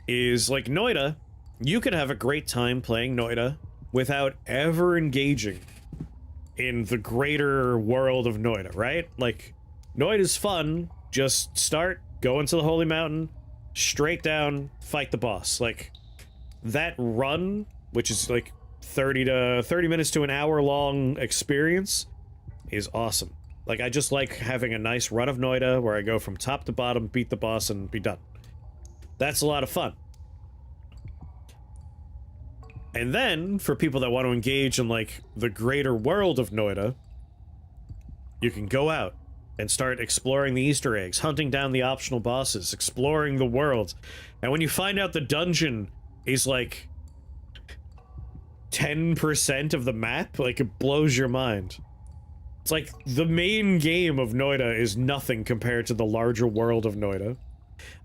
is, like Noita, you could have a great time playing Noita without ever engaging in the greater world of Noita, right? Like, Noita's fun, just start, go into the Holy Mountain, straight down, fight the boss. Like, that run, which is like 30 minutes to an hour long experience, is awesome. Like, I just like having a nice run of Noita where I go from top to bottom, beat the boss, and be done. That's a lot of fun. And then, for people that want to engage in, like, the greater world of Noita, you can go out and start exploring the Easter eggs, hunting down the optional bosses, exploring the world. And when you find out the dungeon is, like, 10% of the map, like, it blows your mind. It's like, the main game of Noita is nothing compared to the larger world of Noita.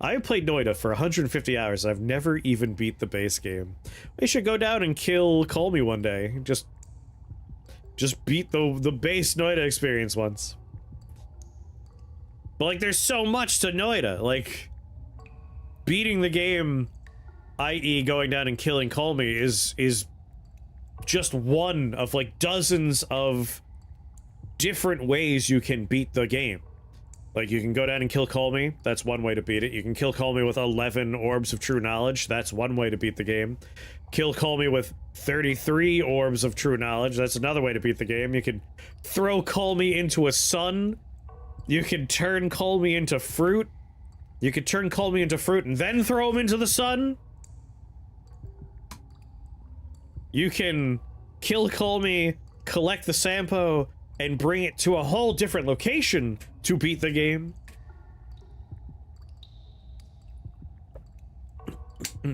I played Noita for 150 hours. I've never even beat the base game. We should go down and kill Call Me one day. Just beat the base Noita experience once. But, like, there's so much to Noita. Like, beating the game, i.e. going down and killing Call Me, is just one of, like, dozens of different ways you can beat the game. Like, you can go down and kill Call Me, that's one way to beat it. You can kill Call Me with 11 Orbs of True Knowledge, that's one way to beat the game. Kill Call Me with 33 Orbs of True Knowledge, that's another way to beat the game. You can throw Call Me into a sun. You can turn Call Me into fruit. You could turn Call Me into fruit and then throw him into the sun. You can kill Call Me, collect the Sampo, and bring it to a whole different location to beat the game.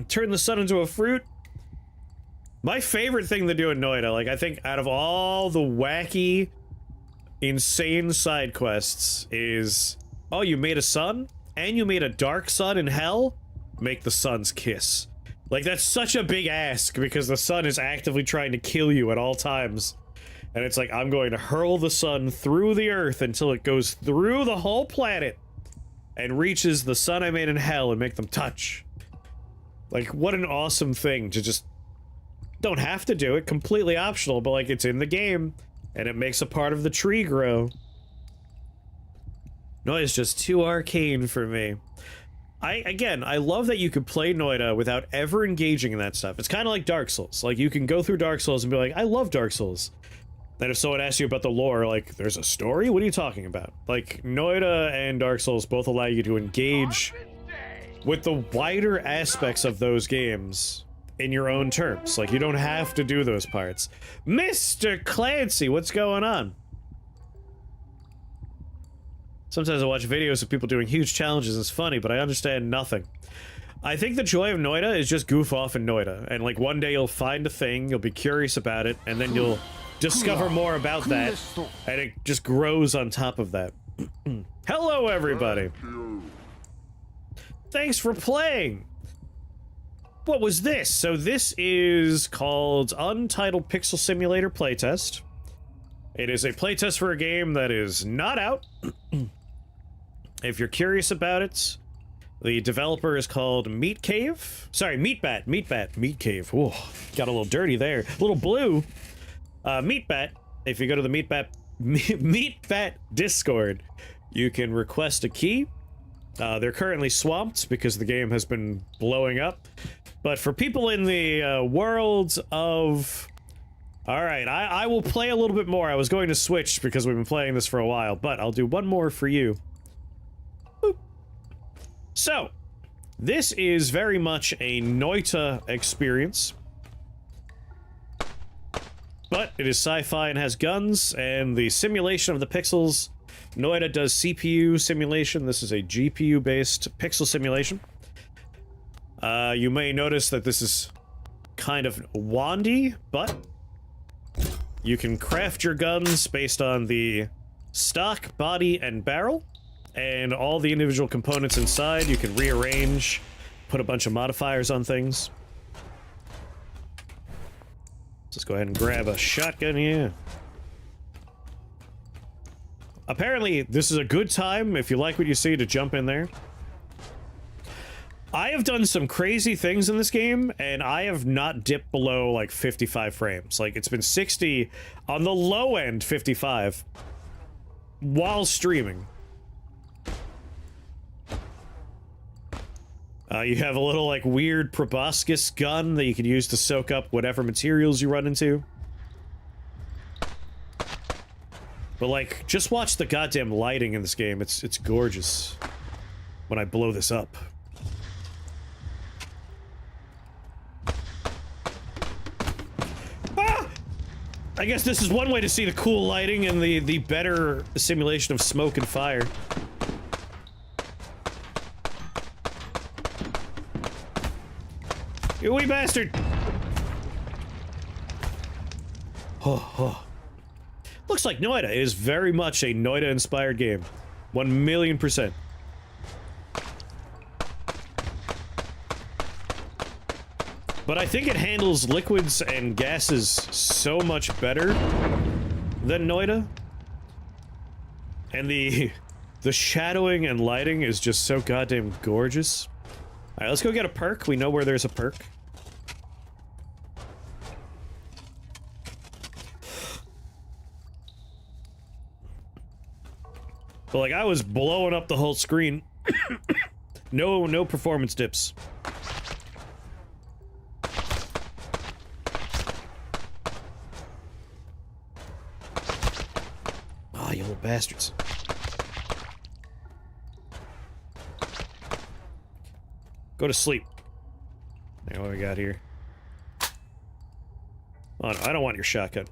Turn the sun into a fruit. My favorite thing to do in Noita, like, I think out of all the wacky, insane side quests is, oh, you made a sun? And you made a dark sun in hell? Make the suns kiss. Like, that's such a big ask, because the sun is actively trying to kill you at all times. And it's like, I'm going to hurl the sun through the earth until it goes through the whole planet and reaches the sun I made in hell and make them touch. Like, what an awesome thing to just... Don't have to do it, completely optional, but, like, it's in the game, and it makes a part of the tree grow. Noita's just too arcane for me. Again, I love that you could play Noita without ever engaging in that stuff. It's kind of like Dark Souls. Like, you can go through Dark Souls and be like, I love Dark Souls. Then if someone asks you about the lore, like, there's a story? What are you talking about? Like, Noita and Dark Souls both allow you to engage with the wider aspects of those games in your own terms. Like, you don't have to do those parts. Mr. Clancy, what's going on? Sometimes I watch videos of people doing huge challenges, it's funny, but I understand nothing. I think the joy of Noita is just goof off in Noita, and like one day you'll find a thing, you'll be curious about it, and then you'll discover more about that, and it just grows on top of that. Hello, everybody! Thanks for playing! what was this? So this is called Untitled Pixel Simulator Playtest. It is a playtest for a game that is not out. If you're curious about it, the developer is called Meat Cave. Sorry, Meat Cave. Whoa, got a little dirty there. A little blue. Meatbat. If you go to the Meatbat Discord, you can request a key. They're currently swamped because the game has been blowing up. But for people in the world of... Alright, I will play a little bit more. I was going to switch because we've been playing this for a while, but I'll do one more for you. Boop. So, this is very much a Noita experience. But it is sci-fi and has guns, and the simulation of the pixels... Noita does CPU simulation. This is a GPU-based pixel simulation. You may notice that this is kind of wandy, but you can craft your guns based on the stock, body, and barrel, and all the individual components inside you can rearrange, put a bunch of modifiers on things. Let's go ahead and grab a shotgun here. Apparently, this is a good time, if you like what you see, to jump in there. I have done some crazy things in this game, and I have not dipped below, like, 55 frames. Like, it's been 60, on the low end, 55, while streaming. You have a little, like, weird proboscis gun that you can use to soak up whatever materials you run into. But, like, just watch the goddamn lighting in this game. It's gorgeous when I blow this up. Ah! I guess this is one way to see the cool lighting and the better simulation of smoke and fire. You wee bastard! Oh, oh. Looks like Noita is very much a Noita-inspired game. 1,000,000%. But I think it handles liquids and gases so much better than Noita. And the shadowing and lighting is just so goddamn gorgeous. Alright, let's go get a perk. We know where there's a perk. But, like, I was blowing up the whole screen. No performance dips. Ah, you little bastards. Go to sleep. Hey, what we got here? Oh, no, I don't want your shotgun.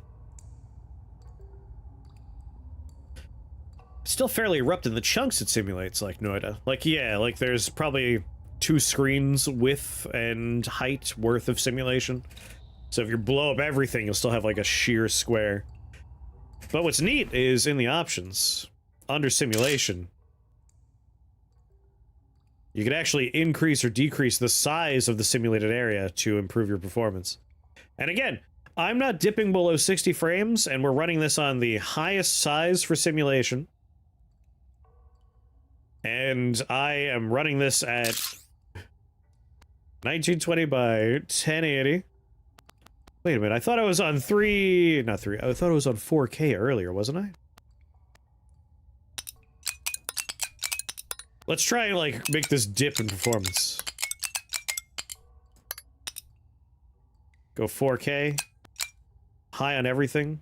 Still fairly erupted. The chunks it simulates like Noita. Like, yeah, like there's probably 2 screens width and height worth of simulation. So if you blow up everything, you'll still have like a sheer square. But what's neat is in the options, under simulation, you can actually increase or decrease the size of the simulated area to improve your performance. And again, I'm not dipping below 60 frames, and we're running this on the highest size for simulation. And I am running this at 1920 by 1080. Wait a minute, I thought I was on I thought I was on 4K earlier, wasn't I? Let's try and, like, make this dip in performance. Go 4K. High on everything.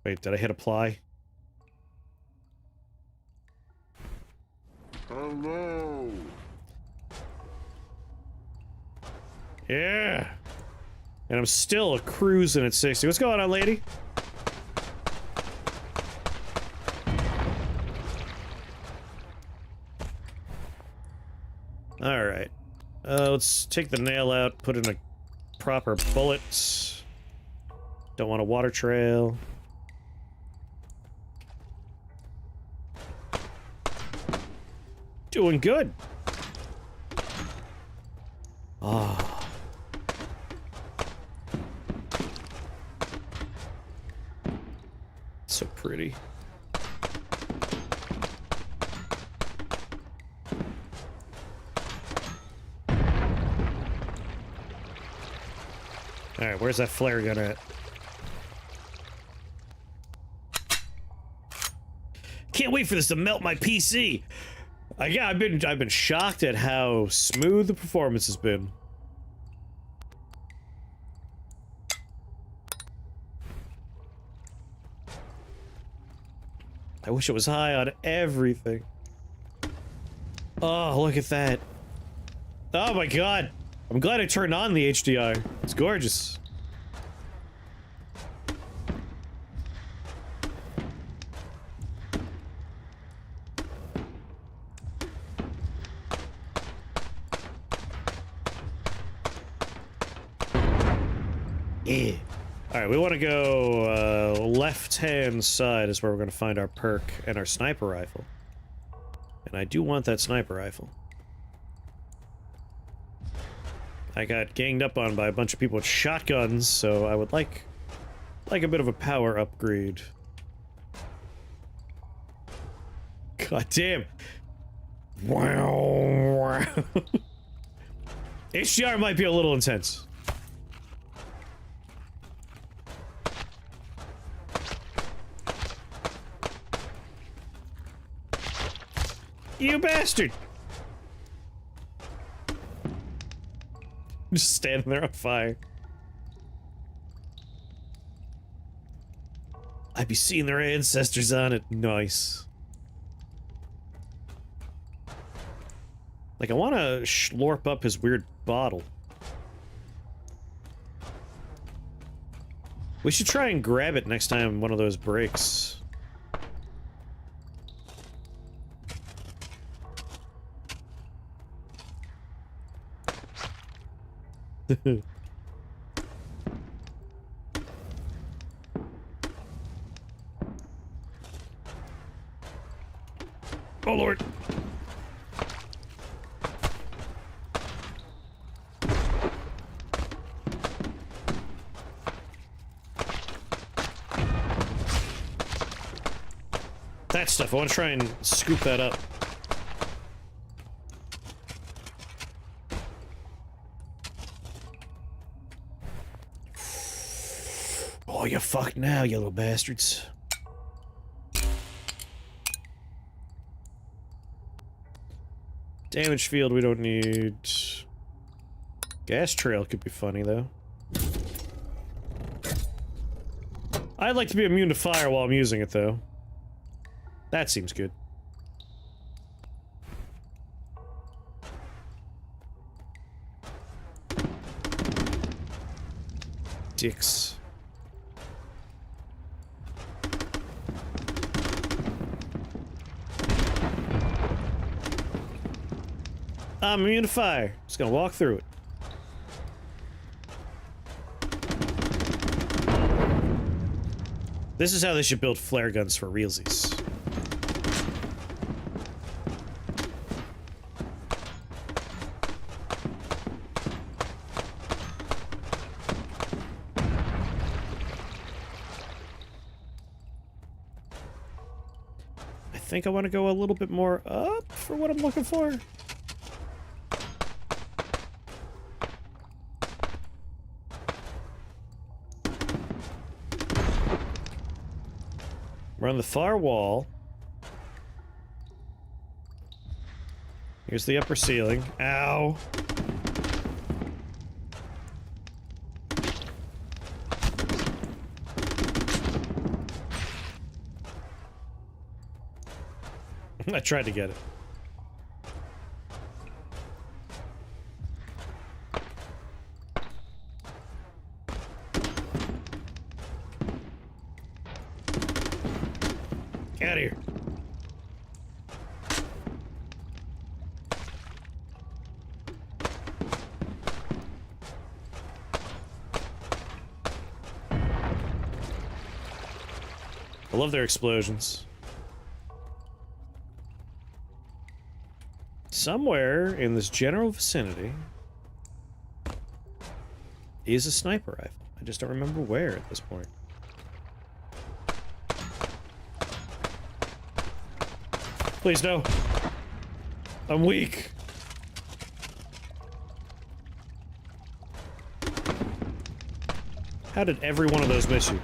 Wait, did I hit apply? Hello. Yeah. And I'm still cruising at 60. What's going on, lady? Alright. Let's take the nail out, put in a proper bullet. Don't want a water trail. doing good. Ah. So pretty. Alright, where's that flare gun at? Can't wait for this to melt my PC! Yeah, I've been shocked at how smooth the performance has been. I wish it was high on everything. Oh, look at that. Oh my god. I'm glad I turned on the HDR. It's gorgeous. Yeah. Alright, we want to go left-hand side is where we're going to find our perk and our sniper rifle. And I do want that sniper rifle. I got ganged up on by a bunch of people with shotguns, so I would like a bit of a power upgrade. God damn. Wow. HDR might be a little intense. You bastard! Just standing there on fire. I'd be seeing their ancestors on it. Nice. Like, I want to slurp up his weird bottle. We should try and grab it next time one of those breaks. Oh lord. That stuff, I want to try and scoop that up. Oh, you're fucked now, you little bastards. Damage field we don't need. Gas trail could be funny, though. I'd like to be immune to fire while I'm using it, though. That seems good. Dicks. I'm immune to fire. Just gonna walk through it. This is how they should build flare guns for realsies. I think I want to go a little bit more up for what I'm looking for. We're on the far wall. Here's the upper ceiling. Ow. I tried to get it. Get out of here. I love their explosions. Somewhere in this general vicinity is a sniper rifle. I just don't remember where at this point. Please, no. I'm weak. How did every one of those miss you?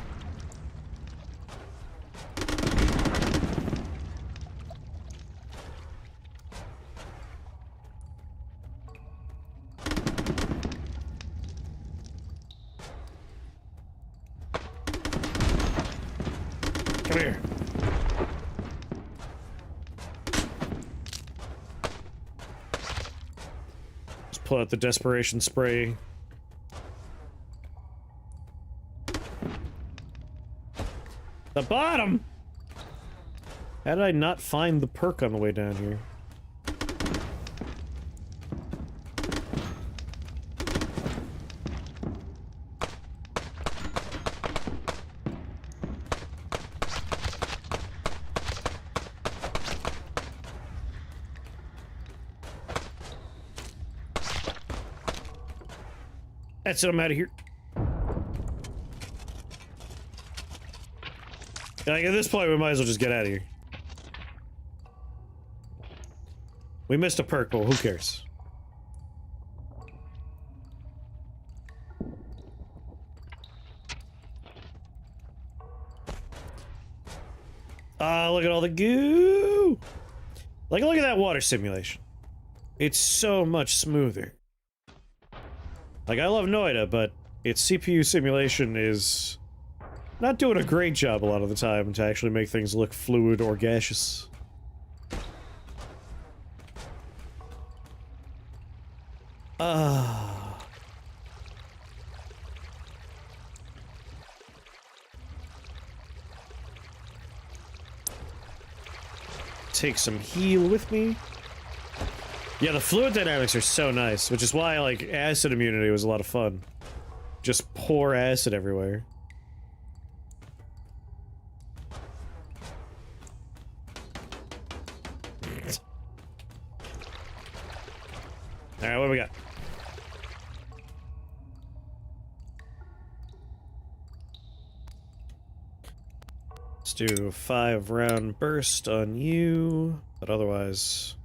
Come here. Just pull out the desperation spray. The bottom! How did I not find the perk on the way down here? That's it, I'm out of here. Like, at this point, we might as well just get out of here. We missed a perk, but who cares? Ah, look at all the goo! Like, look at that water simulation. It's so much smoother. Like, I love Noida, but its CPU simulation is not doing a great job a lot of the time to actually make things look fluid or gaseous. Take some heal with me. Yeah, the fluid dynamics are so nice, which is why, like, acid immunity was a lot of fun. Just pour acid everywhere. Alright, what do we got? Let's do a 5-round burst on you, but otherwise...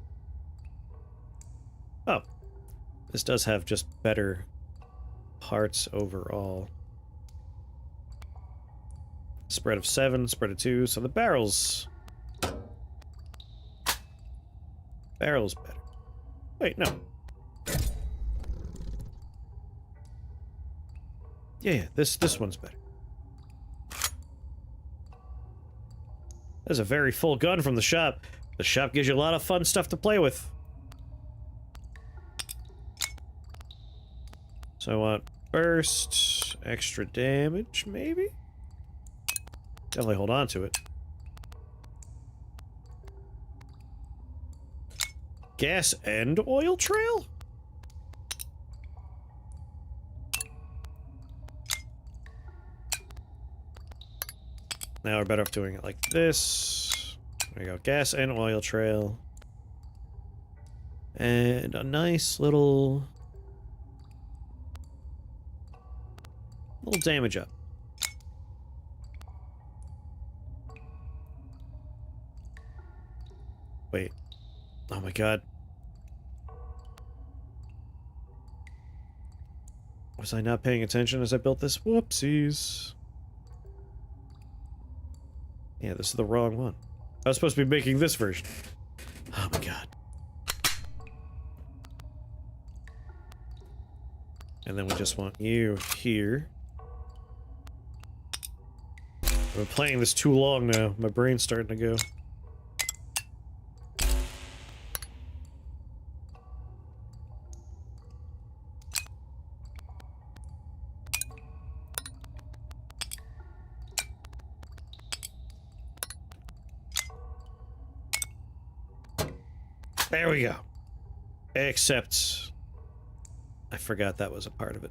Oh. This does have just better parts overall. Spread of 7, spread of 2, so the barrel's... Barrel's better. Wait, no. Yeah, this one's better. That's a very full gun from the shop. The shop gives you a lot of fun stuff to play with. So I want burst, extra damage, maybe? Definitely hold on to it. Gas and oil trail? Now we're better off doing it like this. There we go. Gas and oil trail. And a nice little damage up. Wait. Oh my god. Was I not paying attention as I built this? Whoopsies. Yeah, this is the wrong one. I was supposed to be making this version. Oh my god. And then we just want you here. I've been playing this too long now. My brain's starting to go. There we go. Except I forgot that was a part of it.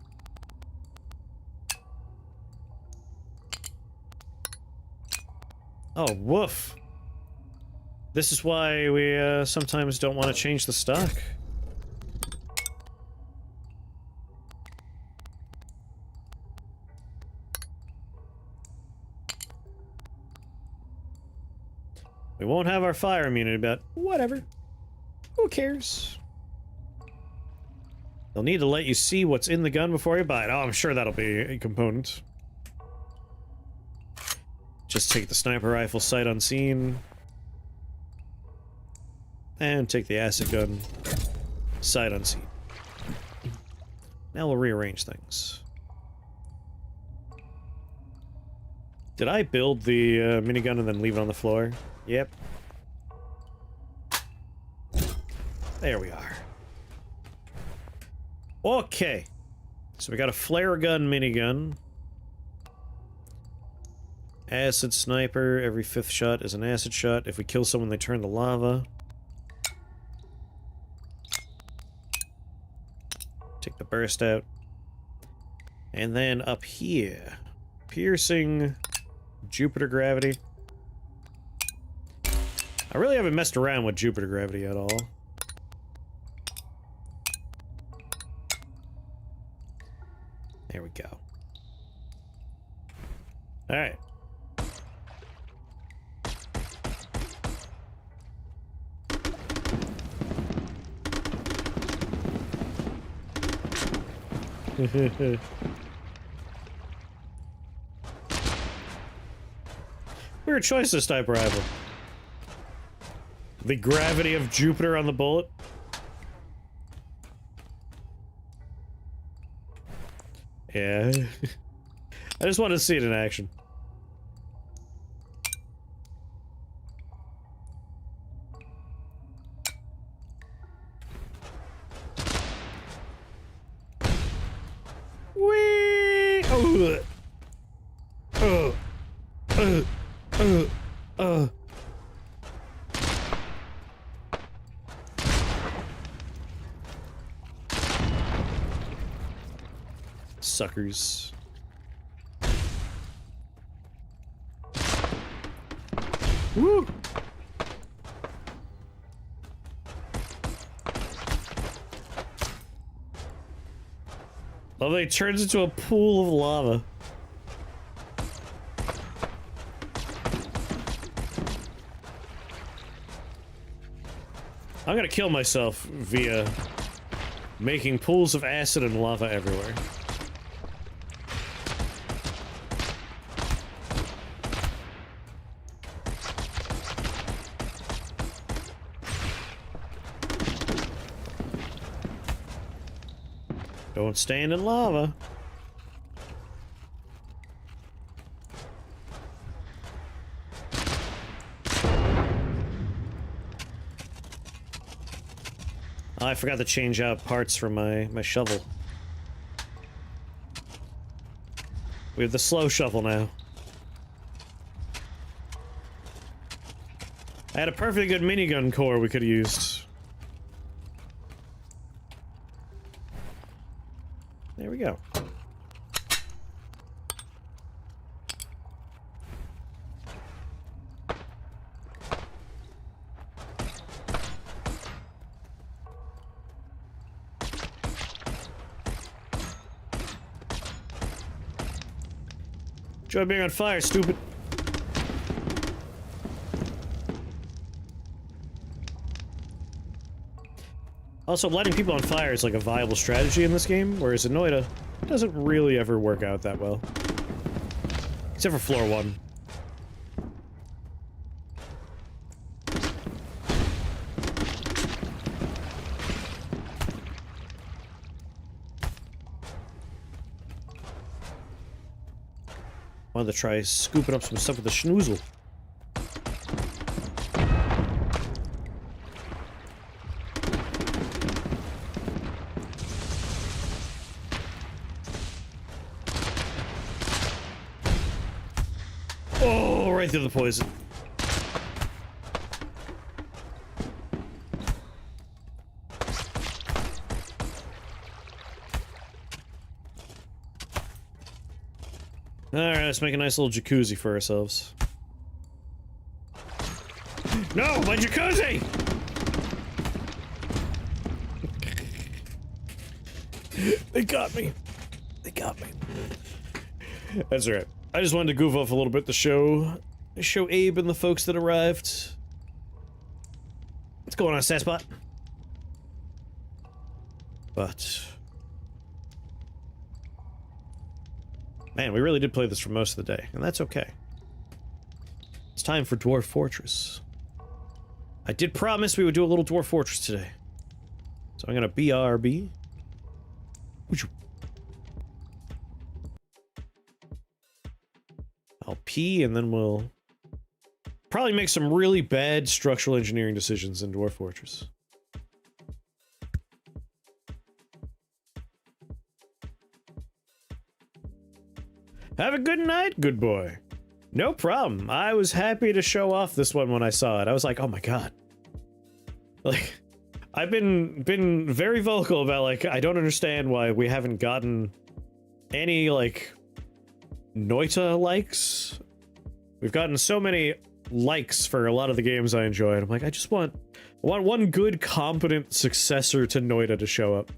Oh, woof. This is why we sometimes don't want to change the stock. We won't have our fire immunity, but whatever. Who cares? They'll need to let you see what's in the gun before you buy it. Oh, I'm sure that'll be a component. Just take the sniper rifle sight unseen. And take the acid gun sight unseen. Now we'll rearrange things. Did I build the minigun and then leave it on the floor? Yep. There we are. Okay. So we got a flare gun minigun. Acid sniper. Every 5th shot is an acid shot. If we kill someone, they turn to lava. Take the burst out. And then up here. Piercing Jupiter gravity. I really haven't messed around with Jupiter gravity at all. There we go. Alright. Weird choice this type rifle. The gravity of Jupiter on the bullet. Yeah. I just want to see it in action. Whee! Suckers. Woo! Well, it turns into a pool of lava. I'm gonna kill myself via making pools of acid and lava everywhere. Don't stand in lava. Oh, I forgot to change out parts for my shovel. We have the slow shovel now. I had a perfectly good minigun core we could have used. There we go. Enjoy being on fire, stupid. Also, lighting people on fire is like a viable strategy in this game, whereas Anoida doesn't really ever work out that well. Except for floor 1. Wanted to try scooping up some stuff with the schnoozle. Oh, right through the poison. Alright, let's make a nice little jacuzzi for ourselves. No, my jacuzzi! They got me. They got me. That's all right. I just wanted to goof off a little bit to show Abe and the folks that arrived. What's going on, Sasspot? But man, we really did play this for most of the day, and that's okay. It's time for Dwarf Fortress. I did promise we would do a little Dwarf Fortress today. So I'm gonna BRB. I'll P, and then we'll probably make some really bad structural engineering decisions in Dwarf Fortress. Have a good night, good boy. No problem. I was happy to show off this one when I saw it. I was like, oh my god. Like, I've been very vocal about, like, I don't understand why we haven't gotten any, like, Noita likes. We've gotten so many likes for a lot of the games I enjoy, and I'm like, I want one good, competent successor to Noita to show up.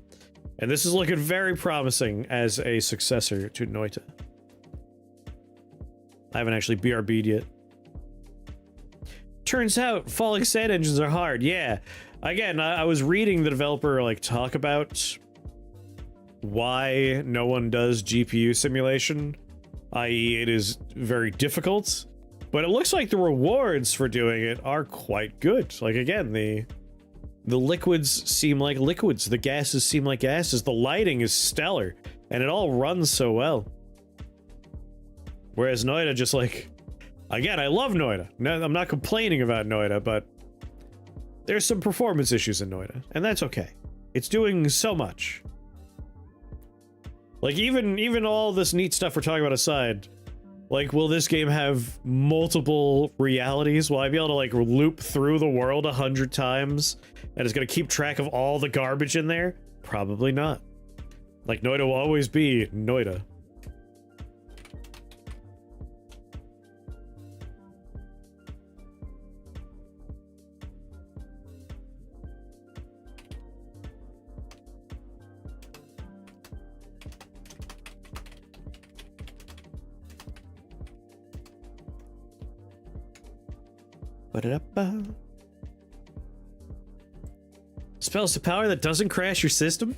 And this is looking very promising as a successor to Noita. I haven't actually BRB'd yet. Turns out, falling sand engines are hard. Yeah. Again, I was reading the developer, like, talk about why no one does GPU simulation, i.e. it is very difficult, but it looks like the rewards for doing it are quite good. Like, again, the liquids seem like liquids, the gases seem like gases, the lighting is stellar, and it all runs so well. Whereas Noita just, like, again, I love Noita. No, I'm not complaining about Noita, but there's some performance issues in Noita, and that's okay. It's doing so much. Like, even all this neat stuff we're talking about aside, like, will this game have multiple realities? Will I be able to, like, loop through the world 100 times, and it's gonna keep track of all the garbage in there? Probably not. Like, Noita will always be Noita. Spells to power that doesn't crash your system?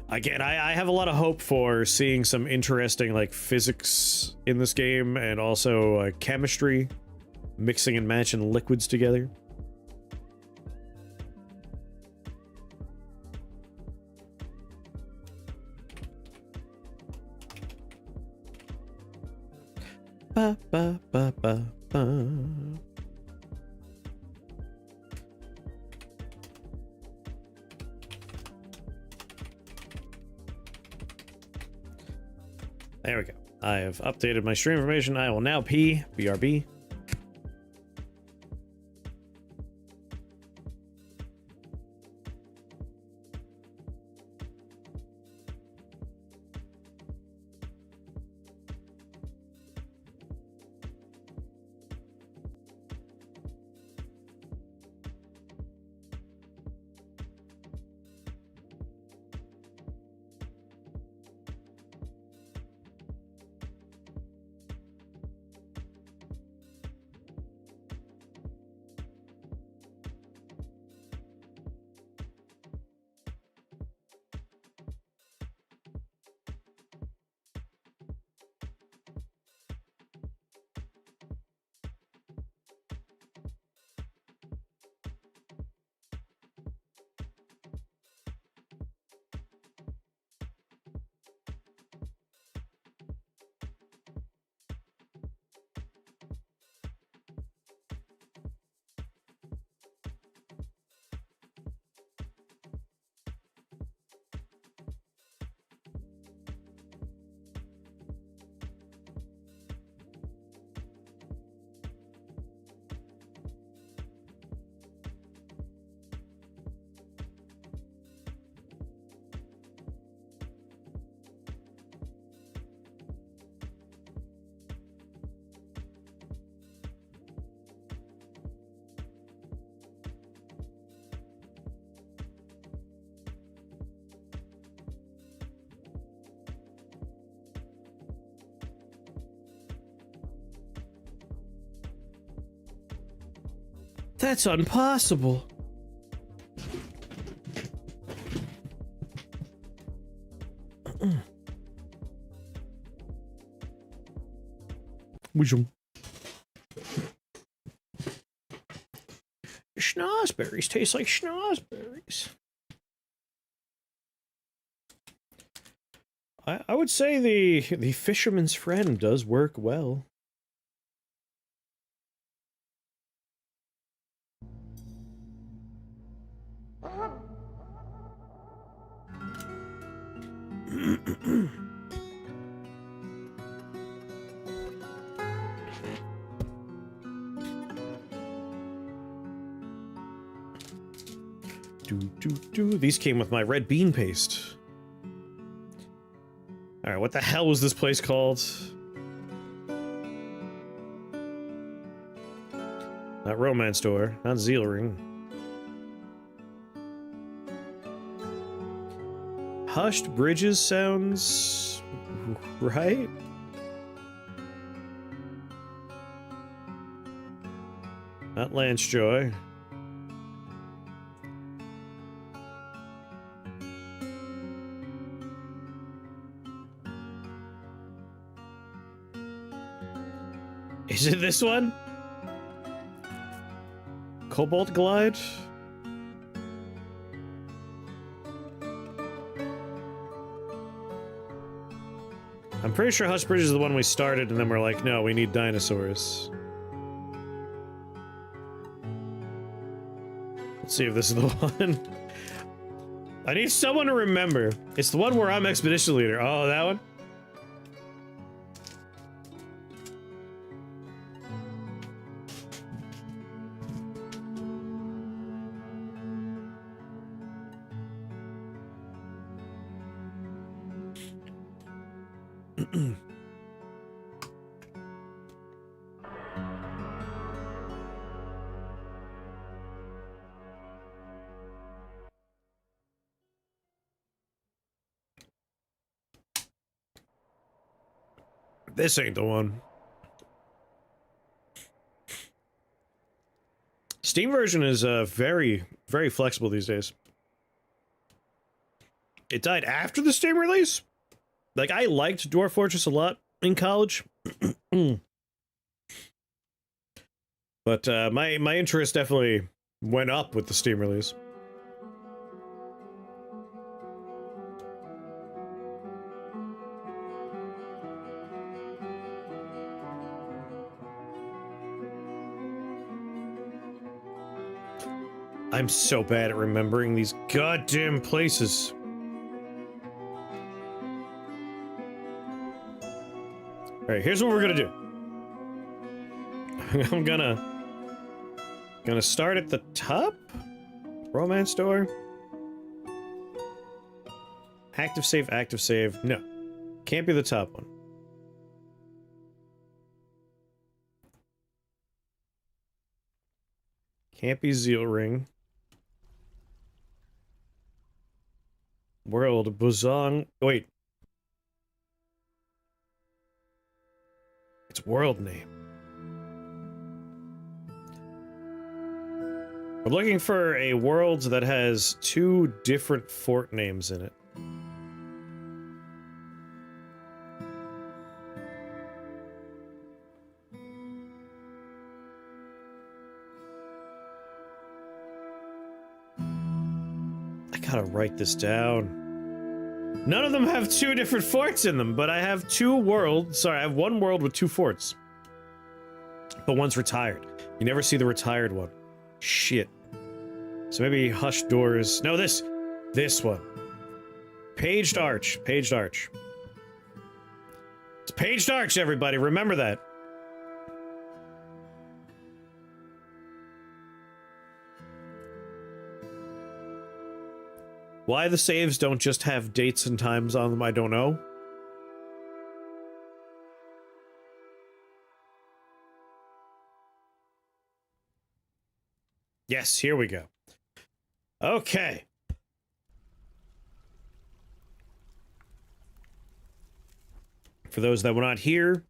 Again, I have a lot of hope for seeing some interesting, like, physics in this game, and also chemistry, mixing and matching liquids together. Ba ba ba ba ba. There we go. I have updated my stream information. I will now BRB. That's impossible. Schnozberries taste like schnozberries. I would say the fisherman's friend does work well. These came with my red bean paste. Alright, what the hell was this place called? Not Romance Door, not Zeal Ring. Hushed Bridges sounds right? Not Lance Joy. Is it this one? Cobalt Glide? I'm pretty sure Hush Bridge is the one we started, and then we're like, no, we need dinosaurs. Let's see if this is the one. I need someone to remember. It's the one where I'm Expedition Leader. Oh, that one? This ain't the one. Steam version is very, very flexible these days. It died after the Steam release? Like, I liked Dwarf Fortress a lot in college. But my interest definitely went up with the Steam release. I'm so bad at remembering these goddamn places. Alright, here's what we're gonna do. I'm gonna start at the top? Romance Door? Active save, active save. No. Can't be the top one. Can't be Zeal Ring. World, Buzong. Wait. It's world name. We're looking for a world that has 2 different fort names in it. I gotta write this down. None of them have 2 different forts in them, but I have 2 worlds. Sorry, I have 1 world with 2 forts. But one's retired. You never see the retired one. Shit. So maybe Hushed Doors. No, this one. Paged Arch. Paged Arch. It's Paged Arch, everybody. Remember that. Why the saves don't just have dates and times on them, I don't know. Yes, here we go. Okay. For those that were not here,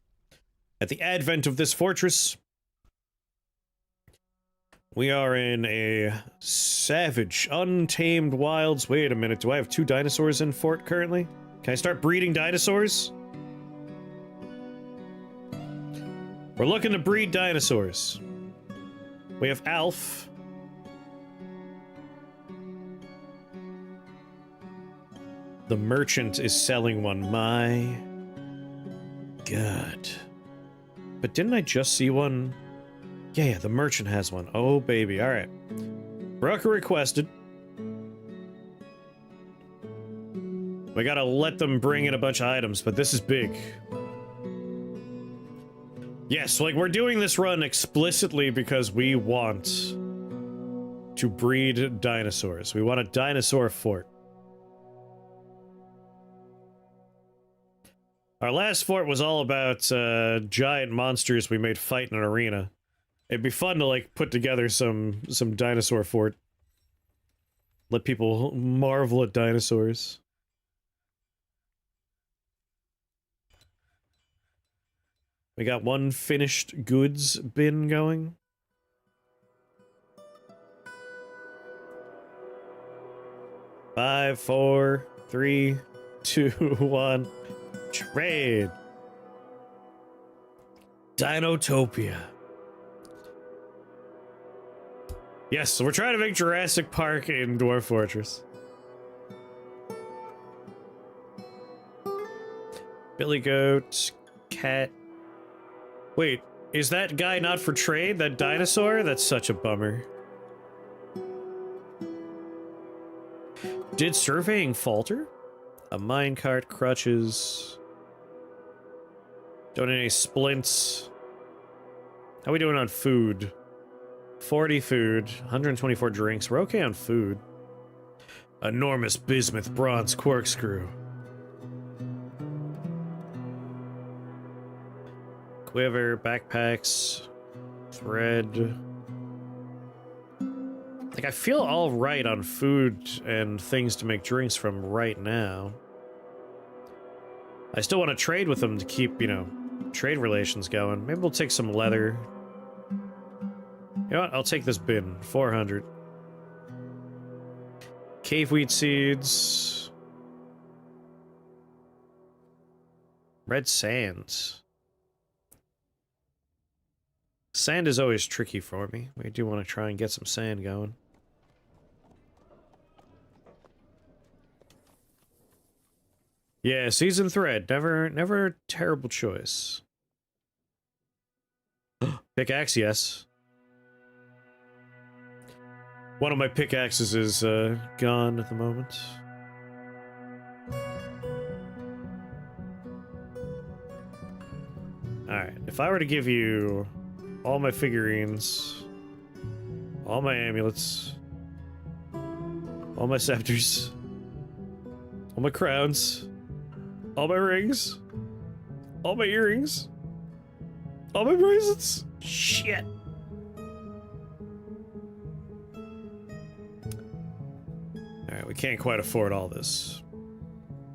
at the advent of this fortress, We are in a savage, untamed wilds. Wait a minute, do I have 2 dinosaurs in fort currently? Can I start breeding dinosaurs? We're looking to breed dinosaurs. We have Alf. The merchant is selling one. My God. But didn't I just see one? Yeah, the merchant has one. Oh, baby. All right. Broker requested. We gotta let them bring in a bunch of items, but this is big. Yes, like, we're doing this run explicitly because we want to breed dinosaurs. We want a dinosaur fort. Our last fort was all about giant monsters we made fight in an arena. It'd be fun to, like, put together some dinosaur fort. Let people marvel at dinosaurs. We got 1 finished goods bin going. Five, 4, 3, 2, 1. Trade. Dinotopia. Yes, so we're trying to make Jurassic Park in Dwarf Fortress. Billy Goat, cat. Wait, is that guy not for trade? That dinosaur? That's such a bummer. Did surveying falter? A minecart, crutches. Donate splints. How are we doing on food? 40 food, 124 drinks. We're okay on food. Enormous bismuth bronze corkscrew. Quiver, backpacks, thread. Like, I feel all right on food and things to make drinks from right now. I still want to trade with them to keep, you know, trade relations going. Maybe we'll take some leather. You know what? I'll take this bin. 400. Cave wheat seeds. Red sand. Sand is always tricky for me. We do want to try and get some sand going. Yeah, seasoned thread. Never a terrible choice. Pickaxe, yes. One of my pickaxes is gone at the moment. Alright, if I were to give you all my figurines, all my amulets, all my scepters, all my crowns, all my rings, all my earrings, all my bracelets. Shit. Alright, we can't quite afford all this.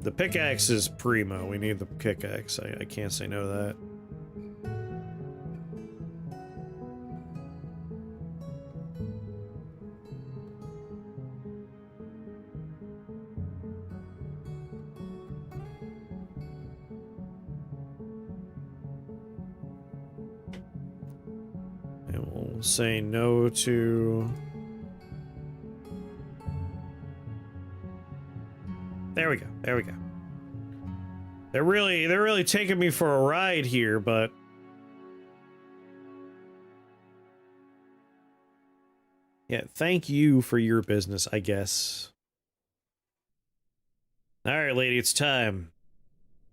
The pickaxe is primo. We need the pickaxe. I can't say no to that. And we'll say no to... There we go. There we go. They're really taking me for a ride here, but yeah, thank you for your business, I guess. All right, lady, it's time.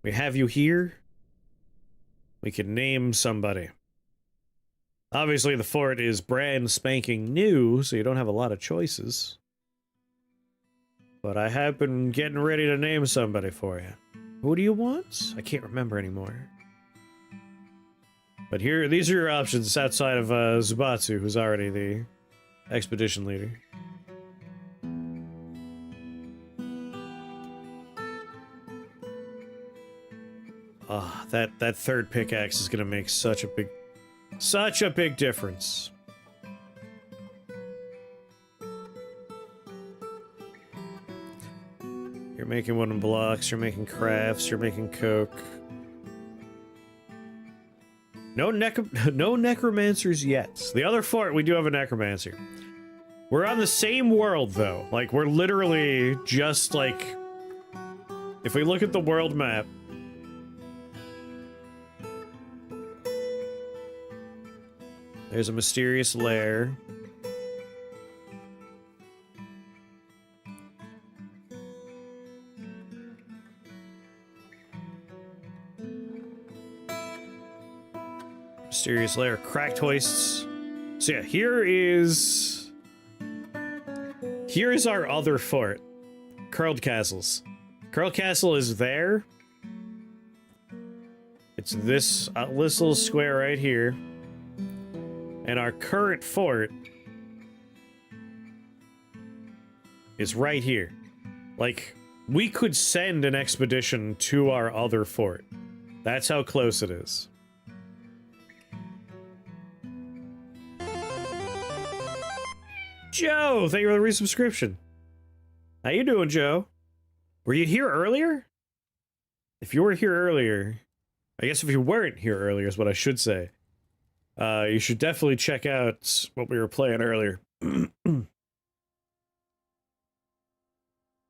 We have you here. We can name somebody. Obviously, the fort is brand spanking new, so you don't have a lot of choices. But I have been getting ready to name somebody for you. Who do you want? I can't remember anymore. But here, these are your options outside of Zubatsu, who's already the expedition leader. Ah, that third pickaxe is gonna make such a big difference. You're making wooden blocks, you're making crafts, you're making coke. No necromancers yet. The other fort, we do have a necromancer. We're on the same world, though. Like, we're literally just, like... If we look at the world map... There's a mysterious lair. Mysterious lair, cracked hoists. So yeah, here is our other fort. Curled Castles. Curled Castle is there. It's this little square right here. And our current fort is right here. Like, we could send an expedition to our other fort. That's how close it is. Joe, thank you for the resubscription. How you doing, Joe? Were you here earlier? If you were here earlier, I guess if you weren't here earlier is what I should say. You should definitely check out what we were playing earlier. We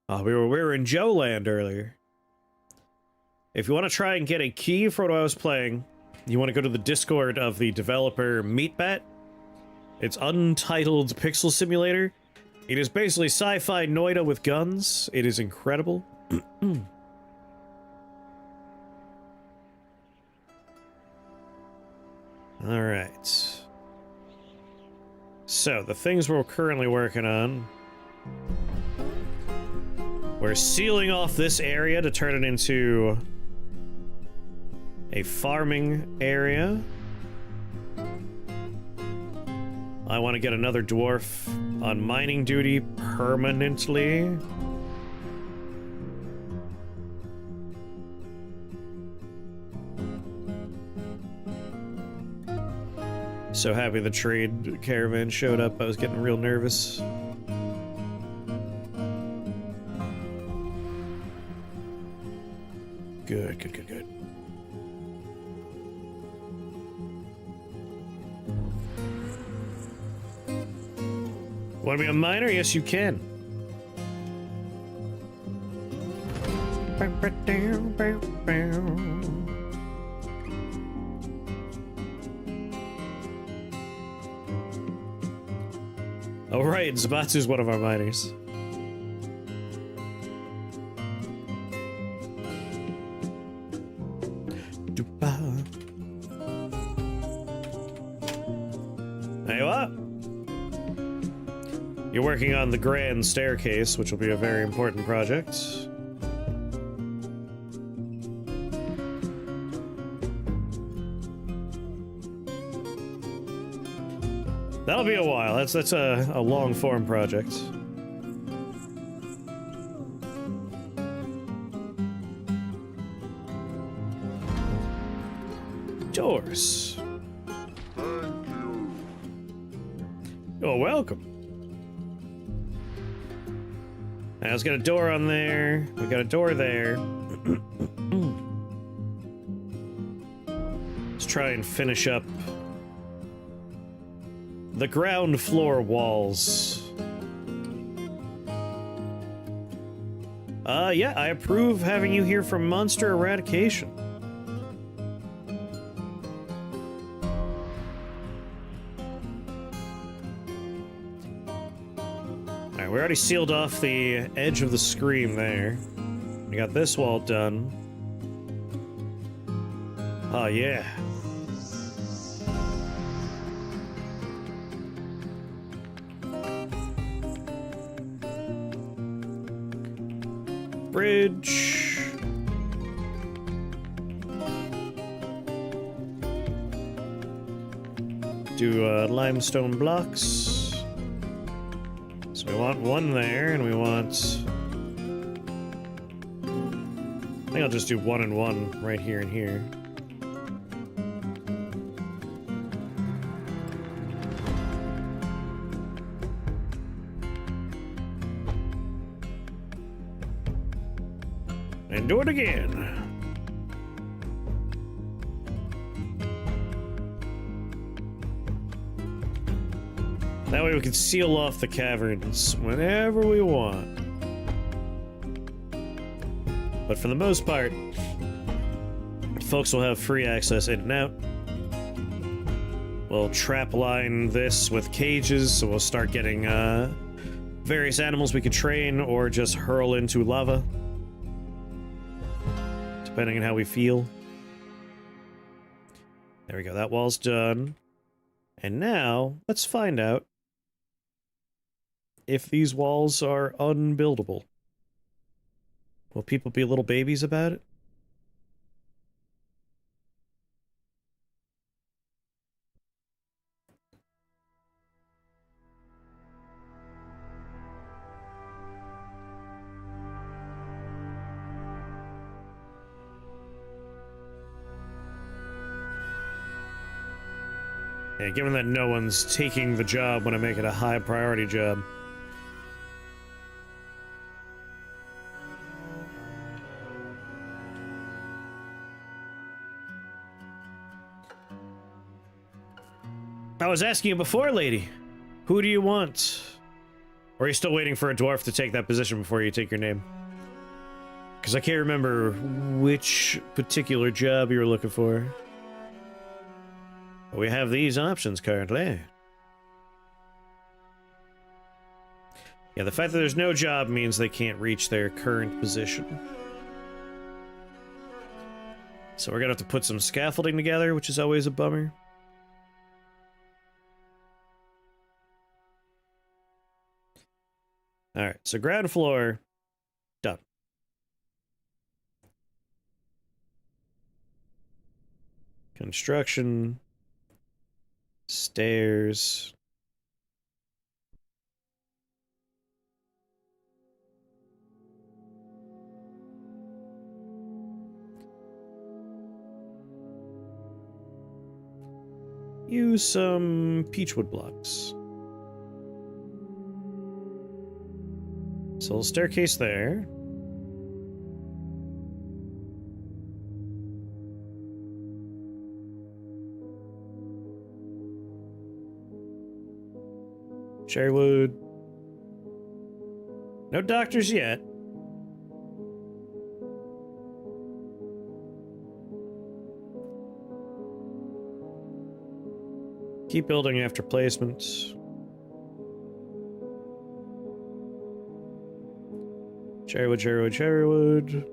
were in Joe Land earlier. If you want to try and get a key for what I was playing, you want to go to the Discord of the developer Meatbat. It's Untitled Pixel Simulator. It is basically sci-fi Noida with guns. It is incredible. Alright. So, the things we're currently working on. We're sealing off this area to turn it into a farming area. I want to get another dwarf on mining duty permanently. So happy the trade caravan showed up. I was getting real nervous. Good, good, good, good. Want to be a miner? Yes, you can. Oh, right, Zabatsu's one of our miners. Hey, what? You're working on the grand staircase, which will be a very important project. That'll be a while. That's a long-form project. Doors. You're welcome. Now, let's get a door on there. We got a door there. Let's try and finish up the ground floor walls. Yeah, I approve having you here for monster eradication. Alright, we already sealed off the edge of the screen there. We got this wall done. Oh, yeah. Bridge. Do limestone blocks. So we want one there, and we want... I think I'll just do one and one right here and here. And do it again. That way we can seal off the caverns whenever we want. But for the most part, folks will have free access in and out. We'll trap line this with cages, so we'll start getting various animals we can train or just hurl into lava, depending on how we feel. There we go, that wall's done. And now, let's find out if these walls are unbuildable. Will people be little babies about it? Yeah, given that no one's taking the job when I make it a high priority job. I was asking you before, lady. Who do you want? Or are you still waiting for a dwarf to take that position before you take your name? Because I can't remember which particular job you were looking for. We have these options currently. Yeah, the fact that there's no job means they can't reach their current position. So we're gonna have to put some scaffolding together, which is always a bummer. Alright, so ground floor, done. Construction. Stairs. Use some peachwood blocks. So a little staircase there. Cherrywood. No doctors yet. Keep building after placement. Cherrywood, cherrywood, cherrywood.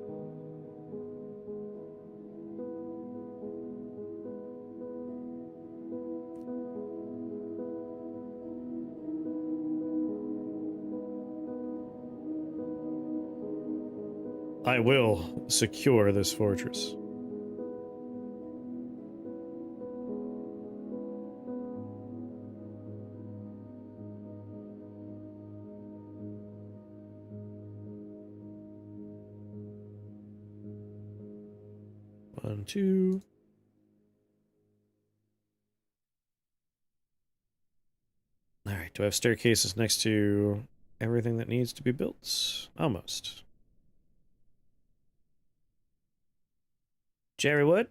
I will secure this fortress. One, two. All right, do I have staircases next to everything that needs to be built? Almost. Cherrywood?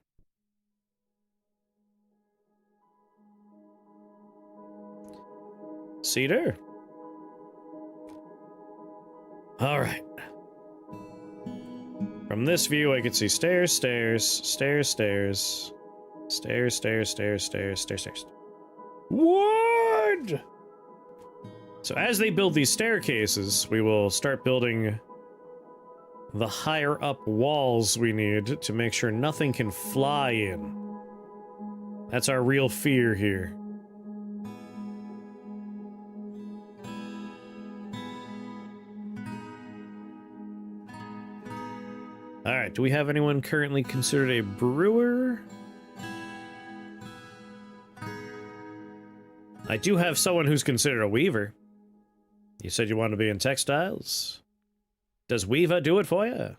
Cedar? All right. From this view, I could see stairs, stairs, stairs, stairs, stairs, stairs, stairs, stairs, stairs, stairs. Wood! So as they build these staircases, we will start building the higher up walls we need to make sure nothing can fly in. That's our real fear here. Alright, do we have anyone currently considered a brewer? I do have someone who's considered a weaver. You said you wanted to be in textiles? Does Weaver do it for you?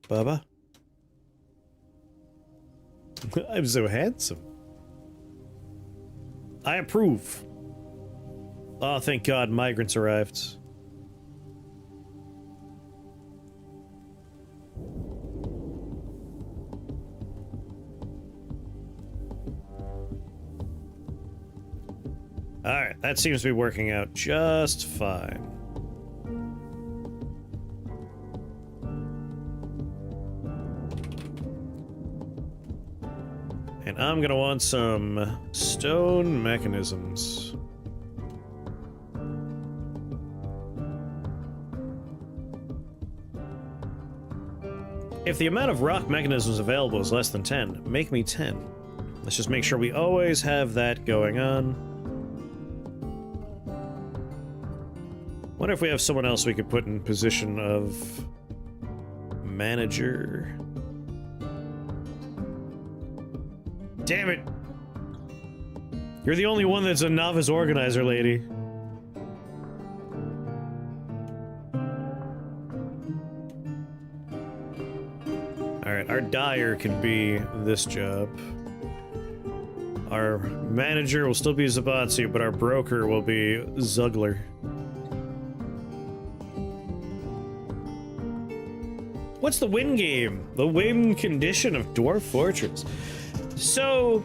Bubba. I'm so handsome. I approve. Oh, thank God, migrants arrived. Alright, that seems to be working out just fine. And I'm gonna want some stone mechanisms. If the amount of rock mechanisms available is less than 10, make me 10. Let's just make sure we always have that going on. Wonder if we have someone else we could put in position of manager. Damn it! You're the only one that's a novice organizer, lady. Alright, our dyer can be this job. Our manager will still be Zabatsu, but our broker will be Zugler. What's the win game? The win condition of Dwarf Fortress. So,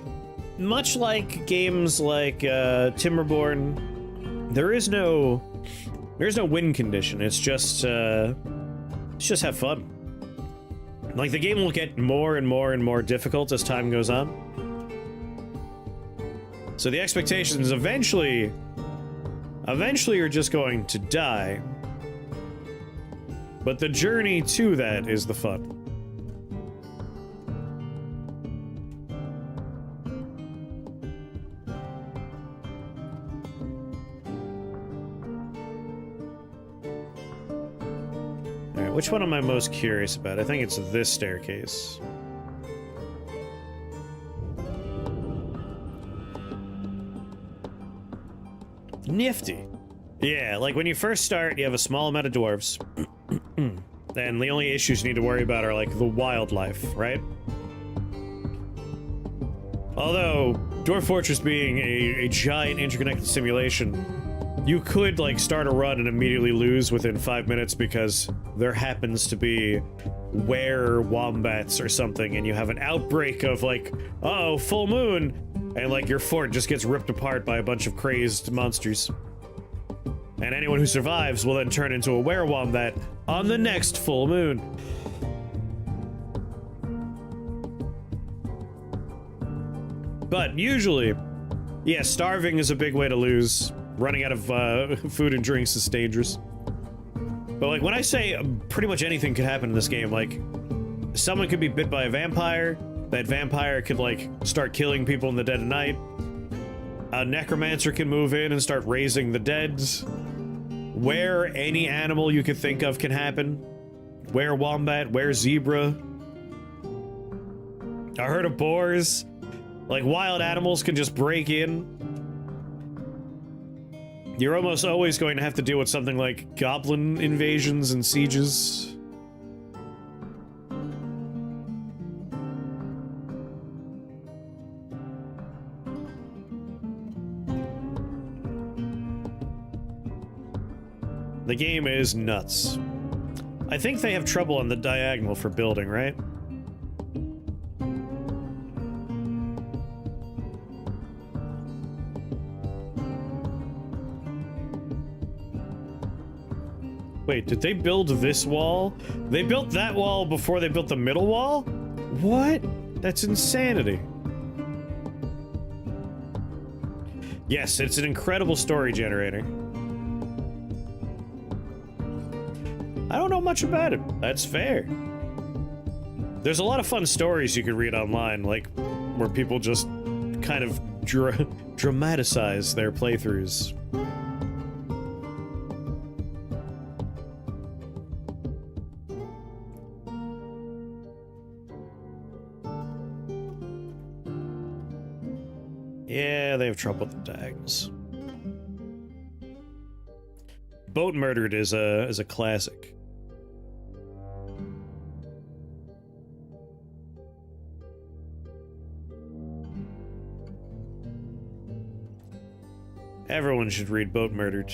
much like games like Timberborn, there's no win condition. It's just have fun. Like, the game will get more and more and more difficult as time goes on. So the expectation is eventually you're just going to die. But the journey to that is the fun. Alright, which one am I most curious about? I think it's this staircase. Nifty. Yeah, like when you first start, you have a small amount of dwarves. And the only issues you need to worry about are, like, the wildlife, right? Although, Dwarf Fortress being a giant interconnected simulation, you could, like, start a run and immediately lose within 5 minutes because there happens to be were-wombats or something, and you have an outbreak of, like, uh-oh, full moon, and, like, your fort just gets ripped apart by a bunch of crazed monsters. And anyone who survives will then turn into a were-wombat on the next full moon. But usually, yeah, starving is a big way to lose. Running out of food and drinks is dangerous. But like, when I say pretty much anything could happen in this game, like, someone could be bit by a vampire, that vampire could, like, start killing people in the dead of night. A necromancer can move in and start raising the dead. Where any animal you could think of can happen. Where wombat, where zebra. A herd of boars. Like, wild animals can just break in. You're almost always going to have to deal with something like goblin invasions and sieges. The game is nuts. I think they have trouble on the diagonal for building, right? Wait, did they build this wall? They built that wall before they built the middle wall? What? That's insanity. Yes, it's an incredible story generator. I don't know much about it. That's fair. There's a lot of fun stories you could read online, like, where people just kind of dramatize their playthroughs. Yeah, they have trouble with the diagonals. Boat Murdered is a classic. Everyone should read Boat Murdered.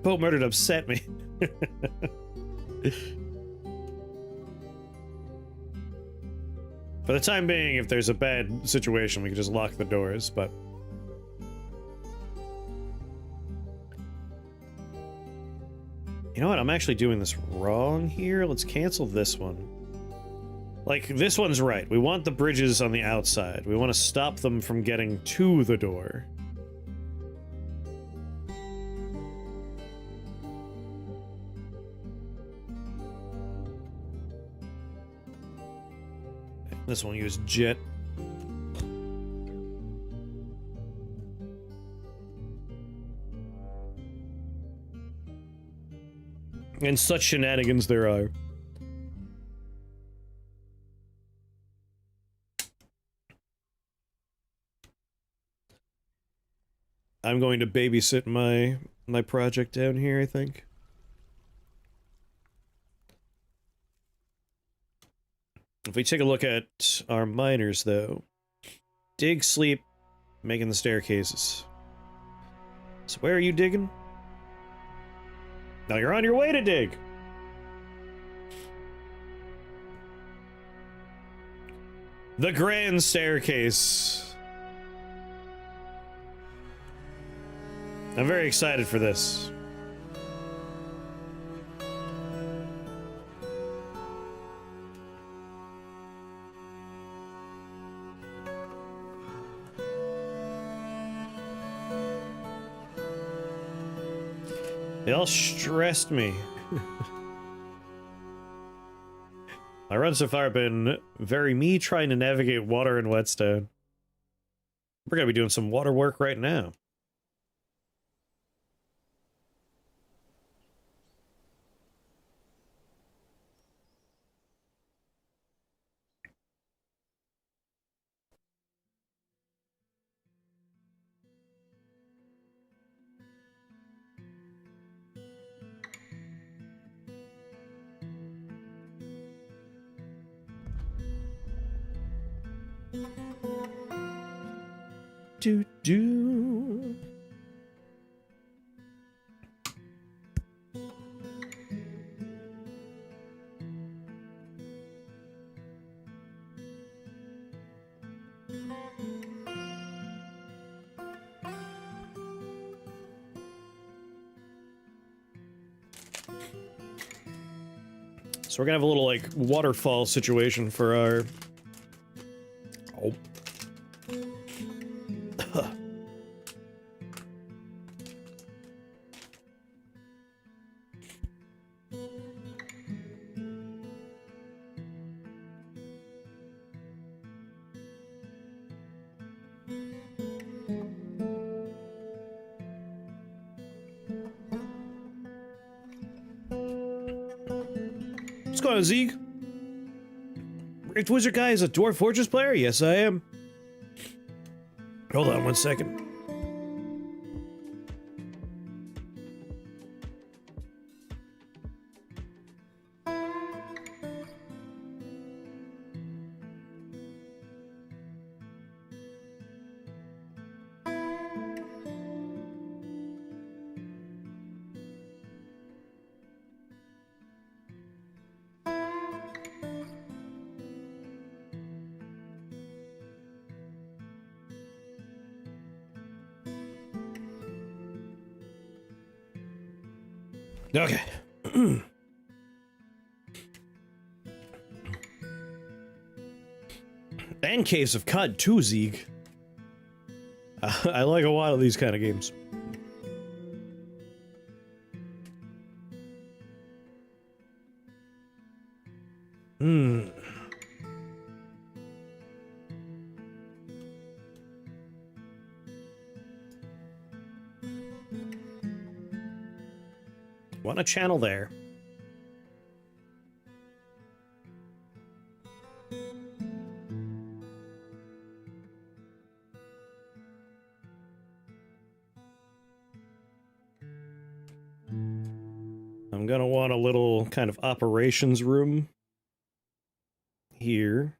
Boat Murdered upset me. For the time being, if there's a bad situation, we can just lock the doors, but... You know what? I'm actually doing this wrong here. Let's cancel this one. Like, this one's right. We want the bridges on the outside. We want to stop them from getting to the door. This one use jet. And such shenanigans there are. I'm going to babysit my project down here, I think. If we take a look at our miners, though, dig, sleep, making the staircases. So where are you digging? Now you're on your way to dig. The grand staircase. I'm very excited for this. They all stressed me. My runs so far have been very me trying to navigate water and whetstone. We're gonna be doing some water work right now. Do. So we're gonna have a little, like, waterfall situation for our... Oh. What's going on, Zeke? Rift Wizard Guy is a Dwarf Fortress player? Yes, I am. Hold on one second. Okay. And Caves of Cod too, Zeeg. I like a lot of these kind of games. Want a channel there. I'm gonna want a little kind of operations room here.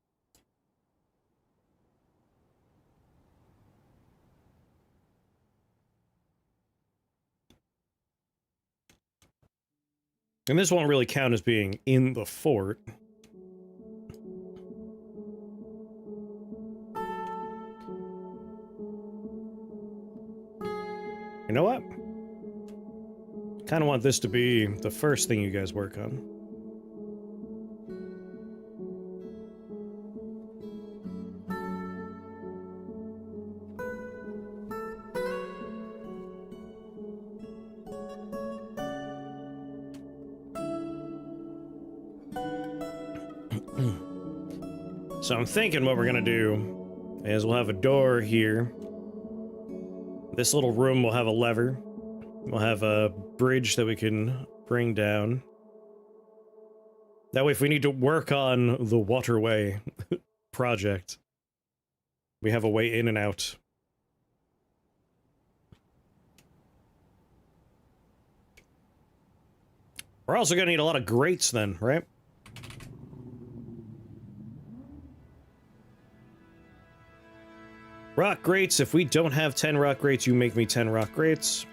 And this won't really count as being in the fort. You know what? Kind of want this to be the first thing you guys work on. So I'm thinking what we're gonna do is we'll have a door here. This little room will have a lever. We'll have a bridge that we can bring down. That way, if we need to work on the waterway project, we have a way in and out. We're also gonna need a lot of grates then, right? Rock grates. If we don't have 10 rock grates, you make me 10 rock grates.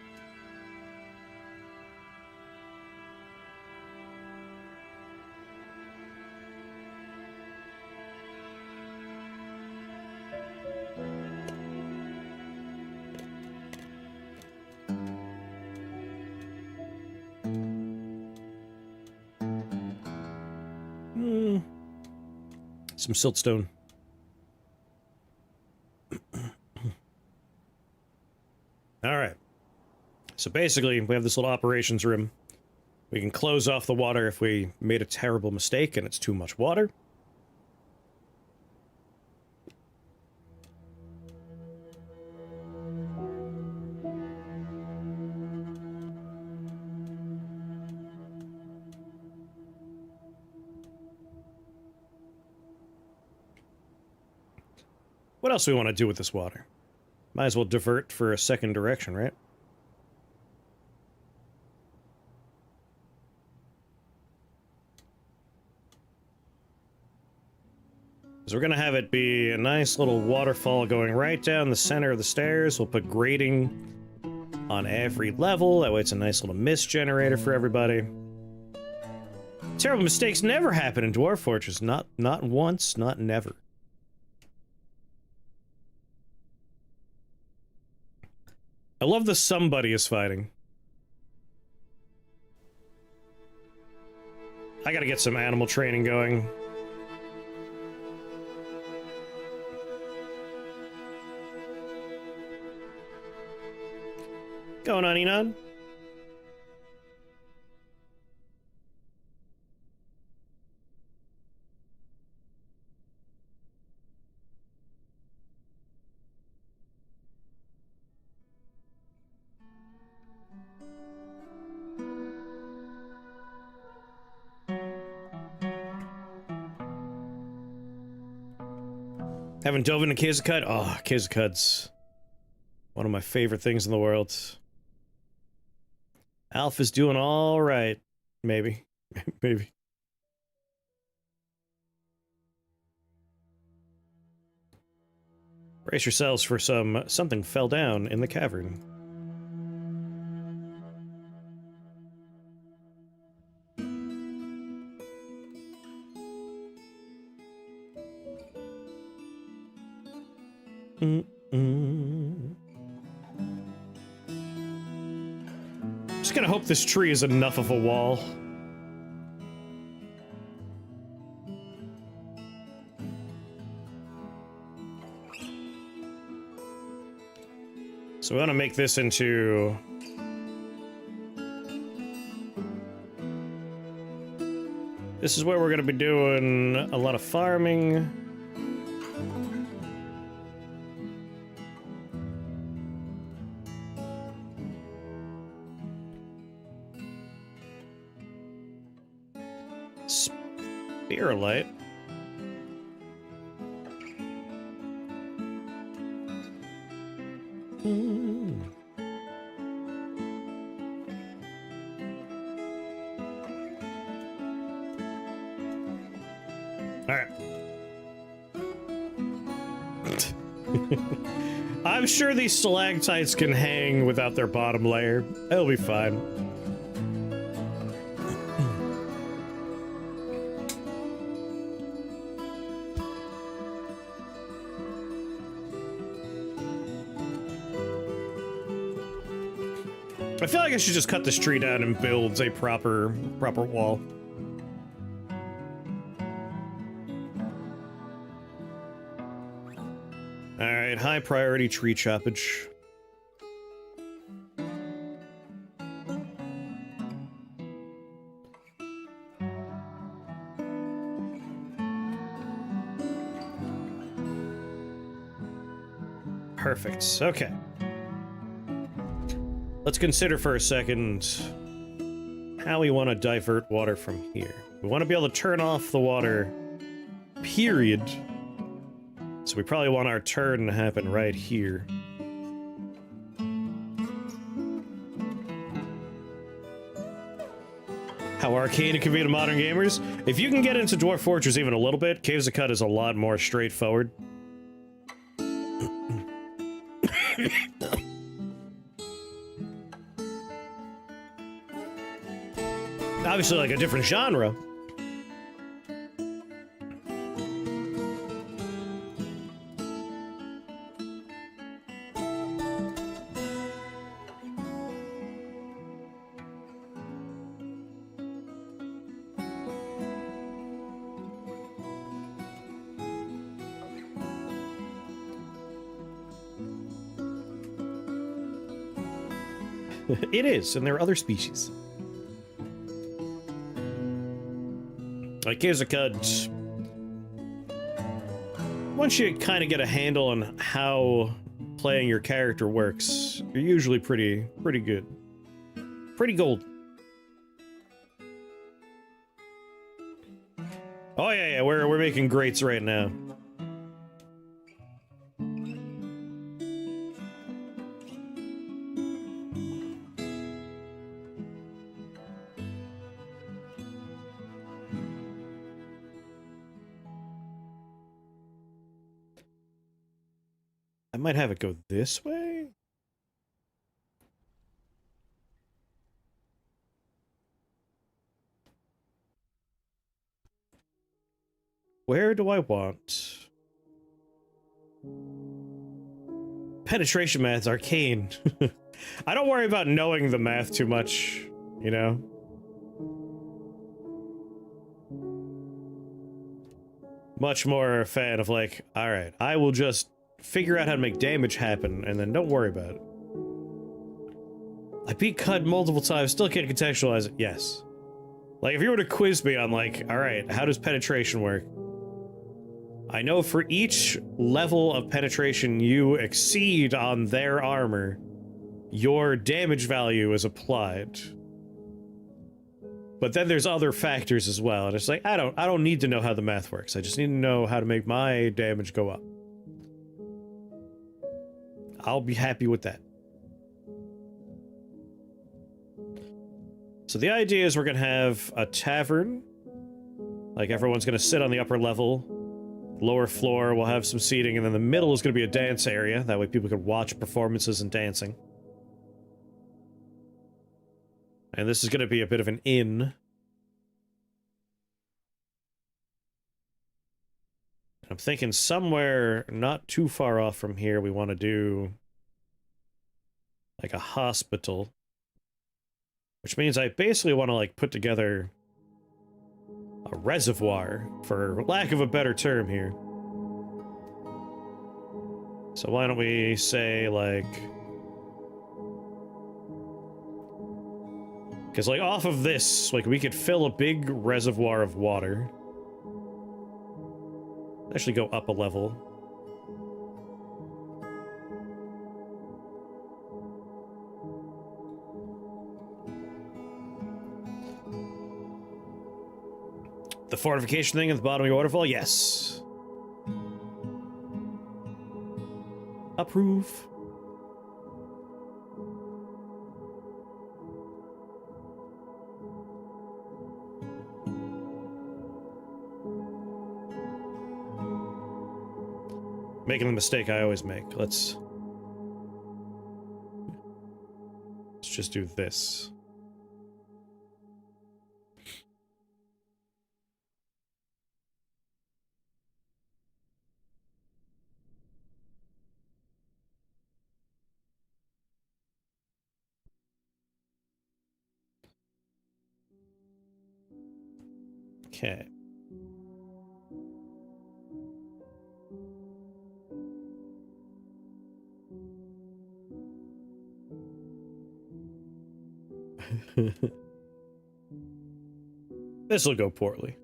Some siltstone. Alright. So basically, we have this little operations room. We can close off the water if we made a terrible mistake and it's too much water. What else do we want to do with this water? Might as well divert for a second direction, right? So we're gonna have it be a nice little waterfall going right down the center of the stairs. We'll put grating on every level. That way it's a nice little mist generator for everybody. Terrible mistakes never happen in Dwarf Fortress. Not once, not never. I love the somebody is fighting. I gotta get some animal training going. Going on, Enon? Haven't dove into Kizikut? Oh, Kizikut's one of my favorite things in the world. Alpha's doing all right. Maybe. Maybe. Brace yourselves for something fell down in the cavern. Just gonna hope this tree is enough of a wall. So we want to make this into... This is where we're gonna be doing a lot of farming. Spirulite. Alright. I'm sure these stalactites can hang without their bottom layer. It'll be fine. I feel like I should just cut this tree down and build a proper wall. Alright, high priority tree choppage. Perfect. Okay. Let's consider for a second how we want to divert water from here. We want to be able to turn off the water, period. So we probably want our turn to happen right here. How arcane it can be to modern gamers. If you can get into Dwarf Fortress even a little bit, Caves of Cut is a lot more straightforward. Obviously, like a different genre. It is, and there are other species. Like, here's a cut. Once you kind of get a handle on how playing your character works, you're usually pretty good. Pretty gold. Oh yeah, we're making grates right now. I might have it go this way? Where do I want? Penetration math's arcane. I don't worry about knowing the math too much, you know? Much more a fan of like, alright, I will just figure out how to make damage happen, and then don't worry about it. I beat Cut multiple times, still can't contextualize it. Yes. Like, if you were to quiz me on, like, alright, how does penetration work? I know for each level of penetration you exceed on their armor, your damage value is applied. But then there's other factors as well, and it's like, I don't need to know how the math works. I just need to know how to make my damage go up. I'll be happy with that. So the idea is we're gonna have a tavern. Like, everyone's gonna sit on the upper level. Lower floor, we'll have some seating, and then the middle is gonna be a dance area. That way people can watch performances and dancing. And this is gonna be a bit of an inn. I'm thinking somewhere not too far off from here we want to do like a hospital. Which means I basically want to like put together a reservoir, for lack of a better term here. So why don't we say like... Because like off of this, like we could fill a big reservoir of water. Actually go up a level. The fortification thing at the bottom of your waterfall? Yes. Approve. Making the mistake I always make. Let's just do this. Okay. This will go poorly.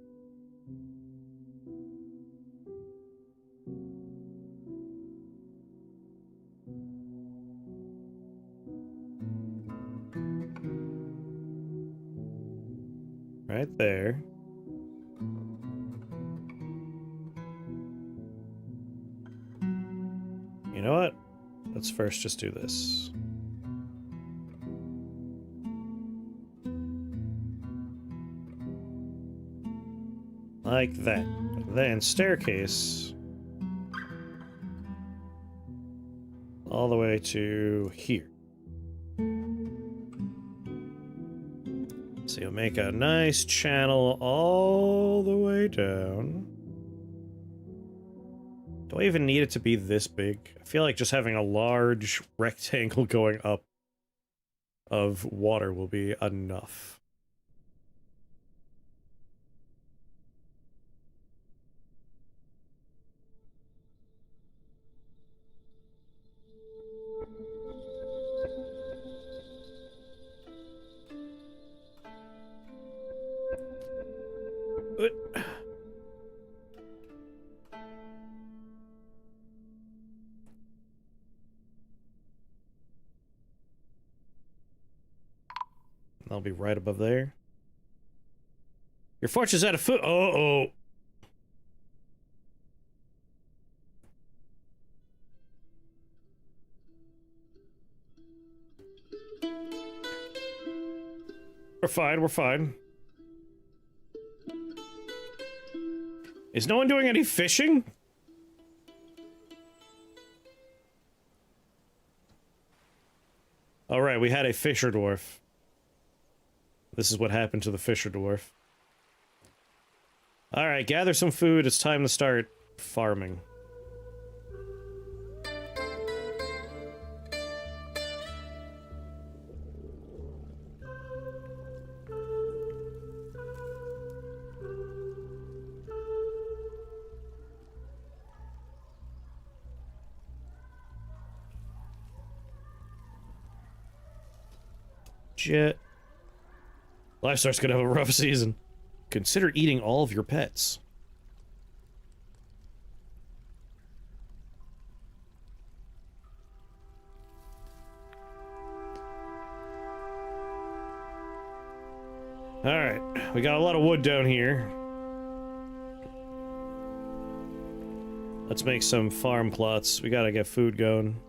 Right there. You know what? Let's first just do this. Like that. Then staircase. All the way to here. So you'll make a nice channel all the way down. Do I even need it to be this big? I feel like just having a large rectangle going up of water will be enough. I'll be right above there. Your fortune's out of food. Uh-oh. We're fine, we're fine. Is no one doing any fishing? All right, we had a fisher dwarf. This is what happened to the fisher dwarf. All right, gather some food. It's time to start farming. Shit. Livestock's gonna have a rough season. Consider eating all of your pets. Alright, we got a lot of wood down here. Let's make some farm plots. We gotta get food going.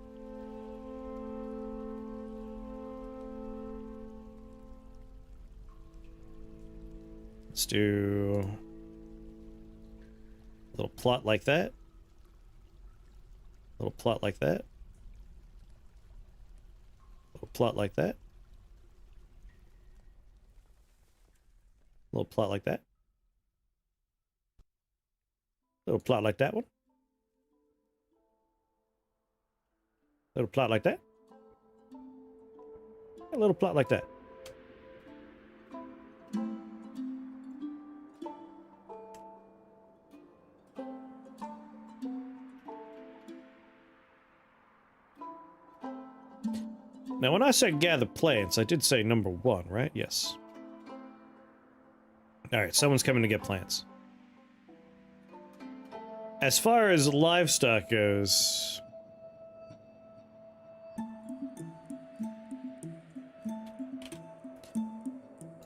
Let's do a little plot like that. A little plot like that. A little plot like that. A little plot like that. A little plot like that one. A little plot like that. A little plot like that. Now, when I said gather plants, I did say number 1, right? Yes. Alright, someone's coming to get plants. As far as livestock goes...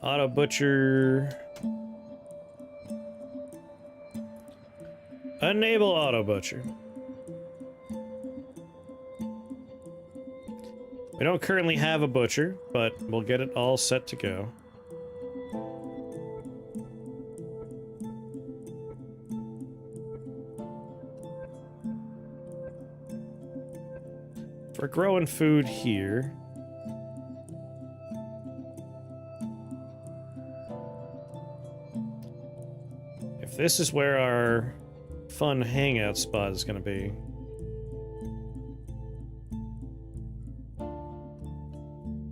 Auto butcher... Enable auto butcher. We don't currently have a butcher, but we'll get it all set to go. We're growing food here. If this is where our fun hangout spot is going to be.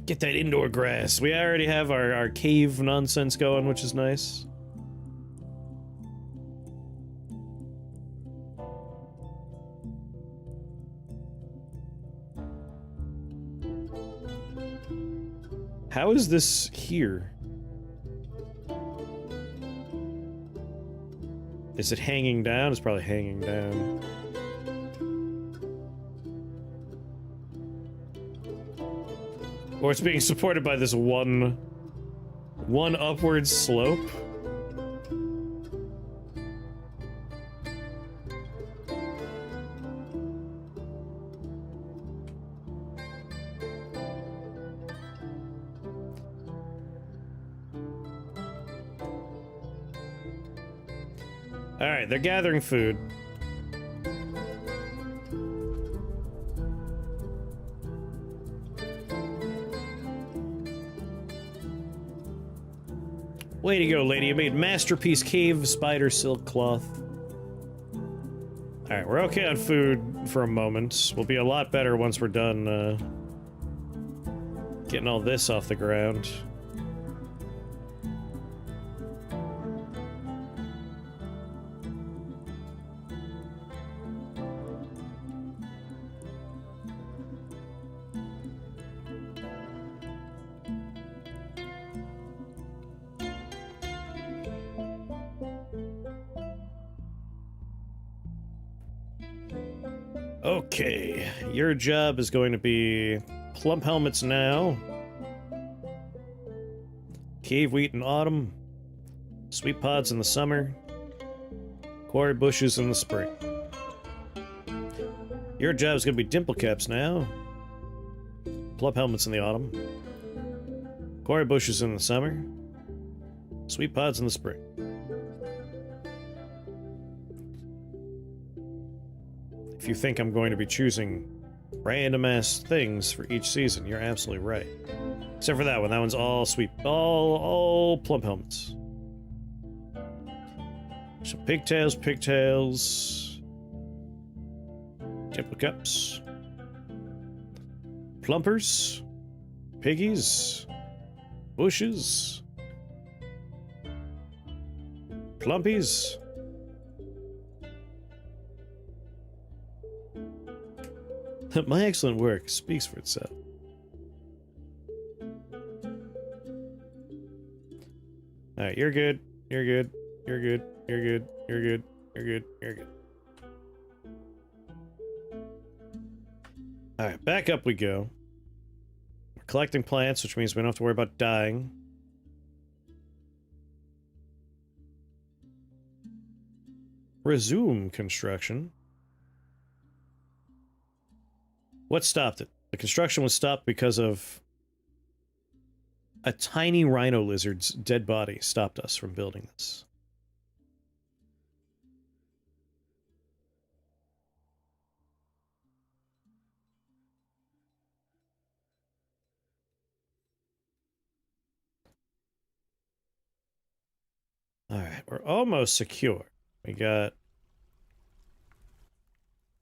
Get that indoor grass. We already have our cave nonsense going, which is nice. How is this here? Is it hanging down? It's probably hanging down. Or it's being supported by this one upward slope. Alright, they're gathering food. Way to go, lady. You made masterpiece cave spider silk cloth. Alright, we're okay on food for a moment. We'll be a lot better once we're done, getting all this off the ground. Okay, your job is going to be plump helmets now, cave wheat in autumn, sweet pods in the summer, quarry bushes in the spring. Your job is going to be dimple caps now, plump helmets in the autumn, quarry bushes in the summer, sweet pods in the spring. If you think I'm going to be choosing random-ass things for each season, you're absolutely right. Except for that one. That one's all sweet. All plump helmets. So pigtails, dimple cups, plumpers, piggies, bushes, plumpies. My excellent work speaks for itself. Alright, you're good. You're good. You're good. You're good. You're good. You're good. You're good. Alright, back up we go. We're collecting plants, which means we don't have to worry about dying. Resume construction. What stopped it? The construction was stopped because of a tiny rhino lizard's dead body stopped us from building this. Alright, we're almost secure. We got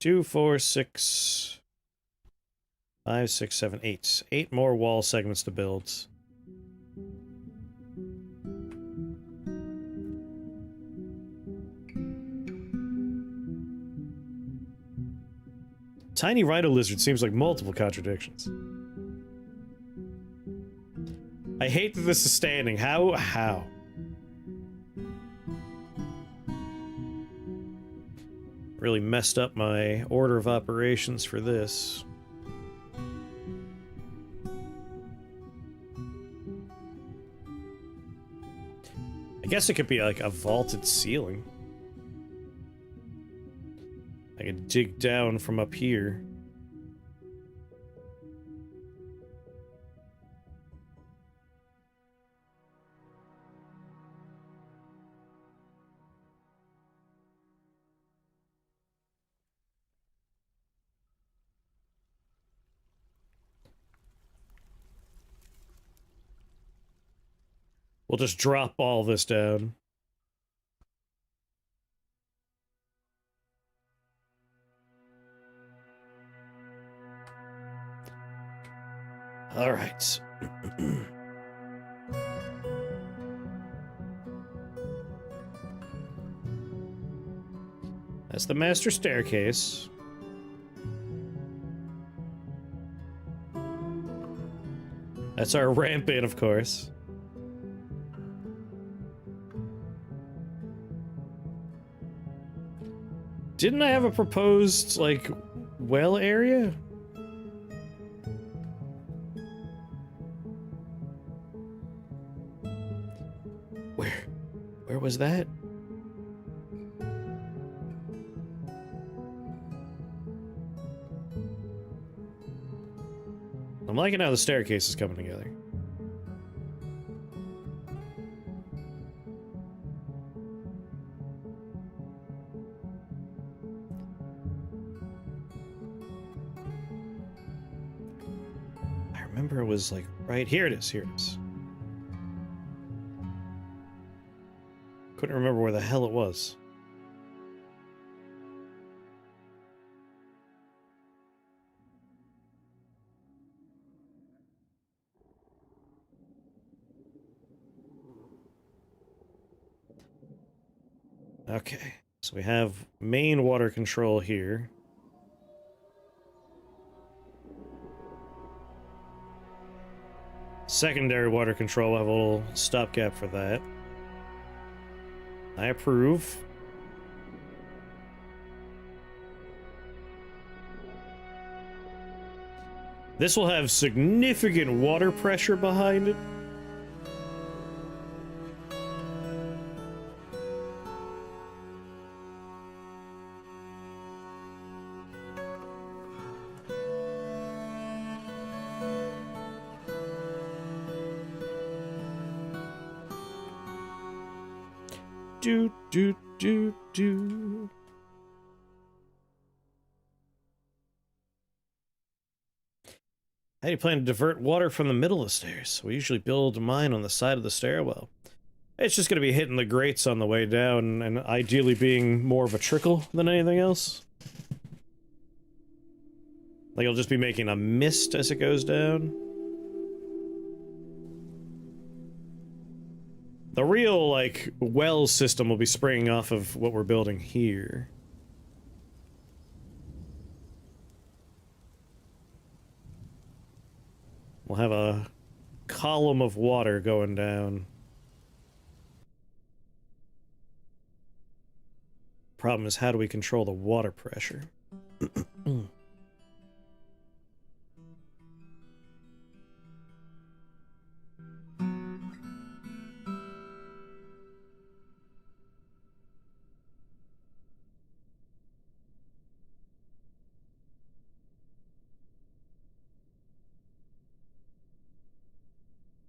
2, 4, 6... 5, 6, 7, 8. 8 more wall segments to build. Tiny rhino lizard seems like multiple contradictions. I hate that this is standing. How? Really messed up my order of operations for this. I guess it could be like a vaulted ceiling. I could dig down from up here. We'll just drop all this down. All right. That's the master staircase. That's our ramp in, of course. Didn't I have a proposed, like, well area? Where was that? I'm liking how the staircase is coming together. I remember it was like right here. It is. Here it is. Couldn't remember where the hell it was. Okay, so we have main water control here. Secondary water control, we'll have a little stopgap for that. I approve. This will have significant water pressure behind it. Do. How do you plan to divert water from the middle of the stairs? We usually build a mine on the side of the stairwell. It's just going to be hitting the grates on the way down, and ideally being more of a trickle than anything else. Like, it'll just be making a mist as it goes down. The real, like, well system will be spraying off of what we're building here. We'll have a column of water going down. Problem is, how do we control the water pressure?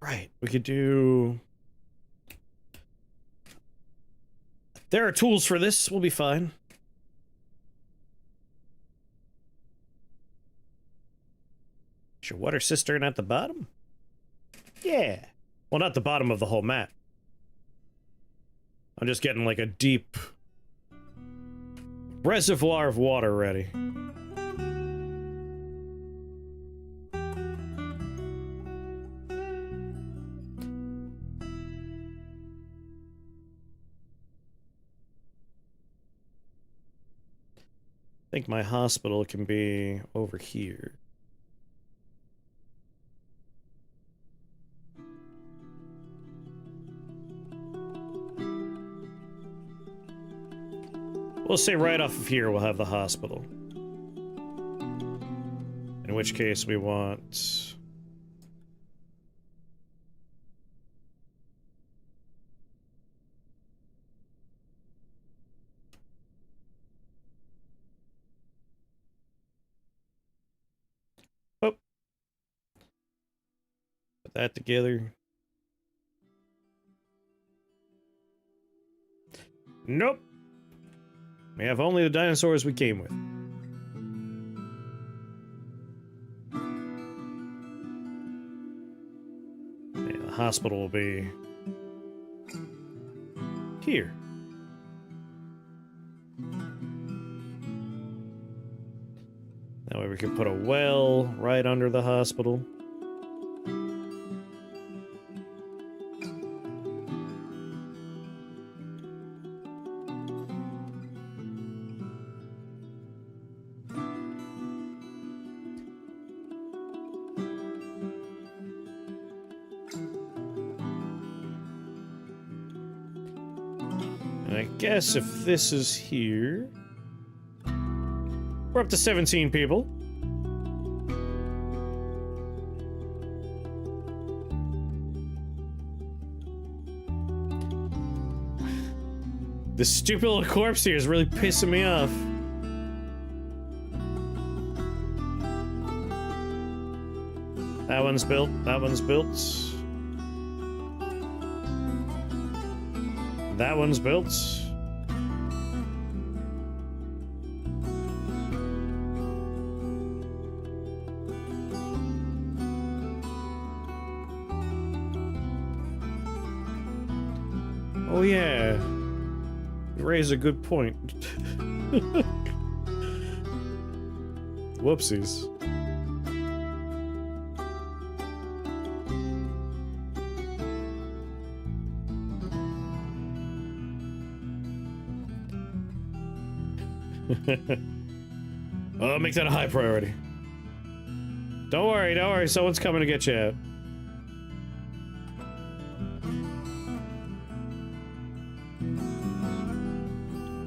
Right, we could do... There are tools for this, we'll be fine. Is your water cistern at the bottom? Yeah. Well, not the bottom of the whole map. I'm just getting like a deep reservoir of water ready. I think my hospital can be over here. We'll say right off of here we'll have the hospital. In which case we want... Oh. Put that together. Nope. We have only the dinosaurs we came with. Yeah, the hospital will be here. That way we can put a well right under the hospital. And I guess if this is here... We're up to 17 people. This stupid little corpse here is really pissing me off. That one's built. That one's built. That one's built. Oh yeah. You raise a good point. Whoopsies. I'll make that a high priority. Don't worry, someone's coming to get you out.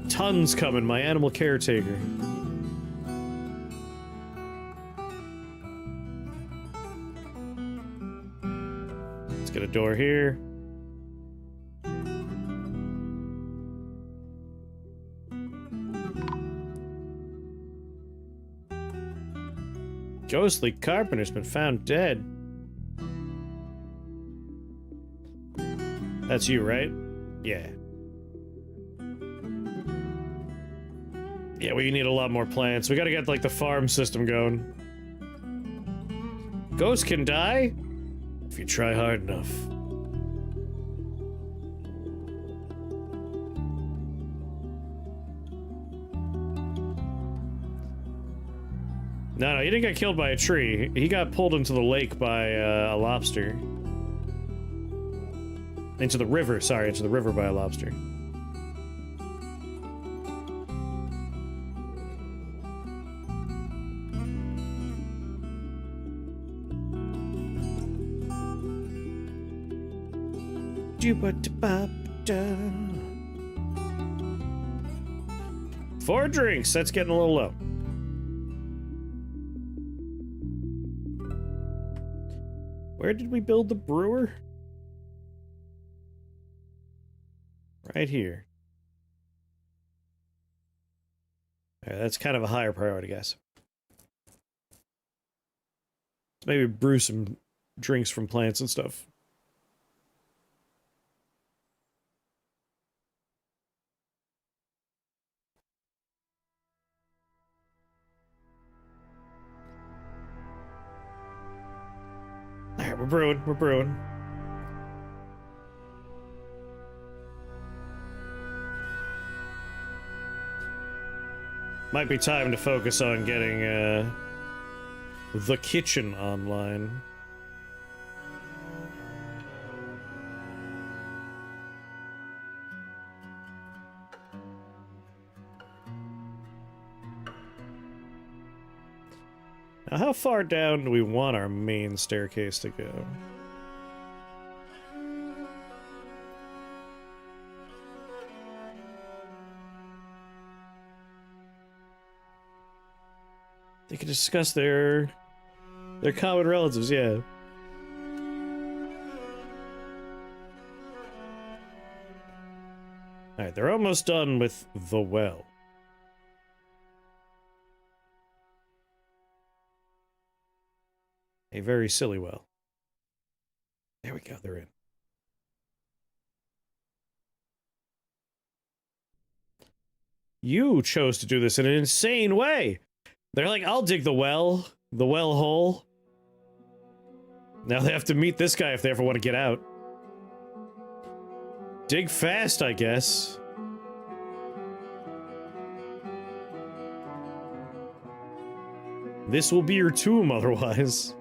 Tons coming, my animal caretaker. Let's get a door here. Ghostly carpenter's been found dead. That's you, right? Yeah. Yeah, we need a lot more plants. We gotta get, like, the farm system going. Ghosts can die if you try hard enough. No, he didn't get killed by a tree. He got pulled into the lake by a lobster. Into the river, sorry, into the river by a lobster. Four drinks, that's getting a little low. Where did we build the brewer? Right here. Alright, that's kind of a higher priority, guys. Let's maybe brew some drinks from plants and stuff. Alright, we're brewing. Might be time to focus on getting, the kitchen online. Now, how far down do we want our main staircase to go? They can discuss their common relatives, yeah. Alright, they're almost done with the well. A very silly well. There we go, they're in. You chose to do this in an insane way! They're like, I'll dig the well hole. Now they have to meet this guy if they ever want to get out. Dig fast, I guess. This will be your tomb otherwise.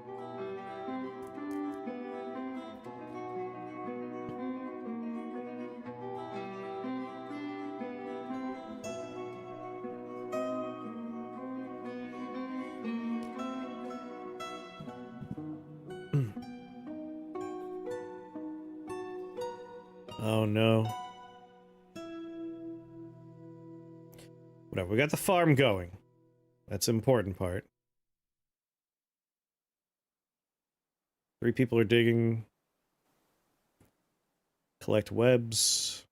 Oh no. Whatever, we got the farm going. That's the important part. 3 people are digging. Collect webs.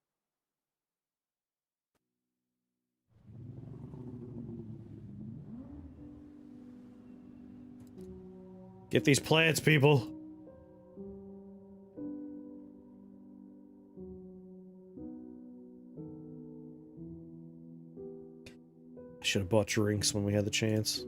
Get these plants, people. I should have bought drinks when we had the chance.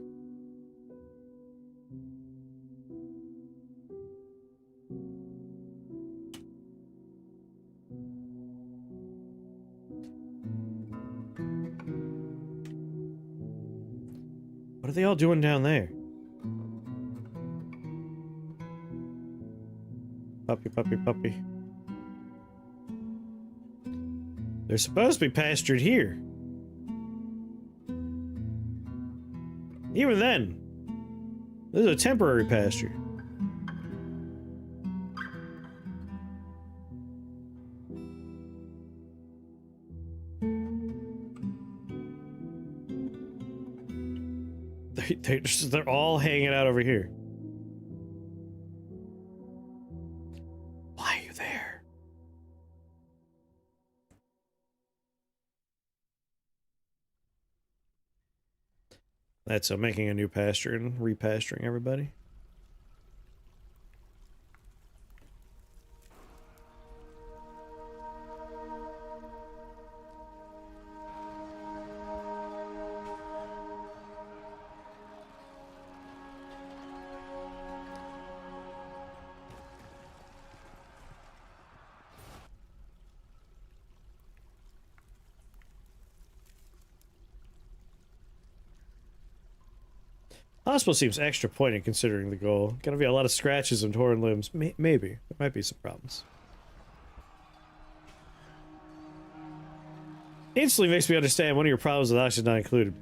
What are they all doing down there? Puppy, puppy, puppy. They're supposed to be pastured here. Even then, this is a temporary pasture. They're all hanging out over here. Why are you there? That's making a new pasture and repasturing everybody. Hospital seems extra poignant considering the goal. Gonna be a lot of scratches and torn limbs. Maybe. There might be some problems. Instantly makes me understand one of your problems with oxygen not included.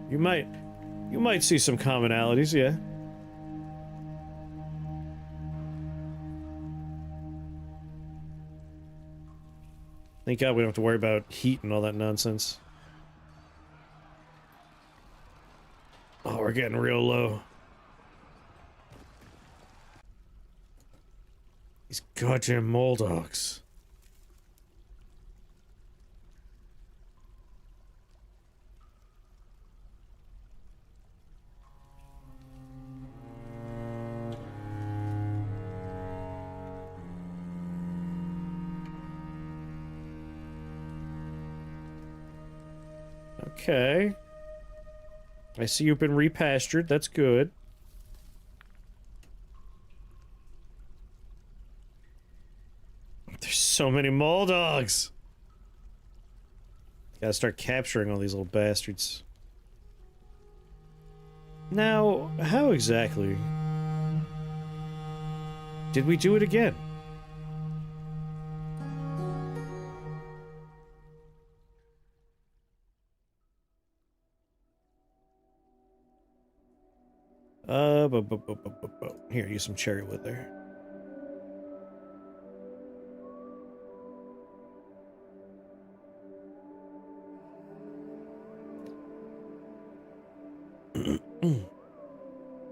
You might see some commonalities, yeah. Thank God we don't have to worry about heat and all that nonsense. Oh, we're getting real low. These goddamn mole dogs. Okay. I see you've been repastured. That's good. There's so many mole dogs. Gotta start capturing all these little bastards. Now, how exactly did we do it again? Here, use some cherry wood there.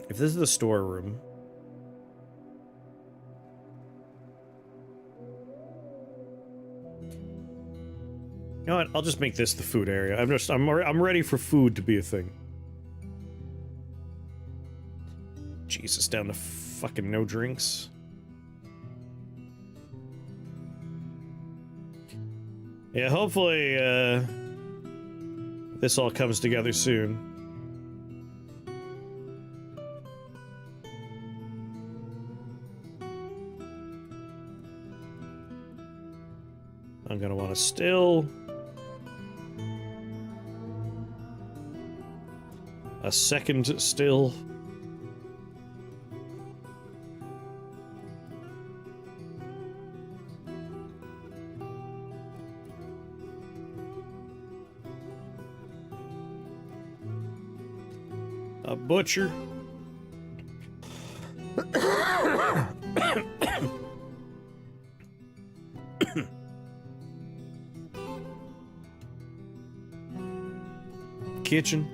If this is the storeroom, you know what? I'll just make this the food area. I'm ready for food to be a thing. Jesus, down to fucking no drinks. Yeah, hopefully, this all comes together soon. I'm gonna want to still. A second still. A butcher. Kitchen.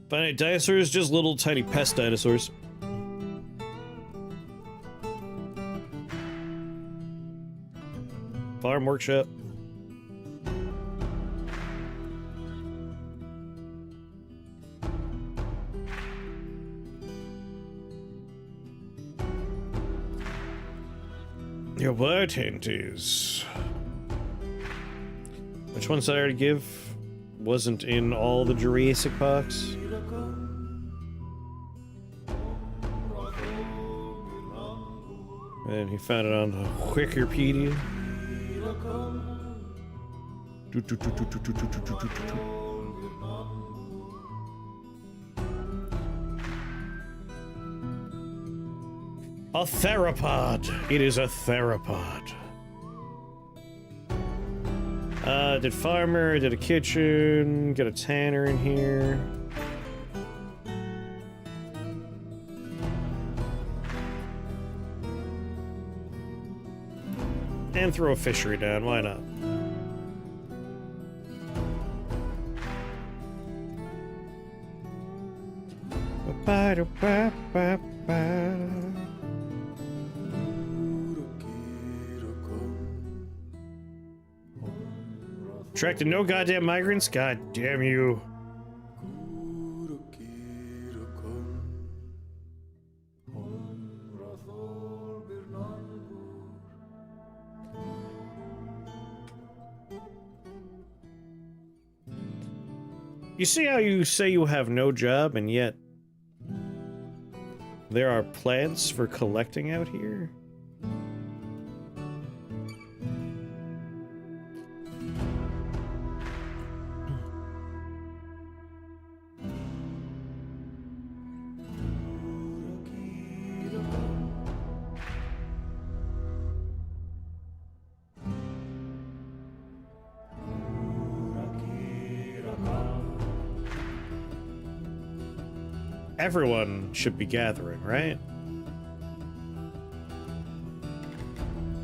Finite dinosaurs, just little tiny pest dinosaurs. Farm workshop. Your word hint is... Which ones did I already give? Wasn't in all the Jurassic Parks. And he found it on Wikipedia. A theropod. It is a theropod. Did farmer, did a kitchen, got a tanner in here. And throw a fishery down, why not? Attracted no goddamn migrants? God damn you. You see how you say you have no job and yet there are plants for collecting out here? Everyone should be gathering, right?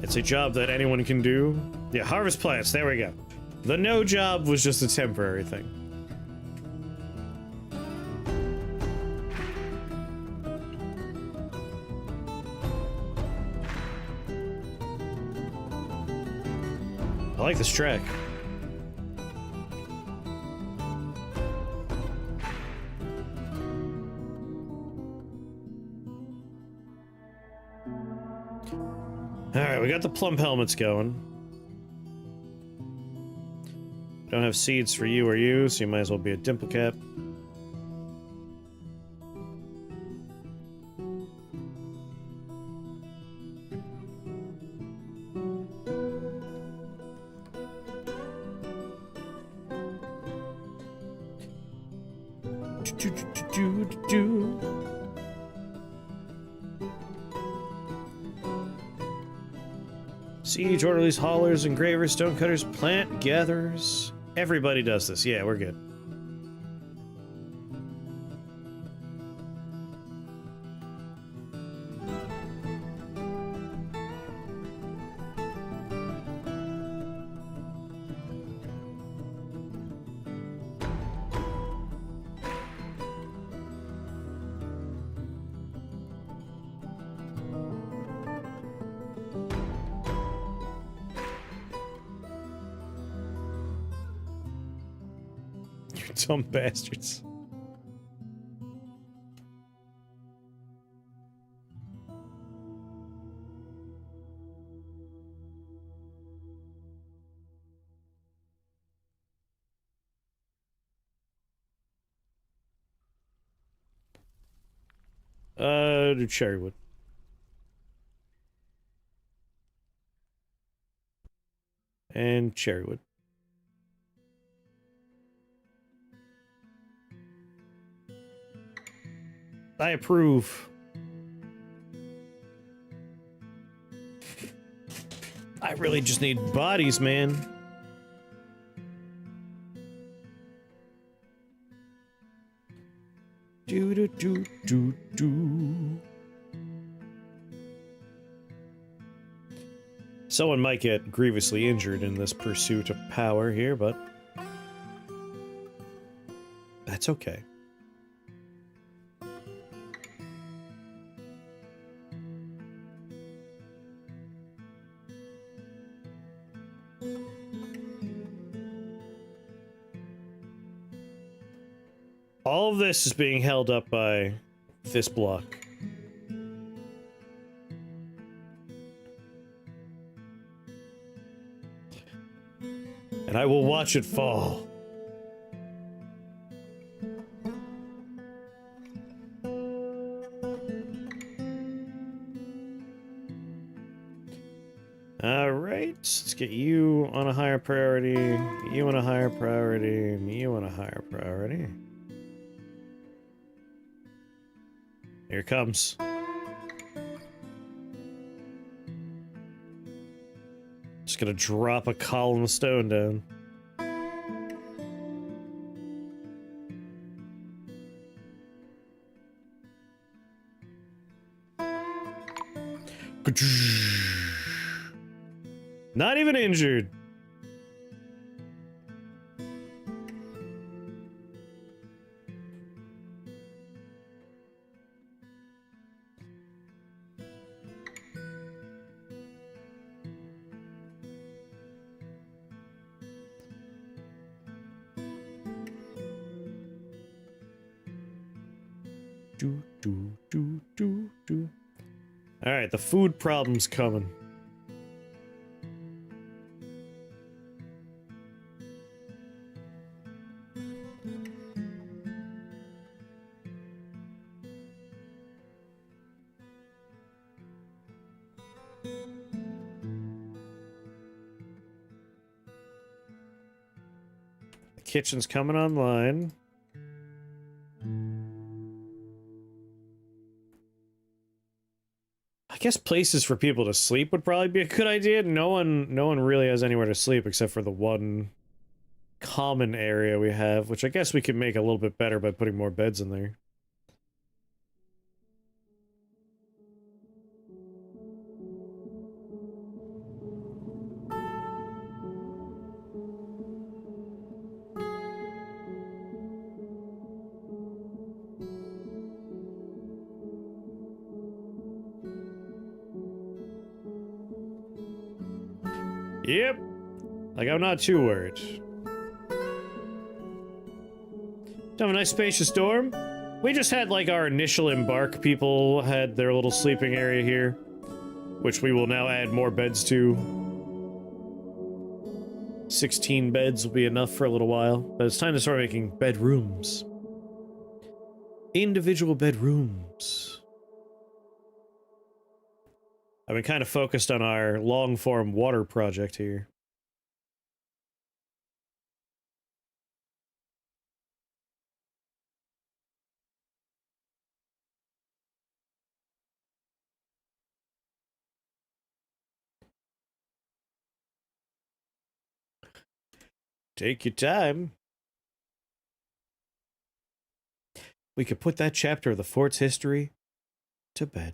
It's a job that anyone can do. Yeah, harvest plants, there we go. The no job was just a temporary thing. I like this track. Alright, we got the plump helmets going. Don't have seeds for you or you, so you might as well be a dimple cap. Siege, orderlies, haulers, engravers, stonecutters, plant gatherers. Everybody does this. Yeah, we're good. Dumb bastards. Do cherrywood. And cherrywood. I approve. I really just need bodies, man. Do do do do do. Someone might get grievously injured in this pursuit of power here, but that's okay. All of this is being held up by this block. And I will watch it fall. Alright, let's get you on a higher priority, you on a higher priority, and you on a higher priority. Here it comes. Just gonna drop a column of stone down. Not even injured. Do. Alright, the food problem's coming. The kitchen's coming online. I guess places for people to sleep would probably be a good idea. No one really has anywhere to sleep except for the one common area we have, which I guess we could make a little bit better by putting more beds in there. Yep. Like, I'm not too worried. Have a nice spacious dorm. We just had, like, our initial embark people had their little sleeping area here, which we will now add more beds to. 16 beds will be enough for a little while, but it's time to start making bedrooms. Individual bedrooms. I've been kind of focused on our long-form water project here. Take your time. We could put that chapter of the fort's history to bed.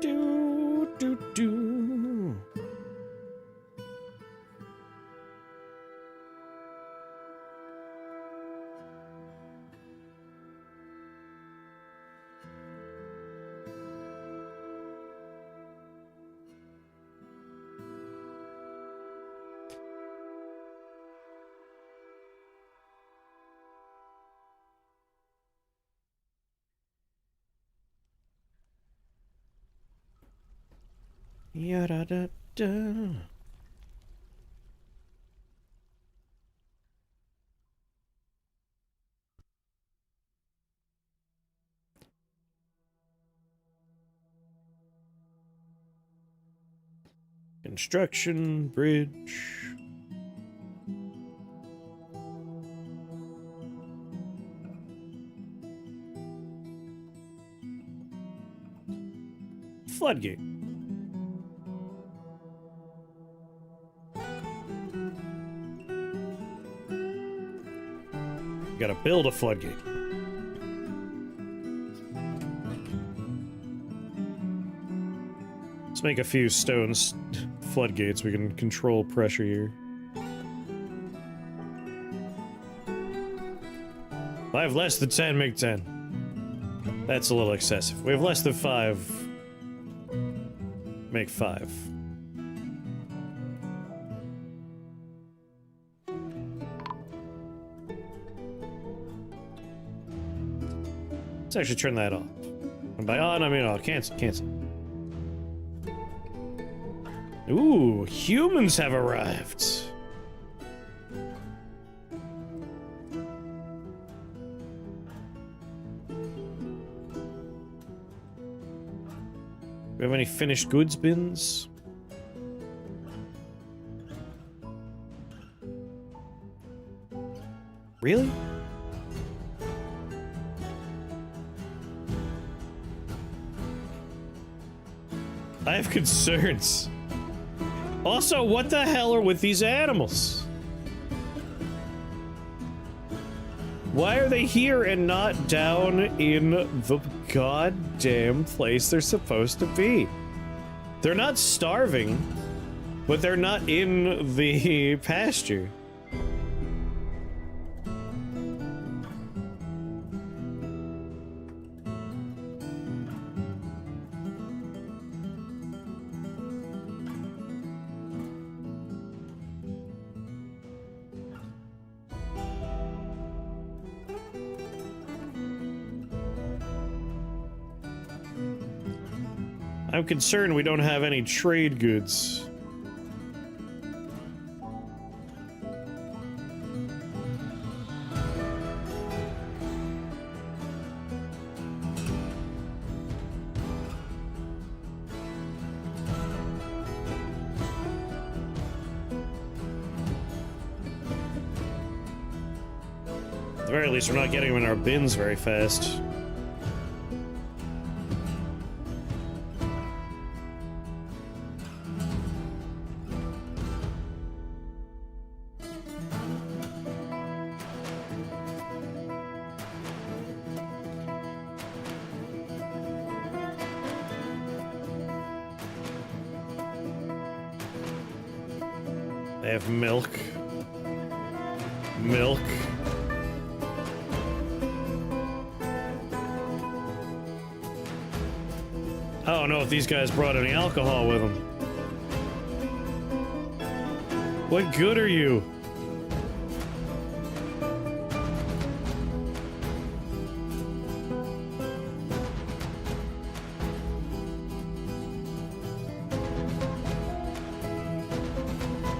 Do, do, do. Ya-da-da-da. Construction bridge. Floodgate. Gotta build a floodgate. Let's make a few stone floodgates. We can control pressure here. If I have less than 10, make 10. That's a little excessive. We have less than 5. Make 5. Let's actually turn that off. And by on, I mean off. Cancel, cancel. Ooh, humans have arrived. Do we have any finished goods bins? Really? I have concerns. Also, what the hell are with these animals? Why are they here and not down in the goddamn place they're supposed to be? They're not starving, but they're not in the pasture. I'm concerned we don't have any trade goods. At the very least, we're not getting them in our bins very fast. They have milk. Milk. I don't know if these guys brought any alcohol with them. What good are you?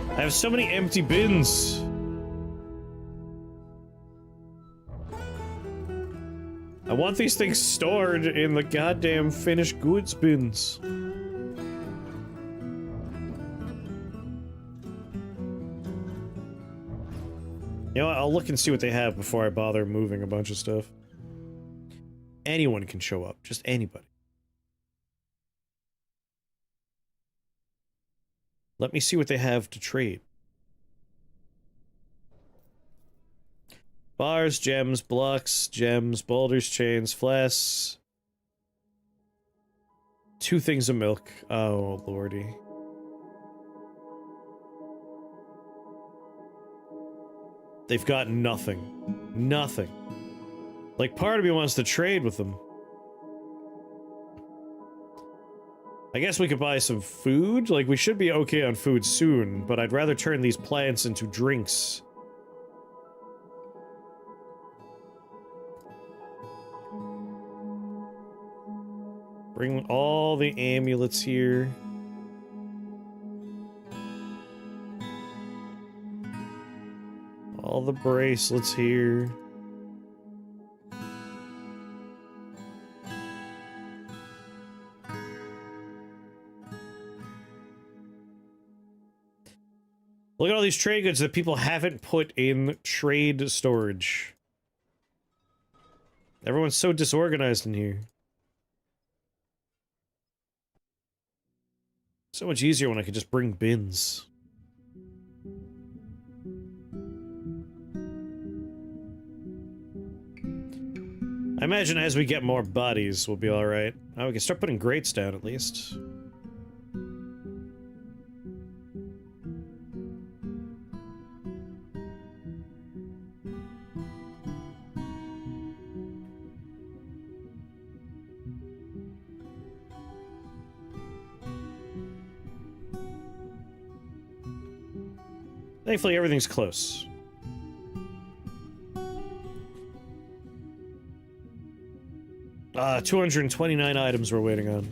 I have so many empty bins. I want these things stored in the goddamn finished goods bins. You know what? I'll look and see what they have before I bother moving a bunch of stuff. Anyone can show up. Just anybody. Let me see what they have to trade. Bars, gems, blocks, gems, boulders, chains, flasks. 2 things of milk. Oh, lordy. They've got nothing. Nothing. Like, part of me wants to trade with them. I guess we could buy some food? Like, we should be okay on food soon, but I'd rather turn these plants into drinks. Bring all the amulets here. the bracelets here. Look at all these trade goods that people haven't put in trade storage. Everyone's so disorganized in here. So much easier when I could just bring bins. I imagine as we get more bodies, we'll be alright. Oh, we can start putting grates down at least. Thankfully, everything's close. Ah, 229 items we're waiting on.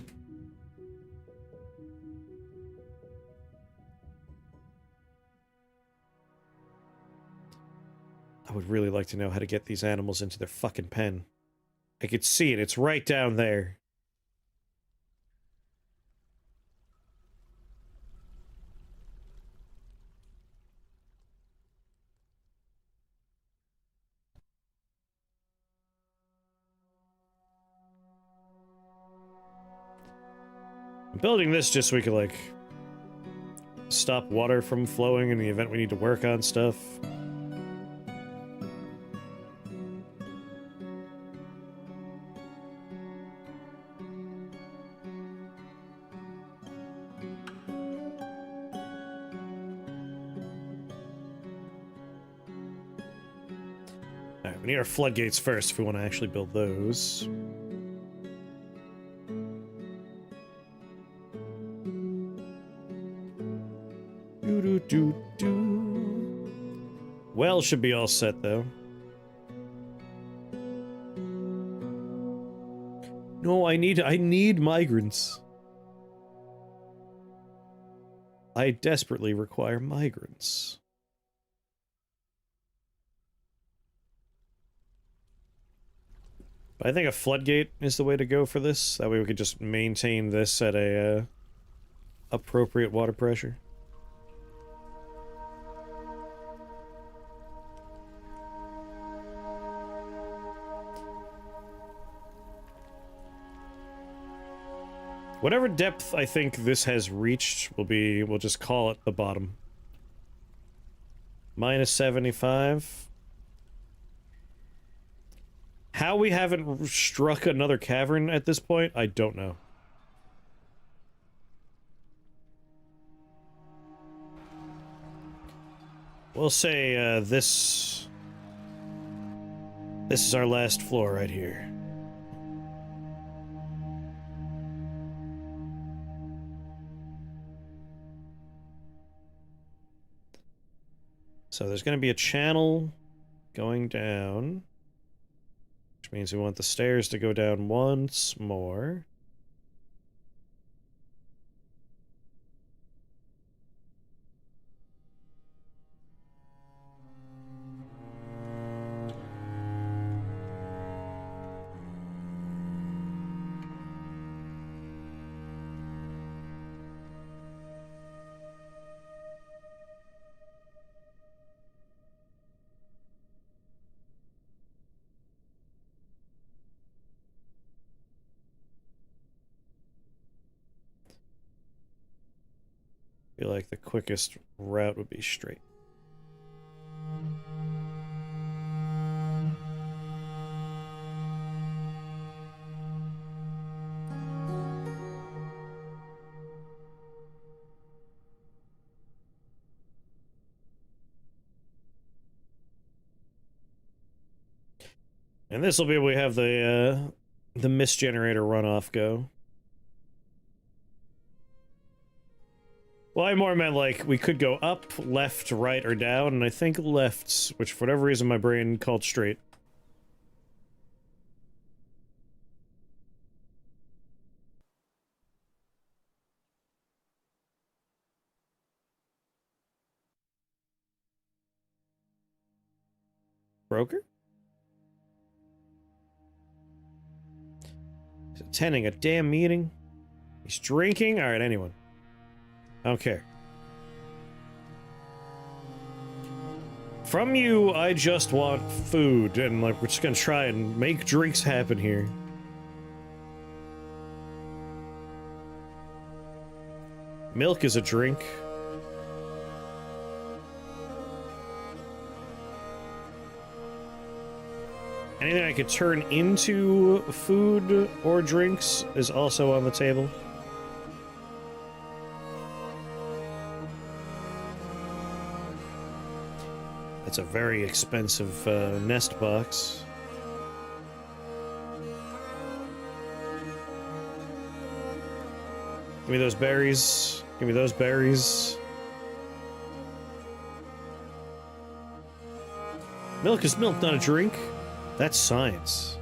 I would really like to know how to get these animals into their fucking pen. I could see it, it's right down there. I'm building this just so we could, like, stop water from flowing in the event we need to work on stuff. Alright, we need our floodgates first if we want to actually build those. Well, should be all set though. No, I need migrants. I desperately require migrants. But I think a floodgate is the way to go for this. That way we could just maintain this at a appropriate water pressure. Whatever depth I think this has reached will be, we'll just call it the bottom. Minus 75. How we haven't struck another cavern at this point, I don't know. We'll say, this is our last floor right here. So there's going to be a channel going down, which means we want the stairs to go down once more. I feel like the quickest route would be straight. And this will be where we have the mist generator runoff go. Well, I more meant like we could go up, left, right, or down, and I think lefts, which for whatever reason my brain called straight. Broker? He's attending a damn meeting. He's drinking? Alright, anyone. I don't care. From you, I just want food, and like we're just gonna try and make drinks happen here. Milk is a drink. Anything I could turn into food or drinks is also on the table. It's a very expensive nest box. Give me those berries. Give me those berries. Milk is milk, not a drink. That's science.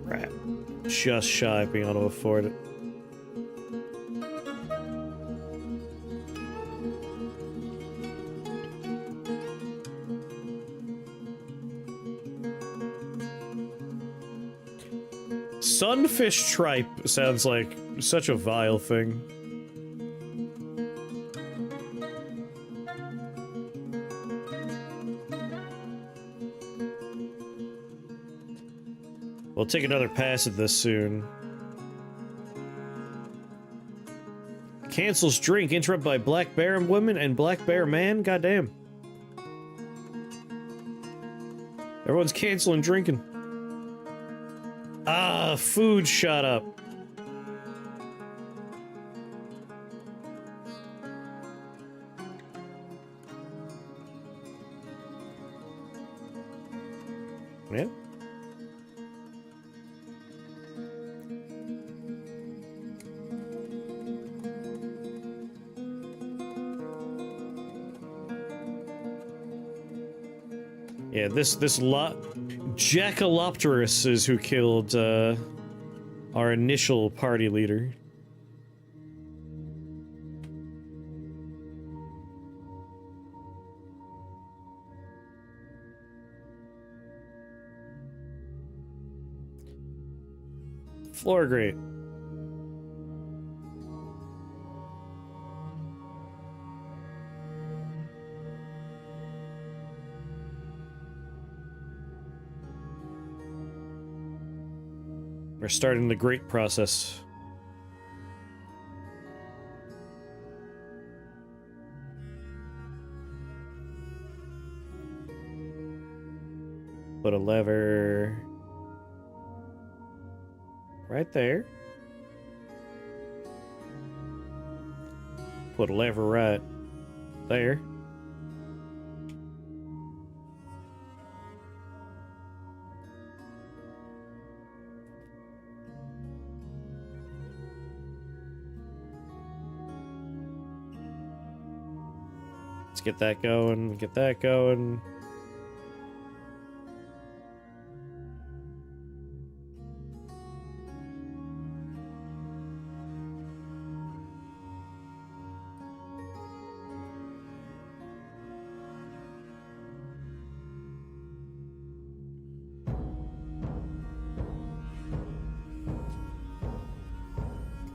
Crap. Just shy of being able to afford it. Sunfish tripe sounds like such a vile thing. We'll take another pass at this soon. Cancels drink, interrupted by Black Bear woman and Black Bear man? Goddamn. Everyone's canceling drinking. Ah, food shot up. Yeah. Yeah, this lot Jackalopterus is who killed our initial party leader. Floor grate. We're starting the grate process. Put a lever right there. Put a lever right there. Let's get that going, get that going.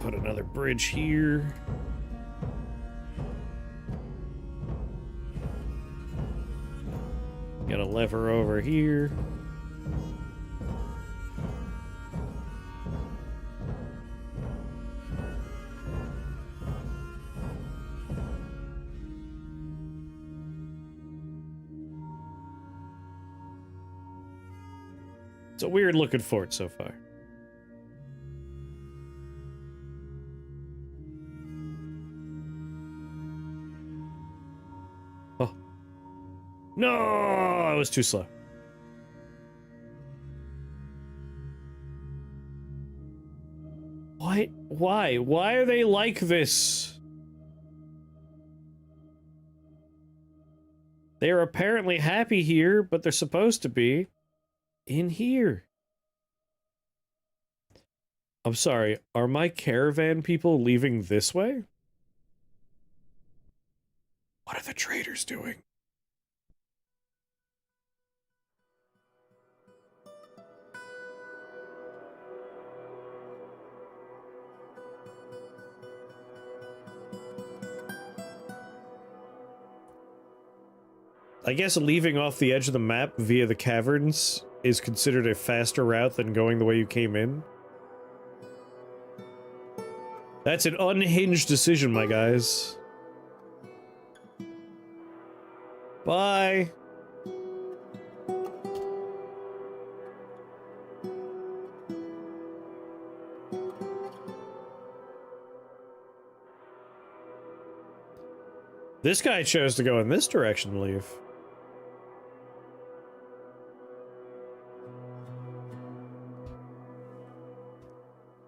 Put another bridge here. Got a lever over here. It's a weird looking fort so far. Oh. No, I was too slow. Why? Why? Why are they like this? They're apparently happy here, but they're supposed to be in here. I'm sorry, are my caravan people leaving this way? What are the traders doing? I guess leaving off the edge of the map via the caverns is considered a faster route than going the way you came in. That's an unhinged decision, my guys. Bye. This guy chose to go in this direction to leave.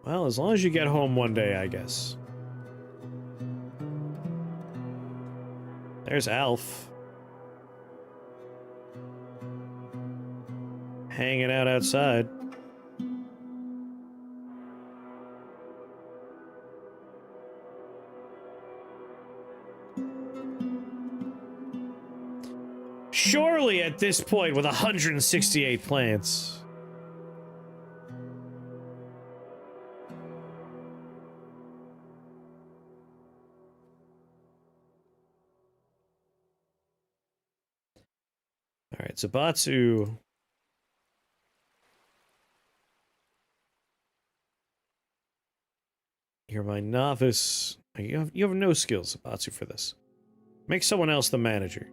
Well, as long as you get home one day, I guess. There's Alf. Hanging out outside. Surely at this point, with 168 plants. Alright, Zabatsu. You're my novice. You have no skills, Zabatsu, for this. Make someone else the manager.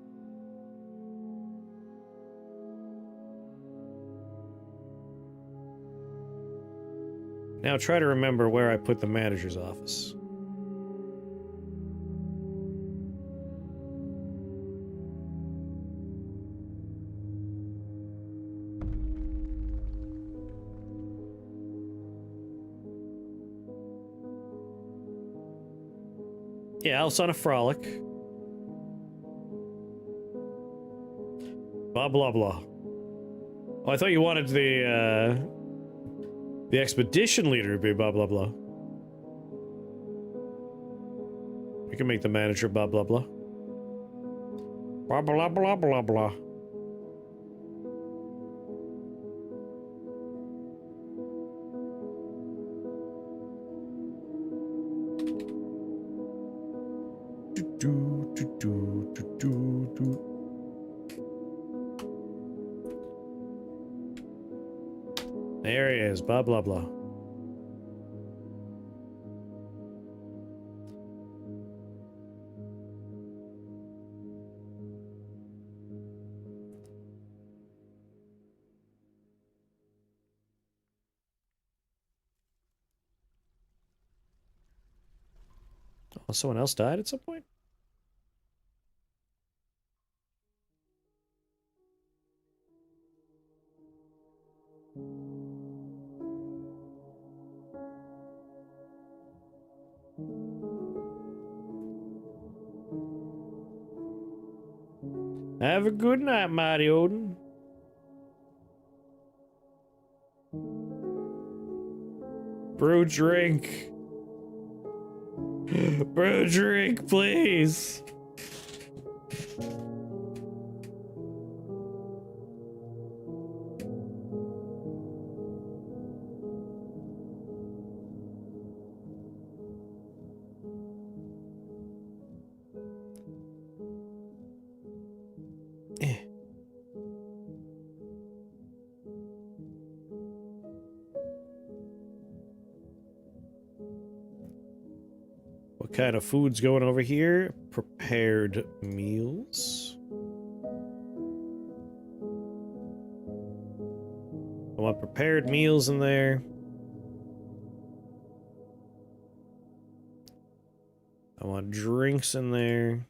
Now try to remember where I put the manager's office. Yeah, Alf's on a frolic. Blah, blah, blah. Oh, I thought you wanted the expedition leader to be blah, blah, blah. We can make the manager blah, blah, blah. Blah, blah, blah, blah, blah. There he is, blah, blah, blah. Oh, someone else died at some point? Have a good night, Mighty Odin. Brew drink. Brew drink, please. What kind of food's going over here? Prepared meals. I want prepared meals in there. I want drinks in there.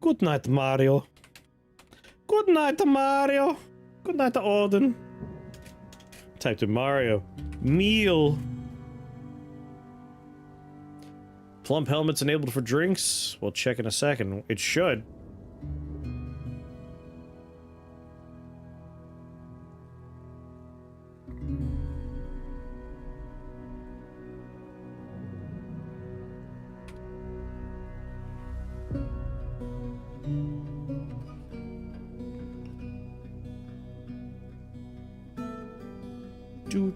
Good night, Mario. Good night, Mario. Good night, Odin. Typed in Mario. Meal. Plump helmets enabled for drinks. We'll check in a second. It should. Do.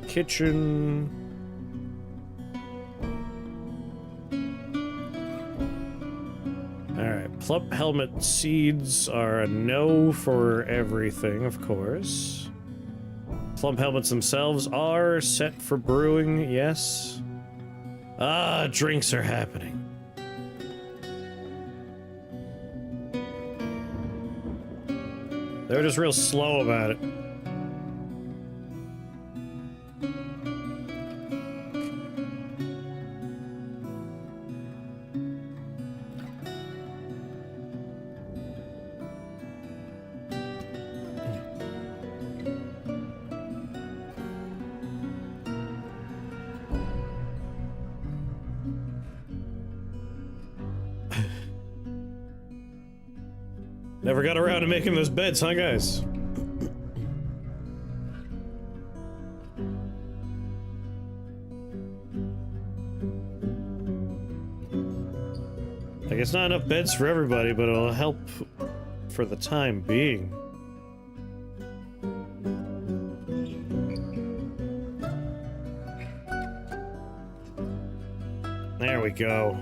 Kitchen. Alright, plump helmet seeds are a no for everything, of course. Plump helmets themselves are set for brewing, yes. Ah, drinks are happening. They're just real slow about it. Never got around to making those beds, huh, guys? I guess not enough beds for everybody, but it'll help for the time being. There we go.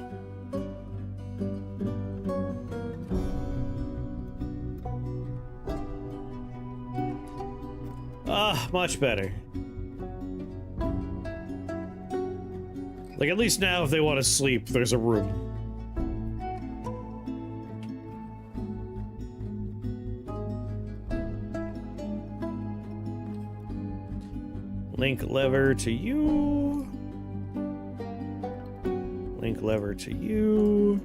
Ah, much better. Like, at least now if they want to sleep, there's a room. Link lever to you. Link lever to you.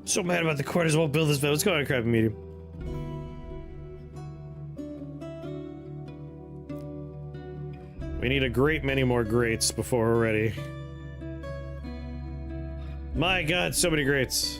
So mad about the quarters. Won't build this bed. Let's go on a crappy medium. We need a great many more grates before we're ready. My god, so many grates.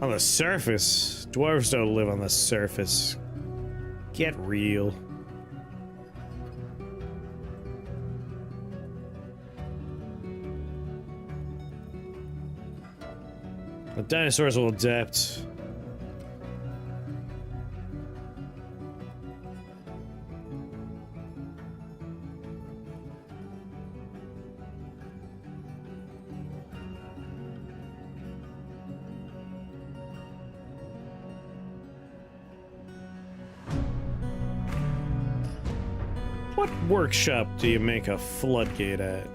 On the surface? Dwarves don't live on the surface. Get real. The dinosaurs will adapt. What workshop do you make a floodgate at?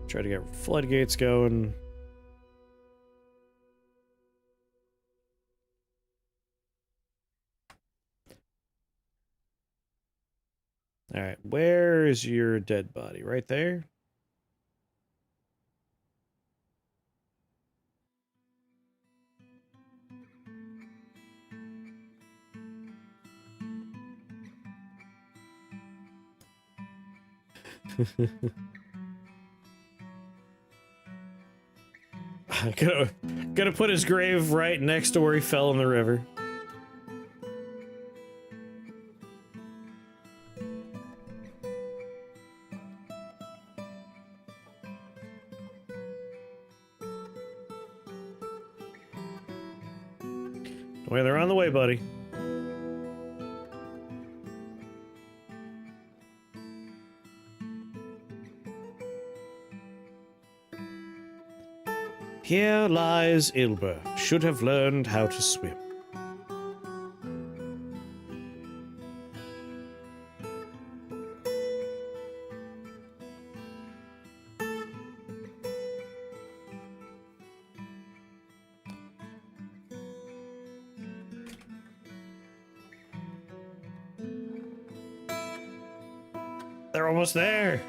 Try to get floodgates going. Alright, where is your dead body? Right there? Gonna put his grave right next to where he fell in the river. Well, they're on the way, buddy. Here lies Ilber. Should have learned how to swim. They're almost there.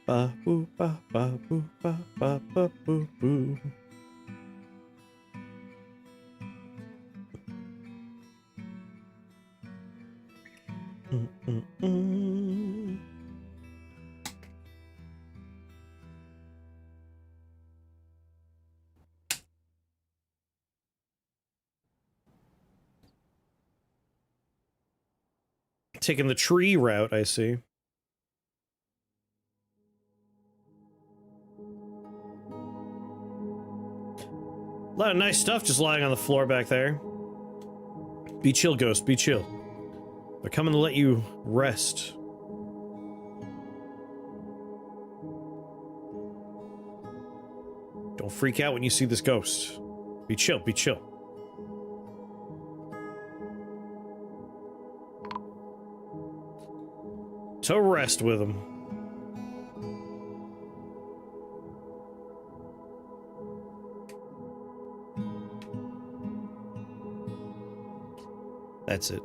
Ba boo ba ba boo ba ba ba boo boo. Taking the tree route, I see. A lot of nice stuff just lying on the floor back there. Be chill, Ghost, be chill. They're coming to let you rest. Don't freak out when you see this ghost. Be chill, be chill. To rest with him. That's it.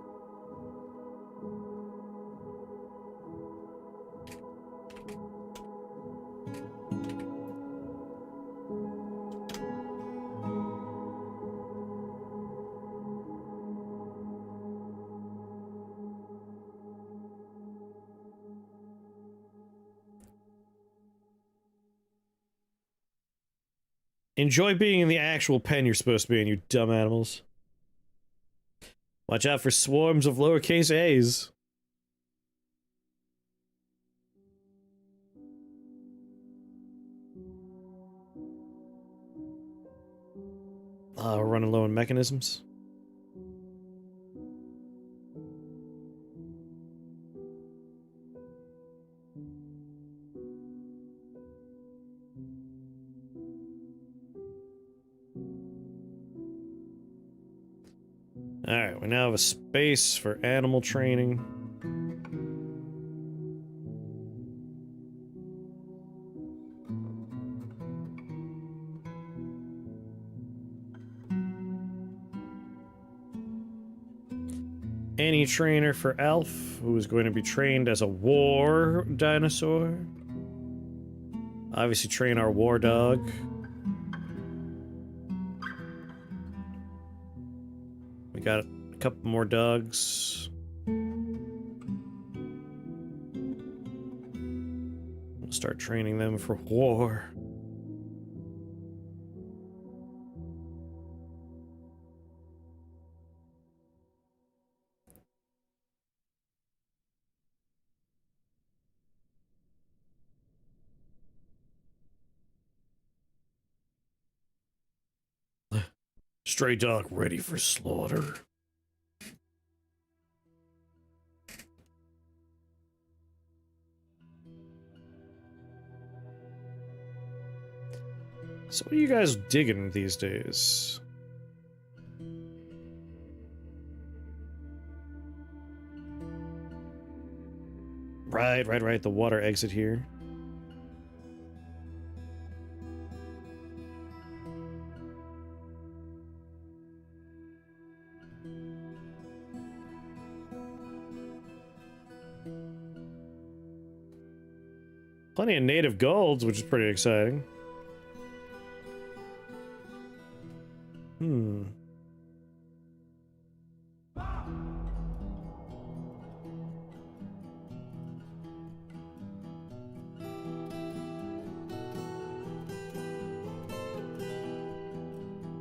Enjoy being in the actual pen you're supposed to be in, you dumb animals. Watch out for swarms of lowercase a's. We're running low on mechanisms. Alright, we now have a space for animal training. Any trainer for Alf, who is going to be trained as a war dinosaur. Obviously train our war dog. We got a couple more dogs. We'll start training them for war. Stray dog ready for slaughter. So what are you guys digging these days? Right, the water exit here. Plenty of native golds, which is pretty exciting.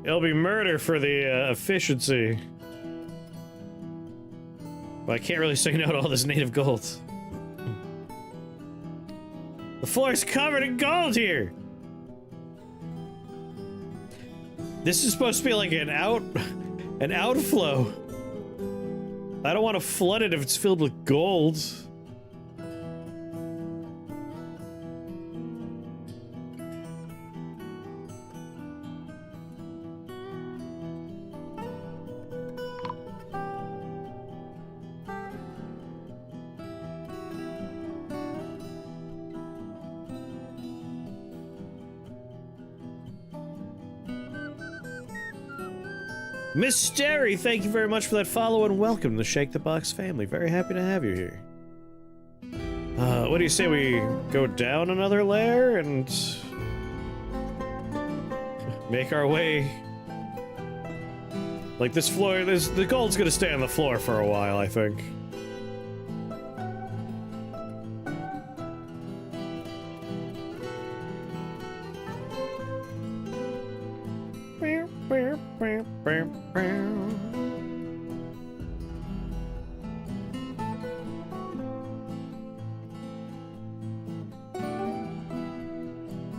It'll be murder for the efficiency. But I can't really say no to all this native gold. The floor's covered in gold here! This is supposed to be like an outflow. I don't want to flood it if it's filled with gold. Miss Sterry, thank you very much for that follow and welcome to the Shake the Box family. Very happy to have you here. What do you say we go down another layer and make our way? Like this floor, the gold's gonna stay on the floor for a while, I think.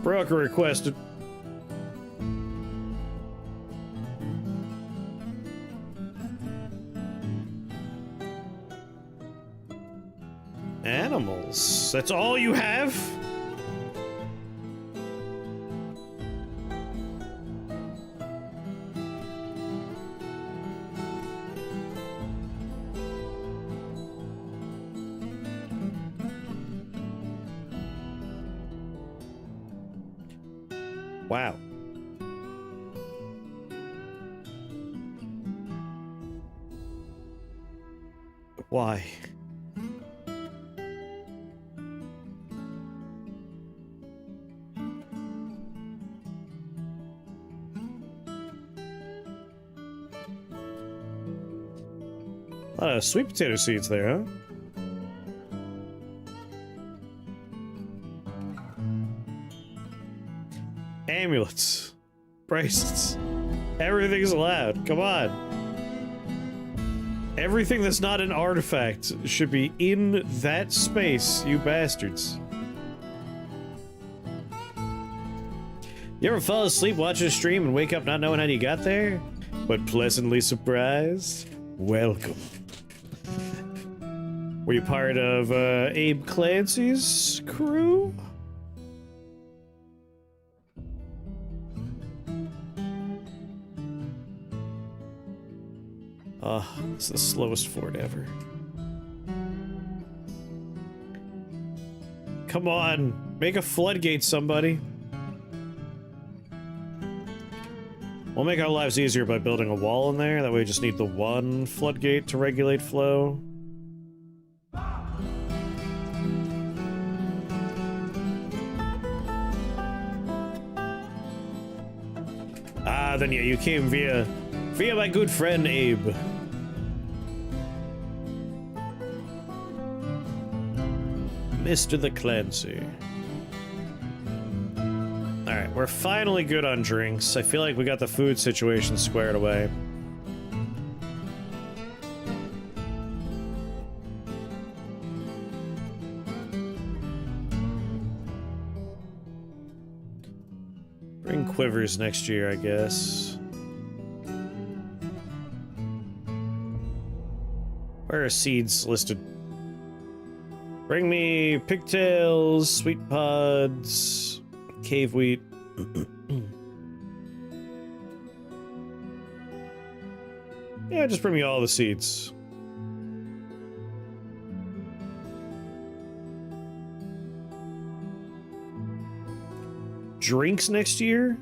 Broker requested. Animals. That's all you have? Wow. Why? A lot of sweet potato seeds there, huh? Amulets, bracelets, everything's allowed. Come on. Everything that's not an artifact should be in that space, you bastards. You ever fall asleep watching a stream and wake up not knowing how you got there? But pleasantly surprised? Welcome. Were you part of Abe Clancy's crew? It's the slowest fort ever. Come on, make a floodgate, somebody. We'll make our lives easier by building a wall in there. That way we just need the one floodgate to regulate flow. Ah, then yeah, you came via my good friend Abe. Mr. the Clancy. Alright, we're finally good on drinks. I feel like we got the food situation squared away. Bring quivers next year, I guess. Where are seeds listed? Bring me pigtails, sweet pods, cave wheat. Yeah, just bring me all the seeds. Drinks next year?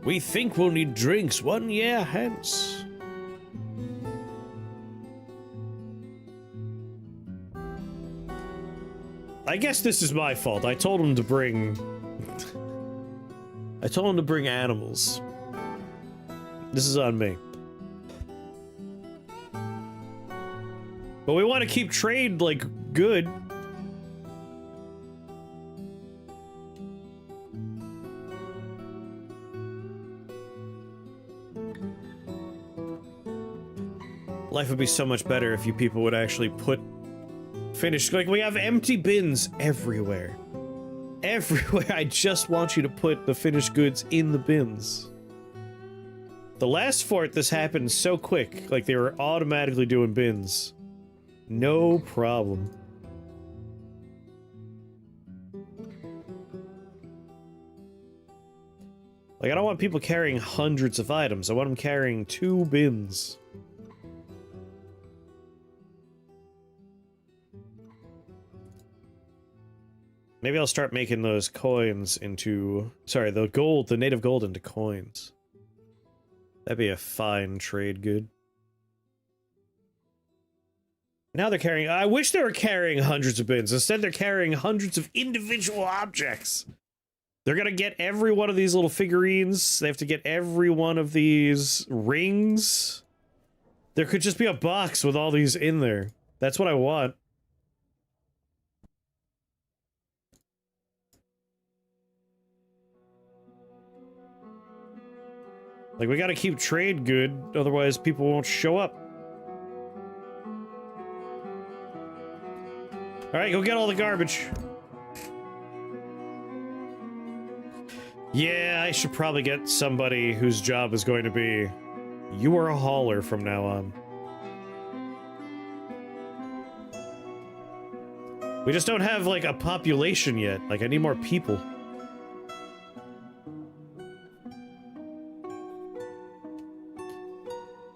We think we'll need drinks 1 year hence. I guess this is my fault. I told him to bring... I told him to bring animals. This is on me. But we want to keep trade, like, good. Life would be so much better if you people would actually put finished, like, we have empty bins everywhere. Everywhere. I just want you to put the finished goods in the bins. The last fort, this happened so quick. Like, they were automatically doing bins. No problem. Like, I don't want people carrying hundreds of items. I want them carrying 2 bins. Maybe I'll start making those coins into... Sorry, the gold, the native gold into coins. That'd be a fine trade good. Now they're carrying... I wish they were carrying hundreds of bins. Instead, they're carrying hundreds of individual objects. They're gonna get every one of these little figurines. They have to get every one of these rings. There could just be a box with all these in there. That's what I want. Like, we gotta keep trade good, otherwise people won't show up. Alright, go get all the garbage. Yeah, I should probably get somebody whose job is going to be... You are a hauler from now on. We just don't have, like, a population yet. Like, I need more people.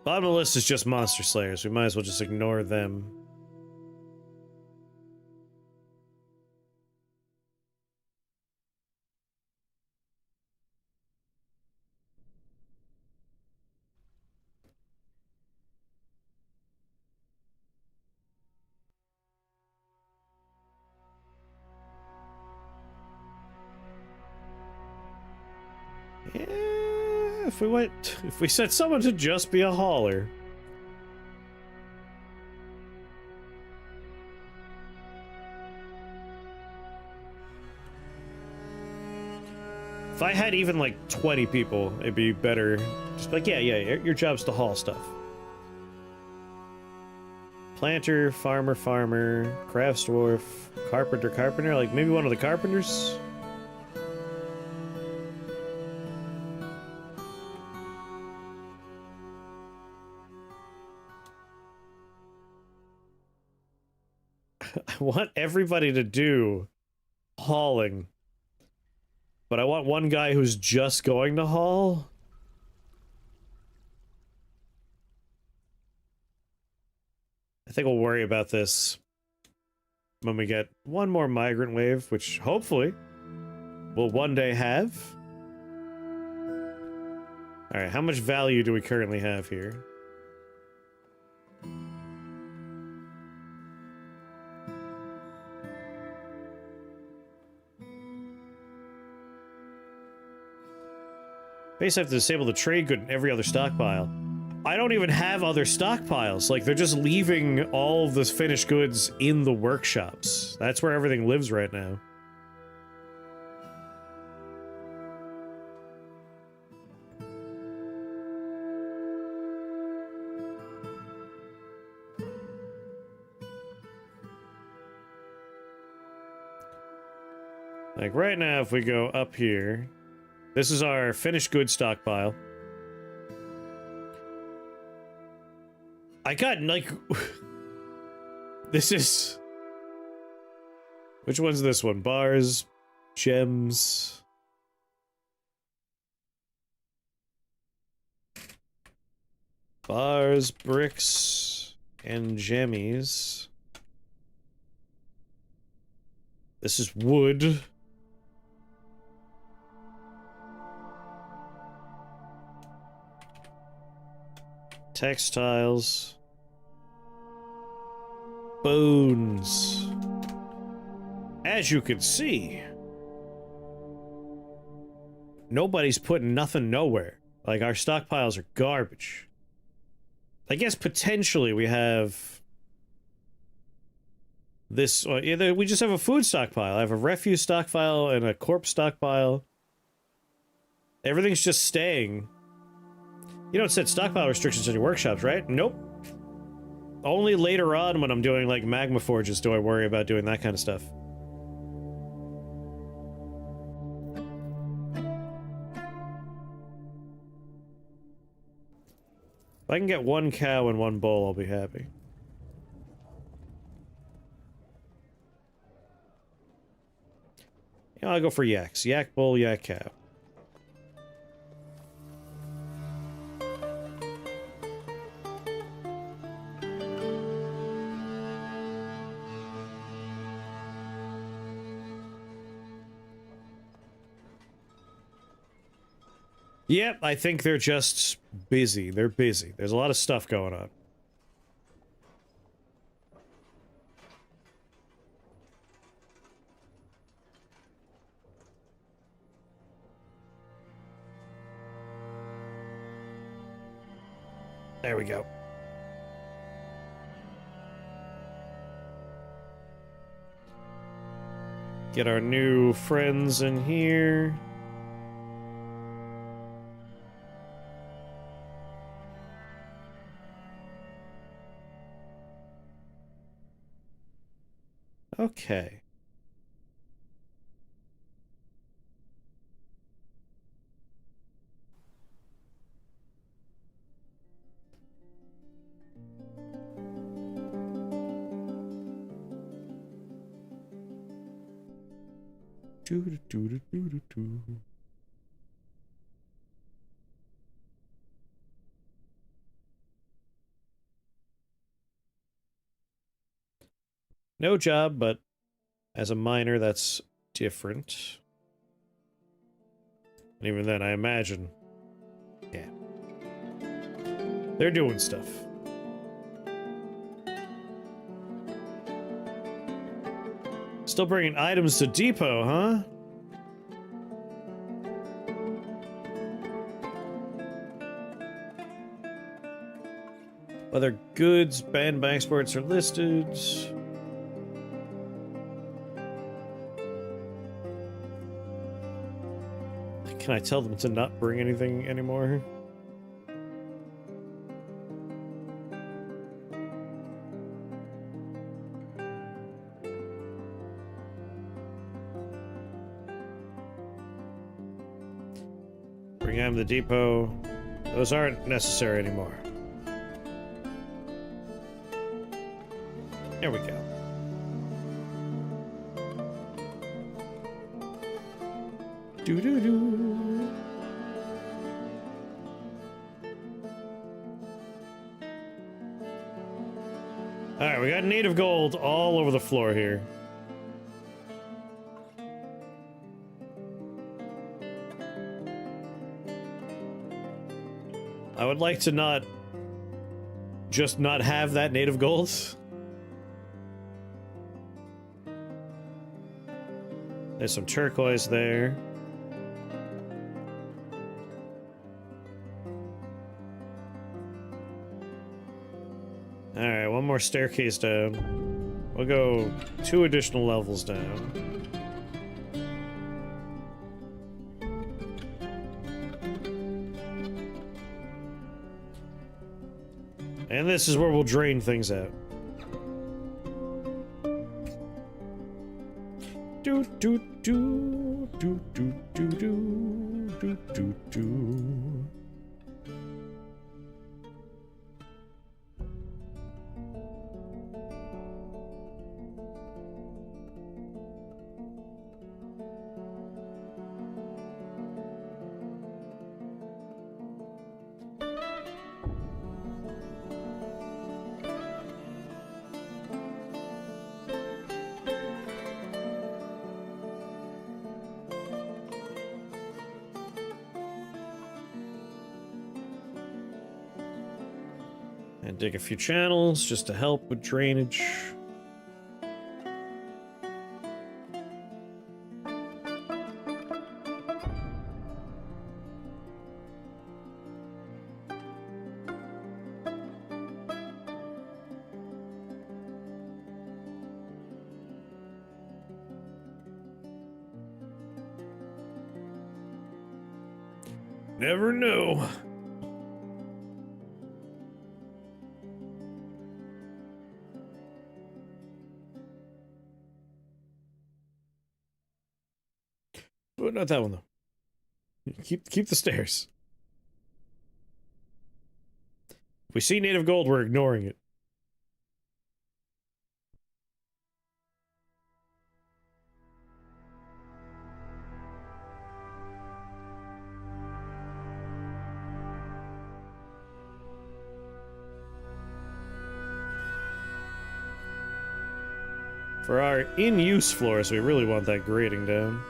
Bottom of the list is just monster slayers. We might as well just ignore them. Yeah, if we set someone to just be a hauler. If I had even like 20 people, it'd be better. Just like, yeah, your job's to haul stuff. Planter, farmer, crafts dwarf, carpenter, like maybe one of the carpenters? I want everybody to do hauling. But I want one guy who's just going to haul. I think we'll worry about this when we get one more migrant wave, which hopefully we'll one day have. Alright, how much value do we currently have here? Basically, I have to disable the trade good in every other stockpile. I don't even have other stockpiles. Like, they're just leaving all of the finished goods in the workshops. That's where everything lives right now. Like, right now, if we go up here... This is our finished goods stockpile. I got, like... This is... Which one's this one? Bars, gems... Bars, bricks, and gemmies. This is wood. Textiles. Bones. As you can see, nobody's putting nothing nowhere. Like, our stockpiles are garbage. I guess potentially we have this. Either we just have a food stockpile. I have a refuse stockpile and a corpse stockpile. Everything's just staying. You don't set stockpile restrictions in your workshops, right? Nope. Only later on when I'm doing like magma forges do I worry about doing that kind of stuff. If I can get one cow and one bull, I'll be happy. Yeah, I'll go for yaks. Yak bull, yak cow. Yep, I think they're just busy. They're busy. There's a lot of stuff going on. There we go. Get our new friends in here. Okay. No job, but as a miner, that's different. And even then, I imagine... Yeah. They're doing stuff. Still bringing items to depot, huh? Whether goods banned by exports are listed. Can I tell them to not bring anything anymore? Bring them to the depot. Those aren't necessary anymore. There we go. Doo-doo-doo. Alright, we got native gold all over the floor here. I would like to not... just not have that native gold. There's some turquoise there. Alright, one more staircase down. We'll go 2 additional levels down. And this is where we'll drain things out. Do do do do do do do do do do. And dig a few channels just to help with drainage. Never know. Oh, not that one though. Keep the stairs. If we see native gold, we're ignoring it. For our in-use floors, we really want that grading down.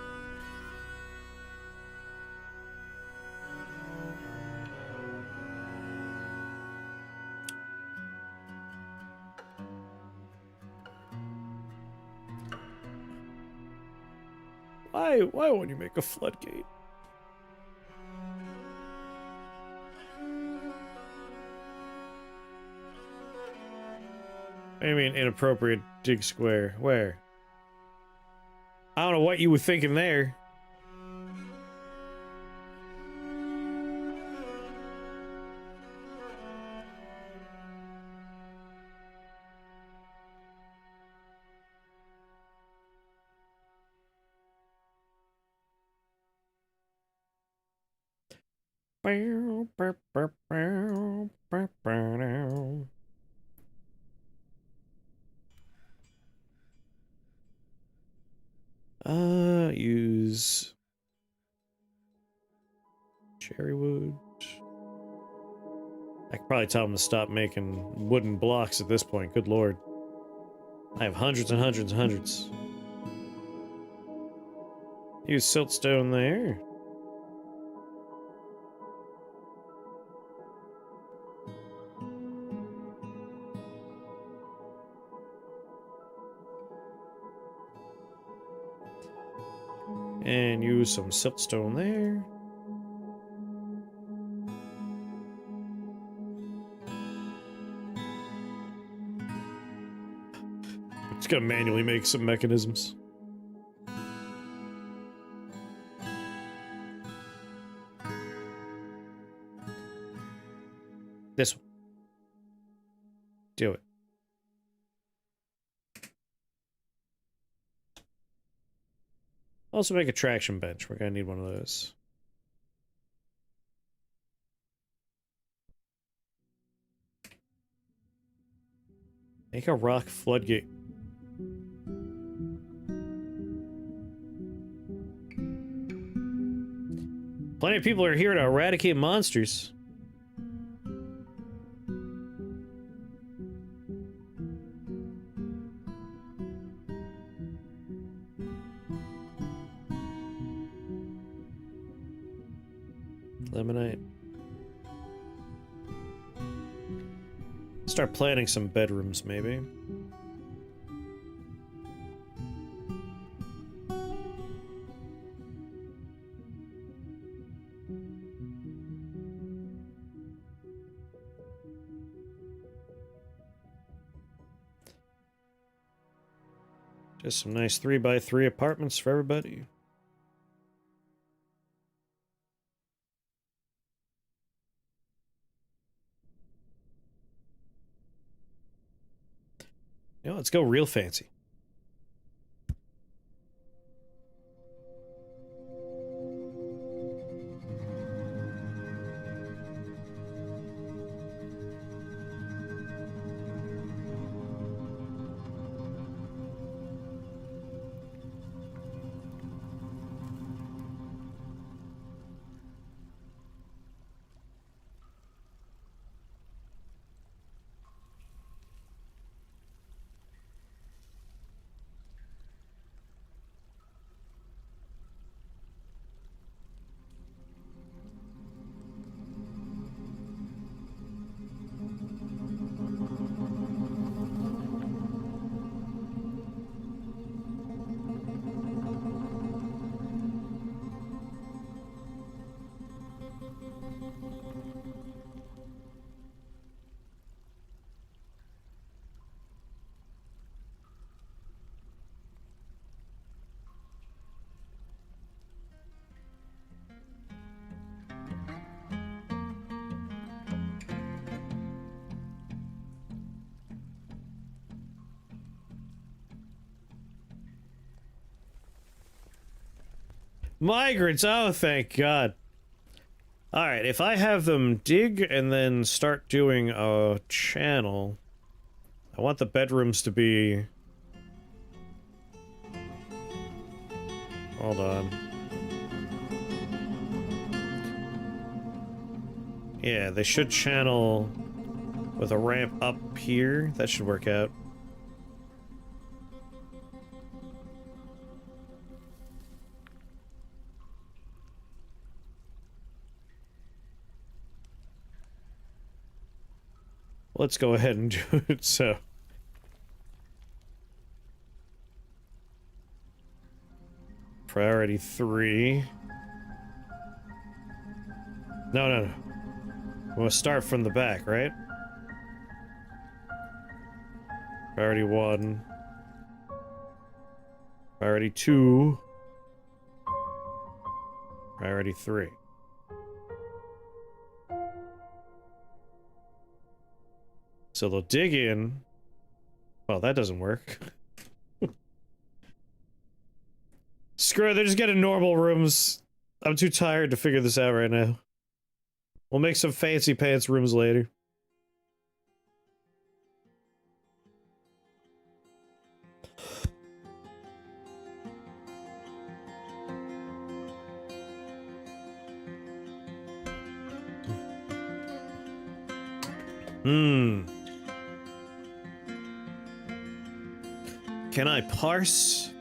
Why won't you make a floodgate? I mean, inappropriate dig square. Where? I don't know what you were thinking there. Use cherry wood. I could probably tell them to stop making wooden blocks at this point. Good lord. I have hundreds and hundreds and hundreds. Use siltstone there. And use some siltstone there. Just gotta manually make some mechanisms. This one. Do it. Also make a traction bench. We're gonna need one of those. Make a rock floodgate. Plenty of people are here to eradicate monsters. Lemonite. Start planning some bedrooms, maybe. Just some nice 3x3 apartments for everybody. You know, let's go real fancy. Migrants! Oh, thank God. Alright, if I have them dig and then start doing a channel, I want the bedrooms to be... Hold on. Yeah, they should channel with a ramp up here. That should work out. Let's go ahead and do it, so... Priority 3. No. We'll start from the back, right? Priority 1. Priority 2. Priority 3. So they'll dig in. Well, that doesn't work. Screw it, they're just getting normal rooms. I'm too tired to figure this out right now. We'll make some fancy pants rooms later. Can I parse?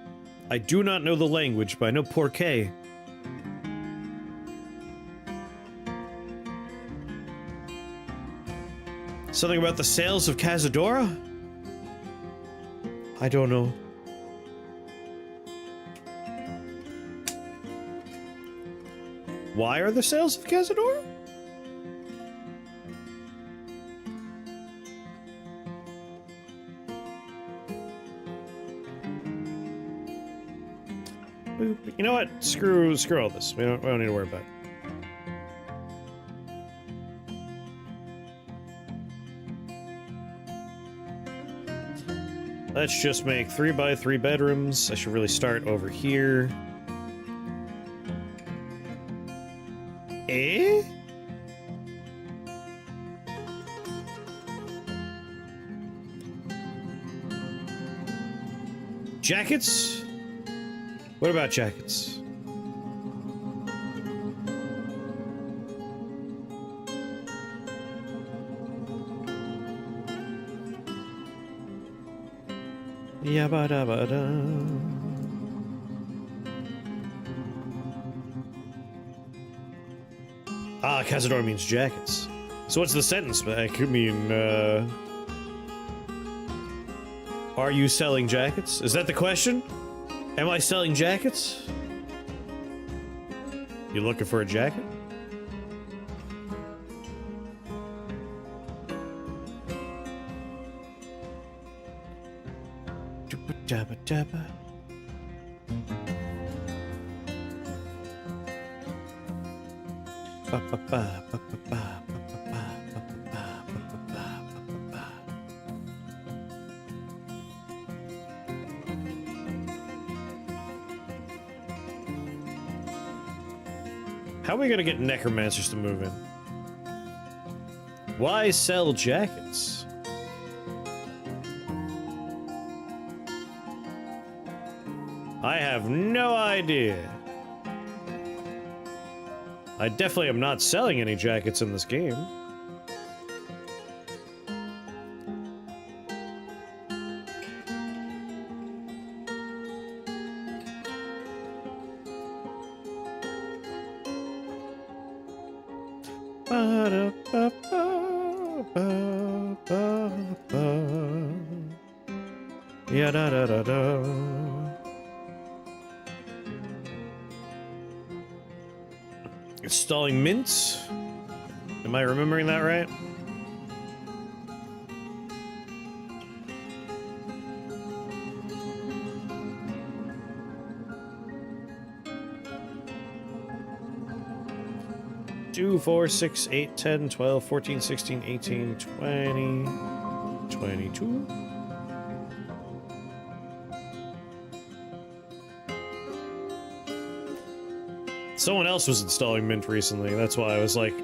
I do not know the language, but I know porqué. Something about the sales of Cazadora? I don't know. Why are the sales of Cazadora? You know what? Screw all this. We don't need to worry about it. Let's just make 3x3 bedrooms. I should really start over here. Eh? Jackets? What about jackets? Yabba-dabba-da. Ah, Cazador means jackets. So what's the sentence? I could mean, are you selling jackets? Is that the question? Am I selling jackets? You looking for a jacket? Jabba jabba. Ba ba ba ba ba ba ba ba ba ba ba ba. How are we gonna get necromancers to move in? Why sell jackets? I have no idea. I definitely am not selling any jackets in this game. Yeah, da da da da. Installing mints? Am I remembering that right? Two, 4, 6, 8, 10, 12, 14, 16, 18, 20, 22. Someone else was installing Mint recently. That's why I was like,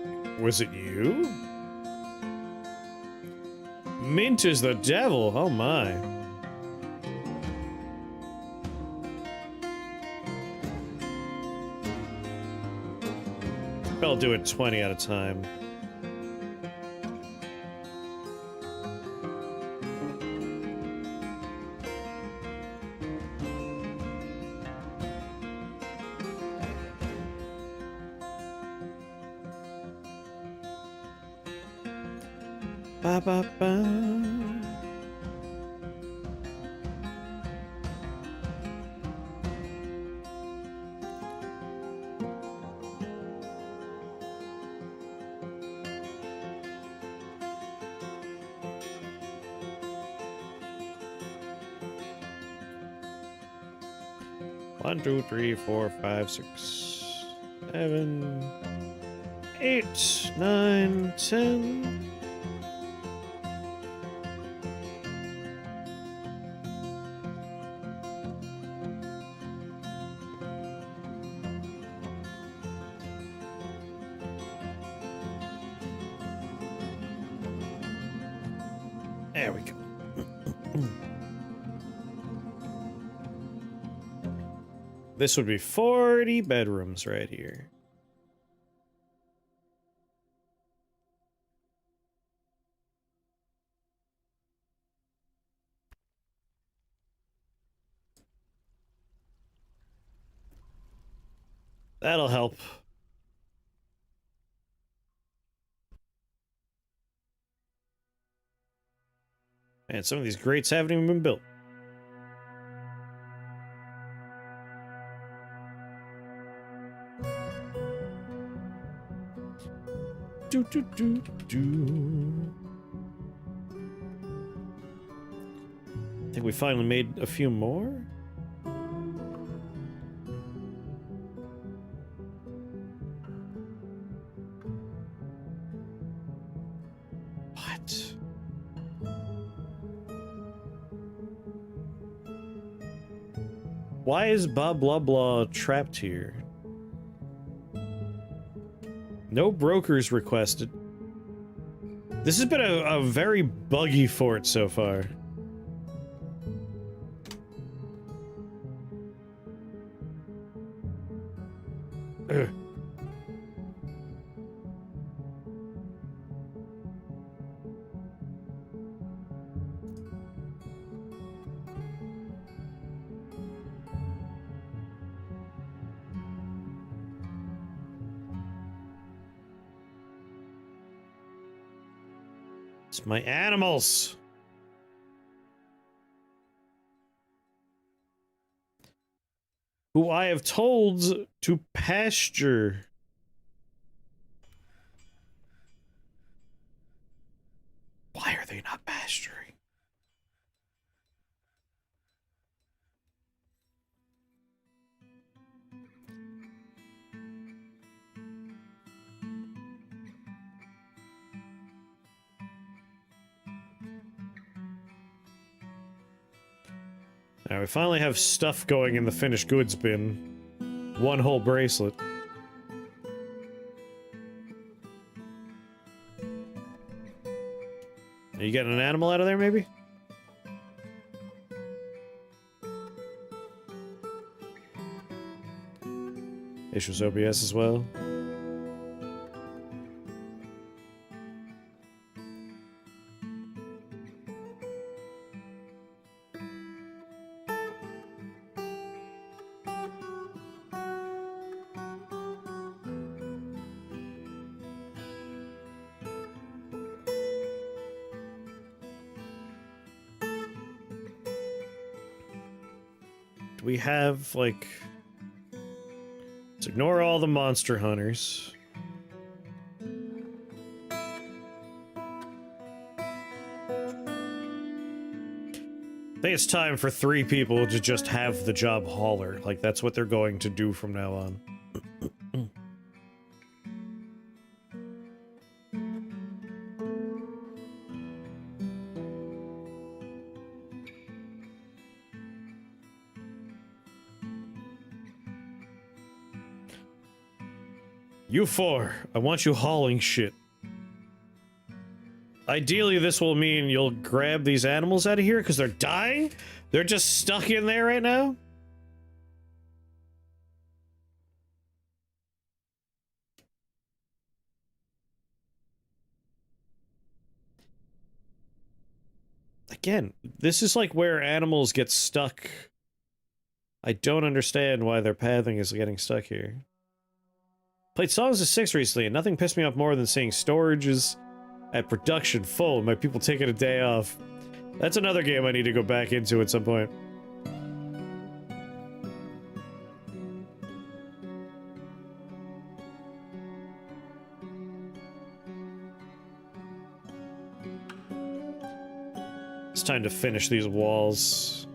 was it you? Mint is the devil. Oh my. I'll do it 20 at a time. Ba ba ba. One, two, three, four, five, six, 7, 8, 9, 10. There we go. This would be 40 bedrooms right here. That'll help. And some of these grates haven't even been built. Do, do, do, do. I think we finally made a few more. What? Why is blah blah blah trapped here? No brokers requested. This has been a very buggy fort so far. Ugh. It's my animals. Who I have told to pasture. Why are they not pasturing? Now we finally have stuff going in the finished goods bin. One whole bracelet. Are you getting an animal out of there, maybe? Issues OBS as well. We have, like... Let's ignore all the monster hunters. I think it's time for 3 people to just have the job hauler. Like, that's what they're going to do from now on. You four, I want you hauling shit. Ideally, this will mean you'll grab these animals out of here because they're dying? They're just stuck in there right now? Again, this is like where animals get stuck. I don't understand why their pathing is getting stuck here. Played Songs of Six recently, and nothing pissed me off more than seeing storages at production full and my people taking a day off. That's another game I need to go back into at some point. It's time to finish these walls.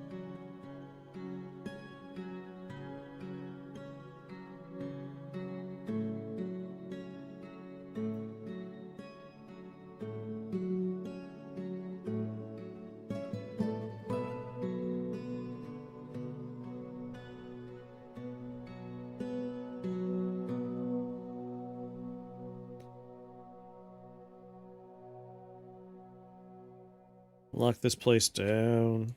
Lock this place down.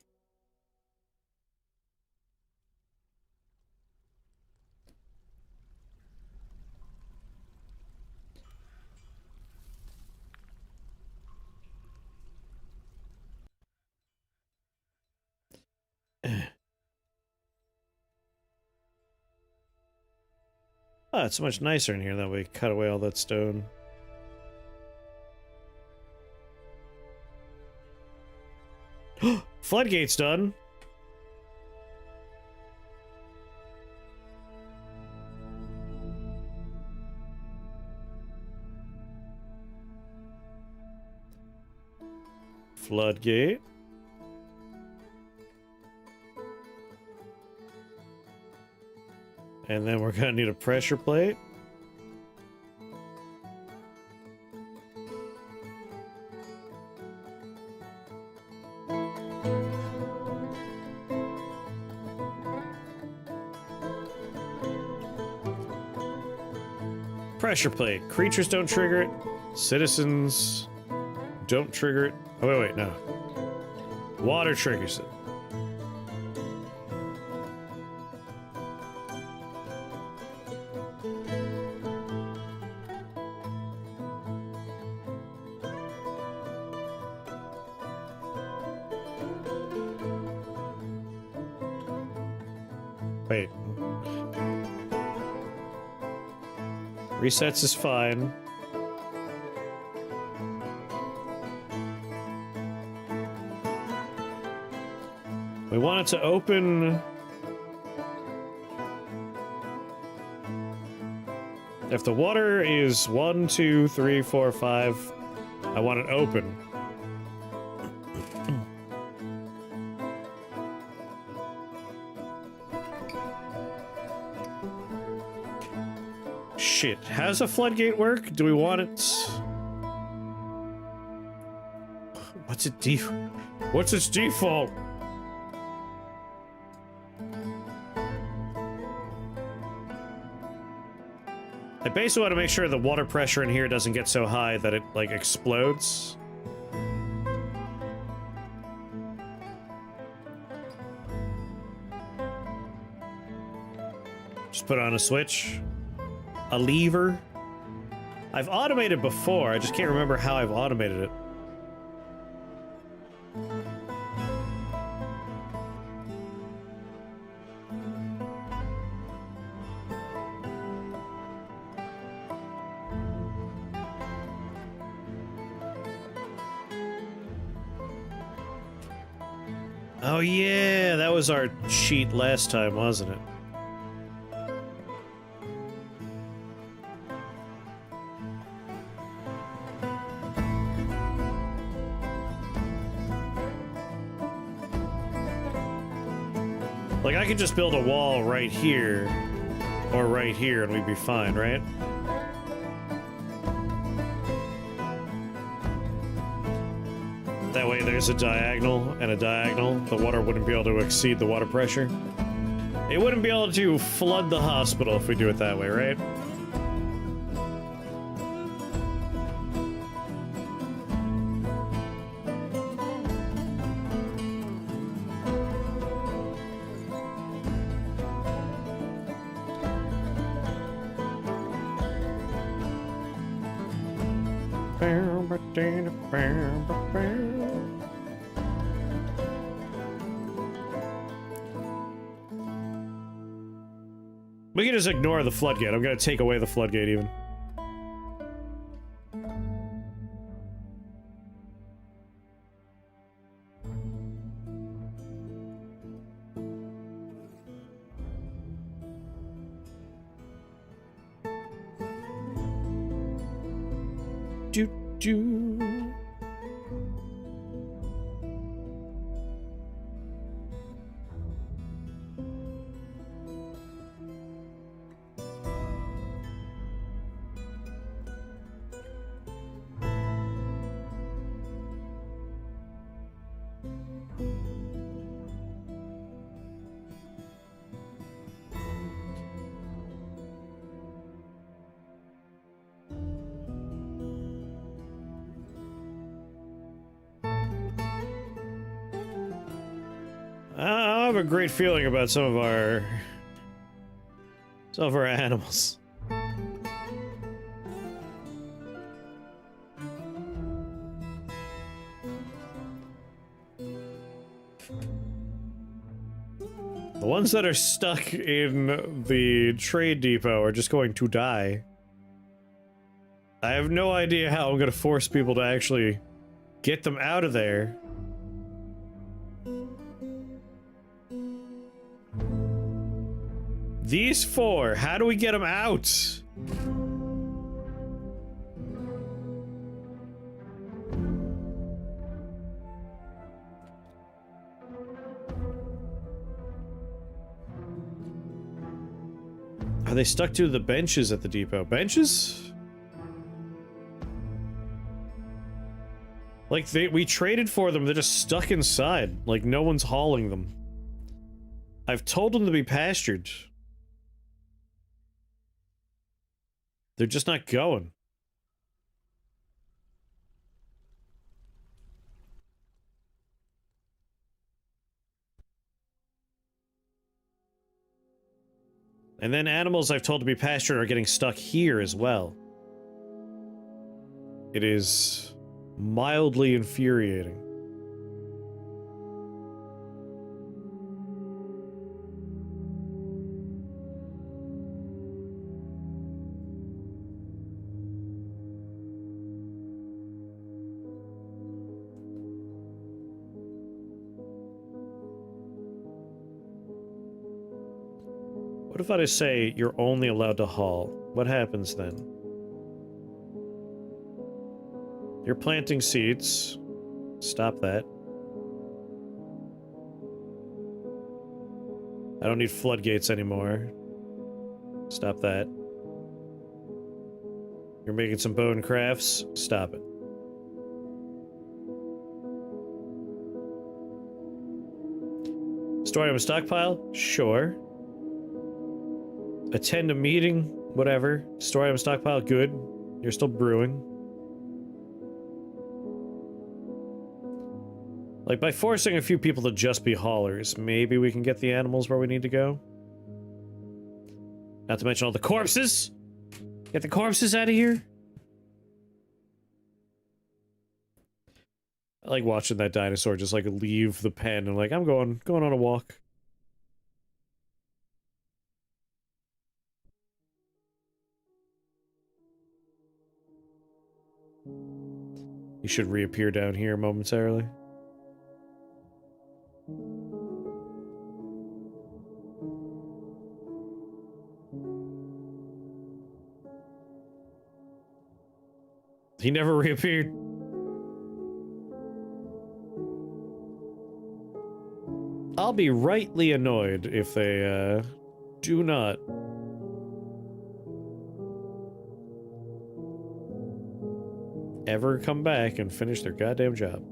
Oh, it's so much nicer in here that we cut away all that stone. Floodgate's done. Floodgate. And then we're gonna need a pressure plate. Pressure plate. Creatures don't trigger it. Citizens don't trigger it. Oh, wait, no. Water triggers it. Wait. Resets is fine. We want it to open... If the water is 1, 2, 3, 4, 5, I want it open. Shit, how does a floodgate work? Do we want it... What's its default? I basically want to make sure the water pressure in here doesn't get so high that it, like, explodes. Just put on a switch. A lever. I've automated before, I just can't remember how I've automated it. Oh yeah, that was our cheat last time, wasn't it? Like, I could just build a wall right here, or right here, and we'd be fine, right? That way there's a diagonal and a diagonal. The water wouldn't be able to exceed the water pressure. It wouldn't be able to flood the hospital if we do it that way, right? We can just ignore the floodgate. I'm gonna take away the floodgate even. Do. I have a great feeling about some of our animals. The ones that are stuck in the trade depot are just going to die. I have no idea how I'm gonna force people to actually get them out of there. These four, how do we get them out? Are they stuck to the benches at the depot? Benches? Like, we traded for them, they're just stuck inside. Like, no one's hauling them. I've told them to be pastured. They're just not going. And then animals I've told to be pastured are getting stuck here as well. It is mildly infuriating. What if I just say you're only allowed to haul? What happens then? You're planting seeds. Stop that. I don't need floodgates anymore. Stop that. You're making some bone crafts. Stop it. Store item stockpile? Sure. Attend a meeting? Whatever. Store item stockpile? Good. You're still brewing. Like, by forcing a few people to just be haulers, maybe we can get the animals where we need to go? Not to mention all the corpses! Get the corpses out of here! I like watching that dinosaur just, like, leave the pen and, like, I'm going on a walk. He should reappear down here momentarily. He never reappeared. I'll be rightly annoyed if they, do not. Ever come back and finish their goddamn job.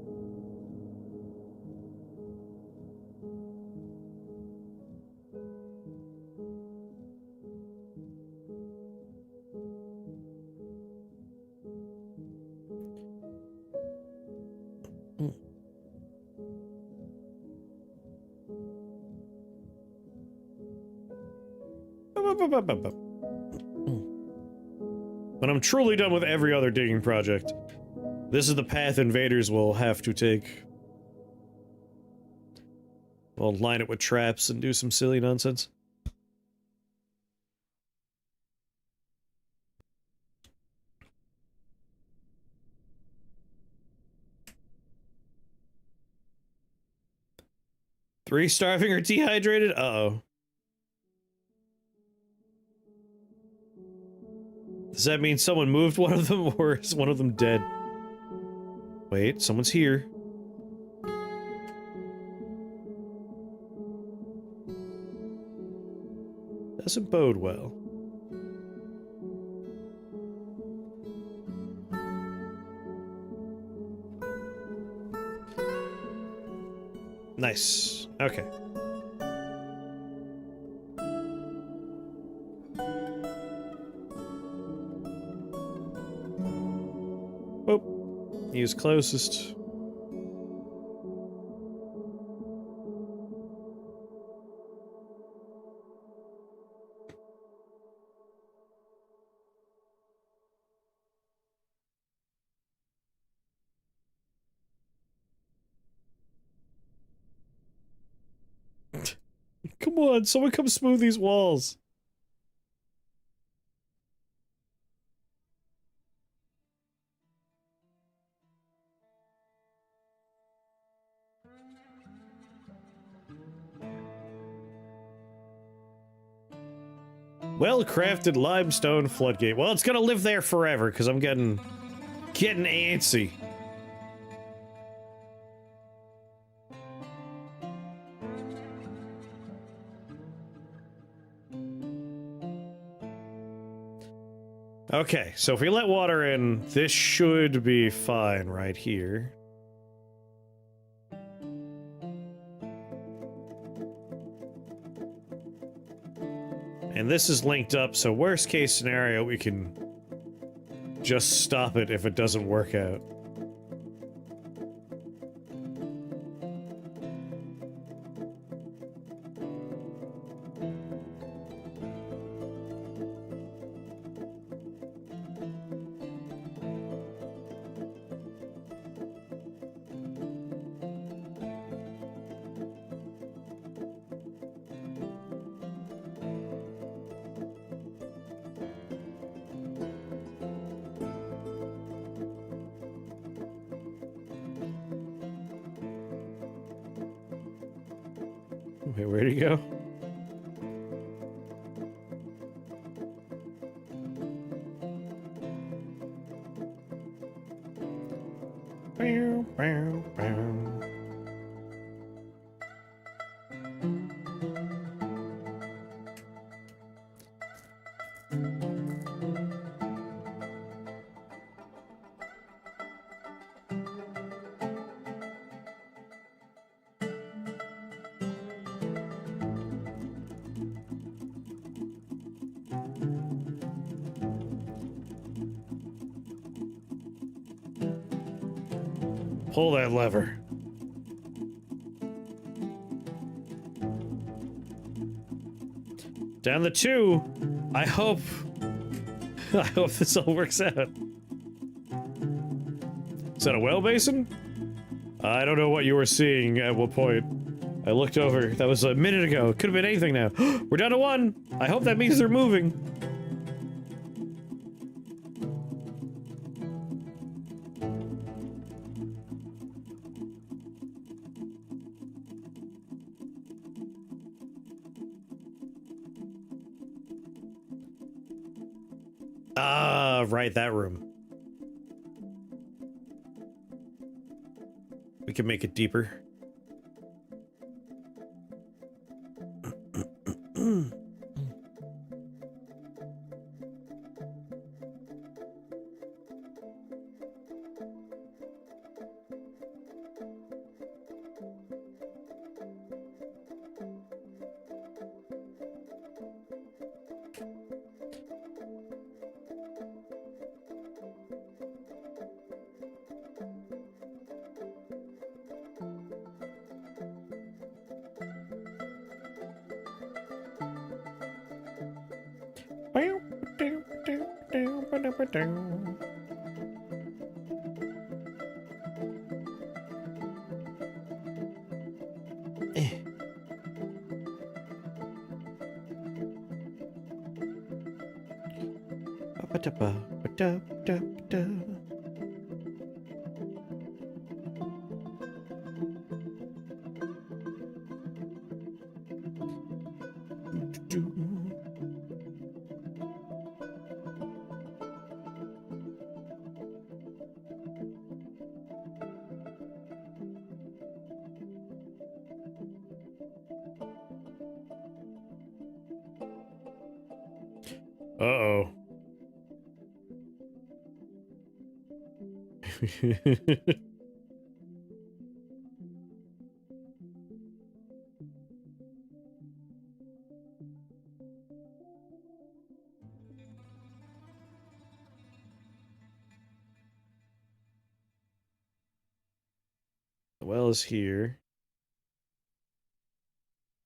When I'm truly done with every other digging project, This is the path invaders will have to take. We'll line it with traps and do some silly nonsense. Three starving or dehydrated? Uh-oh. Does that mean someone moved one of them, or is one of them dead? Wait, someone's here. Doesn't bode well. Nice. Okay. Oh, he's closest. Come on, someone come smooth these walls. Well-crafted limestone floodgate. Well, it's gonna live there forever, because I'm getting antsy. Okay, so if we let water in, this should be fine right here. And this is linked up, so worst case scenario, we can just stop it if it doesn't work out. Wait, where'd he go? Bow, bow, bow. Pull that lever. Down the two. I hope this all works out. Is that a well basin? I don't know what you were seeing at what point. I looked over. That was a minute ago. Could have been anything now. We're down to one. I hope that means they're moving. Ah, right, that room. We can make it deeper. Eh. Ba-da-ba-ba-da-ba-da-ba-da. Uh-oh. The well is here.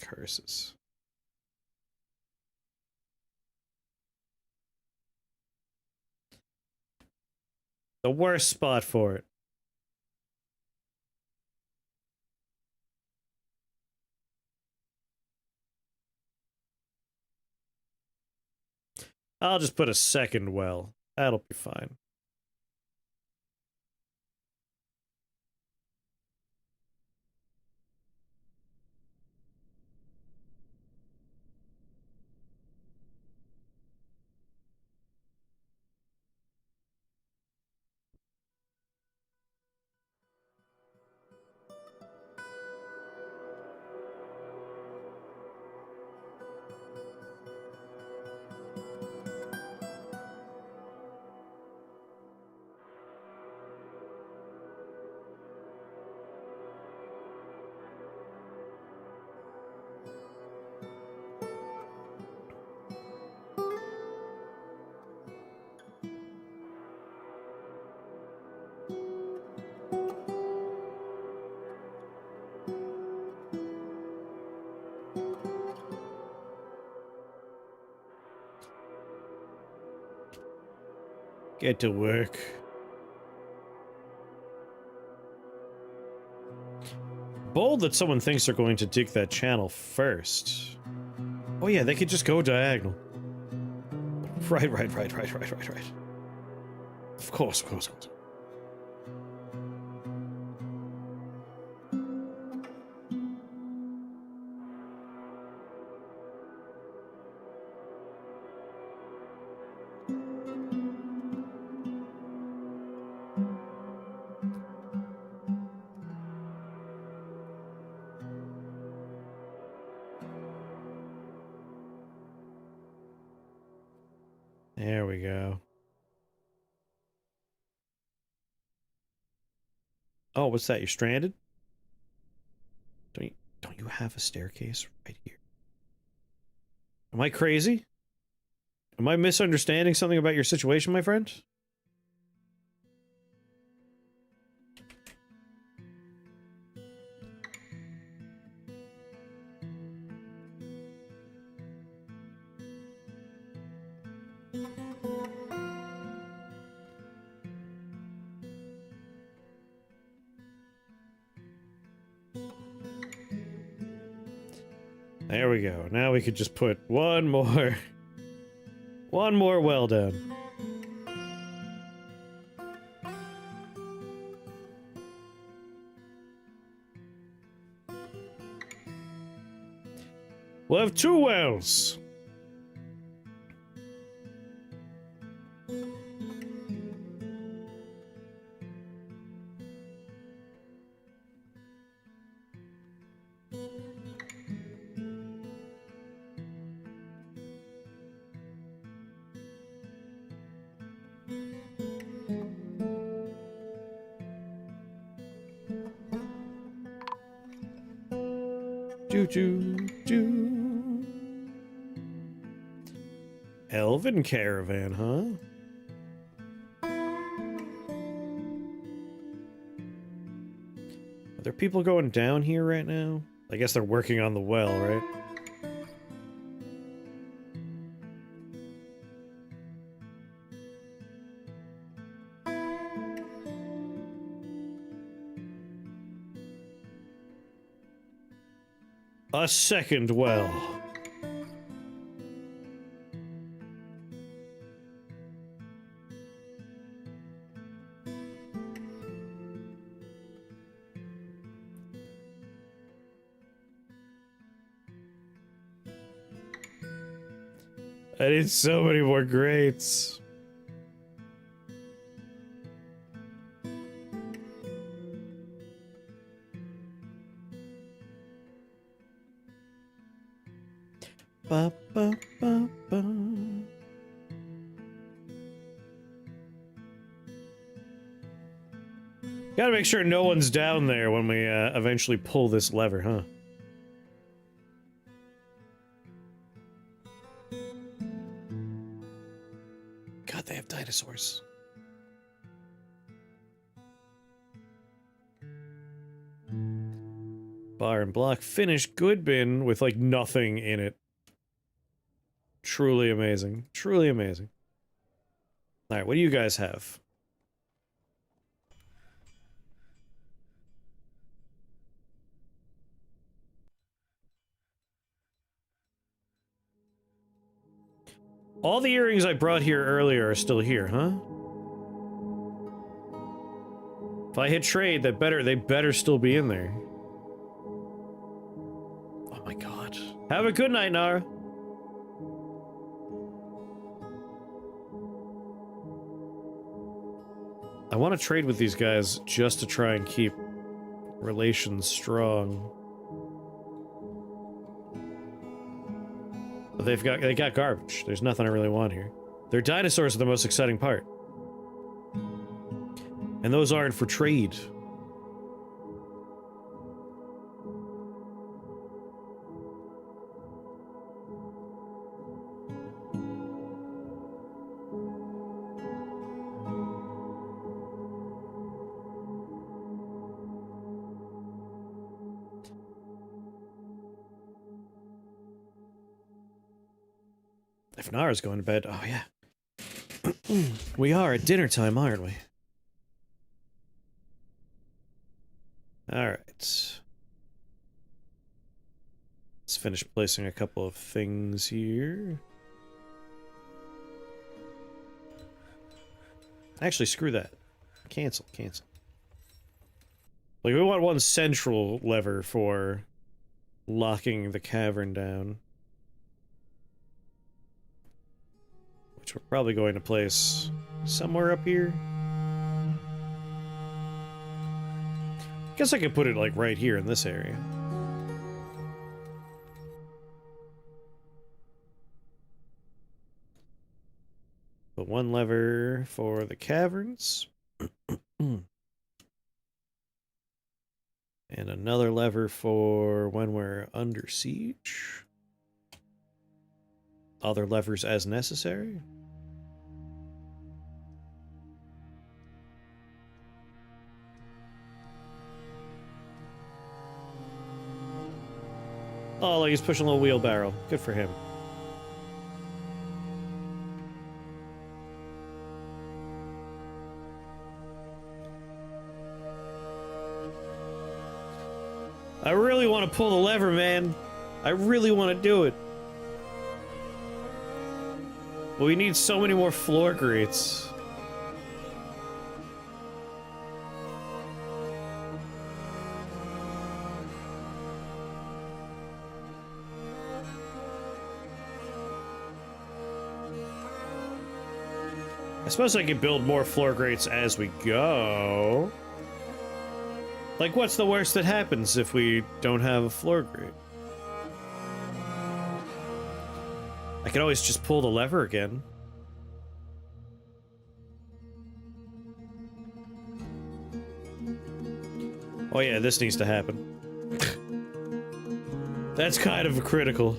Curses. The worst spot for it. I'll just put a second well. That'll be fine. Get to work. Bold that someone thinks they're going to dig that channel first. Oh yeah, they could just go diagonal. Right. Of course. There we go. Oh, what's that? You're stranded? Don't you have a staircase right here? Am I crazy? Am I misunderstanding something about your situation, my friend? There we go. Now we could just put one more well down. We'll have 2 wells. Do. Elven caravan, huh? Are there people going down here right now? I guess they're working on the well, right? A second well. I need so many more grates. Ba, ba, ba, ba. Gotta make sure no one's down there when we eventually pull this lever, huh? God, they have dinosaurs. Bar and block finished. Good bin with like nothing in it. Truly amazing. Truly amazing. Alright, what do you guys have? All the earrings I brought here earlier are still here, huh? If I hit trade, they better still be in there. Oh my god. Have a good night, Nara. I want to trade with these guys just to try and keep relations strong. But they got garbage. There's nothing I really want here. Their dinosaurs are the most exciting part. And those aren't for trade. If Nara's going to bed, oh yeah. We are at dinner time, aren't we? Alright. Let's finish placing a couple of things here. Actually, screw that. Cancel, cancel. Like, we want one central lever for locking the cavern down. Which we're probably going to place somewhere up here. Guess I could put it, like, right here in this area. Put one lever for the caverns. And another lever for when we're under siege. Other levers as necessary. Oh, like he's pushing a little wheelbarrow. Good for him. I really want to pull the lever, man. I really want to do it. But we need so many more floor grates. I suppose I could build more floor grates as we go. Like, what's the worst that happens if we don't have a floor grate? I can always just pull the lever again. Oh yeah, this needs to happen. That's kind of critical.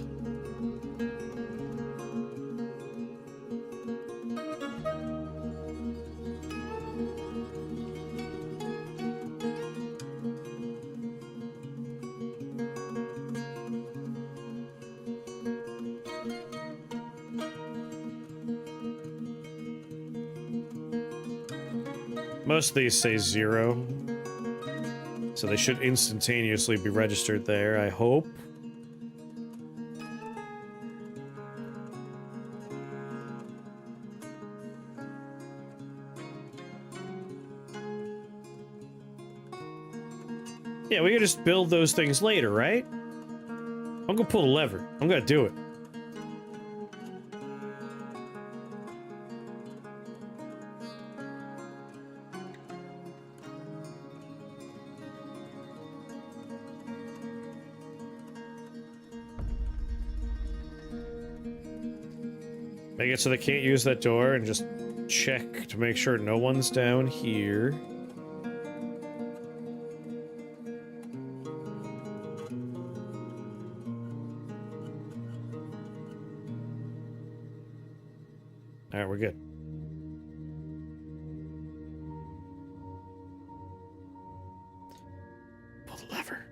Most of these say 0. So they should instantaneously be registered there, I hope. Yeah, we can just build those things later, right? I'm gonna pull the lever. I'm gonna do it. Make it so they can't use that door and just check to make sure no one's down here. Alright, we're good. Pull the lever.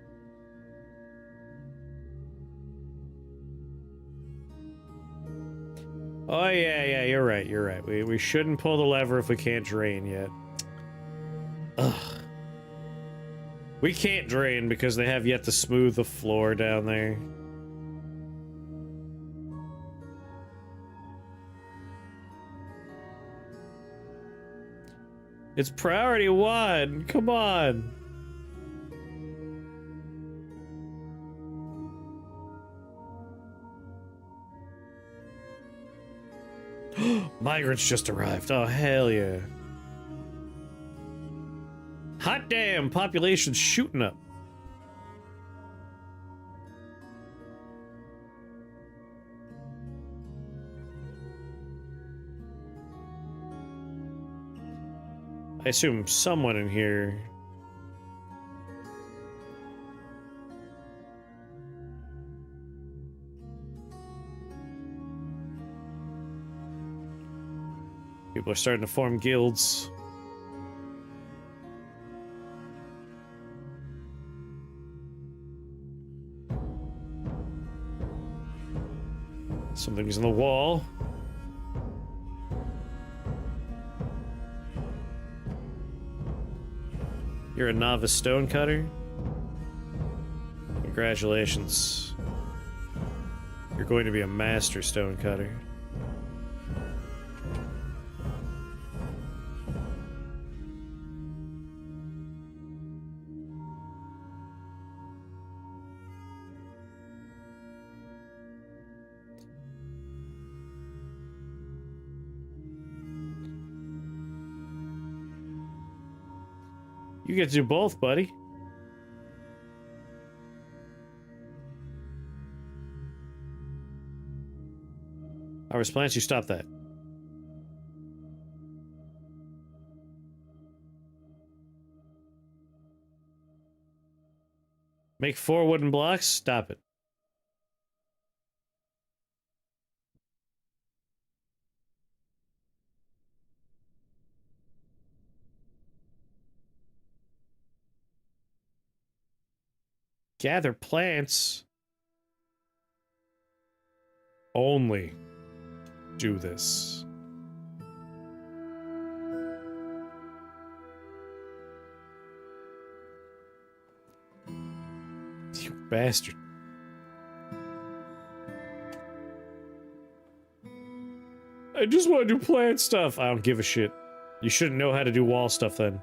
Oh, yeah, you're right, you're right. We shouldn't pull the lever if we can't drain yet. Ugh. We can't drain because they have yet to smooth the floor down there. It's priority 1, come on! Migrants just arrived. Oh, hell yeah. Hot damn, population's shooting up. I assume someone in here. People are starting to form guilds. Something's in the wall. You're a novice stonecutter? Congratulations. You're going to be a master stonecutter. You get to do both, buddy. Harvest plants, you stop that. Make 4 wooden blocks, stop it. Gather plants. Only do this. You bastard. I just want to do plant stuff. I don't give a shit. You shouldn't know how to do wall stuff then.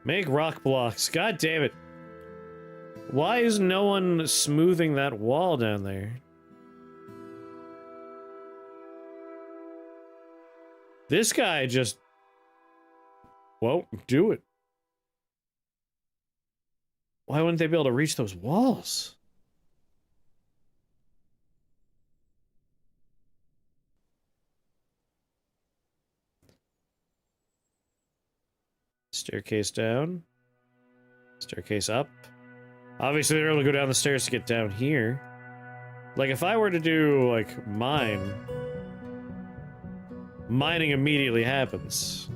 Make rock blocks. God damn it. Why is no one smoothing that wall down there? This guy just won't do it. Why wouldn't they be able to reach those walls? Staircase down. Staircase up. Obviously, they're able to go down the stairs to get down here. Like, if I were to do, like, mining immediately happens.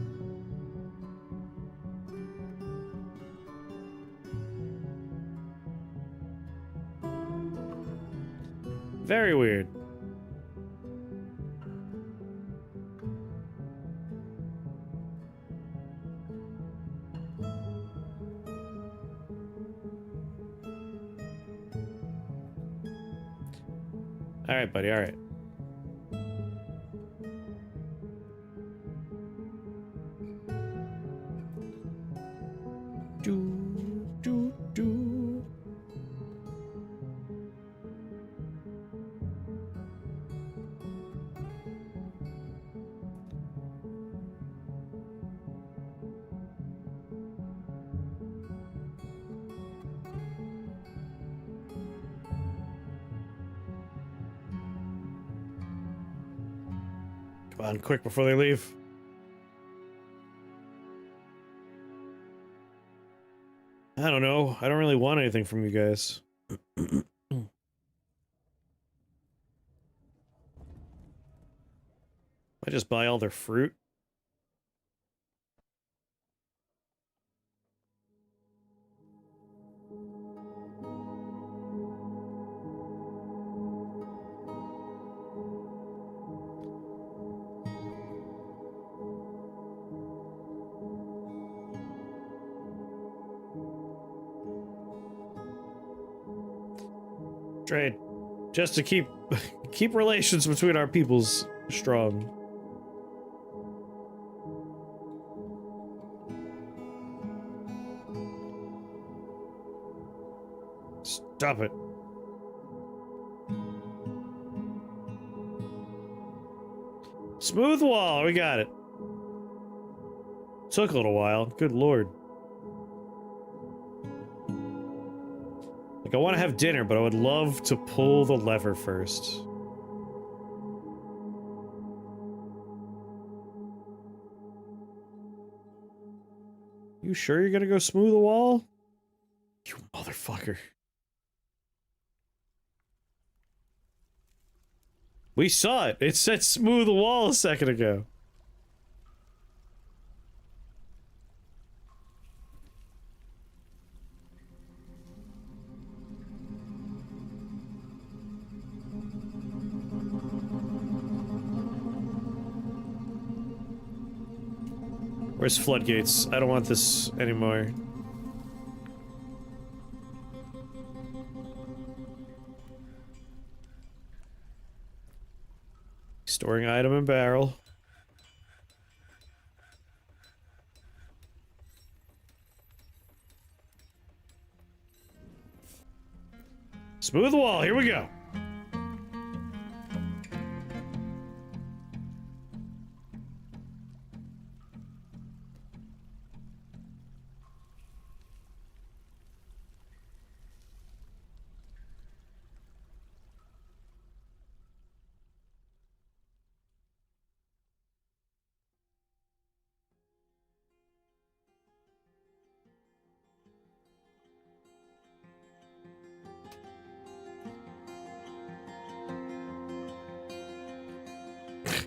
Very weird. All right, buddy. All right. Do. Come on, quick before they leave. I don't know. I don't really want anything from you guys. I just buy all their fruit. Trade. Just to keep relations between our peoples strong. Stop it. Smooth wall, we got it. Took a little while, good lord. Like, I want to have dinner, but I would love to pull the lever first. You sure you're gonna go smooth the wall? You motherfucker. We saw it. It said smooth the wall a second ago. Where's floodgates? I don't want this anymore. Storing item in barrel. Smooth wall, here we go.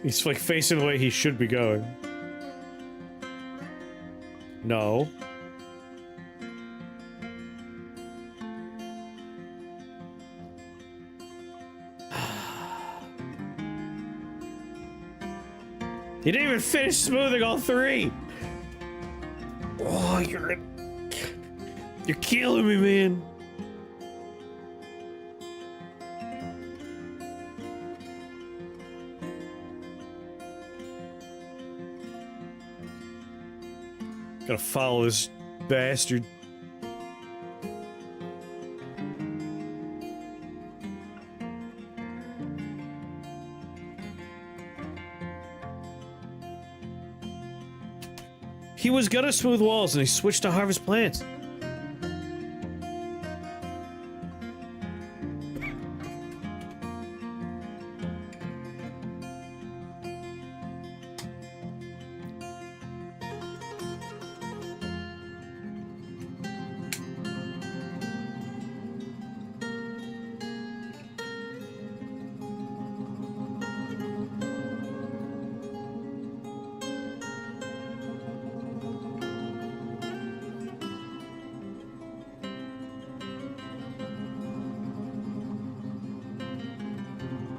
He's like facing the way he should be going. No. He didn't even finish smoothing all three. Oh, you're killing me, man. Gotta follow this bastard. He was gonna smooth walls and he switched to harvest plants.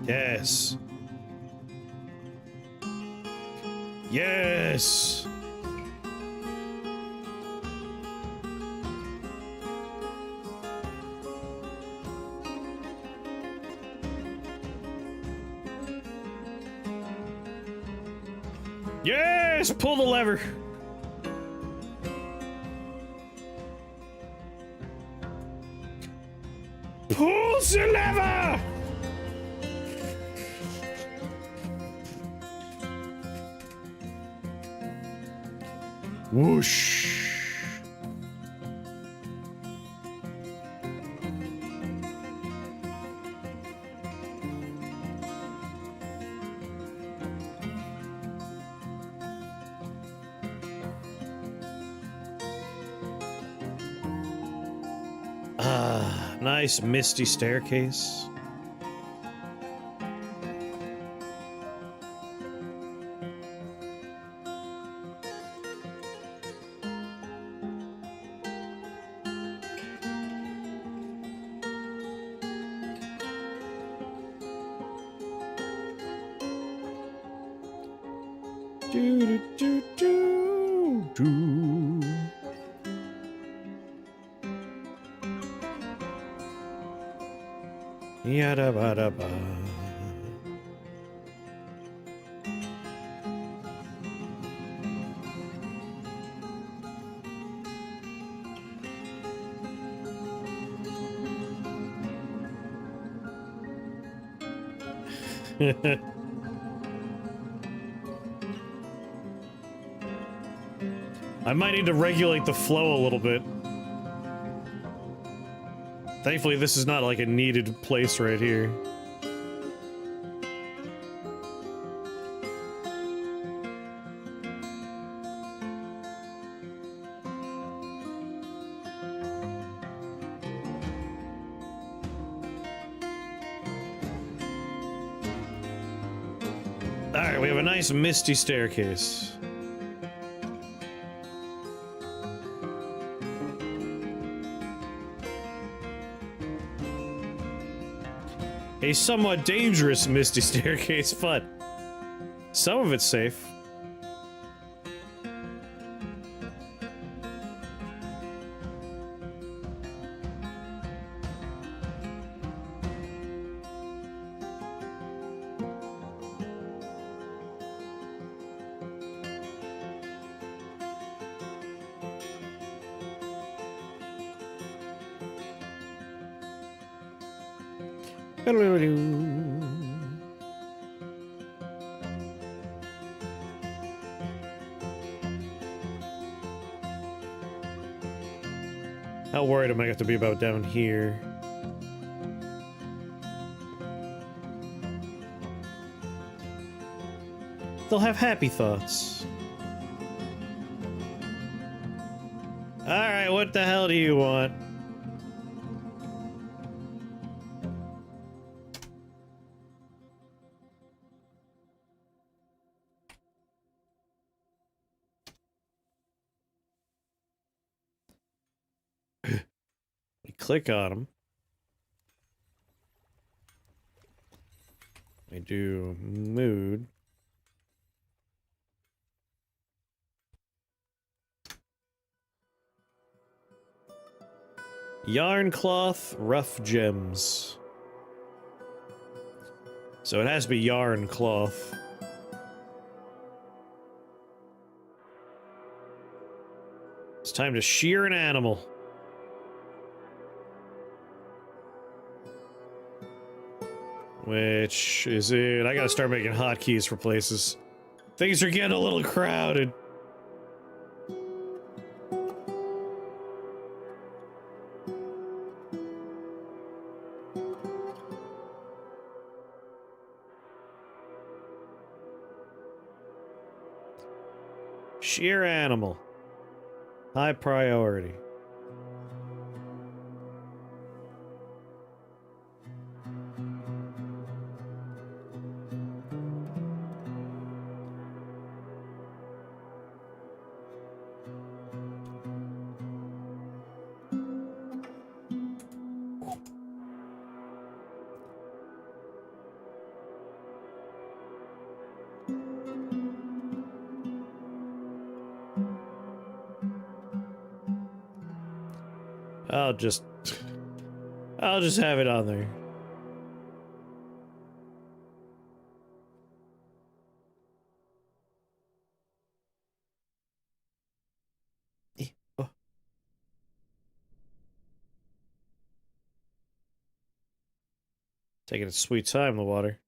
Yes. Yes. Yes! Pull the lever. Pull the lever! Whoosh. Ah, nice misty staircase. Do, do, do, do, do. Yada bada ba. I might need to regulate the flow a little bit. Thankfully, this is not like a needed place right here. Alright, we have a nice misty staircase. A somewhat dangerous misty staircase, but some of it's safe. How worried am I going to be about down here? They'll have happy thoughts. Alright, what the hell do you want? We click on them. I do mood. Yarn cloth, rough gems. So it has to be yarn cloth. It's time to shear an animal. Which is it? I gotta start making hotkeys for places. Things are getting a little crowded. Sheer animal. High priority. I'll just have it on there. Oh. Taking a sweet time in the water.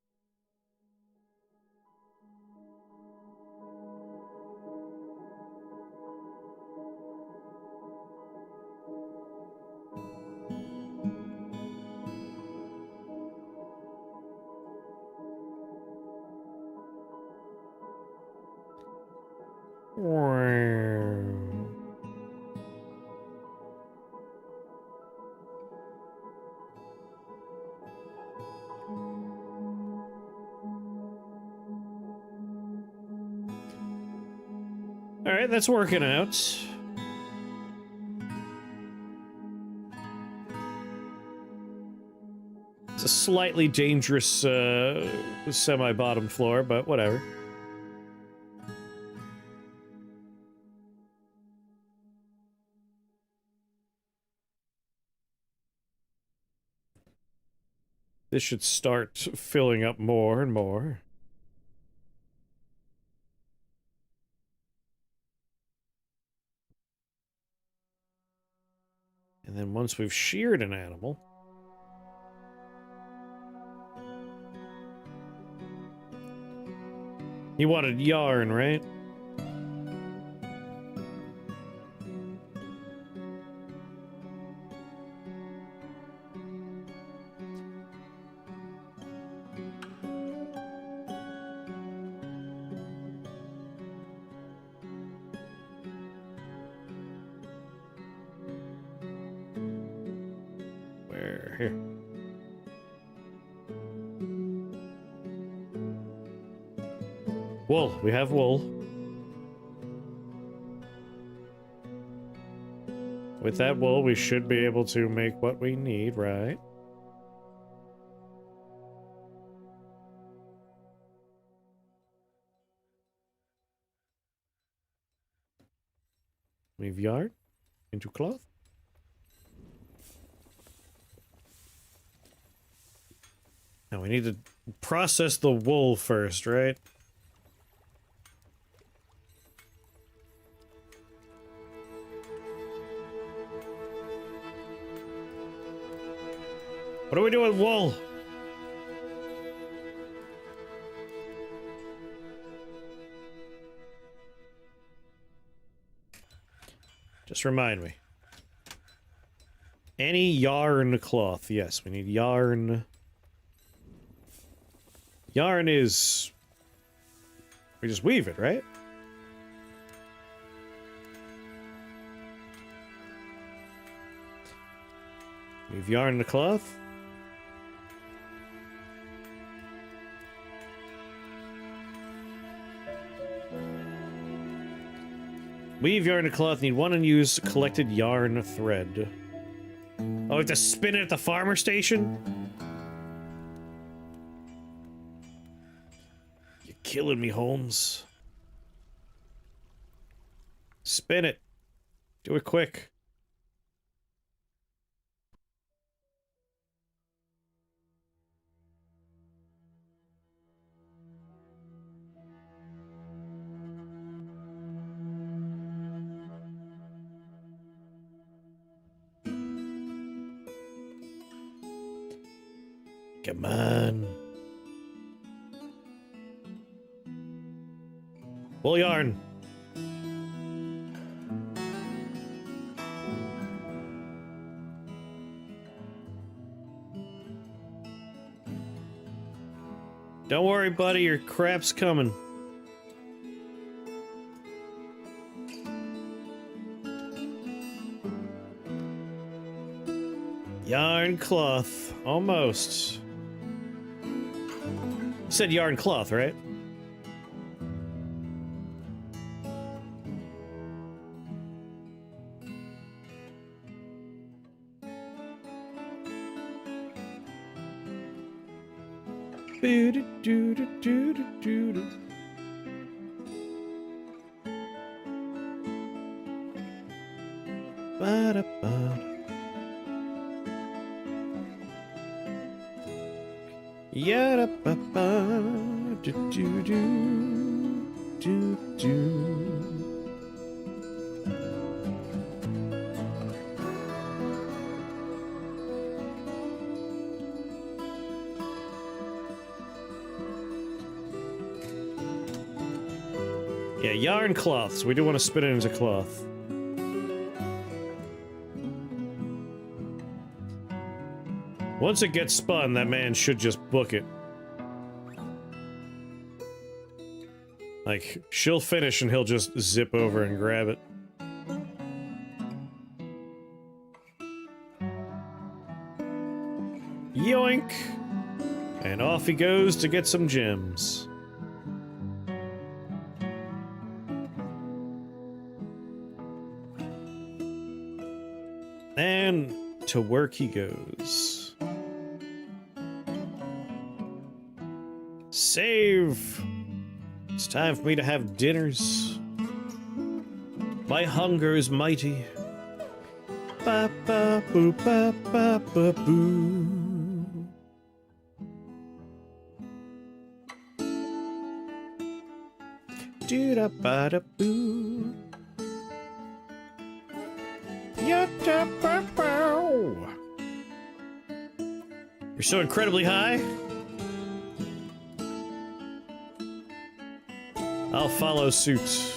All right, that's working out. It's a slightly dangerous semi-bottom floor, but whatever. This should start filling up more and more. And then once we've sheared an animal... You wanted yarn, right? Where? Here. Wool. We have wool. With that wool, we should be able to make what we need, right? Weave yarn into cloth. Now we need to process the wool first, right? What do we do with wool? Just remind me. Any yarn cloth. Yes, we need yarn. Yarn is... We just weave it, right? Weave yarn in the cloth. Weave yarn and cloth. Need one unused collected yarn thread. Oh, we have to spin it at the farmer station? You're killing me, Holmes. Spin it. Do it quick. Come on. Wool yarn. Don't worry, buddy, your crap's coming. Yarn cloth. Almost. You said yarn cloth, right? Ba-da-ba. Yada ba ba do do do do. Yeah, yarn cloths. We do want to spin it into cloth. Once it gets spun, that man should just book it. Like, she'll finish and he'll just zip over and grab it. Yoink! And off he goes to get some gems. And to work he goes. Save! It's time for me to have dinners. My hunger is mighty. Ba ba boo ba ba ba boo. Do da ba da boo. Yatta ba bow. You're so incredibly high. I'll follow suit.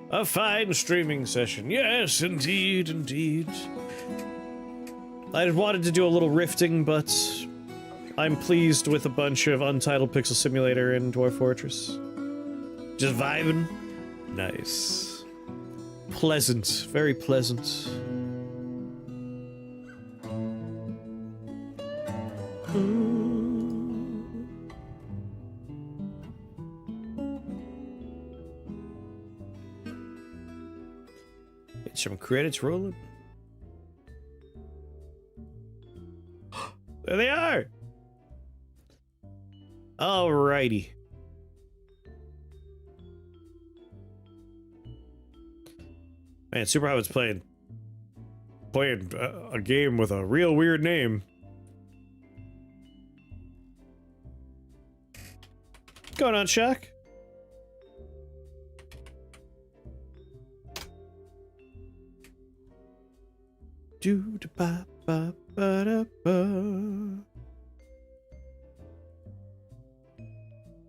A fine streaming session. Yes, indeed, indeed. I wanted to do a little rifting, but I'm pleased with a bunch of Untitled Pixel Simulator and Dwarf Fortress. Just vibing. Nice. Pleasant. Very pleasant. Get some credits rolling. There they are! Alrighty. Man, Super Hobbit's playing a game with a real weird name. What's going on, Chuck? Do da ba ba ba da ba.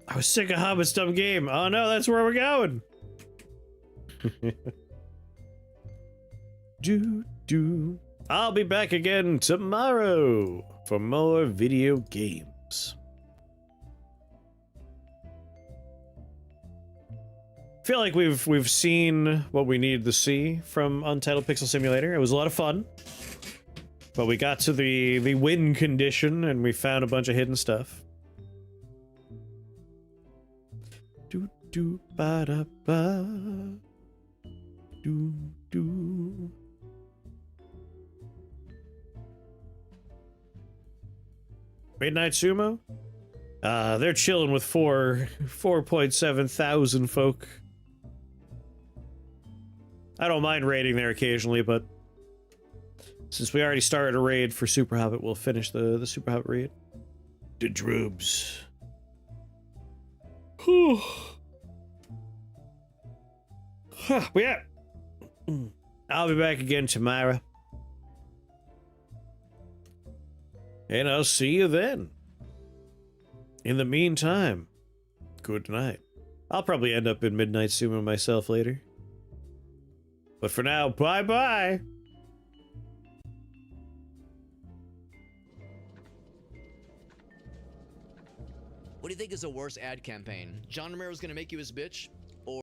I was sick of Hobbit's dumb game. Oh no, that's where we're going. Do. I'll be back again tomorrow for more video games. I feel like we've seen what we needed to see from Untitled Pixel Simulator. It was a lot of fun. But we got to the win condition and we found a bunch of hidden stuff. Do ba da ba. Do. Midnight Sumo? They're chilling with 4.7 thousand folk. I don't mind raiding there occasionally, but since we already started a raid for Super Hobbit, we'll finish the Super Hobbit raid. The Drubs. Whew. Yeah. I'll be back again tomorrow. And I'll see you then. In the meantime, good night. I'll probably end up in Midnight Sumo myself later. But for now, bye-bye! What do you think is a worse ad campaign? John Romero's gonna make you his bitch,